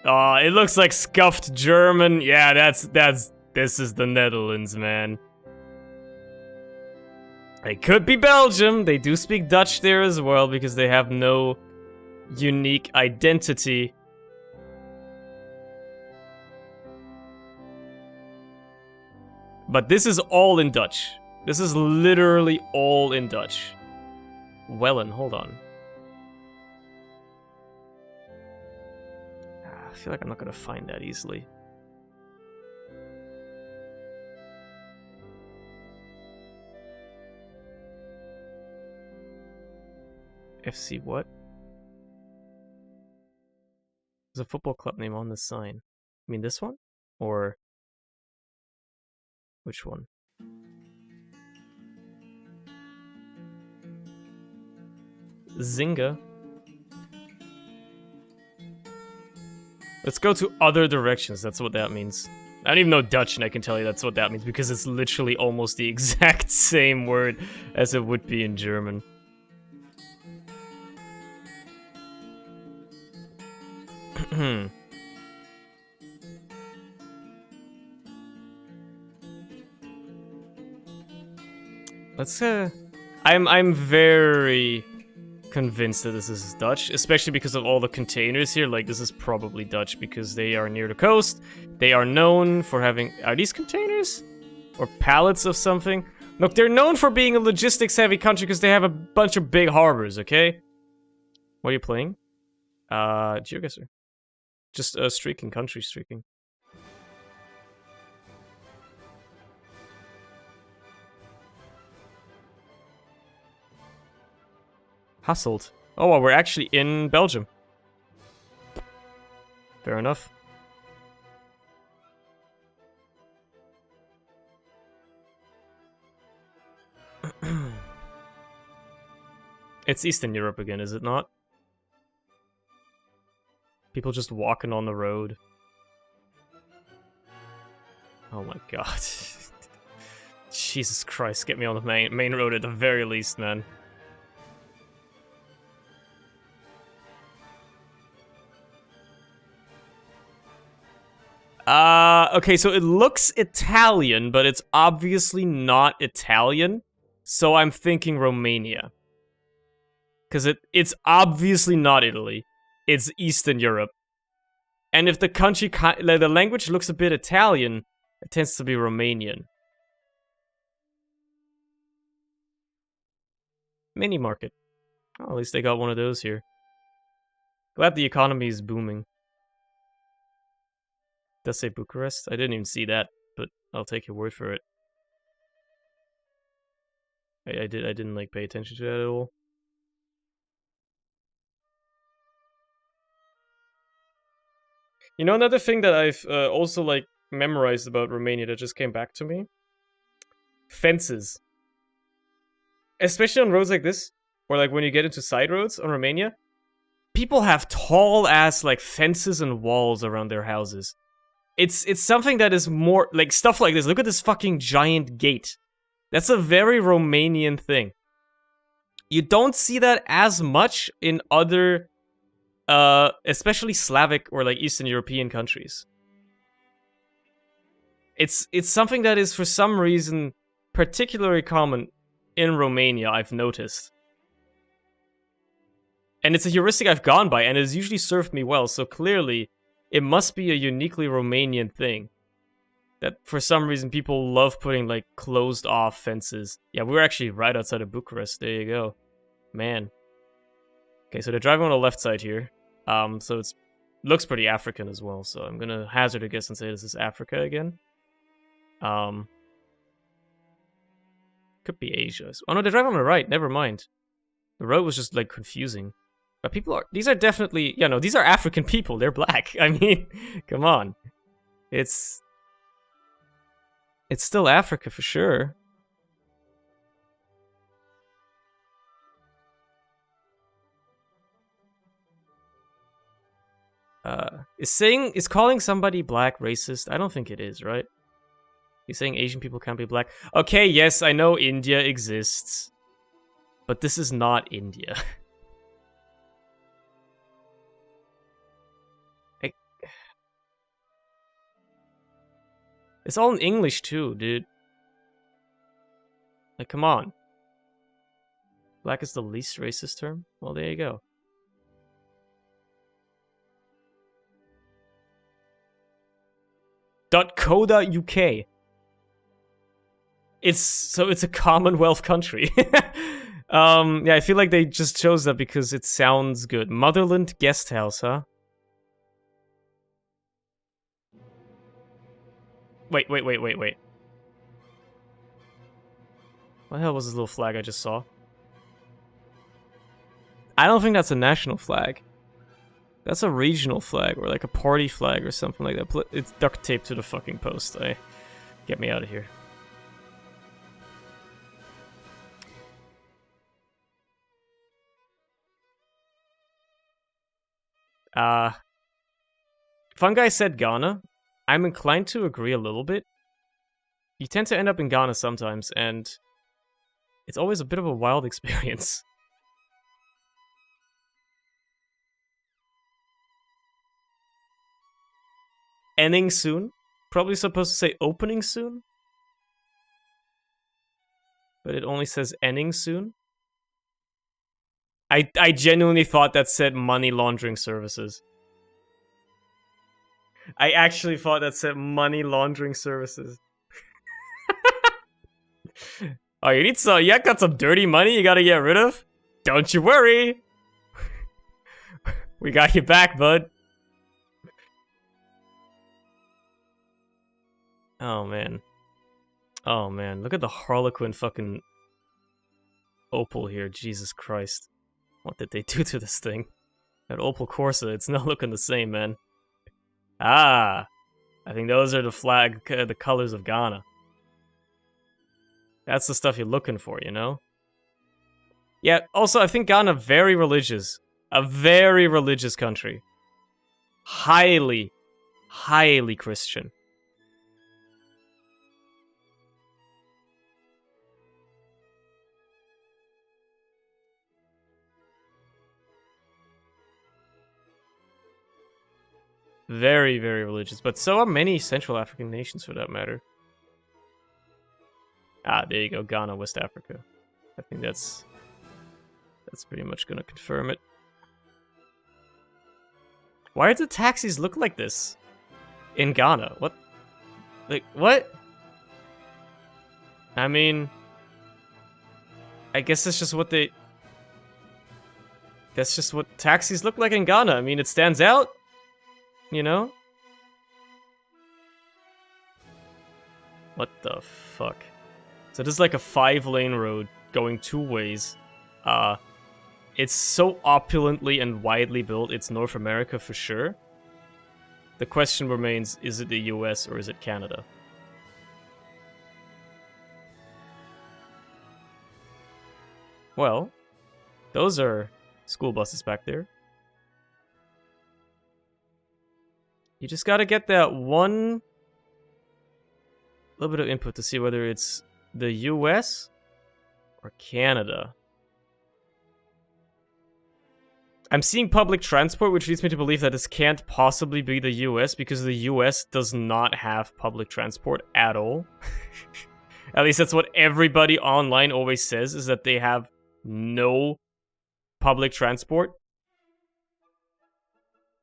Oh, it looks like scuffed German. Yeah, this is the Netherlands, man. It could be Belgium. They do speak Dutch there as well because they have no unique identity. But this is all in Dutch. This is literally all in Dutch. Wellen, hold on. I feel like I'm not gonna find that easily. FC what? There's a football club name on the sign. I mean this one? Or... which one? Zynga. Let's go to other directions, that's what that means. I don't even know Dutch and I can tell you that's what that means because it's literally almost the exact same word as it would be in German. Let's I'm very convinced that this is Dutch, especially because of all the containers here. Like, this is probably Dutch because they are near the coast. They are known for having... Are these containers? Or pallets of something? Look, they're known for being a logistics-heavy country because they have a bunch of big harbors, okay? What are you playing? Geoguessr. Just streaking, country streaking. Hasselt. Oh, well, we're actually in Belgium. Fair enough. It's Eastern Europe again, is it not? People just walking on the road. Oh my god. Jesus Christ, get me on the main road at the very least, man. Okay, so it looks Italian, but it's obviously not Italian. So I'm thinking Romania. Because it's obviously not Italy. It's Eastern Europe. And if the country, the language looks a bit Italian, it tends to be Romanian. Mini market. Oh, at least they got one of those here. Glad the economy is booming. Does say Bucharest? I didn't even see that, but I'll take your word for it. I didn't like pay attention to that at all. You know, another thing that I've also like memorized about Romania that just came back to me? Fences. Especially on roads like this, or like when you get into side roads on Romania, people have tall ass like fences and walls around their houses. It's something that is more like stuff like this. Look at this fucking giant gate. That's a very Romanian thing. You don't see that as much in other especially Slavic or like Eastern European countries. It's something that is for some reason particularly common in Romania, I've noticed. And it's a heuristic I've gone by, and it has usually served me well, so clearly it must be a uniquely Romanian thing. That for some reason people love putting like closed off fences. Yeah, we're actually right outside of Bucharest. There you go. Man. Okay, so they're driving on the left side here. So it's looks pretty African as well, so I'm gonna hazard a guess and say this is Africa again. Could be Asia. Oh no, they're driving on the right, never mind. The road was just like confusing. But people are, these are definitely, yeah, no, these are African people, they're black. I mean, come on. It's still Africa for sure. Is calling somebody black racist? I don't think it is, right? You're saying Asian people can't be black? Okay, yes, I know India exists. But this is not India. It's all in English too, dude. Like, come on. Black is the least racist term? Well, there you go. .co.uk. It's a Commonwealth country. Yeah, I feel like they just chose that because it sounds good. Motherland Guest House, huh? Wait. What the hell was this little flag I just saw? I don't think that's a national flag. That's a regional flag, or like a party flag or something like that. It's duct taped to the fucking post. Get me out of here. Fun Guy said Ghana. I'm inclined to agree a little bit. You tend to end up in Ghana sometimes, and it's always a bit of a wild experience. Ending soon? Probably supposed to say opening soon? But it only says ending soon? I genuinely thought that said money laundering services. I actually thought that said money laundering services. Oh, you got some dirty money you gotta get rid of? Don't you worry. We got you back, bud. Oh, man. Oh, man. Look at the Harlequin fucking Opal here. Jesus Christ. What did they do to this thing? That Opel Corsa, it's not looking the same, man. Ah! I think those are the colors of Ghana. That's the stuff you're looking for, you know? Yeah, also, I think Ghana very religious. A very religious country. highly, highly Christian. Very, very religious, but so are many Central African nations for that matter. Ah, there you go, Ghana, West Africa. I think that's pretty much gonna confirm it. Why do the taxis look like this in Ghana? What? Like, what? I mean, I guess that's just what they... That's just what taxis look like in Ghana. I mean, it stands out, you know? What the fuck? So this is like a 5-lane road going 2 ways. It's so opulently and widely built, it's North America for sure. The question remains, is it the US or is it Canada? Well, those are school buses back there. You just gotta get that one little bit of input to see whether it's the US or Canada. I'm seeing public transport, which leads me to believe that this can't possibly be the US because the US does not have public transport at all. At least that's what everybody online always says, is that they have no public transport.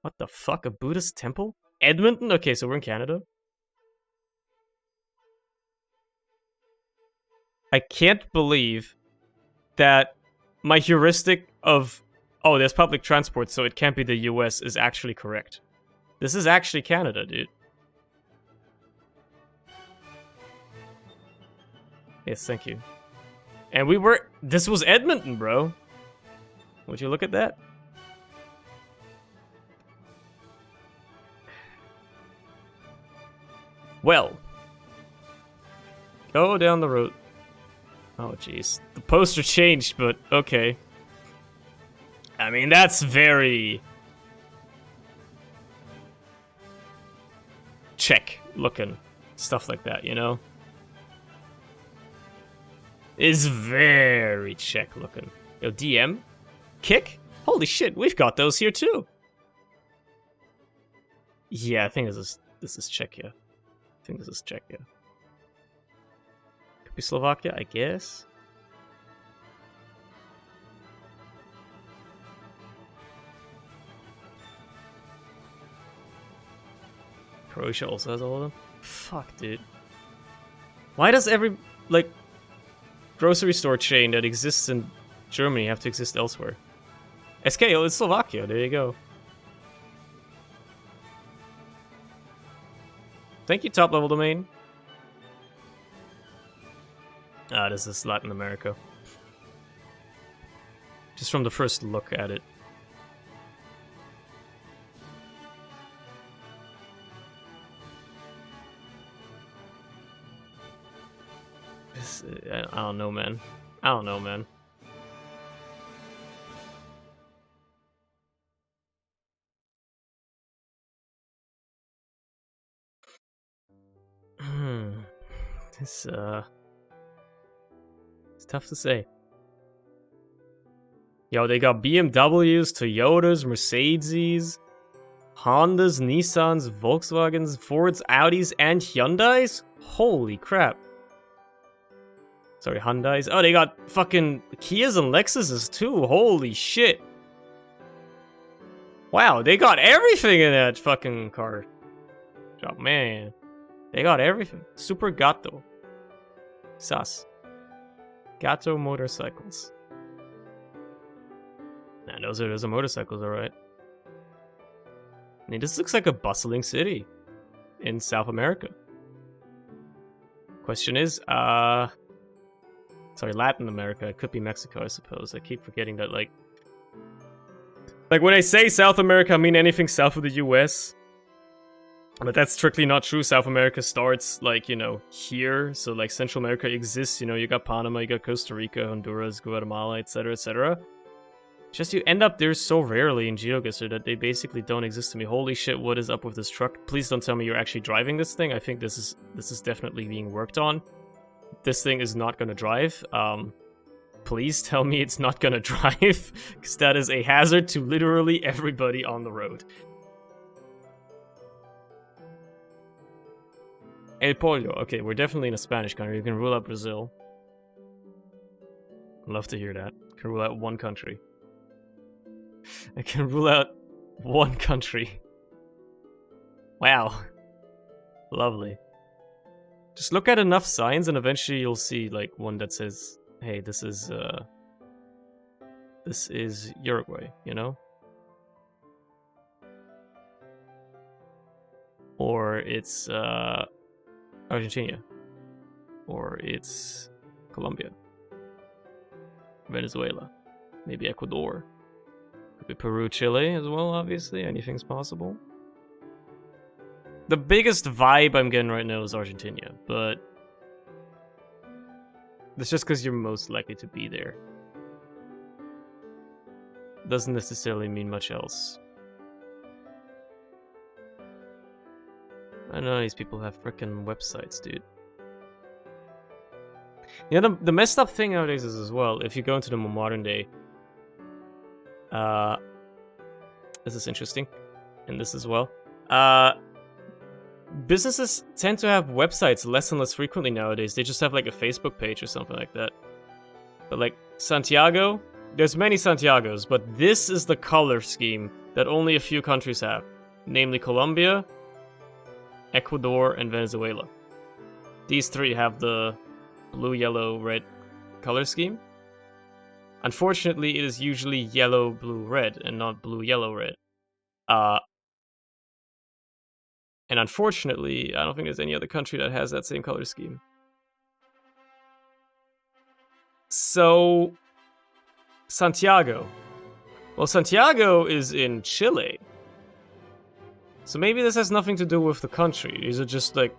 What the fuck? A Buddhist temple? Edmonton? Okay, so we're in Canada. I can't believe that my heuristic of, oh, there's public transport, so it can't be the US, is actually correct. This is actually Canada, dude. Yes, thank you. And this was Edmonton, bro. Would you look at that? Well. Go down the road. Oh, jeez. The poster changed, but okay. I mean, that's very... Czech looking. Stuff like that, you know? Is very Czech looking. Yo, DM? Kick? Holy shit, we've got those here too! Yeah, I think this is Czechia. I think this is Czechia. Could be Slovakia, I guess? Croatia also has all of them? Fuck, dude. Why does every, like, grocery store chain that exists in Germany have to exist elsewhere? SKO is Slovakia, there you go. Thank you, top level domain. Ah, this is Latin America. Just from the first look at it. I don't know, man. I don't know, man. It's tough to say. Yo, they got BMWs, Toyotas, Mercedes, Hondas, Nissans, Volkswagens, Fords, Audis, and Hyundais? Holy crap. Sorry, Hyundais. Oh, they got fucking Kias and Lexuses too. Holy shit. Wow, they got everything in that fucking car. Oh, man. They got everything. Super Gato. Sus. Gato motorcycles. Nah, those are motorcycles, alright. I mean, this looks like a bustling city in South America. Question is, sorry, Latin America. It could be Mexico, I suppose. I keep forgetting that, like when I say South America, I mean anything south of the US. But that's strictly not true. South America starts, like, you know, here. So, like, Central America exists. You know, you got Panama, you got Costa Rica, Honduras, Guatemala, etc., etc. Just you end up there so rarely in Geoguessr that they basically don't exist to me. Holy shit, what is up with this truck? Please don't tell me you're actually driving this thing. I think this is definitely being worked on. This thing is not gonna drive. Please tell me it's not gonna drive, because that is a hazard to literally everybody on the road. El Pollo. Okay, we're definitely in a Spanish country. You can rule out Brazil. I'd love to hear that. You can rule out one country. I can rule out one country. Wow. Lovely. Just look at enough signs and eventually you'll see like one that says, hey, this is Uruguay, you know? Or it's Argentina. Or it's Colombia. Venezuela. Maybe Ecuador. Could be Peru, Chile as well, obviously. Anything's possible. The biggest vibe I'm getting right now is Argentina, but that's just because you're most likely to be there. Doesn't necessarily mean much else. I know these people have frickin' websites, dude. You know, the messed up thing nowadays is as well, if you go into the more modern day, this is interesting, and this as well. Businesses tend to have websites less and less frequently nowadays. They just have like a Facebook page or something like that. But like Santiago, there's many Santiagos, but this is the color scheme that only a few countries have, namely Colombia, Ecuador, and Venezuela. These three have the blue, yellow, red color scheme. Unfortunately, it is usually yellow, blue, red, and not blue, yellow, red. And unfortunately, I don't think there's any other country that has that same color scheme. So, Santiago. Well, Santiago is in Chile. So maybe this has nothing to do with the country. These are just like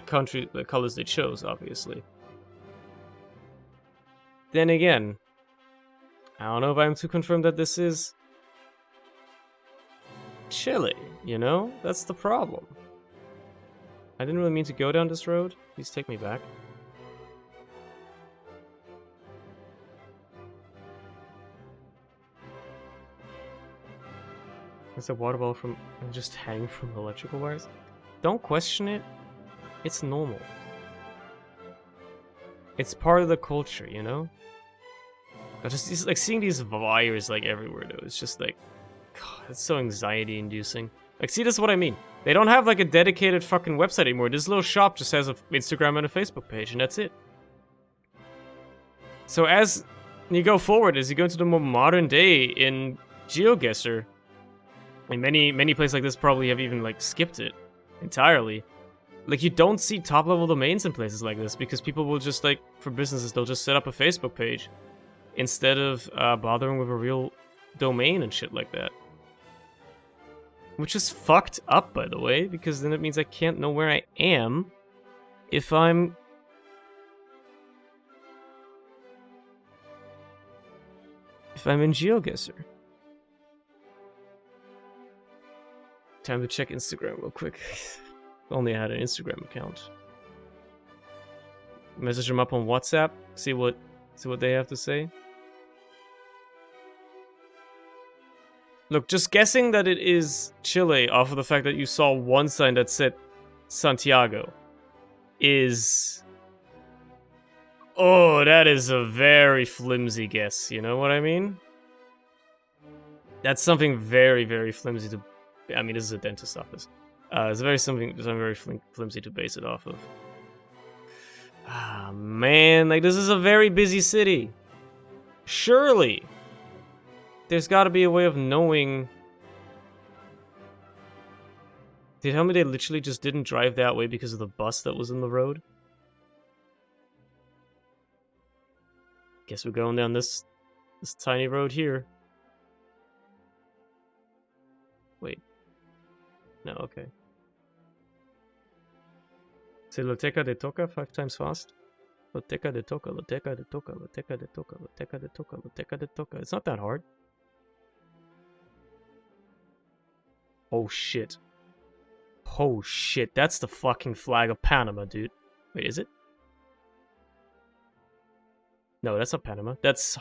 country colors they chose, obviously. Then again, I don't know if I'm to confirm that this is Chile, you know? That's the problem. I didn't really mean to go down this road. Please take me back. It's a water ball from just hanging from the electrical wires. Don't question it. It's normal. It's part of the culture, you know? But just like seeing these wires like everywhere though, it's just like, God, it's so anxiety inducing. Like, see, this is what I mean. They don't have like a dedicated fucking website anymore. This little shop just has an Instagram and a Facebook page, and that's it. So as you go forward, as you go into the more modern day in Geoguessr, and many places like this probably have even like skipped it entirely. Like, you don't see top level domains in places like this because people will just like, for businesses, they'll just set up a Facebook page instead of bothering with a real domain and shit like that. Which is fucked up, by the way, because then it means I can't know where I am if I'm in Geoguessr. Time to check Instagram real quick. If only I had an Instagram account. Message them up on WhatsApp, see what they have to say. Look, just guessing that it is Chile off of the fact that you saw one sign that said Santiago is... Oh, that is a very flimsy guess, you know what I mean? That's something very, very flimsy to... I mean, this is a dentist's office. It's something very flimsy to base it off of. Ah, man, like, this is a very busy city. Surely there's gotta be a way of knowing... Did you tell me they literally just didn't drive that way because of the bus that was in the road? Guess we're going down this tiny road here. Wait. No, okay. Se loteca de toca 5 times fast. Loteca de toca, loteca de toca, loteca de toca, loteca de toca, loteca de toca. It's not that hard. Oh shit. Oh shit, that's the fucking flag of Panama, dude. Wait, is it? No, that's not Panama. That's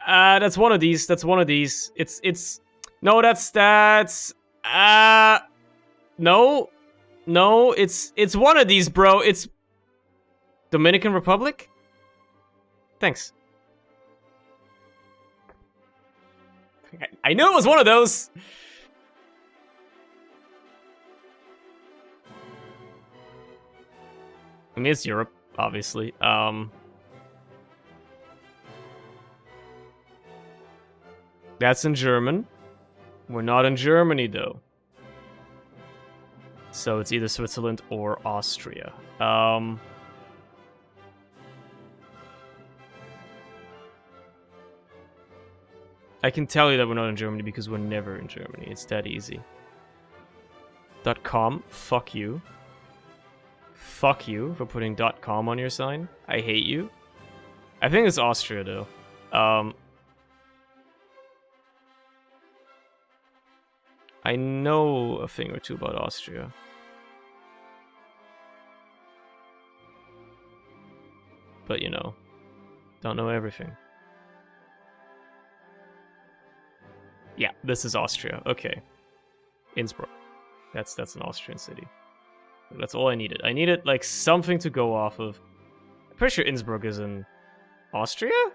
that's one of these. That's one of these. It's no, that's no. No, it's one of these, bro. It's Dominican Republic? Thanks. I knew it was one of those. I mean, it's Europe, obviously. That's in German. We're not in Germany, though. So it's either Switzerland or Austria. I can tell you that we're not in Germany because we're never in Germany. It's that easy. .com, fuck you. Fuck you for putting .com on your sign. I hate you. I think it's Austria, though. I know a thing or two about Austria. But, you know, don't know everything. Yeah, this is Austria. Okay. Innsbruck. That's an Austrian city. That's all I needed. I needed, like, something to go off of. I'm pretty sure Innsbruck is in Austria?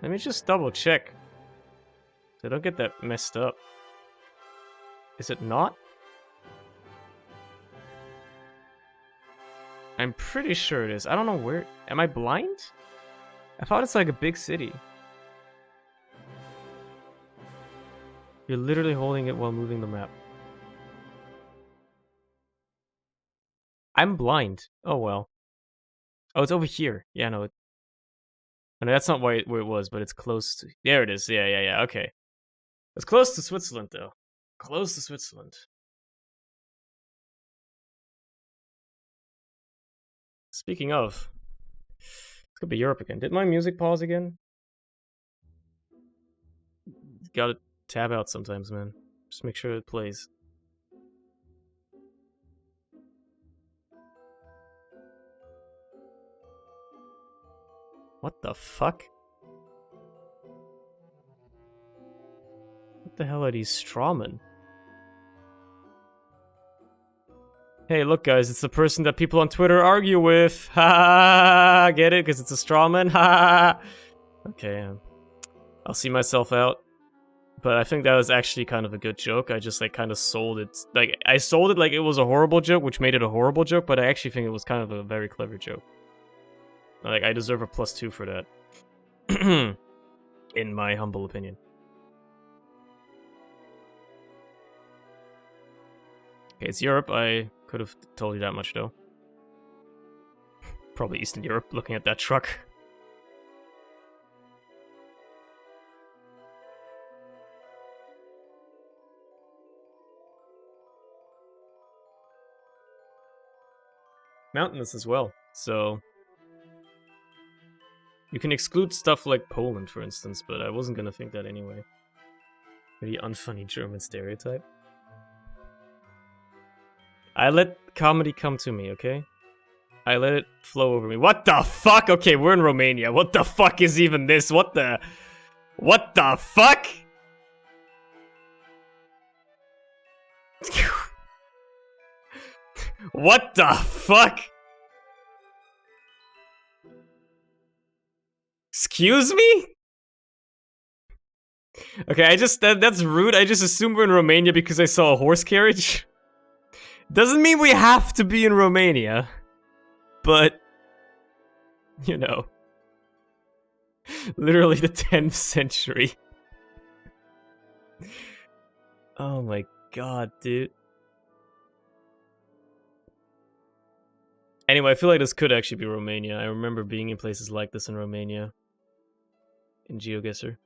Let me just double check. So I don't get that messed up. Is it not? I'm pretty sure it is. I don't know where... Am I blind? I thought it's like a big city. You're literally holding it while moving the map. I'm blind. Oh well. Oh, it's over here. Yeah, no. No, that's not where it was, but it's close to... There it is. Yeah. Okay. It's close to Switzerland, though. Close to Switzerland. Speaking of... It's gonna be Europe again. Did my music pause again? Gotta tab out sometimes, man. Just make sure it plays. What the fuck? What the hell are these strawmen? Hey, look, guys, it's the person that people on Twitter argue with. Ha! Get it? Because it's a strawman? Ha! Okay, I'll see myself out. But I think that was actually kind of a good joke. I just, like, kind of sold it. Like, I sold it like it was a horrible joke, which made it a horrible joke, but I actually think it was kind of a very clever joke. Like, I deserve a +2 for that. In my humble opinion. Okay, it's Europe. I could have told you that much, though. Probably Eastern Europe, looking at that truck. Mountainous as well, so... You can exclude stuff like Poland, for instance, but I wasn't gonna think that anyway. Maybe unfunny German stereotype. I let comedy come to me, okay? I let it flow over me. What the fuck? Okay, we're in Romania. What the fuck is even this? What the fuck? What the fuck? Excuse me? Okay, that's rude. I just assumed we're in Romania because I saw a horse carriage. Doesn't mean we have to be in Romania. But, you know. Literally the 10th century. Oh my god, dude. Anyway, I feel like this could actually be Romania. I remember being in places like this in Romania. In Geoguessr.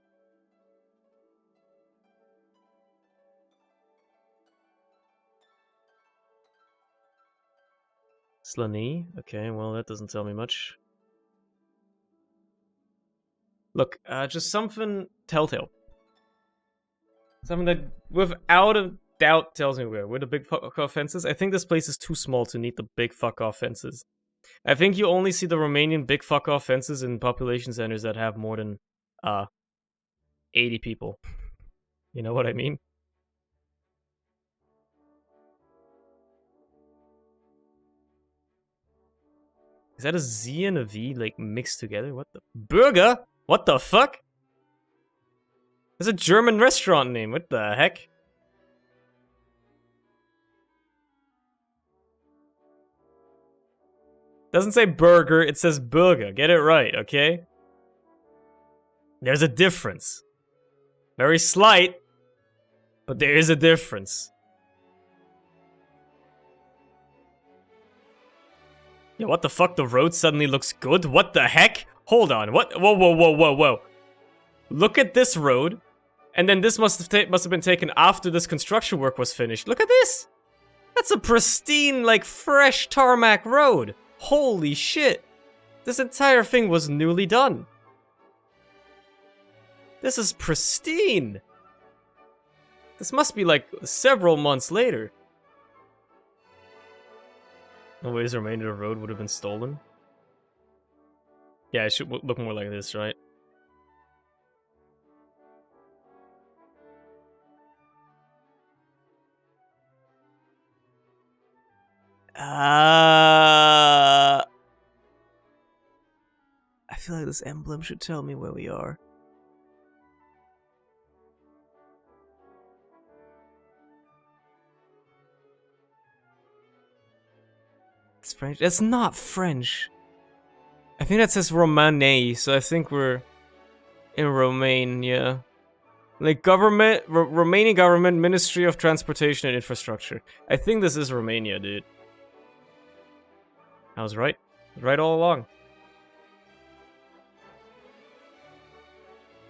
Slani? Okay, well, that doesn't tell me much. Look, just something telltale. Something that without a doubt tells me where the big fuck off fences. I think this place is too small to need the big fuck off fences. I think you only see the Romanian big fuck off fences in population centers that have more than 80 people. You know what I mean? Is that a Z and a V like mixed together? What the burger? What the fuck? There's a German restaurant name. What the heck? Doesn't say burger, it says burger. Get it right, okay? There's a difference. Very slight, but there is a difference. Yeah, what the fuck? The road suddenly looks good? What the heck? Hold on. What? Whoa, whoa, whoa, whoa, whoa. Look at this road. And then this must have been taken after this construction work was finished. Look at this. That's a pristine, like, fresh tarmac road. Holy shit. This entire thing was newly done. This is pristine. This must be, like, several months later. No ways the remainder of the road would have been stolen. Yeah, it should look more like this, right? I feel like this emblem should tell me where we are. It's French. It's not French. I think that says Romane, so I think we're in Romania. Like government, Romanian government, Ministry of Transportation and Infrastructure. I think this is Romania, dude. I was right. Right all along.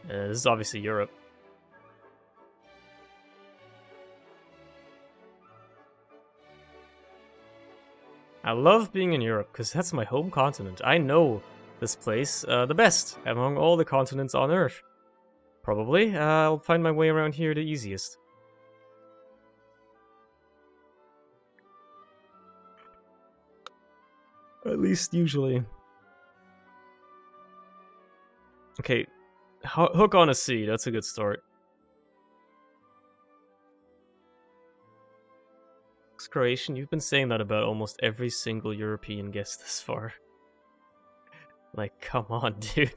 This is obviously Europe. I love being in Europe, because that's my home continent. I know this place the best among all the continents on Earth. Probably. I'll find my way around here the easiest. At least usually. Okay, hook on a C, that's a good start. It's Croatian, you've been saying that about almost every single European guest this far. Like, come on, dude.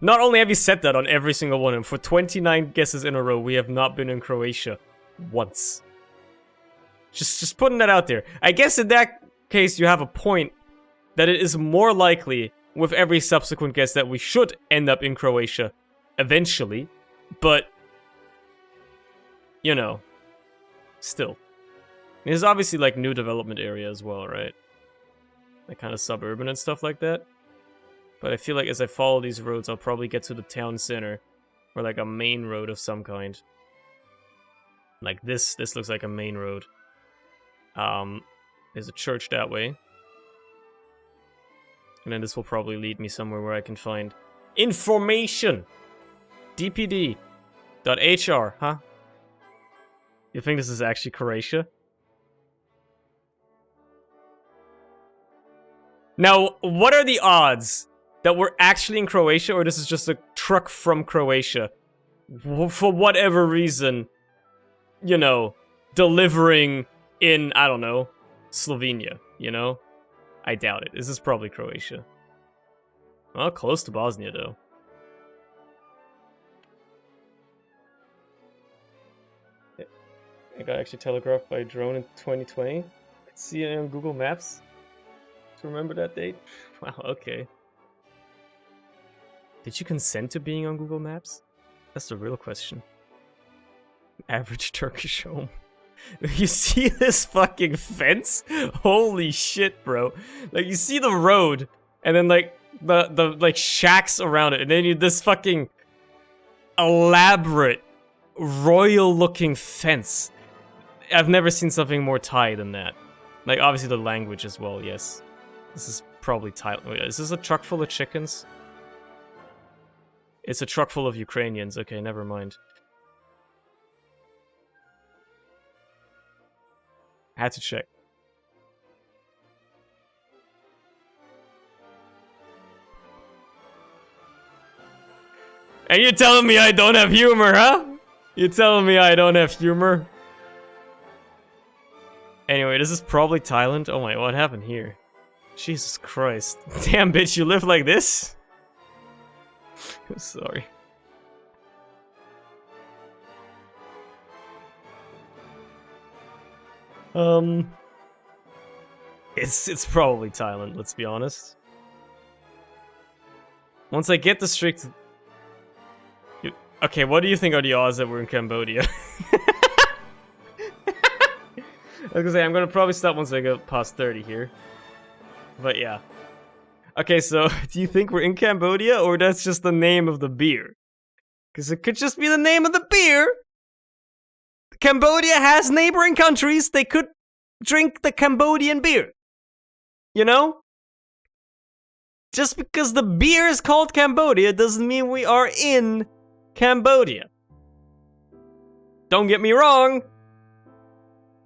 Not only have you said that on every single one, and for 29 guesses in a row, we have not been in Croatia once. Just putting that out there. I guess in that case, you have a point that it is more likely with every subsequent guess that we should end up in Croatia eventually, but you know, still. There's obviously like new development area as well, right? Like kind of suburban and stuff like that. But I feel like as I follow these roads, I'll probably get to the town center, or like a main road of some kind. Like this looks like a main road. There's a church that way. And then this will probably lead me somewhere where I can find information. DPD.HR, huh? You think this is actually Croatia? Now, what are the odds that we're actually in Croatia, or this is just a truck from Croatia? For whatever reason, you know, delivering in, I don't know, Slovenia, you know? I doubt it. This is probably Croatia. Well, close to Bosnia, though. I got actually telegraphed by a drone in 2020. See it on Google Maps. To remember that date? Wow, okay. Did you consent to being on Google Maps? That's the real question. Average Turkish home. You see this fucking fence? Holy shit, bro. Like, you see the road, and then, like, the like, shacks around it, and then you this fucking elaborate, royal-looking fence. I've never seen something more Thai than that. Like, obviously the language as well, yes. This is probably Thai. Wait, is this a truck full of chickens? It's a truck full of Ukrainians. Okay, never mind. I had to check. And you're telling me I don't have humor, huh? You're telling me I don't have humor? Anyway, this is probably Thailand. Oh my, what happened here? Jesus Christ. Damn, bitch, you live like this? I'm sorry. It's probably Thailand, let's be honest. Once I get the strict... Okay, what do you think are the odds that we're in Cambodia? I was gonna say, I'm gonna probably stop once I go past 30 here. But yeah. Okay, so, do you think we're in Cambodia, or that's just the name of the beer? Because it could just be the name of the beer! Cambodia has neighboring countries, they could drink the Cambodian beer. You know? Just because the beer is called Cambodia doesn't mean we are in Cambodia. Don't get me wrong.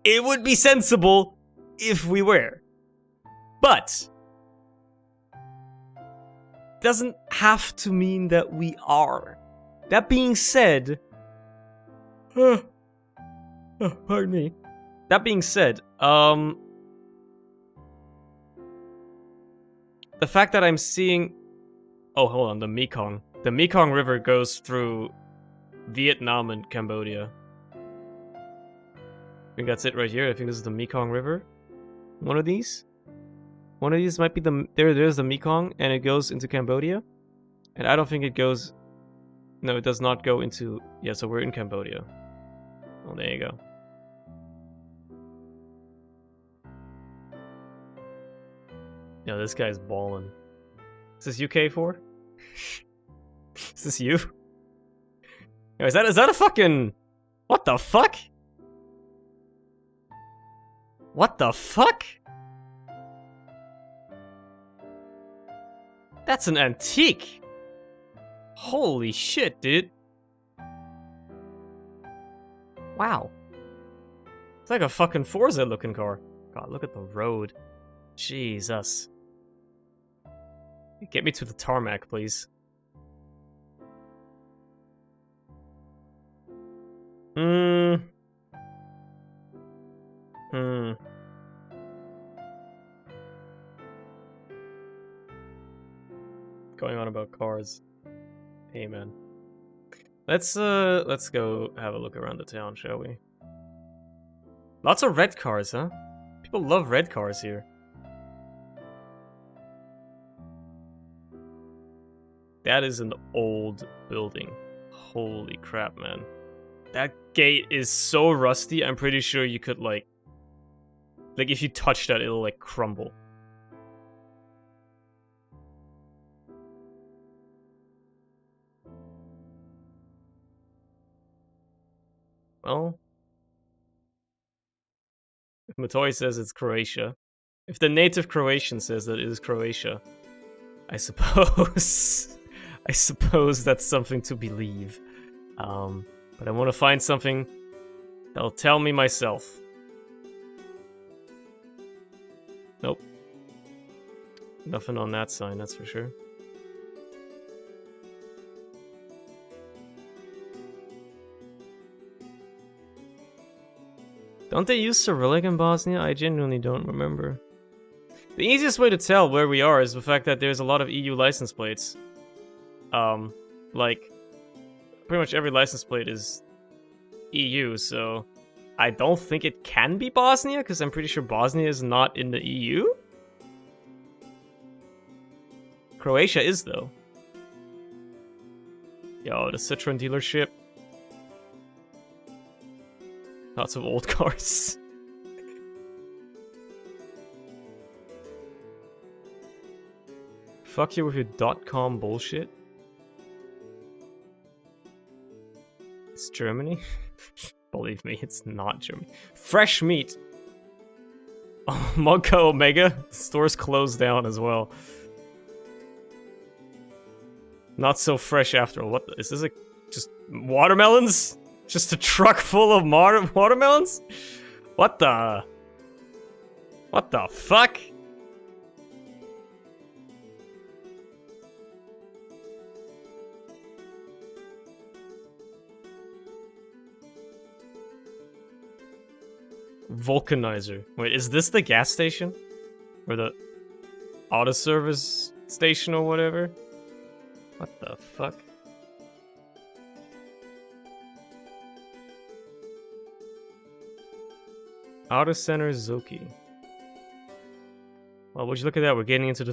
It would be sensible if we were. But doesn't have to mean that we are. That being said, pardon me. That being said, the fact that I'm seeing... Oh, hold on, the Mekong. The Mekong River goes through Vietnam and Cambodia. I think that's it right here. I think this is the Mekong River. One of these? One of these might be the... There's the Mekong, and it goes into Cambodia. And I don't think it goes... No, it does not go into... Yeah, so we're in Cambodia. Oh, there you go. Yeah, this guy's ballin'. Is this UK4? Is this you? Yo, is that a fucking... What the fuck? What the fuck? That's an antique. Holy shit, dude. Wow. It's like a fucking Forza looking car. God, look at the road. Jesus. Get me to the tarmac, please. Going on about cars. Hey, man. Let's go have a look around the town, shall we? Lots of red cars, huh? People love red cars here. That is an old building. Holy crap, man. That gate is so rusty, I'm pretty sure you could, like, if you touch that, it'll, like, crumble. Well, if Matoy says it's Croatia, if the native Croatian says that it is Croatia, I suppose... I suppose that's something to believe. But I want to find something that'll tell me myself. Nope. Nothing on that sign, that's for sure. Don't they use Cyrillic in Bosnia? I genuinely don't remember. The easiest way to tell where we are is the fact that there's a lot of EU license plates. Like, pretty much every license plate is EU, so I don't think it can be Bosnia, because I'm pretty sure Bosnia is not in the EU. Croatia is, though. Yo, the Citroen dealership. Lots of old cars. Fuck you with your .com bullshit. It's Germany? Believe me, it's not Germany. Fresh meat! Oh, Monka Omega? The store's closed down as well. Not so fresh after all. What the, is this just watermelons? Just a truck full of watermelons? What the? What the fuck? Vulcanizer. Wait, is this the gas station? Or the auto service station or whatever? What the fuck? Auto Center Zoki. Well, would you look at that? We're getting into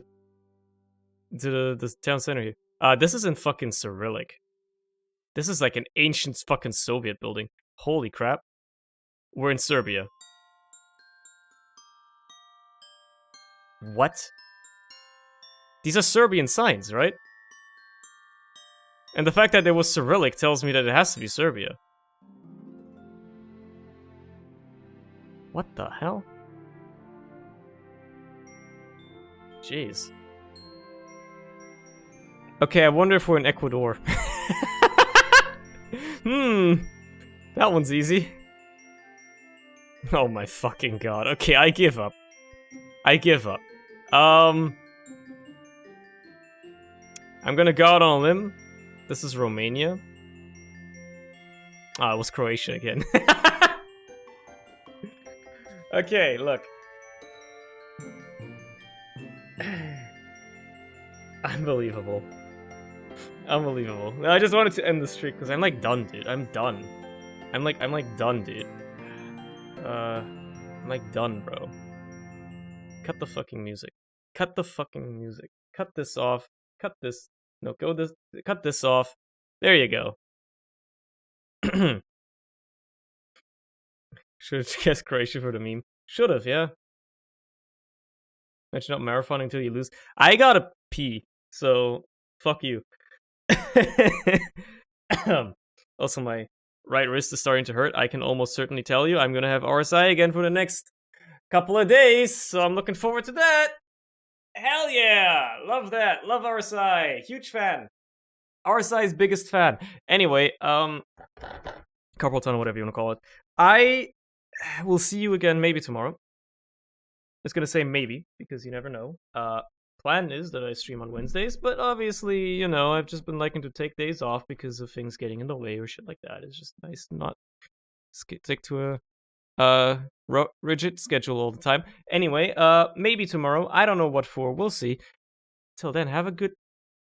the town center here. This is in fucking Cyrillic. This is like an ancient fucking Soviet building. Holy crap. We're in Serbia. What? These are Serbian signs, right? And the fact that there was Cyrillic tells me that it has to be Serbia. What the hell? Jeez. Okay, I wonder if we're in Ecuador. That one's easy. Oh my fucking god. Okay, I give up. I give up. I'm gonna go out on a limb. This is Romania. Ah, it was Croatia again. Okay, look. Unbelievable. Unbelievable. I just wanted to end the streak because I'm like done, dude. I'm done. I'm like done, dude. I'm like done, bro. Cut the fucking music. Cut the fucking music. Cut this off. Cut this. No, go this. Cut this off. There you go. Should have guessed Croatia for the meme. Should have, yeah. Mention not marathoning until you lose. I gotta pee, so fuck you. Also, my right wrist is starting to hurt. I can almost certainly tell you I'm gonna have RSI again for the next couple of days, so I'm looking forward to that. Hell yeah! Love that. Love RSI. Huge fan. RSI's biggest fan. Anyway, carpal tunnel, whatever you want to call it. I will see you again maybe tomorrow. It's gonna say maybe, because you never know. Plan is that I stream on Wednesdays, but obviously, you know, I've just been liking to take days off because of things getting in the way or shit like that. It's just nice to not stick to a rigid schedule all the time. Anyway, maybe tomorrow. I don't know what for. We'll see. Till then, have a good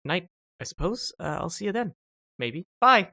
night, I suppose. I'll see you then. Maybe. Bye!